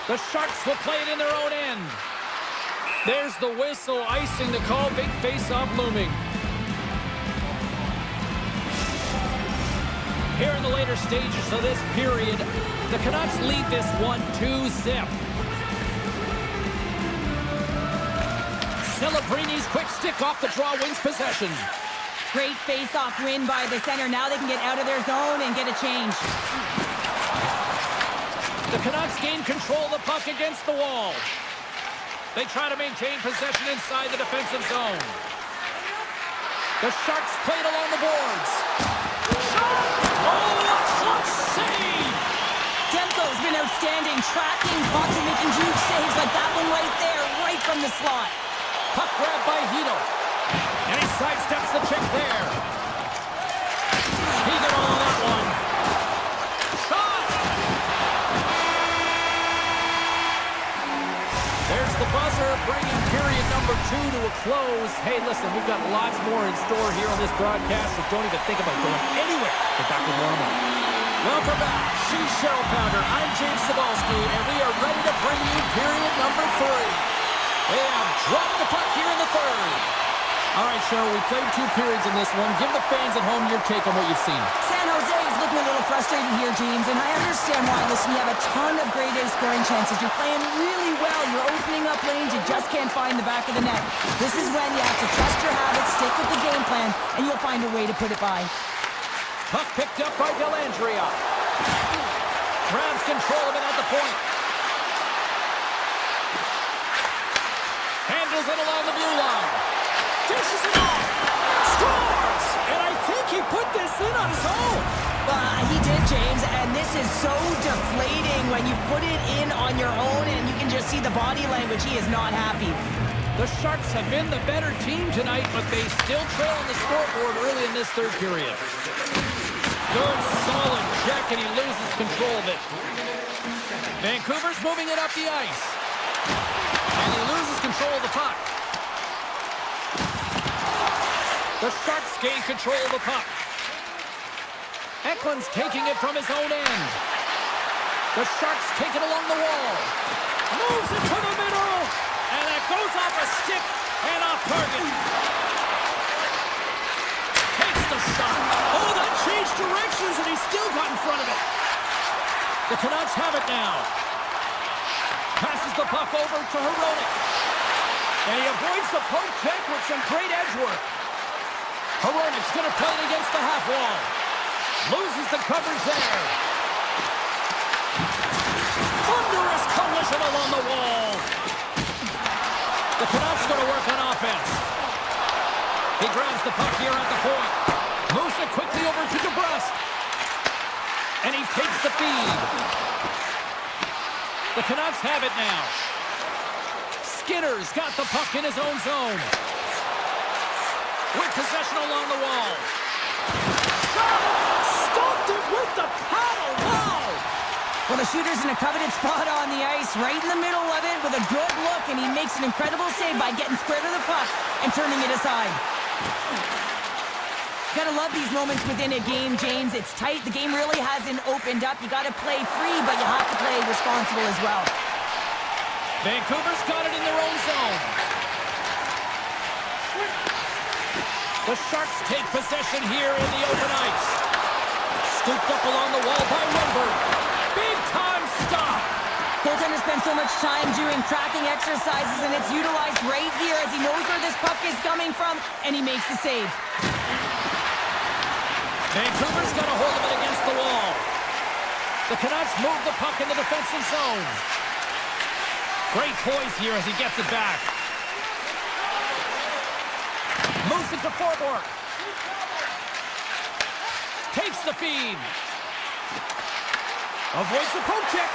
The Sharks will play it in their own end. There's the whistle, icing the call. Big face-off looming. Here in the later stages of this period, the Canucks lead this one 2-0. Celebrini's quick stick off the draw wins possession. Great face-off win by the center. Now they can get out of their zone and get a change. The Canucks gain control of the puck against the wall. They try to maintain possession inside the defensive zone. The Sharks play it along the boards. Oh, a clutch save! Demko's been outstanding, tracking pucks and making huge saves like that one right there, right from the slot. Puck grabbed by Hito. And he sidesteps the check there. He got all of that one. Shot! There's the buzzer, bringing period number number 2 to a close. Hey, listen, we've got lots more in store here on this broadcast, so don't even think about going anywhere. Get back with more in a moment. Welcome back. She's Cheryl Pounder. I'm James Cebulski, and we are ready to bring you period number 3. They have dropped the puck here in the third. All right, Cheryl, we played 2 periods in this one. Give the fans at home your take on what you've seen. San Jose is looking a little frustrated here, James, and I understand why. Listen, you have a ton of grade A scoring chances. You're playing really well. You're opening up lanes. You just can't find the back of the net. This is when you have to trust your habits, stick with the game plan, and you'll find a way to put it by. Puck picked up by Dellandrea. Grabs control of it at the point. Handles it along the blue line. Dishes it off. Scores! And I think he put this in on his own. He did, James, and this is so deflating when you put it in on your own and you can just see the body language. He is not happy. The Sharks have been the better team tonight, but they still trail on the scoreboard early in this third period. Good, solid check, and he loses control of it. Vancouver's moving it up the ice. And he loses control of the puck. The Sharks gain control of the puck. Eklund's taking it from his own end. The Sharks take it along the wall. Moves it to the middle. And that goes off a stick and off target. Takes the shot. Oh, that changed directions and he still got in front of it. The Canucks have it now. Passes the puck over to Hronek. And he avoids the poke check with some great edge work. Hronek's going to play it against the half wall. Loses the coverage there. Thunderous collision along the wall. The Canucks going to work on offense. He grabs the puck here at the point. Moves it quickly over to DeBrusque. And he takes the feed. The Canucks have it now. Skinner's got the puck in his own zone. With possession along the wall. Shot! Stopped it with the paddle! Wow! Well, the shooter's in a coveted spot on the ice, right in the middle of it with a good look, and he makes an incredible save by getting square to the puck and turning it aside. Gotta love these moments within a game, James. It's tight. The game really hasn't opened up. You gotta play free, but you have to play responsible as well. Vancouver's got it in their own zone. The Sharks take possession here in the open ice. Scooped up along the wall by Wenberg. Big time stop. Goaltender spends so much time doing tracking exercises, and it's utilized right here as he knows where this puck is coming from, and he makes the save. Vancouver's got a hold of it against the wall. The Canucks move the puck in the defensive zone. Great poise here as he gets it back. Moves it to Forborg. Takes the feed. Avoids the poke check.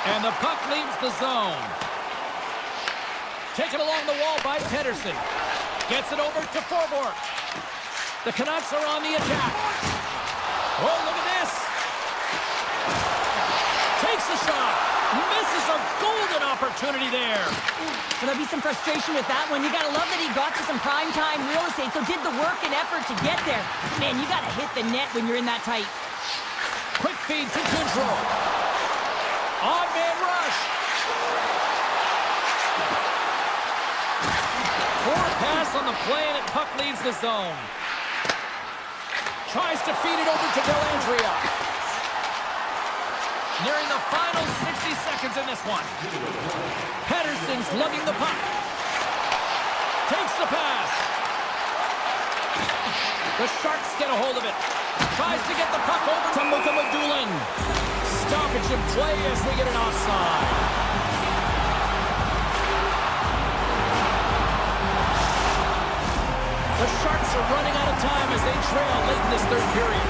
And the puck leaves the zone. Taken along the wall by Pedersen. Gets it over to Forborg. The Canucks are on the attack. Oh, look at this. Takes the shot. Misses a golden opportunity there. So there'll be some frustration with that one. You gotta love that he got to some primetime real estate, so did the work and effort to get there. Man, you gotta hit the net when you're in that tight. Quick feed to Goudreau. Odd man rush. Forward pass on the play, and puck leaves the zone. Tries to feed it over to Dellandrea. Nearing the final 60 seconds in this one. Pedersen's lugging the puck. Takes the pass. The Sharks get a hold of it. Tries to get the puck over to Luka Madulin. Stoppage in play as we get an offside. The Sharks are running out of time as they trail late in this third period.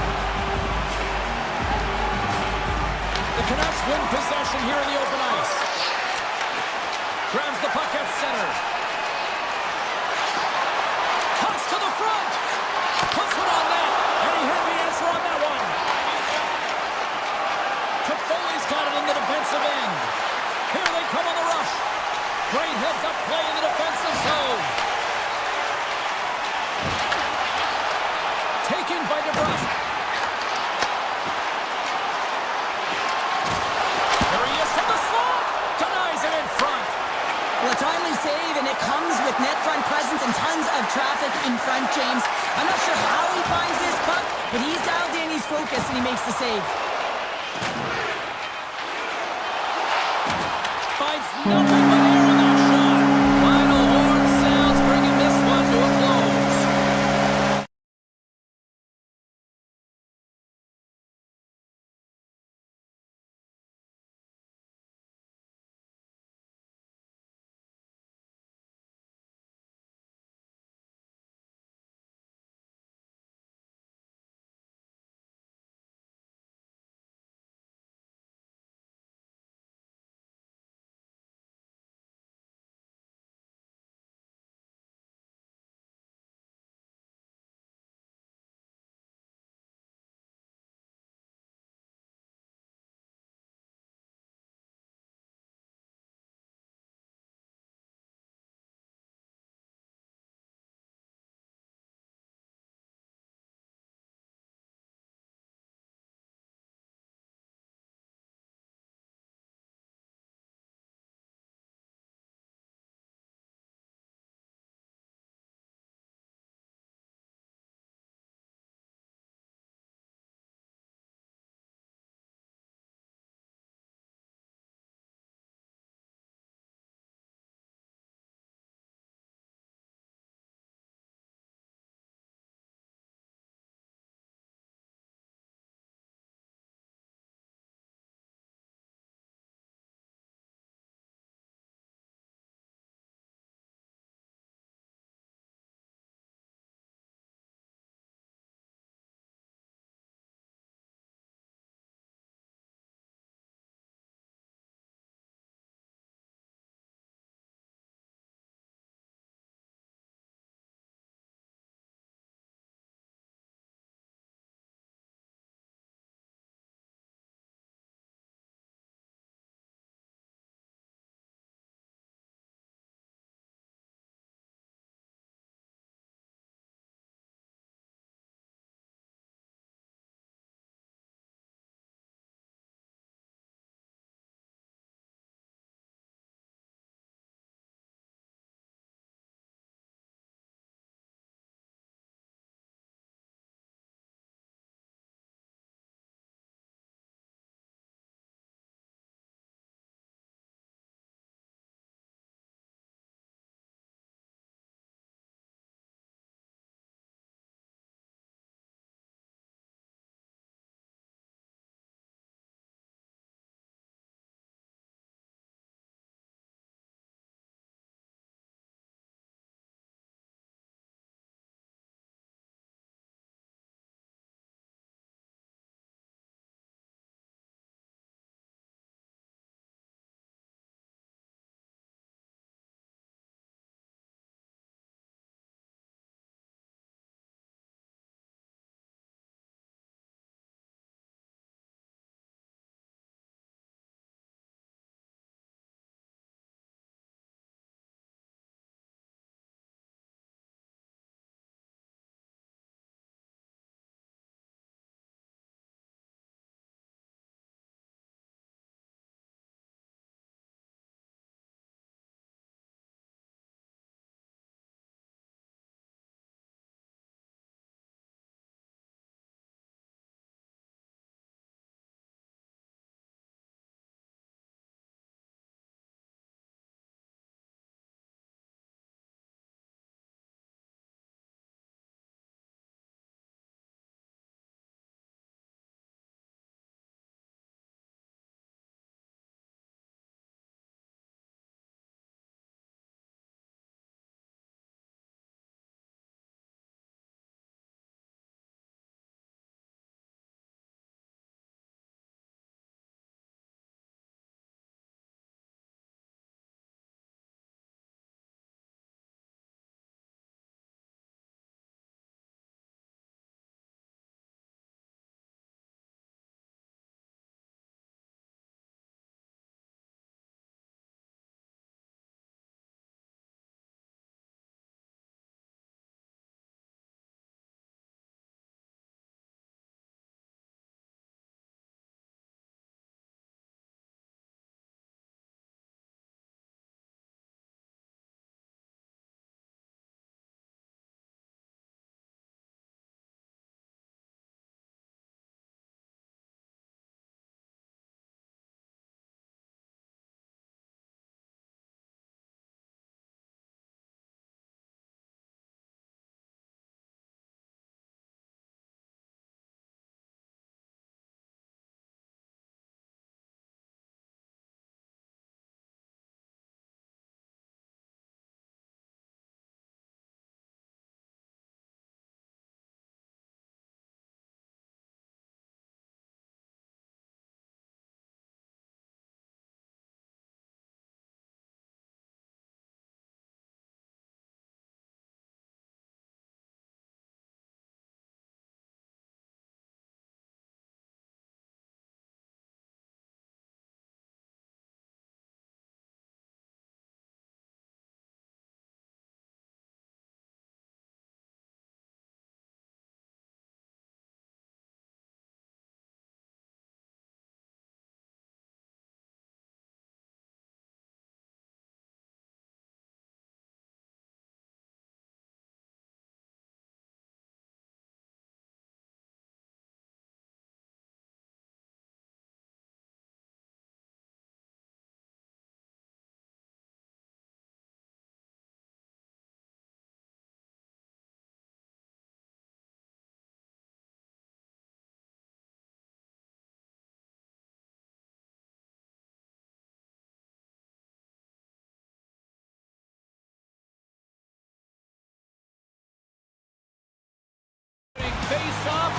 The Canucks win possession here in the open ice. Grabs the puck at center. Cuts to the front. Puts it on net. And he had the answer on that one. Toffoli's got it in the defensive end. Here they come on the rush. I'm not sure how he finds this puck, but he's dialed in, he's focused, and he makes the save. Finds nothing but air on that shot. Final horn sounds, bringing this one to a close.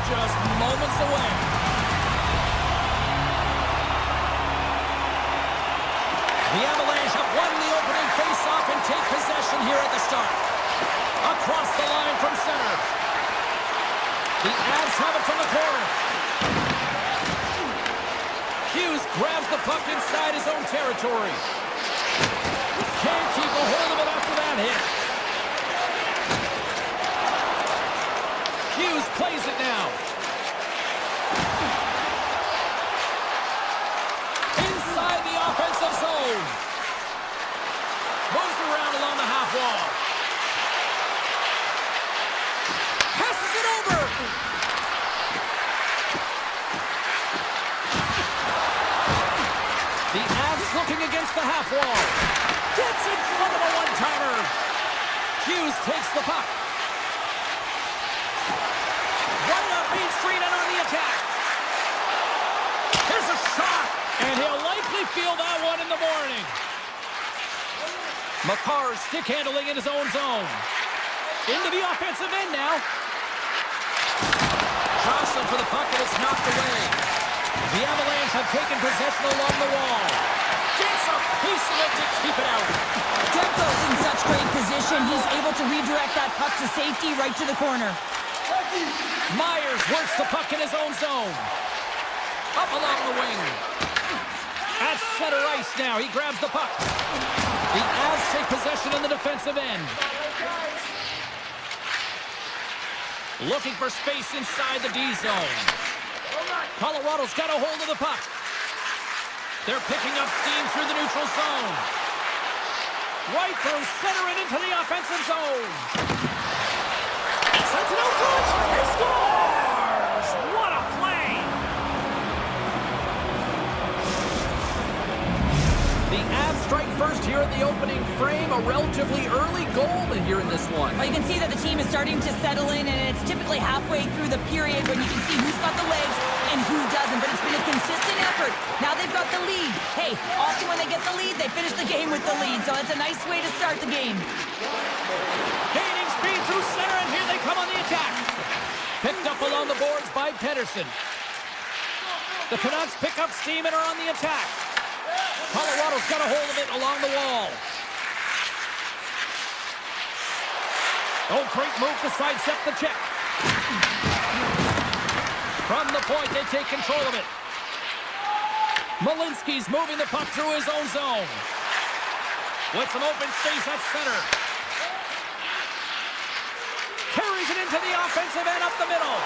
just moments away. The Avalanche have won the opening face-off and take possession here at the start. Across the line from center. The Avs have it from the corner. Hughes grabs the puck inside his own territory. Can't keep a hold of it after that hit. Hughes plays it now. Inside the offensive zone. Moves around along the half wall. Passes it over. The Avs looking against the half wall. Gets in front of a one-timer. Hughes takes the puck. Right up Main Street and on the attack. Here's a shot. And he'll likely feel that one in the morning. McCarr stick handling in his own zone. Into the offensive end now. Jostling for the puck and it's knocked away. The Avalanche have taken possession along the wall. Gets a piece of it to keep it out. Demko's in such great position. He's able to redirect that puck to safety right to the corner. Myers works the puck in his own zone. Up along the wing. At center ice now. He grabs the puck. The Avs take possession in the defensive end. Looking for space inside the D zone. Colorado's got a hold of the puck. They're picking up steam through the neutral zone. Right through center and into the offensive zone. Sends it out good. He scores! What a play! The Avs strike first here in the opening frame. A relatively early goal here in this one. Well, you can see that the team is starting to settle in, and it's typically halfway through the period when you can see who's got the legs and who doesn't, but it's been a consistent effort. Now they've got the lead. Hey, often when they get the lead, they finish the game with the lead, so it's a nice way to start the game. Gaining speed through center, and here they come on the attack. Picked up along the boards by Pedersen. The Canucks pick up steam and are on the attack. Colorado's got a hold of it along the wall. Oh, great move to sidestep the check. From the point, they take control of it. Malinsky's moving the puck through his own zone. With some open space at center. Carries it into the offensive end up the middle.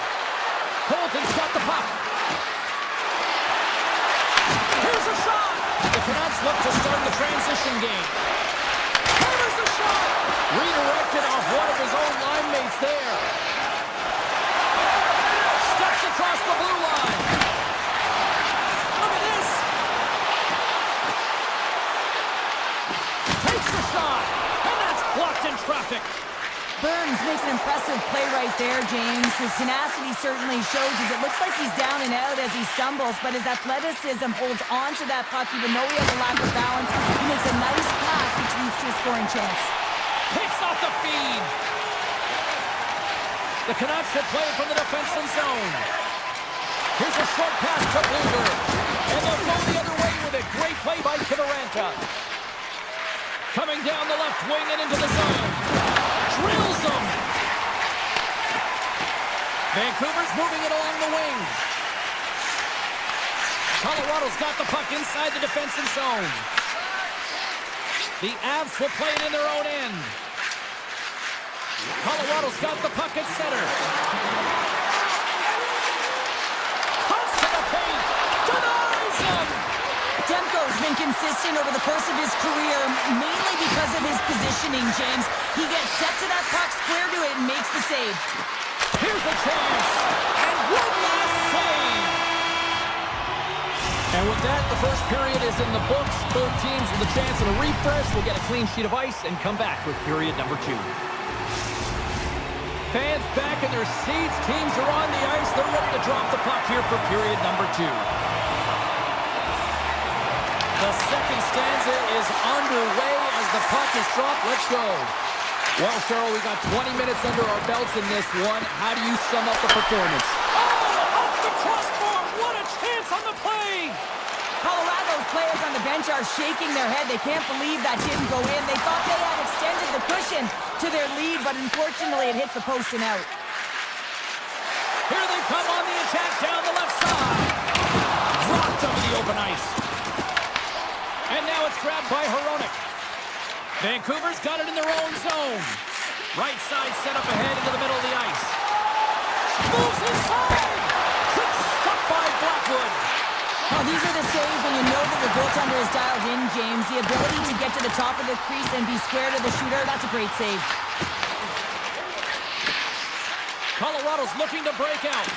Colton's got the puck. Here's a shot. The Canucks look to start the transition game. Here's the shot. Redirected off one of his own line mates there. Steps across the blue line. Look at this. Takes the shot. And that's blocked in traffic. Burns makes an impressive play right there, James. His tenacity certainly shows as it looks like he's down and out as he stumbles, but his athleticism holds on to that puck even though he has a lack of balance. He makes a nice pass which leads to a scoring chance. Picks off the feed. The Canucks have played from the defensive zone. Here's a short pass to Blueberg. And they'll go the other way with it. Great play by Kivaranta. Coming down the left wing and into the zone. Drills them. Vancouver's moving it along the wing. Colorado's got the puck inside the defensive zone. The Avs will play it in their own end. Colorado's got the puck at center. Cuts to the paint. Denies him. Demko's been consistent over the course of his career, mainly because of his positioning, James. He gets set to that puck, square to it, and makes the save. Here's a chance. And one last save. And with that, the first period is in the books. Both teams with a chance of a refresh will get a clean sheet of ice and come back with period number 2. Fans back in their seats. Teams are on the ice. They're ready to drop the puck here for period number 2. The second stanza is underway as the puck is dropped. Let's go. Well, Cheryl, we got 20 minutes under our belts in this one. How do you sum up the performance? Oh, the play! Colorado's players on the bench are shaking their head. They can't believe that didn't go in. They thought they had extended the cushion to their lead, but unfortunately it hits the post and out. Here they come on the attack down the left side. Dropped over the open ice. And now it's grabbed by Hronek. Vancouver's got it in their own zone. Right side set up ahead into the middle of the ice. Moves inside! Quick stop by Blackwood. Now, these are the saves when you know that the goaltender is dialed in, James. The ability to get to the top of the crease and be square to the shooter, that's a great save. Colorado's looking to break out.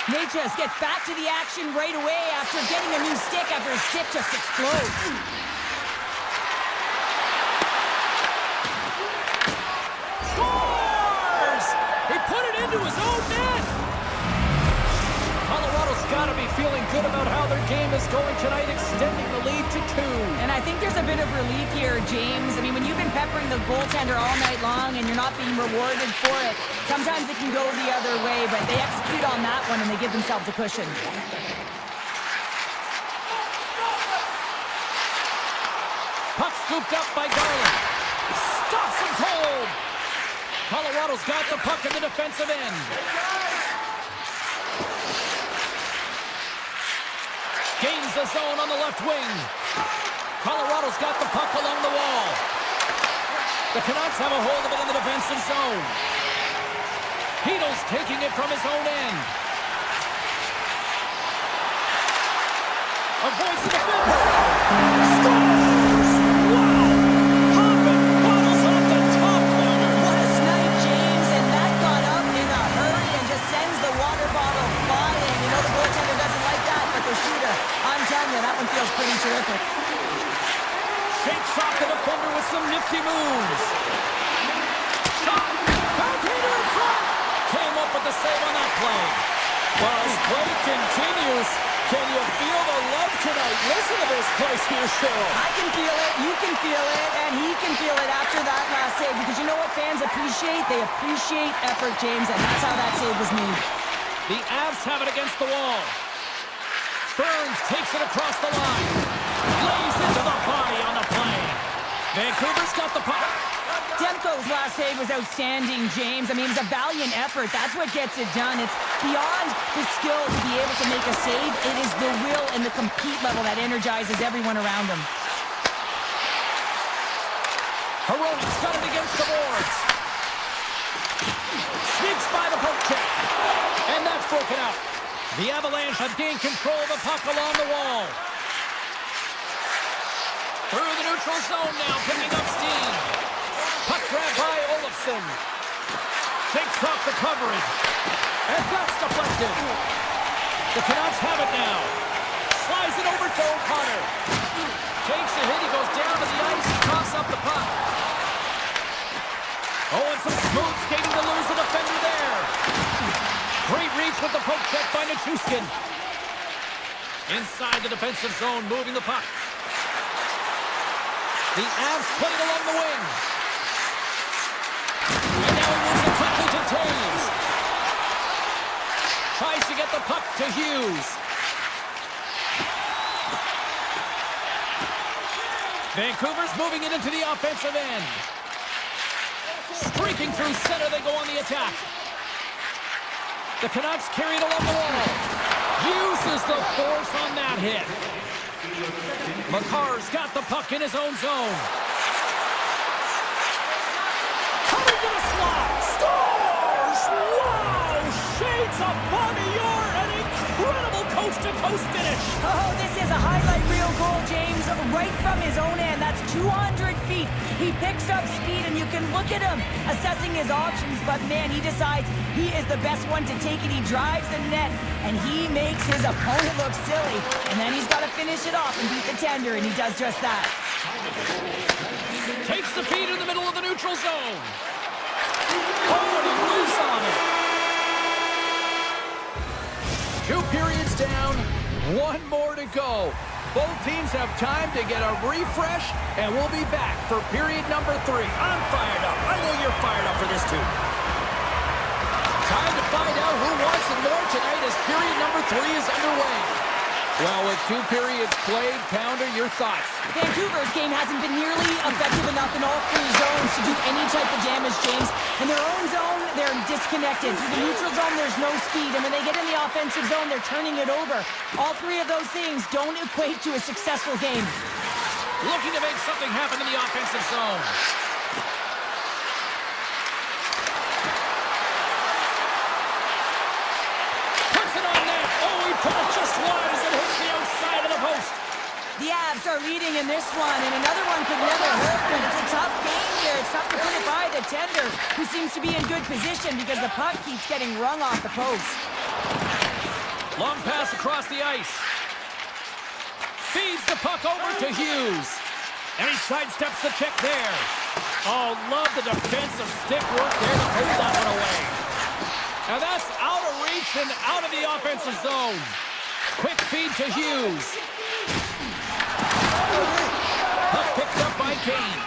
Natchez gets back to the action right away after getting a new stick after his stick just explodes. Scores! He put it into his own net! Colorado's got to be feeling good about how their game is going tonight, extending the lead to 2. And I think there's a bit of relief here, James. I mean, when you've been peppering the goaltender all night long and you're not being rewarded for it, sometimes it can go the other way, but they execute on that one and they give themselves a cushion. Puck scooped up by Garland. Stops him cold! Colorado's got the puck in the defensive end. Gains the zone on the left wing. Colorado's got the puck along the wall. The Canucks have a hold of it in the defensive zone. Heedle's taking it from his own end. Avoids the defender. Scores! Wow! Popping bottles off the top corner. What a snipe, James, and that got up in a hurry and just sends the water bottle flying. You know the goaltender doesn't like that, but the shooter, I'm telling you, that one feels pretty terrific. Shakes off the defender with some nifty moves. Shot! Backhander in front! Came up with the save on that play. Well, as play continues, can you feel the love tonight? Listen to this place here, Cheryl. I can feel it, you can feel it, and he can feel it after that last save. Because you know what fans appreciate? They appreciate effort, James, and that's how that save was made. The Avs have it against the wall. Burns takes it across the line. Lays into the body on the play. Vancouver's got the puck. Demko's last save was outstanding, James. I mean, it's a valiant effort. That's what gets it done. It's beyond the skill to be able to make a save. It is the will and the compete level that energizes everyone around him. Hronek's got it against the boards. Sneaks by the poke check. And that's broken out. The Avalanche have gained control of the puck along the wall. Through the neutral zone now, picking up steam. Puck grab by Olofsson. Shakes off the coverage. And that's deflected. The Canucks have it now. Slides it over to O'Connor. Takes a hit, he goes down to the ice, toss up the puck. Oh, and some smooth skating to lose the defender there. Great reach with the poke check by Nichushkin. Inside the defensive zone, moving the puck. The Avs play it along the wing. And now he moves it quickly to Taves. Tries to get the puck to Hughes. Vancouver's moving it into the offensive end. Streaking through center, they go on the attack. The Canucks carry it along the wall. Uses the force on that hit. Makar's got the puck in his own zone. Coming to the slot. Scores! Wow! Shades of Bobby Orr. An incredible coast-to-coast finish. Oh, this is a highlight reel goal, James, right from his own end. That's 200 feet. He picks up speed, and you can look at him assessing his options, but man, he decides he is the best one to take it. He drives the net, and he makes his opponent look silly. And then he's got to finish it off and beat the tender, and he does just that. Takes the feed in the middle of the neutral zone. Oh, and he loose on it. 2 periods down, 1 more to go. Both teams have time to get a refresh, and we'll be back for period number 3. I'm fired up. I know you're fired up for this too. Time to find out who wants it more tonight as period number number 3 is underway. Well, with 2 periods played, Pounder, your thoughts? Vancouver's game hasn't been nearly effective enough in all 3 zones to do any type of damage, James. In their own zone, they're disconnected. Through the neutral zone, there's no speed. And when they get in the offensive zone, they're turning it over. All 3 of those things don't equate to a successful game. Looking to make something happen in the offensive zone. Puts it on net. Oh, he put it just wide as it hits the outside of the post. The Avs are leading in this one, and another one could never hurt, but it's a tough game here. It's tough to put it by the tender, who seems to be in good position because the puck keeps getting rung off the post. Long pass across the ice. Feeds the puck over to Hughes. And he sidesteps the check there. Oh, love the defensive stick work there to hold that one away. And that's out of reach and out of the offensive zone. Quick feed to Hughes. Puck picked up by Kane.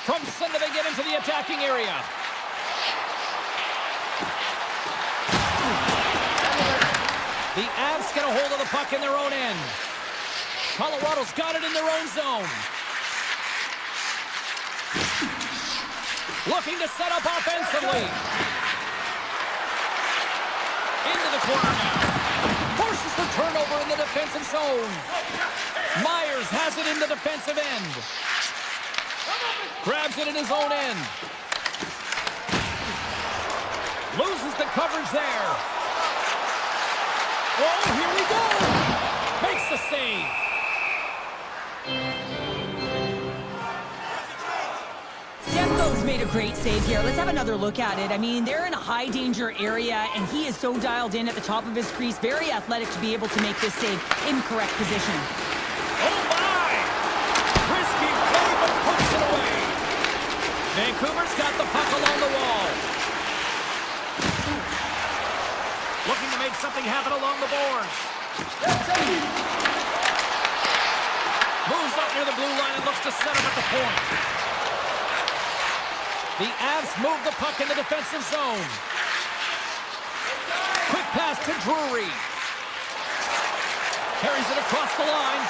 From center they get into the attacking area. The Avs get a hold of the puck in their own end. Colorado's got it in their own zone. Looking to set up offensively. Into the corner now. Forces the turnover in the defensive zone. Myers has it in the defensive end. Grabs it in his own end. Loses the coverage there. Oh, here we go! Makes the save. Demko's made a great save here. Let's have another look at it. I mean, they're in a high-danger area, and he is so dialed in at the top of his crease. Very athletic to be able to make this save in correct position. Oh, my! Risky play, but puts it away. Vancouver's got the puck along the wall. Looking to make something happen along the boards. Moves up near the blue line and looks to set him at the point. The Avs move the puck in the defensive zone. Quick pass to Drury. Carries it across the line.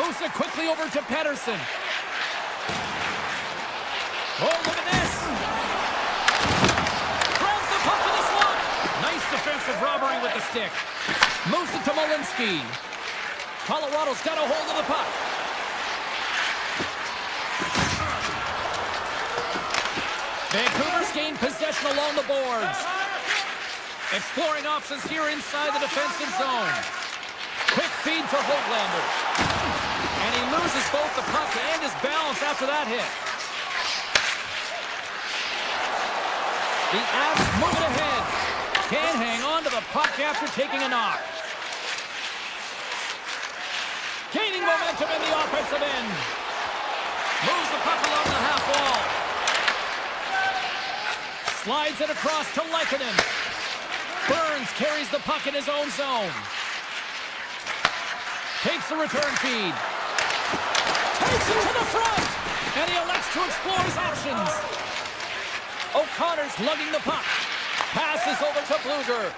Moves it quickly over to Pettersson. Oh, look at this. Throws the puck in the slot. Nice defensive robbery with the stick. Moves it to Malinsky. Colorado's got a hold of the puck. Vancouver's gained possession along the boards. Exploring options here inside the defensive zone. Quick feed to Hoglander. And he loses both the puck and his balance after that hit. The Avs move it ahead. Can't hang on to the puck after taking a knock. Gaining momentum in the offensive end. Moves the puck along the half wall. Slides it across to Lehkonen. Burns carries the puck in his own zone. Takes the return feed. Takes it to the front. And he elects to explore his options. O'Connor's lugging the puck. Passes over to Bluger.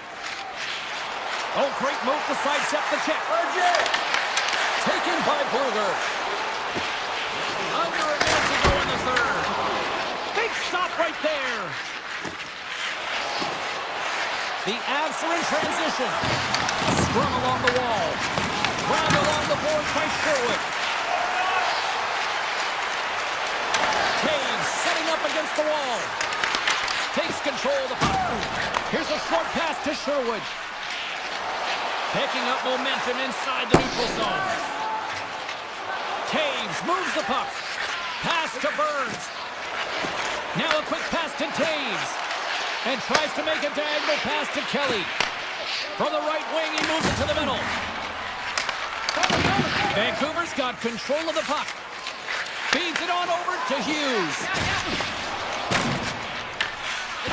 Oh, great move to sidestep the check. Taken by Bluger. Under a minute to go in the third. Big stop right there. The Avs are in transition. Scrum along the wall. Round along the board by Sherwood. Taves setting up against the wall. Takes control of the puck. Here's a short pass to Sherwood. Picking up momentum inside the neutral zone. Taves moves the puck. Pass to Burns. Now a quick pass to Taves. And tries to make a diagonal pass to Kelly. From the right wing, he moves it to the middle. Vancouver's got control of the puck. Feeds it on over to Hughes.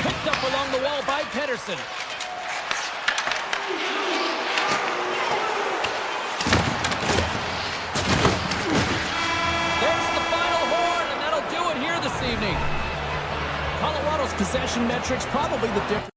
Picked up along the wall by Pettersson. There's the final horn, and that'll possession metrics, probably the difference.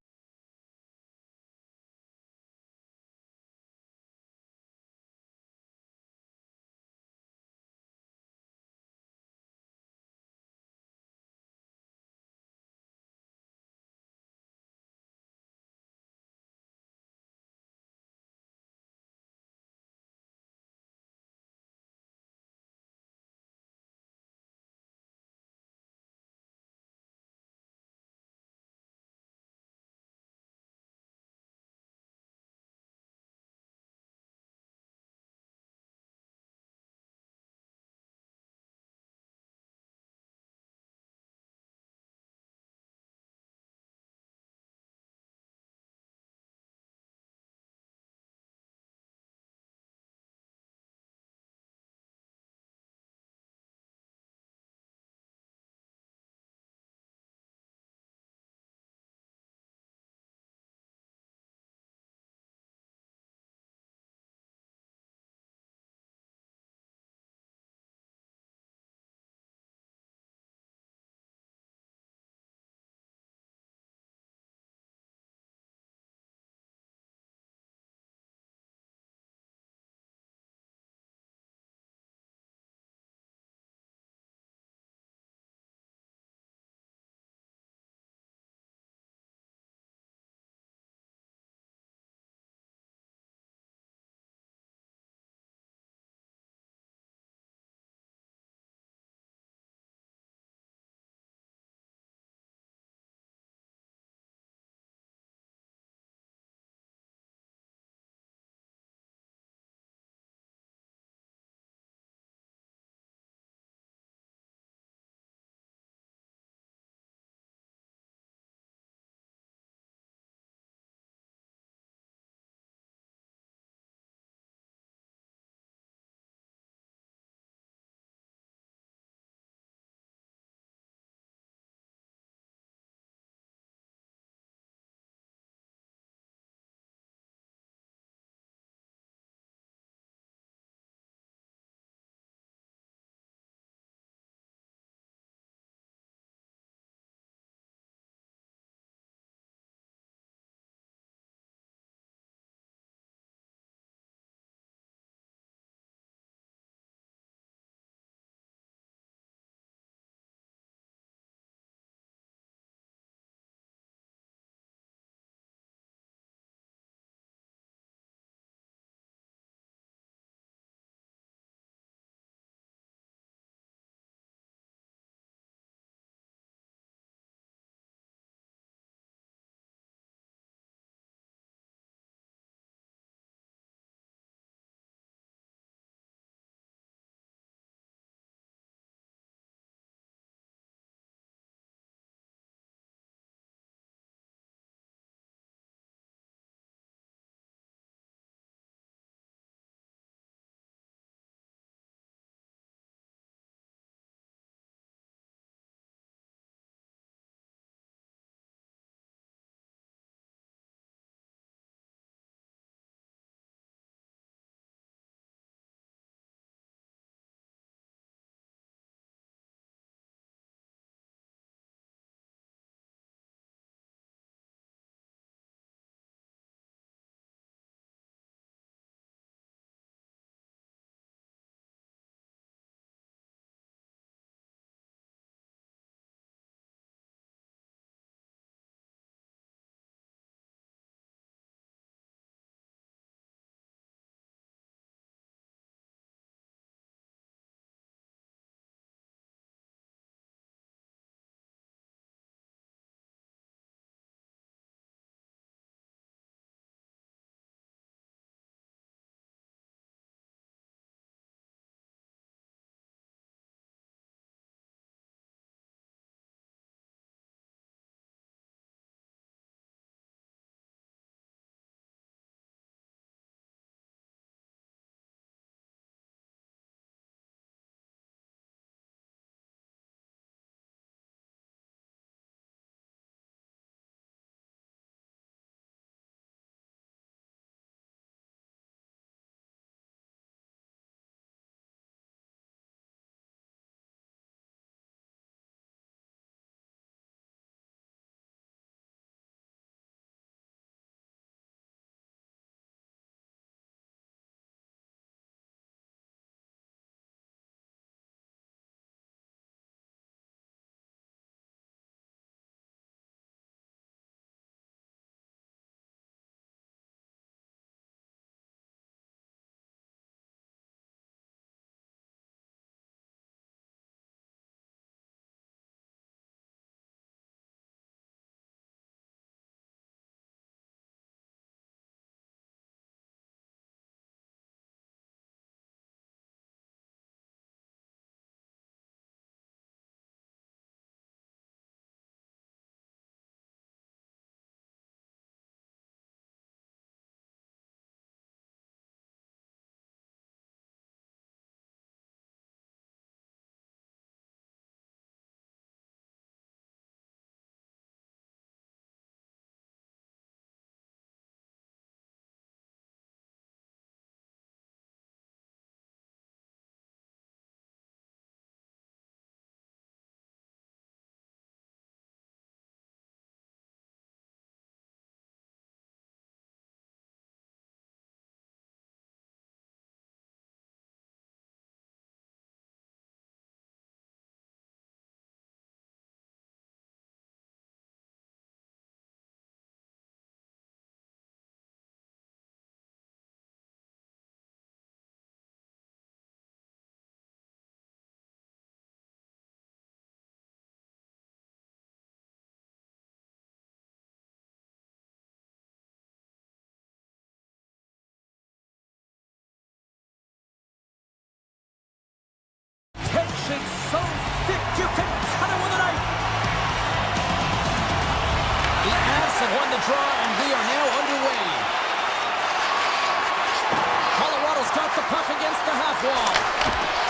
wall.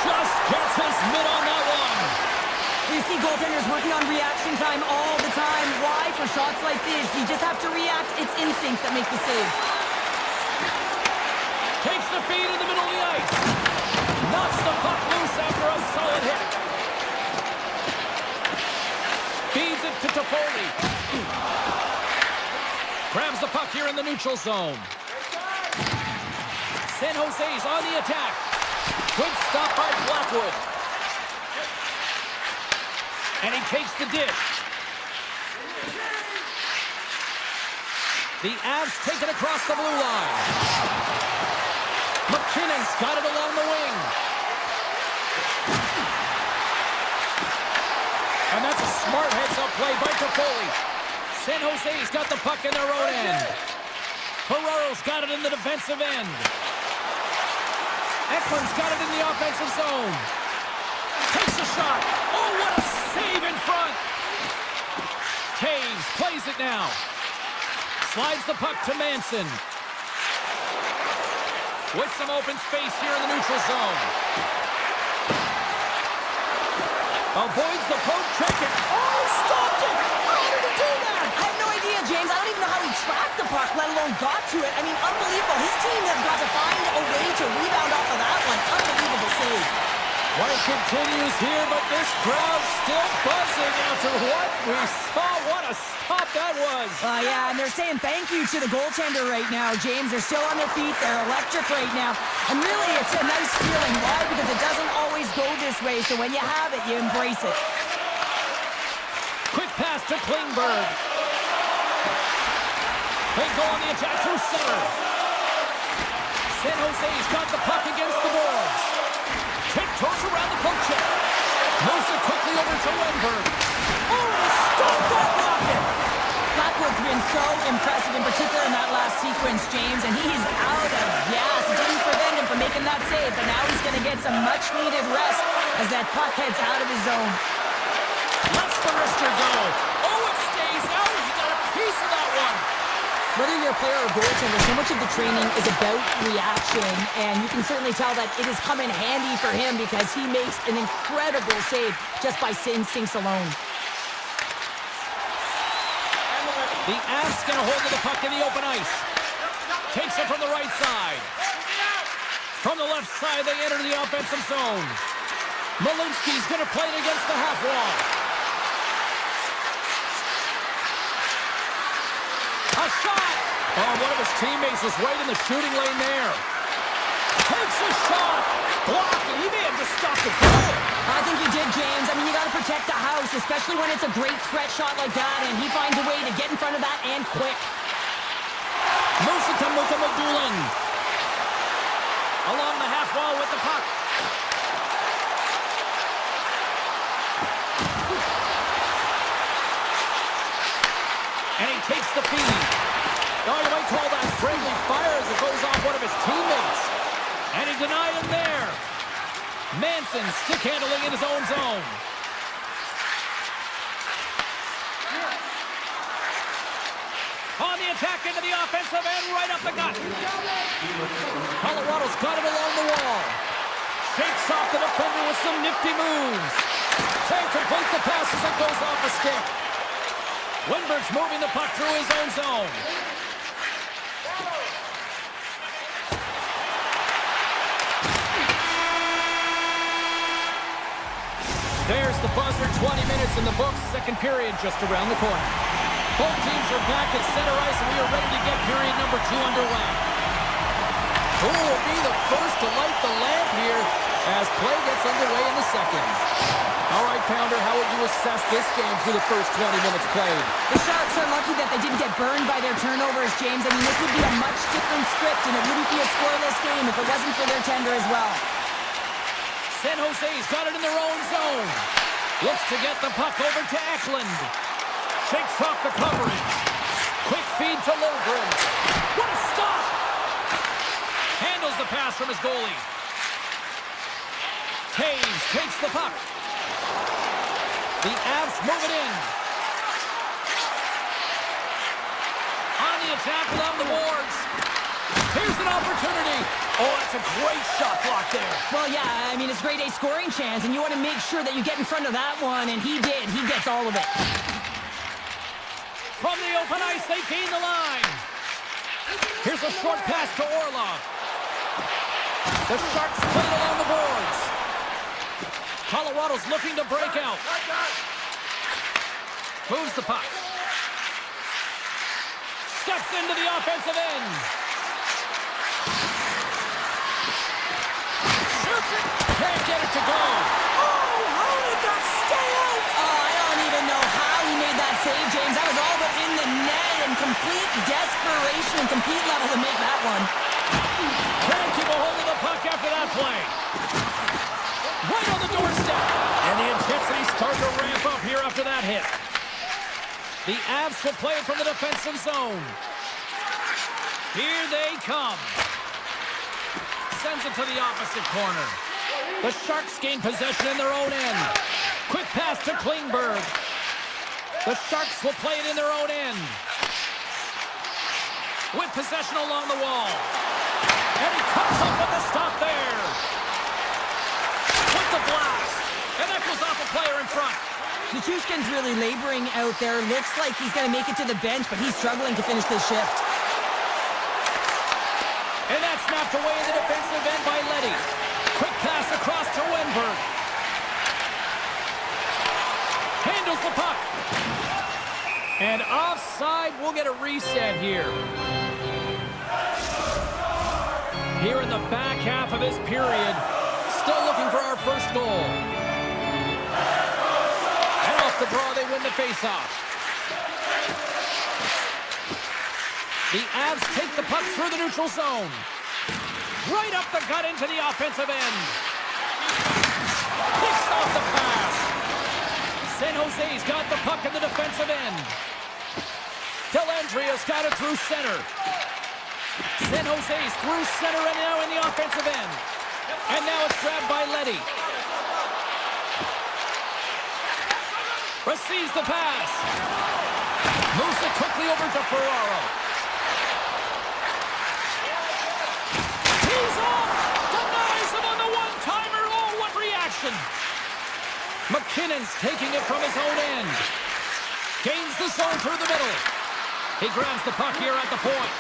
Just gets his mitt on that one. You see goaltenders working on reaction time all the time. Why? For shots like this, you just have to react. It's instincts that make the save. Takes the feed in the middle of the ice. Knocks the puck loose after a solid hit. Feeds it to Toffoli. Grabs the puck here in the neutral zone. San Jose's on the attack. Good stop by Blackwood. And he takes the dish. The Avs take it across the blue line. McKinnon's got it along the wing. And that's a smart heads-up play by Toffoli. San Jose's got the puck in their own end. Ferraro's got it in the defensive end. Eklund's got it in the offensive zone. Takes a shot. Oh, what a save in front. Taves plays it now. Slides the puck to Manson. With some open space here in the neutral zone. Avoids the poke check it. Oh, stopped it. How did he do that? I have no idea, James. I don't even know how he tracked the puck, let alone got to it. I mean, unbelievable. His team has got to find a way to rebound off of that one. Unbelievable save. White continues here, but this crowd still buzzing after what we saw. What a stop that was. Yeah, and they're saying thank you to the goaltender right now, James. They're still on their feet. They're electric right now. And really, it's a nice feeling. Why? Because it doesn't always go this way. So when you have it, you embrace it. Quick pass to Klingberg. They go on the attack through center. San Jose's got the puck against the boards. Tiptoes around the poke check. Moves it quickly over to Lindbergh. Oh, stop that rocket! Blackwood's been so impressive, in particular in that last sequence, James, and he's out of gas. It didn't prevent him from making that save, but now he's going to get some much-needed rest as that puck heads out of his zone. Lets the wrister go. Oh, it stays out. He got a piece of that one. Whether you're a player or goaltender, so much of the training is about reaction, and you can certainly tell that it has come in handy for him because he makes an incredible save just by instincts alone. The Avs get a hold of the puck in the open ice. Takes it from the right side. From the left side, they enter the offensive zone. Malinsky's going to play it against the half wall. A shot! Oh, one of his teammates was right in the shooting lane there. Takes a shot! Blocked, and he may have just stopped the goal. I think you did, James. I mean, you got to protect the house, especially when it's a great threat shot like that, and he finds a way to get in front of that and quick. Moves it to Mukamadulin. Along the half wall with the puck. And he takes the feed. Oh, you might call that friendly fire as it goes off one of his teammates. And he denied him there. Manson stick handling in his own zone. On the attack into the offensive end, right up the gut. Colorado's got it along the wall. Shakes off the defender with some nifty moves. Can't complete the pass as it goes off the stick. Lindbergh's moving the puck through his own zone. There's the buzzer, 20 minutes in the books, second period just around the corner. Both teams are back at center ice and we are ready to get period number 2 underway. Who will be the first to light the lamp here as play gets underway in the second? All right, Pounder, how would you assess this game through the first 20 minutes played? The Sharks are lucky that they didn't get burned by their turnovers, James. I mean, this would be a much different script, and it wouldn't be a scoreless game if it wasn't for their tender as well. San Jose's got it in their own zone. Looks to get the puck over to Eklund. Shakes off the coverage. Quick feed to Logren. What a stop! Handles the pass from his goalie. Taves takes the puck. The Avs move it in. On the attack along the boards. Here's an opportunity. Oh, that's a great shot block there. Well, yeah, I mean, it's grade A scoring chance, and you want to make sure that you get in front of that one, and he did. He gets all of it. From the open ice, they gain the line. Here's a short pass to Orlov. The Sharks play it along the boards. Colorado's looking to break out. Moves the puck. Steps into the offensive end. Shoots it. Can't get it to go. Oh, how did that stay out? Oh, I don't even know how he made that save, James. That was all but in the net and complete desperation and complete level to make that one. Can't keep a hold of the puck after that play. Right on the doorstep. And the intensity starts to ramp up here after that hit. The Avs will play it from the defensive zone. Here they come. Sends it to the opposite corner. The Sharks gain possession in their own end. Quick pass to Klingberg. The Sharks will play it in their own end. With possession along the wall. And he comes up with the stop there. With the blast. And that goes off a player in front. Nichushkin's really laboring out there. Looks like he's going to make it to the bench, but he's struggling to finish this shift. And that's snapped away in the defensive end by Leddy. Quick pass across to Wenberg. Handles the puck. And offside, we'll get a reset here. Here in the back half of this period, still looking for our first goal. And off the draw, they win the faceoff. The Avs take the puck through the neutral zone. Right up the gut into the offensive end. Picks off the pass. San Jose's got the puck in the defensive end. Delandria's got it through center. San Jose's through center and now in the offensive end. And now it's grabbed by Leddy. Receives the pass. Moves it quickly over to Ferraro. He's off! Denies him on the one-timer. Oh, what reaction! McKinnon's taking it from his own end. Gains the zone through the middle. He grabs the puck here at the point.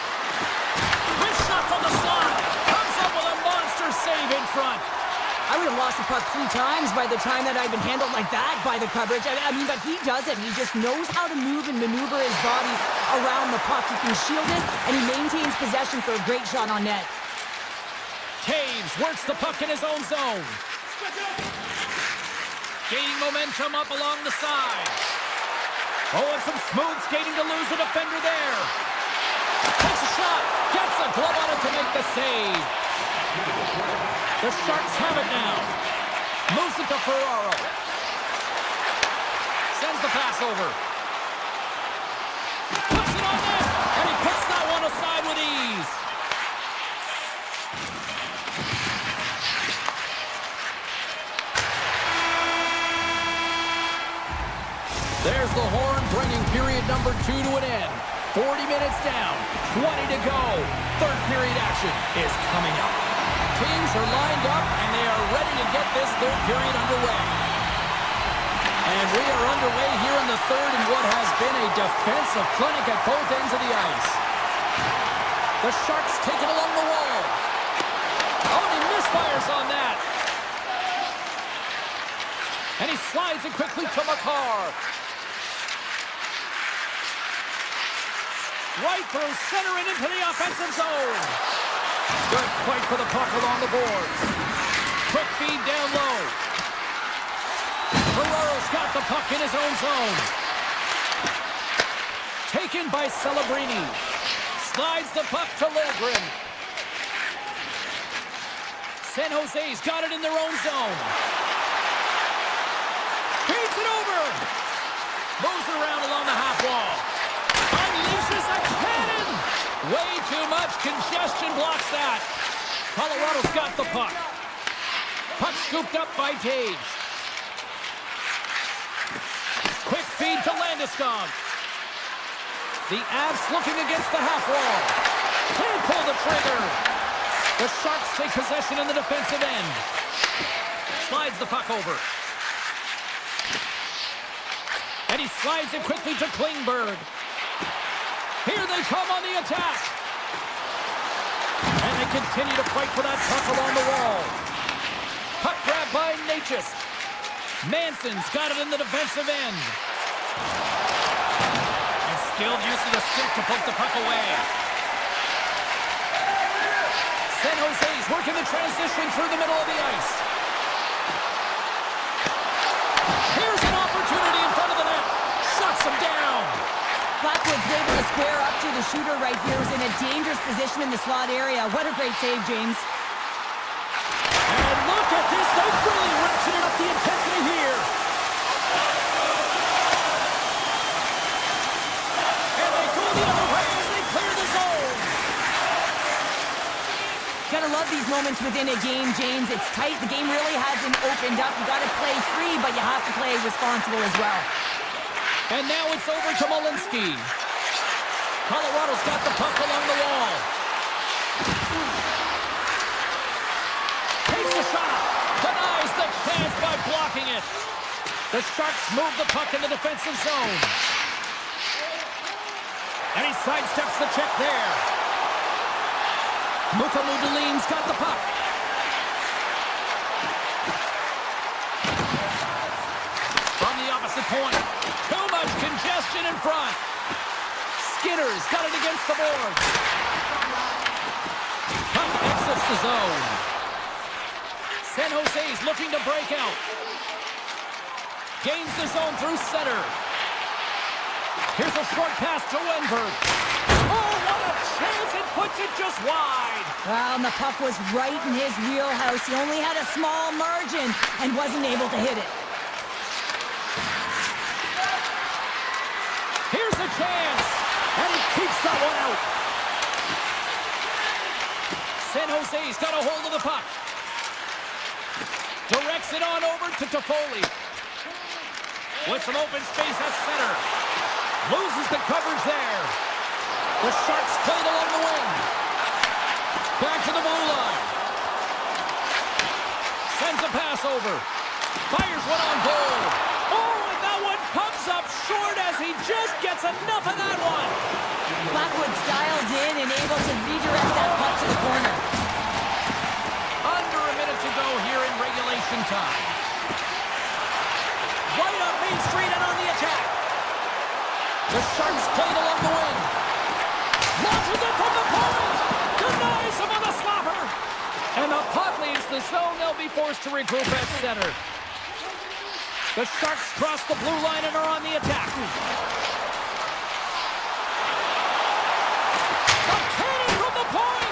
Wrist shot from the slot. Comes up with a monster save in front. I would have lost the puck 3 times by the time that I'd been handled like that by the coverage. I mean, but he does it. He just knows how to move and maneuver his body around the puck. He can shield it, and he maintains possession for a great shot on net. Taves works the puck in his own zone. Gaining momentum up along the side. Oh, and some smooth skating to lose the defender there. Takes a shot. Gets a glove on it to make the save. The Sharks have it now. Moves it to Ferraro. Sends the pass over. Puts it on net. And he puts that one aside with ease. There's the horn, bringing period number 2 to an end. 40 minutes down, 20 to go. Third period action is coming up. Teams are lined up, and they are ready to get this third period underway. And we are underway here in the third in what has been a defensive clinic at both ends of the ice. The Sharks take it along the wall. Oh, and he misfires on that. And he slides it quickly to Makar. Right through center and into the offensive zone. Good fight for the puck along the boards. Quick feed down low. Ferraro's got the puck in his own zone. Taken by Celebrini. Slides the puck to Lindgren. San Jose's got it in their own zone. Feeds it over. Moves it around along the half wall. Unleashes a cannon. Way too much congestion blocks that. Colorado's got the puck. Puck scooped up by Taves. Quick feed to Landeskog. The Avs looking against the half wall. Can't pull the trigger. The Sharks take possession in the defensive end. Slides the puck over. And he slides it quickly to Klingberg. Here they come on the attack. And they continue to fight for that puck along the wall. Puck grab by Natchez. Manson's got it in the defensive end. And skilled use of the stick to poke the puck away. San Jose's working the transition through the middle of the ice. Here's an opportunity in front of the net. Shuts him down. Blackwood's able to square up to the shooter right here, who's in a dangerous position in the slot area. What a great save, James. And look at this. They've really ratcheted up the intensity here. And they go the other way as they clear the zone. Gotta love these moments within a game, James. It's tight. The game really hasn't opened up. You gotta play free, but you have to play responsible as well. And now it's over to Malinsky. Colorado's got the puck along the wall. Takes a shot. Denies the chance by blocking it. The Sharks move the puck in the defensive zone. And he sidesteps the check there. Mukamudulin's got the puck. From the opposite point. Too much congestion in front. Skinner's got it against the board. Puck exits the zone. San Jose's looking to break out. Gains the zone through center. Here's a short pass to Wenberg. Oh, what a chance! It puts it just wide. Well, and the puck was right in his wheelhouse. He only had a small margin and wasn't able to hit it. Here's a chance, and he keeps that one out. San Jose's got a hold of the puck. Directs it on over to Toffoli. With some open space at center. Loses the coverage there. The Sharks played along the wing. Back to the blue line. Sends a pass over. Fires one on goal. Oh, and that one comes up short as he just gets enough of that one. Blackwood's dialed in and able to redirect that puck to the corner. Under a minute to go here in regulation time. Right up Main Street and on the attack. The Sharks played along the wing. Launches it from the point. Denies him on the slapper. And the puck leaves the zone. They'll be forced to regroup at center. The Sharks cross the blue line and are on the attack. The cannon from the point.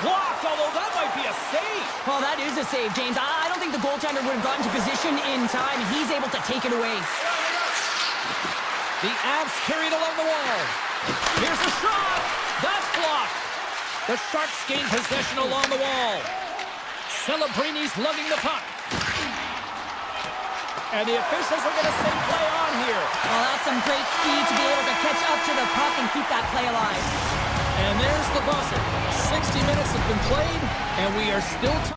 Blocked, although that might be a save. Well, that is a save, James. I don't think the goaltender would have gotten to position in time. He's able to take it away. The Avs carried along the wall. Here's a shot. That's blocked. The Sharks gain possession along the wall. Celebrini's lugging the puck. And the officials are going to say play on here. Well, that's some great speed to be able to catch up to the puck and keep that play alive. And there's the buzzer. 60 minutes have been played, and we are still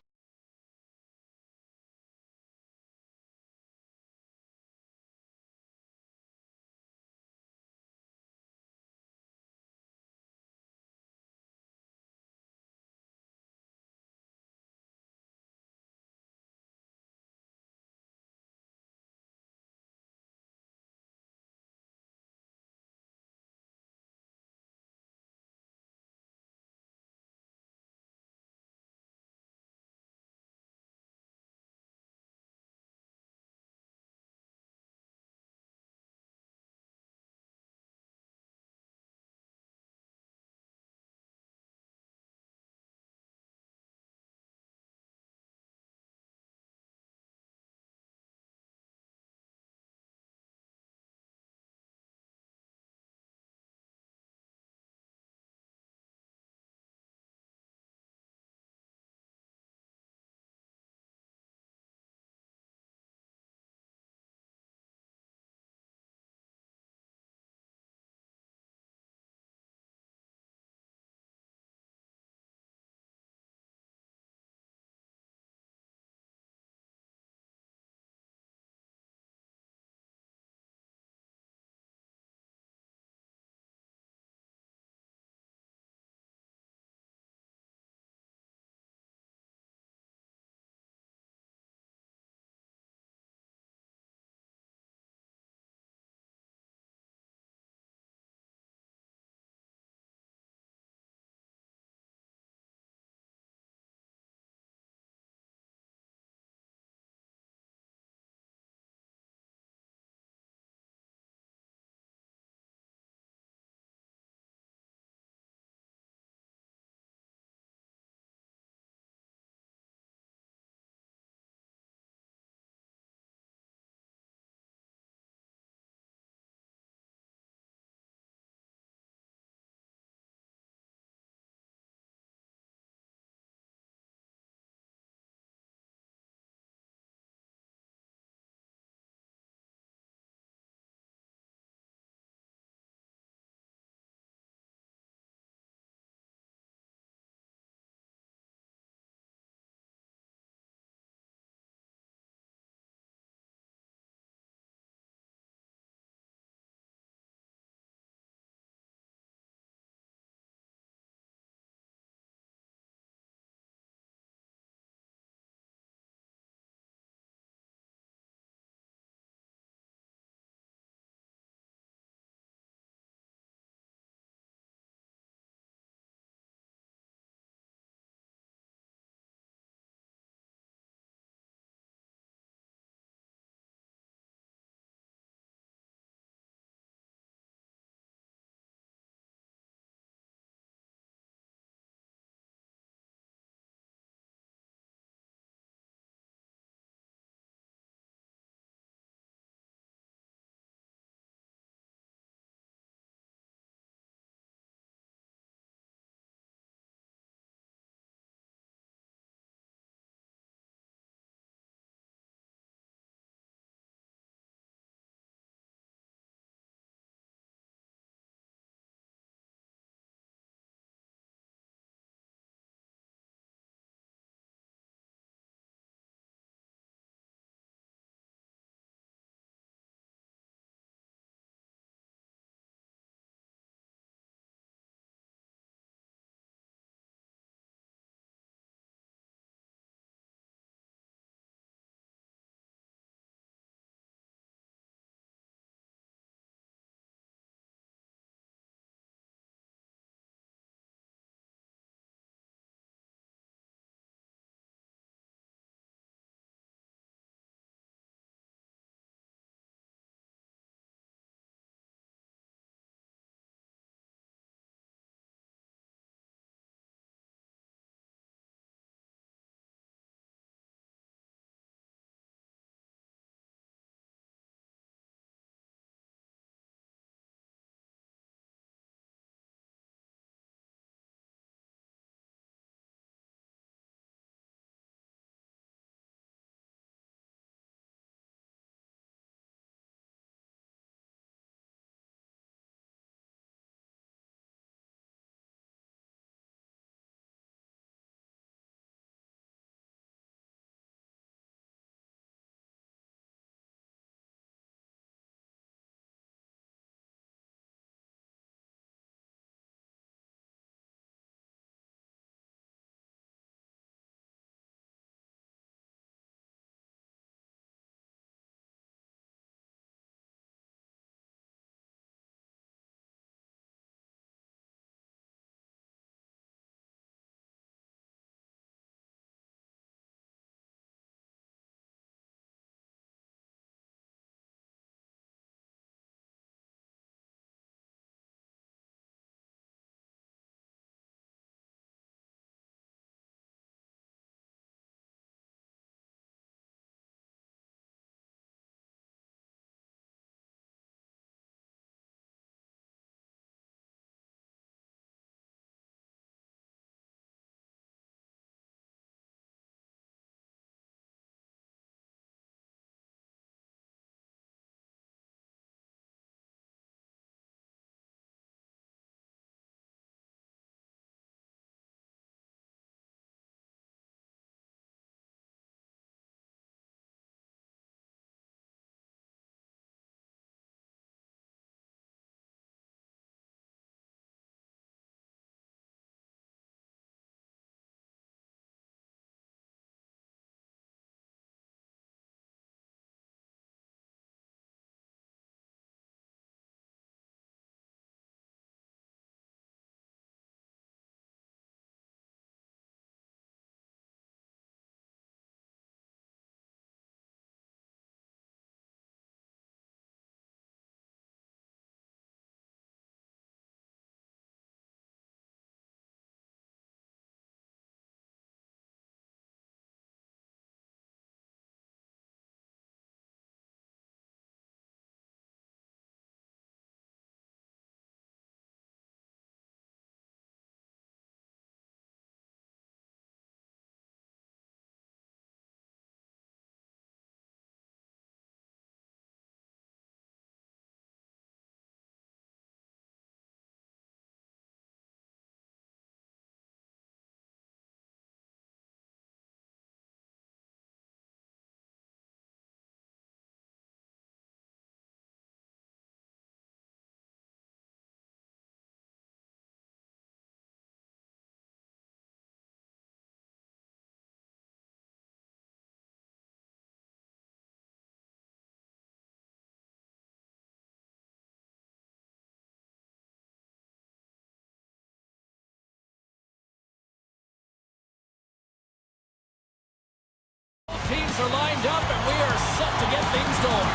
Sharks are lined up, and we are set to get things going.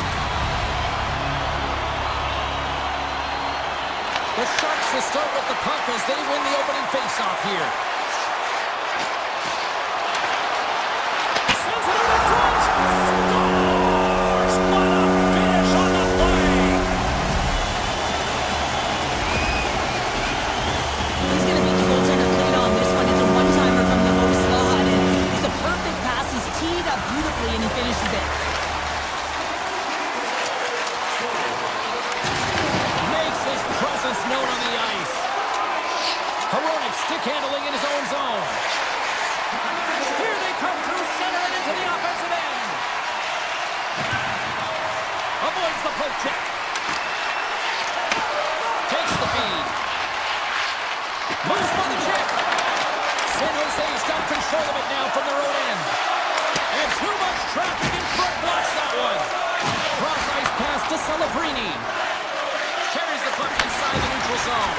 The Sharks will start with the puck as they win the opening faceoff here. Sends it over front. Scores! What a finish on the play! He's going to beat the goaltender late on this one. It's a one-timer from the low slot, and it's a perfect pass. He's teed up beautifully, and he finishes it. Makes his presence known on the ice. Heroic stick handling in his own zone. Here they come through center and into the offensive end. Avoids the poke check. Takes the feed. Moves by the check. San Jose's got control of it now from their own end. And too much traffic in front blocks that one. Cross ice pass to Celebrini. Carries the puck inside the neutral zone.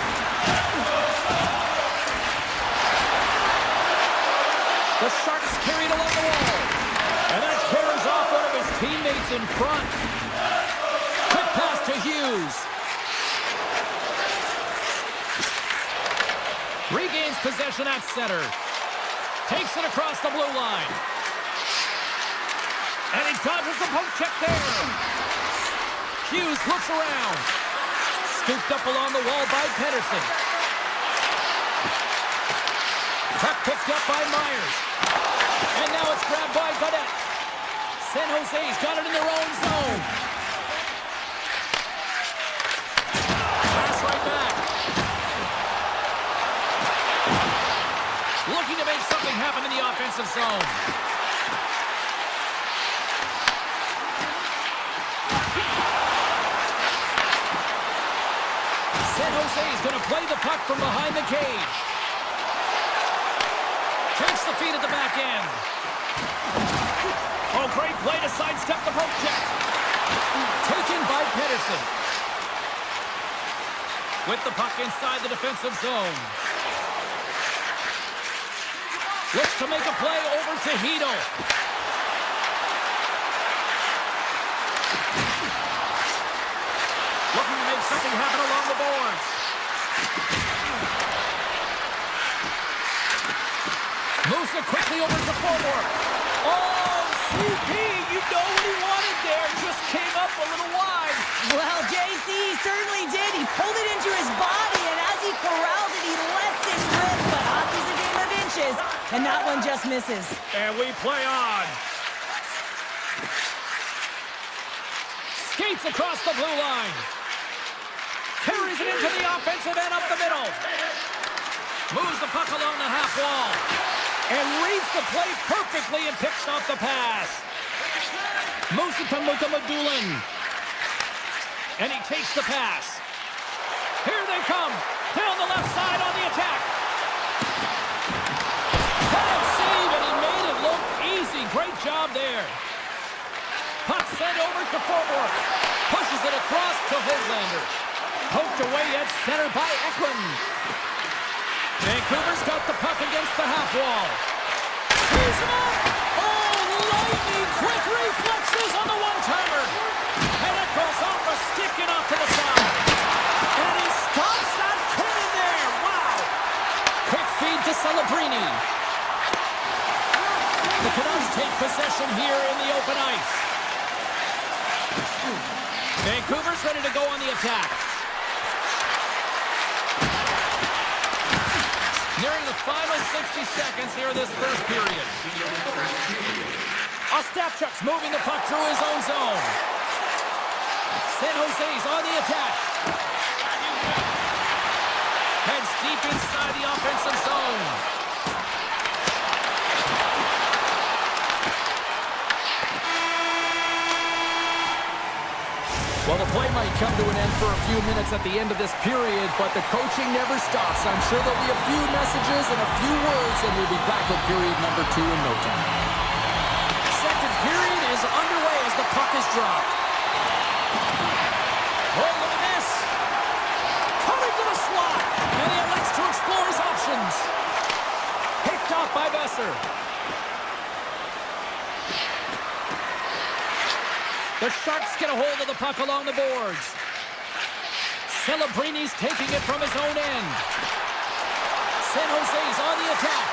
The Sharks carried along the wall. And that carries off one of his teammates in front. Quick pass to Hughes. Regains possession at center. Takes it across the blue line. And he dodges the poke check there. Hughes looks around. Scooped up along the wall by Pedersen. Puck picked up by Myers. And now it's grabbed by Gaudette. San Jose's got it in their own zone. Pass right back. Looking to make something happen in the offensive zone. San Jose's going to play the puck from behind the cage. Takes the feed at the back end. Oh, great play to sidestep the poke check. Taken by Pedersen. With the puck inside the defensive zone. Looks to make a play over to Hito. Looking to make something happen along the boards. Moves it quickly over to forward. Oh, CP, you know what he wanted there. Just came up a little wide. Well, JC certainly did. He pulled it into his body, and as he corrals it, he lets it rip. But hockey's a game of inches, and that one just misses. And we play on. Skates across the blue line. Carries it into the offensive end up the middle. Moves the puck along the half wall. And reads the play perfectly and picks off the pass. Moves it to Mukamadulin. And he takes the pass. Here they come. Down the left side on the attack. Bad save, and he made it look easy. Great job there. Puck sent over to forward. Pushes it across to Hoglander. Poked away at center by Eklund. Vancouver's got the puck against the half wall. He's him up! Oh, lightning quick reflexes on the one-timer. And it goes off a stick and off to the side. And he stops that cannon there. Wow! Quick feed to Celebrini. The Canucks take possession here in the open ice. Vancouver's ready to go on the attack. Nearing the final 60 seconds here of this first period. Ostapchuk's moving the puck through his own zone. San Jose's on the attack. Heads deep inside the offensive zone. Well, the play might come to an end for a few minutes at the end of this period, but the coaching never stops. I'm sure there'll be a few messages and a few words, and we'll be back with period number 2 in no time. Second period is underway as the puck is dropped. Oh, look at this. Coming to the slot, and he elects to explore his options. Picked off by Besser. The Sharks get a hold of the puck along the boards. Celebrini's taking it from his own end. San Jose's on the attack.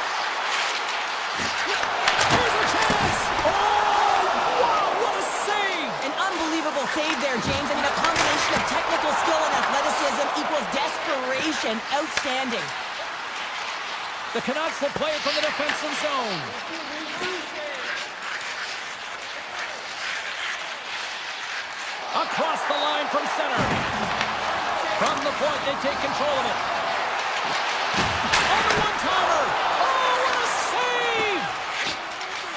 Here's a chance! Oh, wow, what a save! An unbelievable save there, James. I mean, a combination of technical skill and athleticism equals desperation. Outstanding. The Canucks will play it from the defensive zone. Across the line from center. From the point, they take control of it. On the one-timer! Oh, what a save!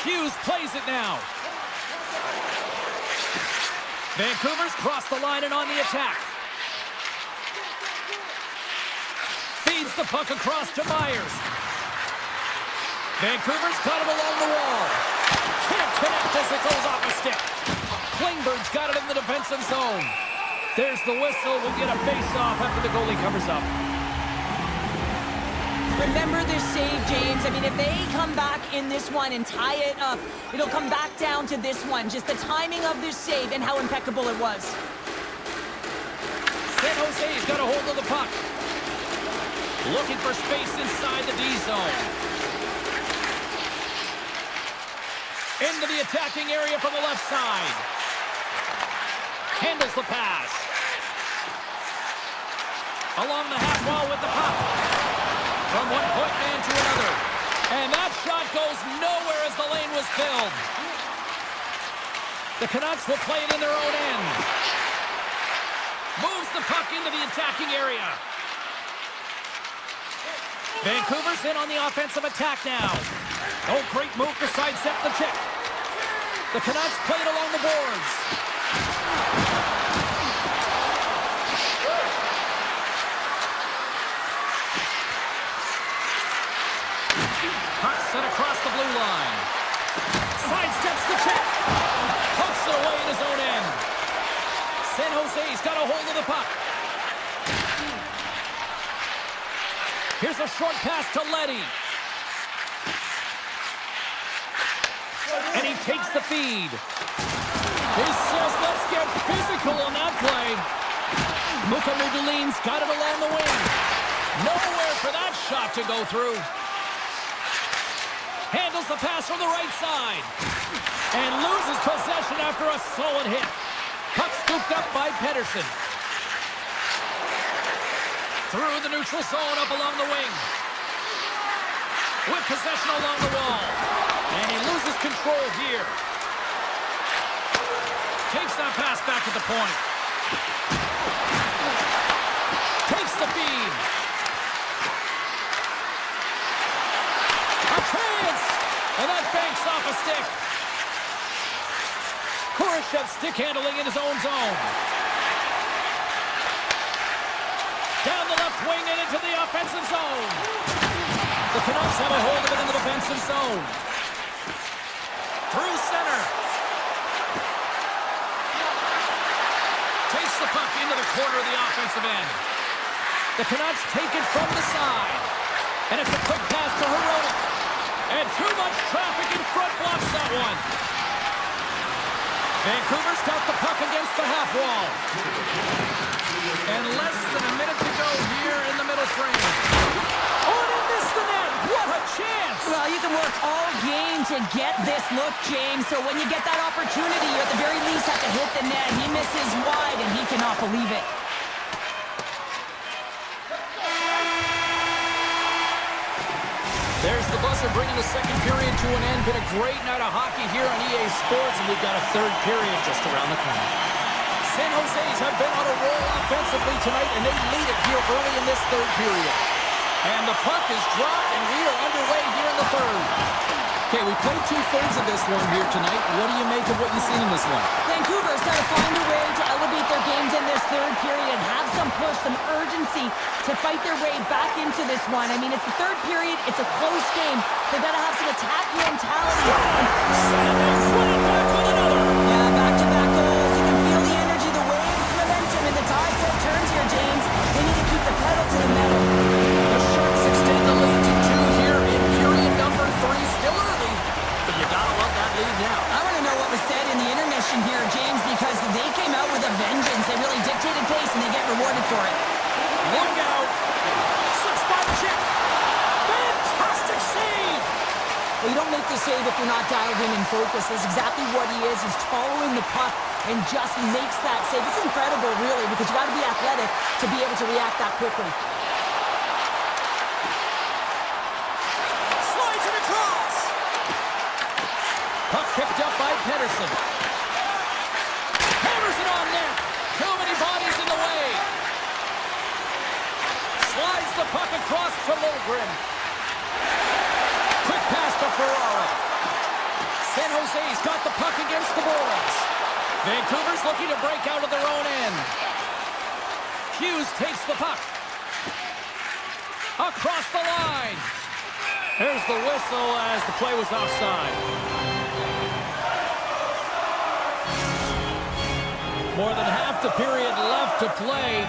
Hughes plays it now. Vancouver's crossed the line and on the attack. Feeds the puck across to Myers. Vancouver's got it along the wall. Can't connect as it goes off a stick. Klingberg's got it in the defensive zone. There's the whistle. We'll get a face-off after the goalie covers up. Remember this save, James. I mean, if they come back in this one and tie it up, it'll come back down to this one. Just the timing of this save and how impeccable it was. San Jose's got a hold of the puck. Looking for space inside the D zone. Into the attacking area from the left side. Handles the pass. Along the half wall with the puck. From one point man to another. And that shot goes nowhere as the lane was filled. The Canucks will play it in their own end. Moves the puck into the attacking area. Vancouver's in on the offensive attack now. Oh, great move to sidestep the check. The Canucks play it along the boards. Puck sent across the blue line. Sidesteps the check. Pokes it away in his own end. San Jose's got a hold of the puck. Here's a short pass to Leddy. And he takes the feed. He says, let's get physical on that play. Muka Mudulin's got it along the wing. Nowhere for that shot to go through. Handles the pass from the right side. And loses possession after a solid hit. Puck scooped up by Pedersen. Through the neutral zone, up along the wing. With possession along the wall. And he loses control here. Takes that pass back at the point. Takes the feed. A chance! And that banks off a stick. Kurashev stick handling in his own zone. Down the left wing and into the offensive zone. The Canucks have a hold of it in the defensive zone. Through center. Takes the puck into the corner of the offensive end. The Canucks take it from the side. And it's a quick pass to Hirota. And too much traffic in front blocks that one. Vancouver's got the puck against the half wall. And less than a minute to go here in the middle frame. Oh, and he missed the net. What a chance. Well, you can work all game to get this look, James. So when you get that opportunity, you at the very least have to hit the net. He misses wide, and he cannot believe it. There's the buzzer bringing the second period to an end. Been a great night of hockey here on EA Sports, and we've got a third period just around the corner. San Jose's have been on a roll offensively tonight, and they lead it here early in this third period. And the puck is dropped, and we are underway here in the third. Okay, we played two-thirds of this one here tonight. What do you make of what you've seen in this one? Vancouver's got to find a way to elevate their games in this third period, have some push, some urgency to fight their way back into this one. I mean, it's the third period. It's a close game. They've got to have some attack mentality. Sanders running back with another. Yeah, back-to-back goals. You can feel the energy, the wave, the momentum, and the tide set turns here, James. They need to keep the pedal to the metal. The Sharks extend the lead to 2 here in period number 3. Still early, but you gotta love that lead now. I want to know what was said in the intermission game here, James, because they came out with a vengeance. They really dictated pace, and they get rewarded for it. Look out! Slip-spot check! Fantastic save! Well, you don't make the save if you're not dialed in and focused. That's exactly what he is. He's following the puck and just makes that save. It's incredible, really, because you got to be athletic to be able to react that quickly. Slides it across! Puck picked up by Pedersen. Hammers it on net. Too many bodies in the way. Slides the puck across to Logren. Quick pass to Ferrara. San Jose's got the puck against the boards. Vancouver's looking to break out of their own end. Hughes takes the puck. Across the line. There's the whistle as the play was offside. More than half the period left to play.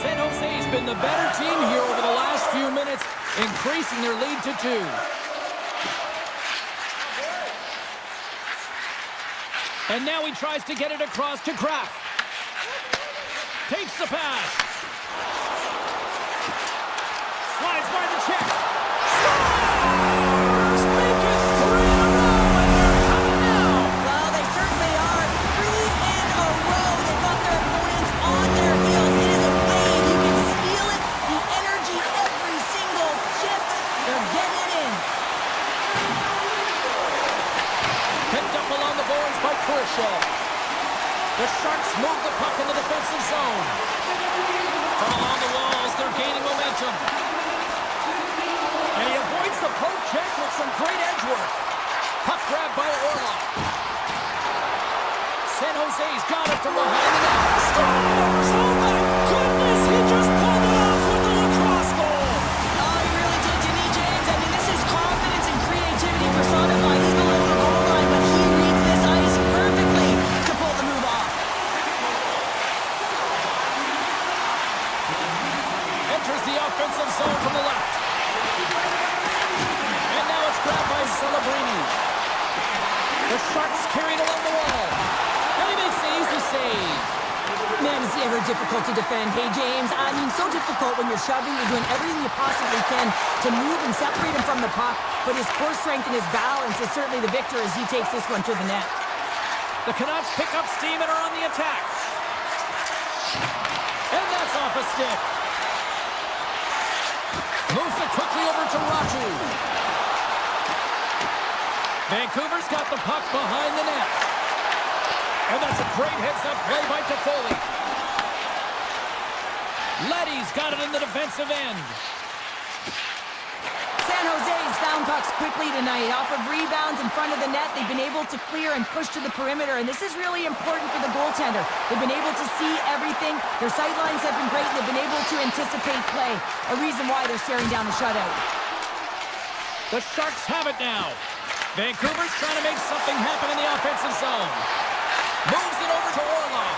San Jose's been the better team here over the last few minutes, increasing their lead to 2. And now he tries to get it across to Kraft. Takes the pass. Slides by the check. Scores! Make it 3 in a row, and they're coming now. Well, they certainly are. 3 in a row. They've got their opponents on their heels. It is a wave. You can feel it. The energy every single shift. They're getting it in. Picked up along the boards by Kershaw. The Sharks move the puck in the defensive zone. From along the walls, they're gaining momentum. And he avoids the poke check with some great edge work. Puck grabbed by Orlov. San Jose's got it from behind the net. Scores! Oh my goodness! He just pulled it off with the lacrosse goal! Oh, he really did, didn't he, James? I mean, this is confidence and creativity personified. He's below the goal line, but he reads this ice perfectly to pull the move off. Enters the offensive zone from the left. And now it's grabbed by Celebrini. The Sharks carried along the wall. And he makes the easy save. Man, is he ever difficult to defend. Hey, James, I mean, so difficult when you're shoving. You're doing everything you possibly can to move and separate him from the puck. But his core strength and his balance is certainly the victor as he takes this one to the net. The Canucks pick up steam and are on the attack. And that's off a stick. Moves it quickly over to Raju. Vancouver's got the puck behind the net. And that's a great heads-up play by Toffoli. Leddy's got it in the defensive end. San Jose's found pucks quickly tonight. Off of rebounds in front of the net, they've been able to clear and push to the perimeter, and this is really important for the goaltender. They've been able to see everything. Their sight lines have been great, and they've been able to anticipate play. A reason why they're staring down the shutout. The Sharks have it now. Vancouver's trying to make something happen in the offensive zone. Moves it over to Orlov.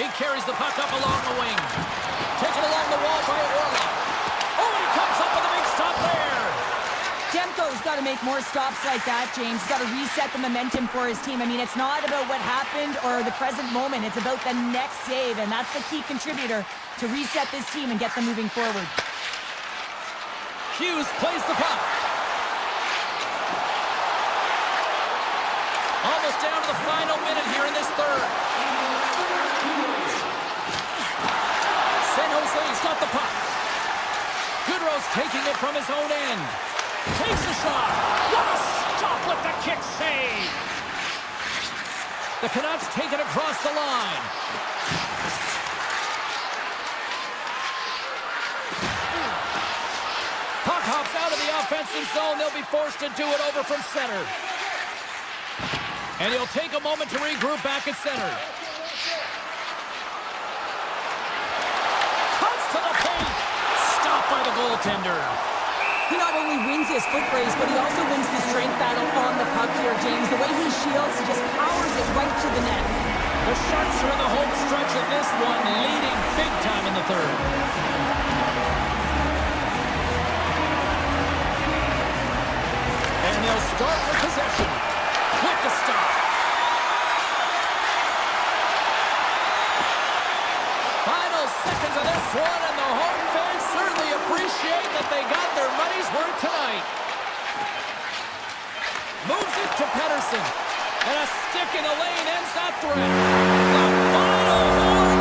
He carries the puck up along the wing. Taken along the wall by Orlov. Oh, and he comes up with a big stop there. Demko's got to make more stops like that, James. He's got to reset the momentum for his team. I mean, it's not about what happened or the present moment. It's about the next save, and that's the key contributor to reset this team and get them moving forward. Hughes plays the puck. Almost down to the final minute here in this third. San Jose's got the puck. Goodrow's taking it from his own end. Takes a shot. What a stop with the kick save. The Canucks take it across the line. Puck hops out of the offensive zone. They'll be forced to do it over from center. And he'll take a moment to regroup back at center. Cuts to the paint. Stopped by the goaltender. He not only wins his foot race, but he also wins the strength battle on the puck here, James. The way he shields, he just powers it right to the net. The Sharks are in the home stretch of this one, leading big time in the third. And they'll start with possession. with the stop. Final seconds of this one, and the home fans certainly appreciate that they got their money's worth tonight. Moves it to Pedersen. And a stick in the lane ends that threat. The final horn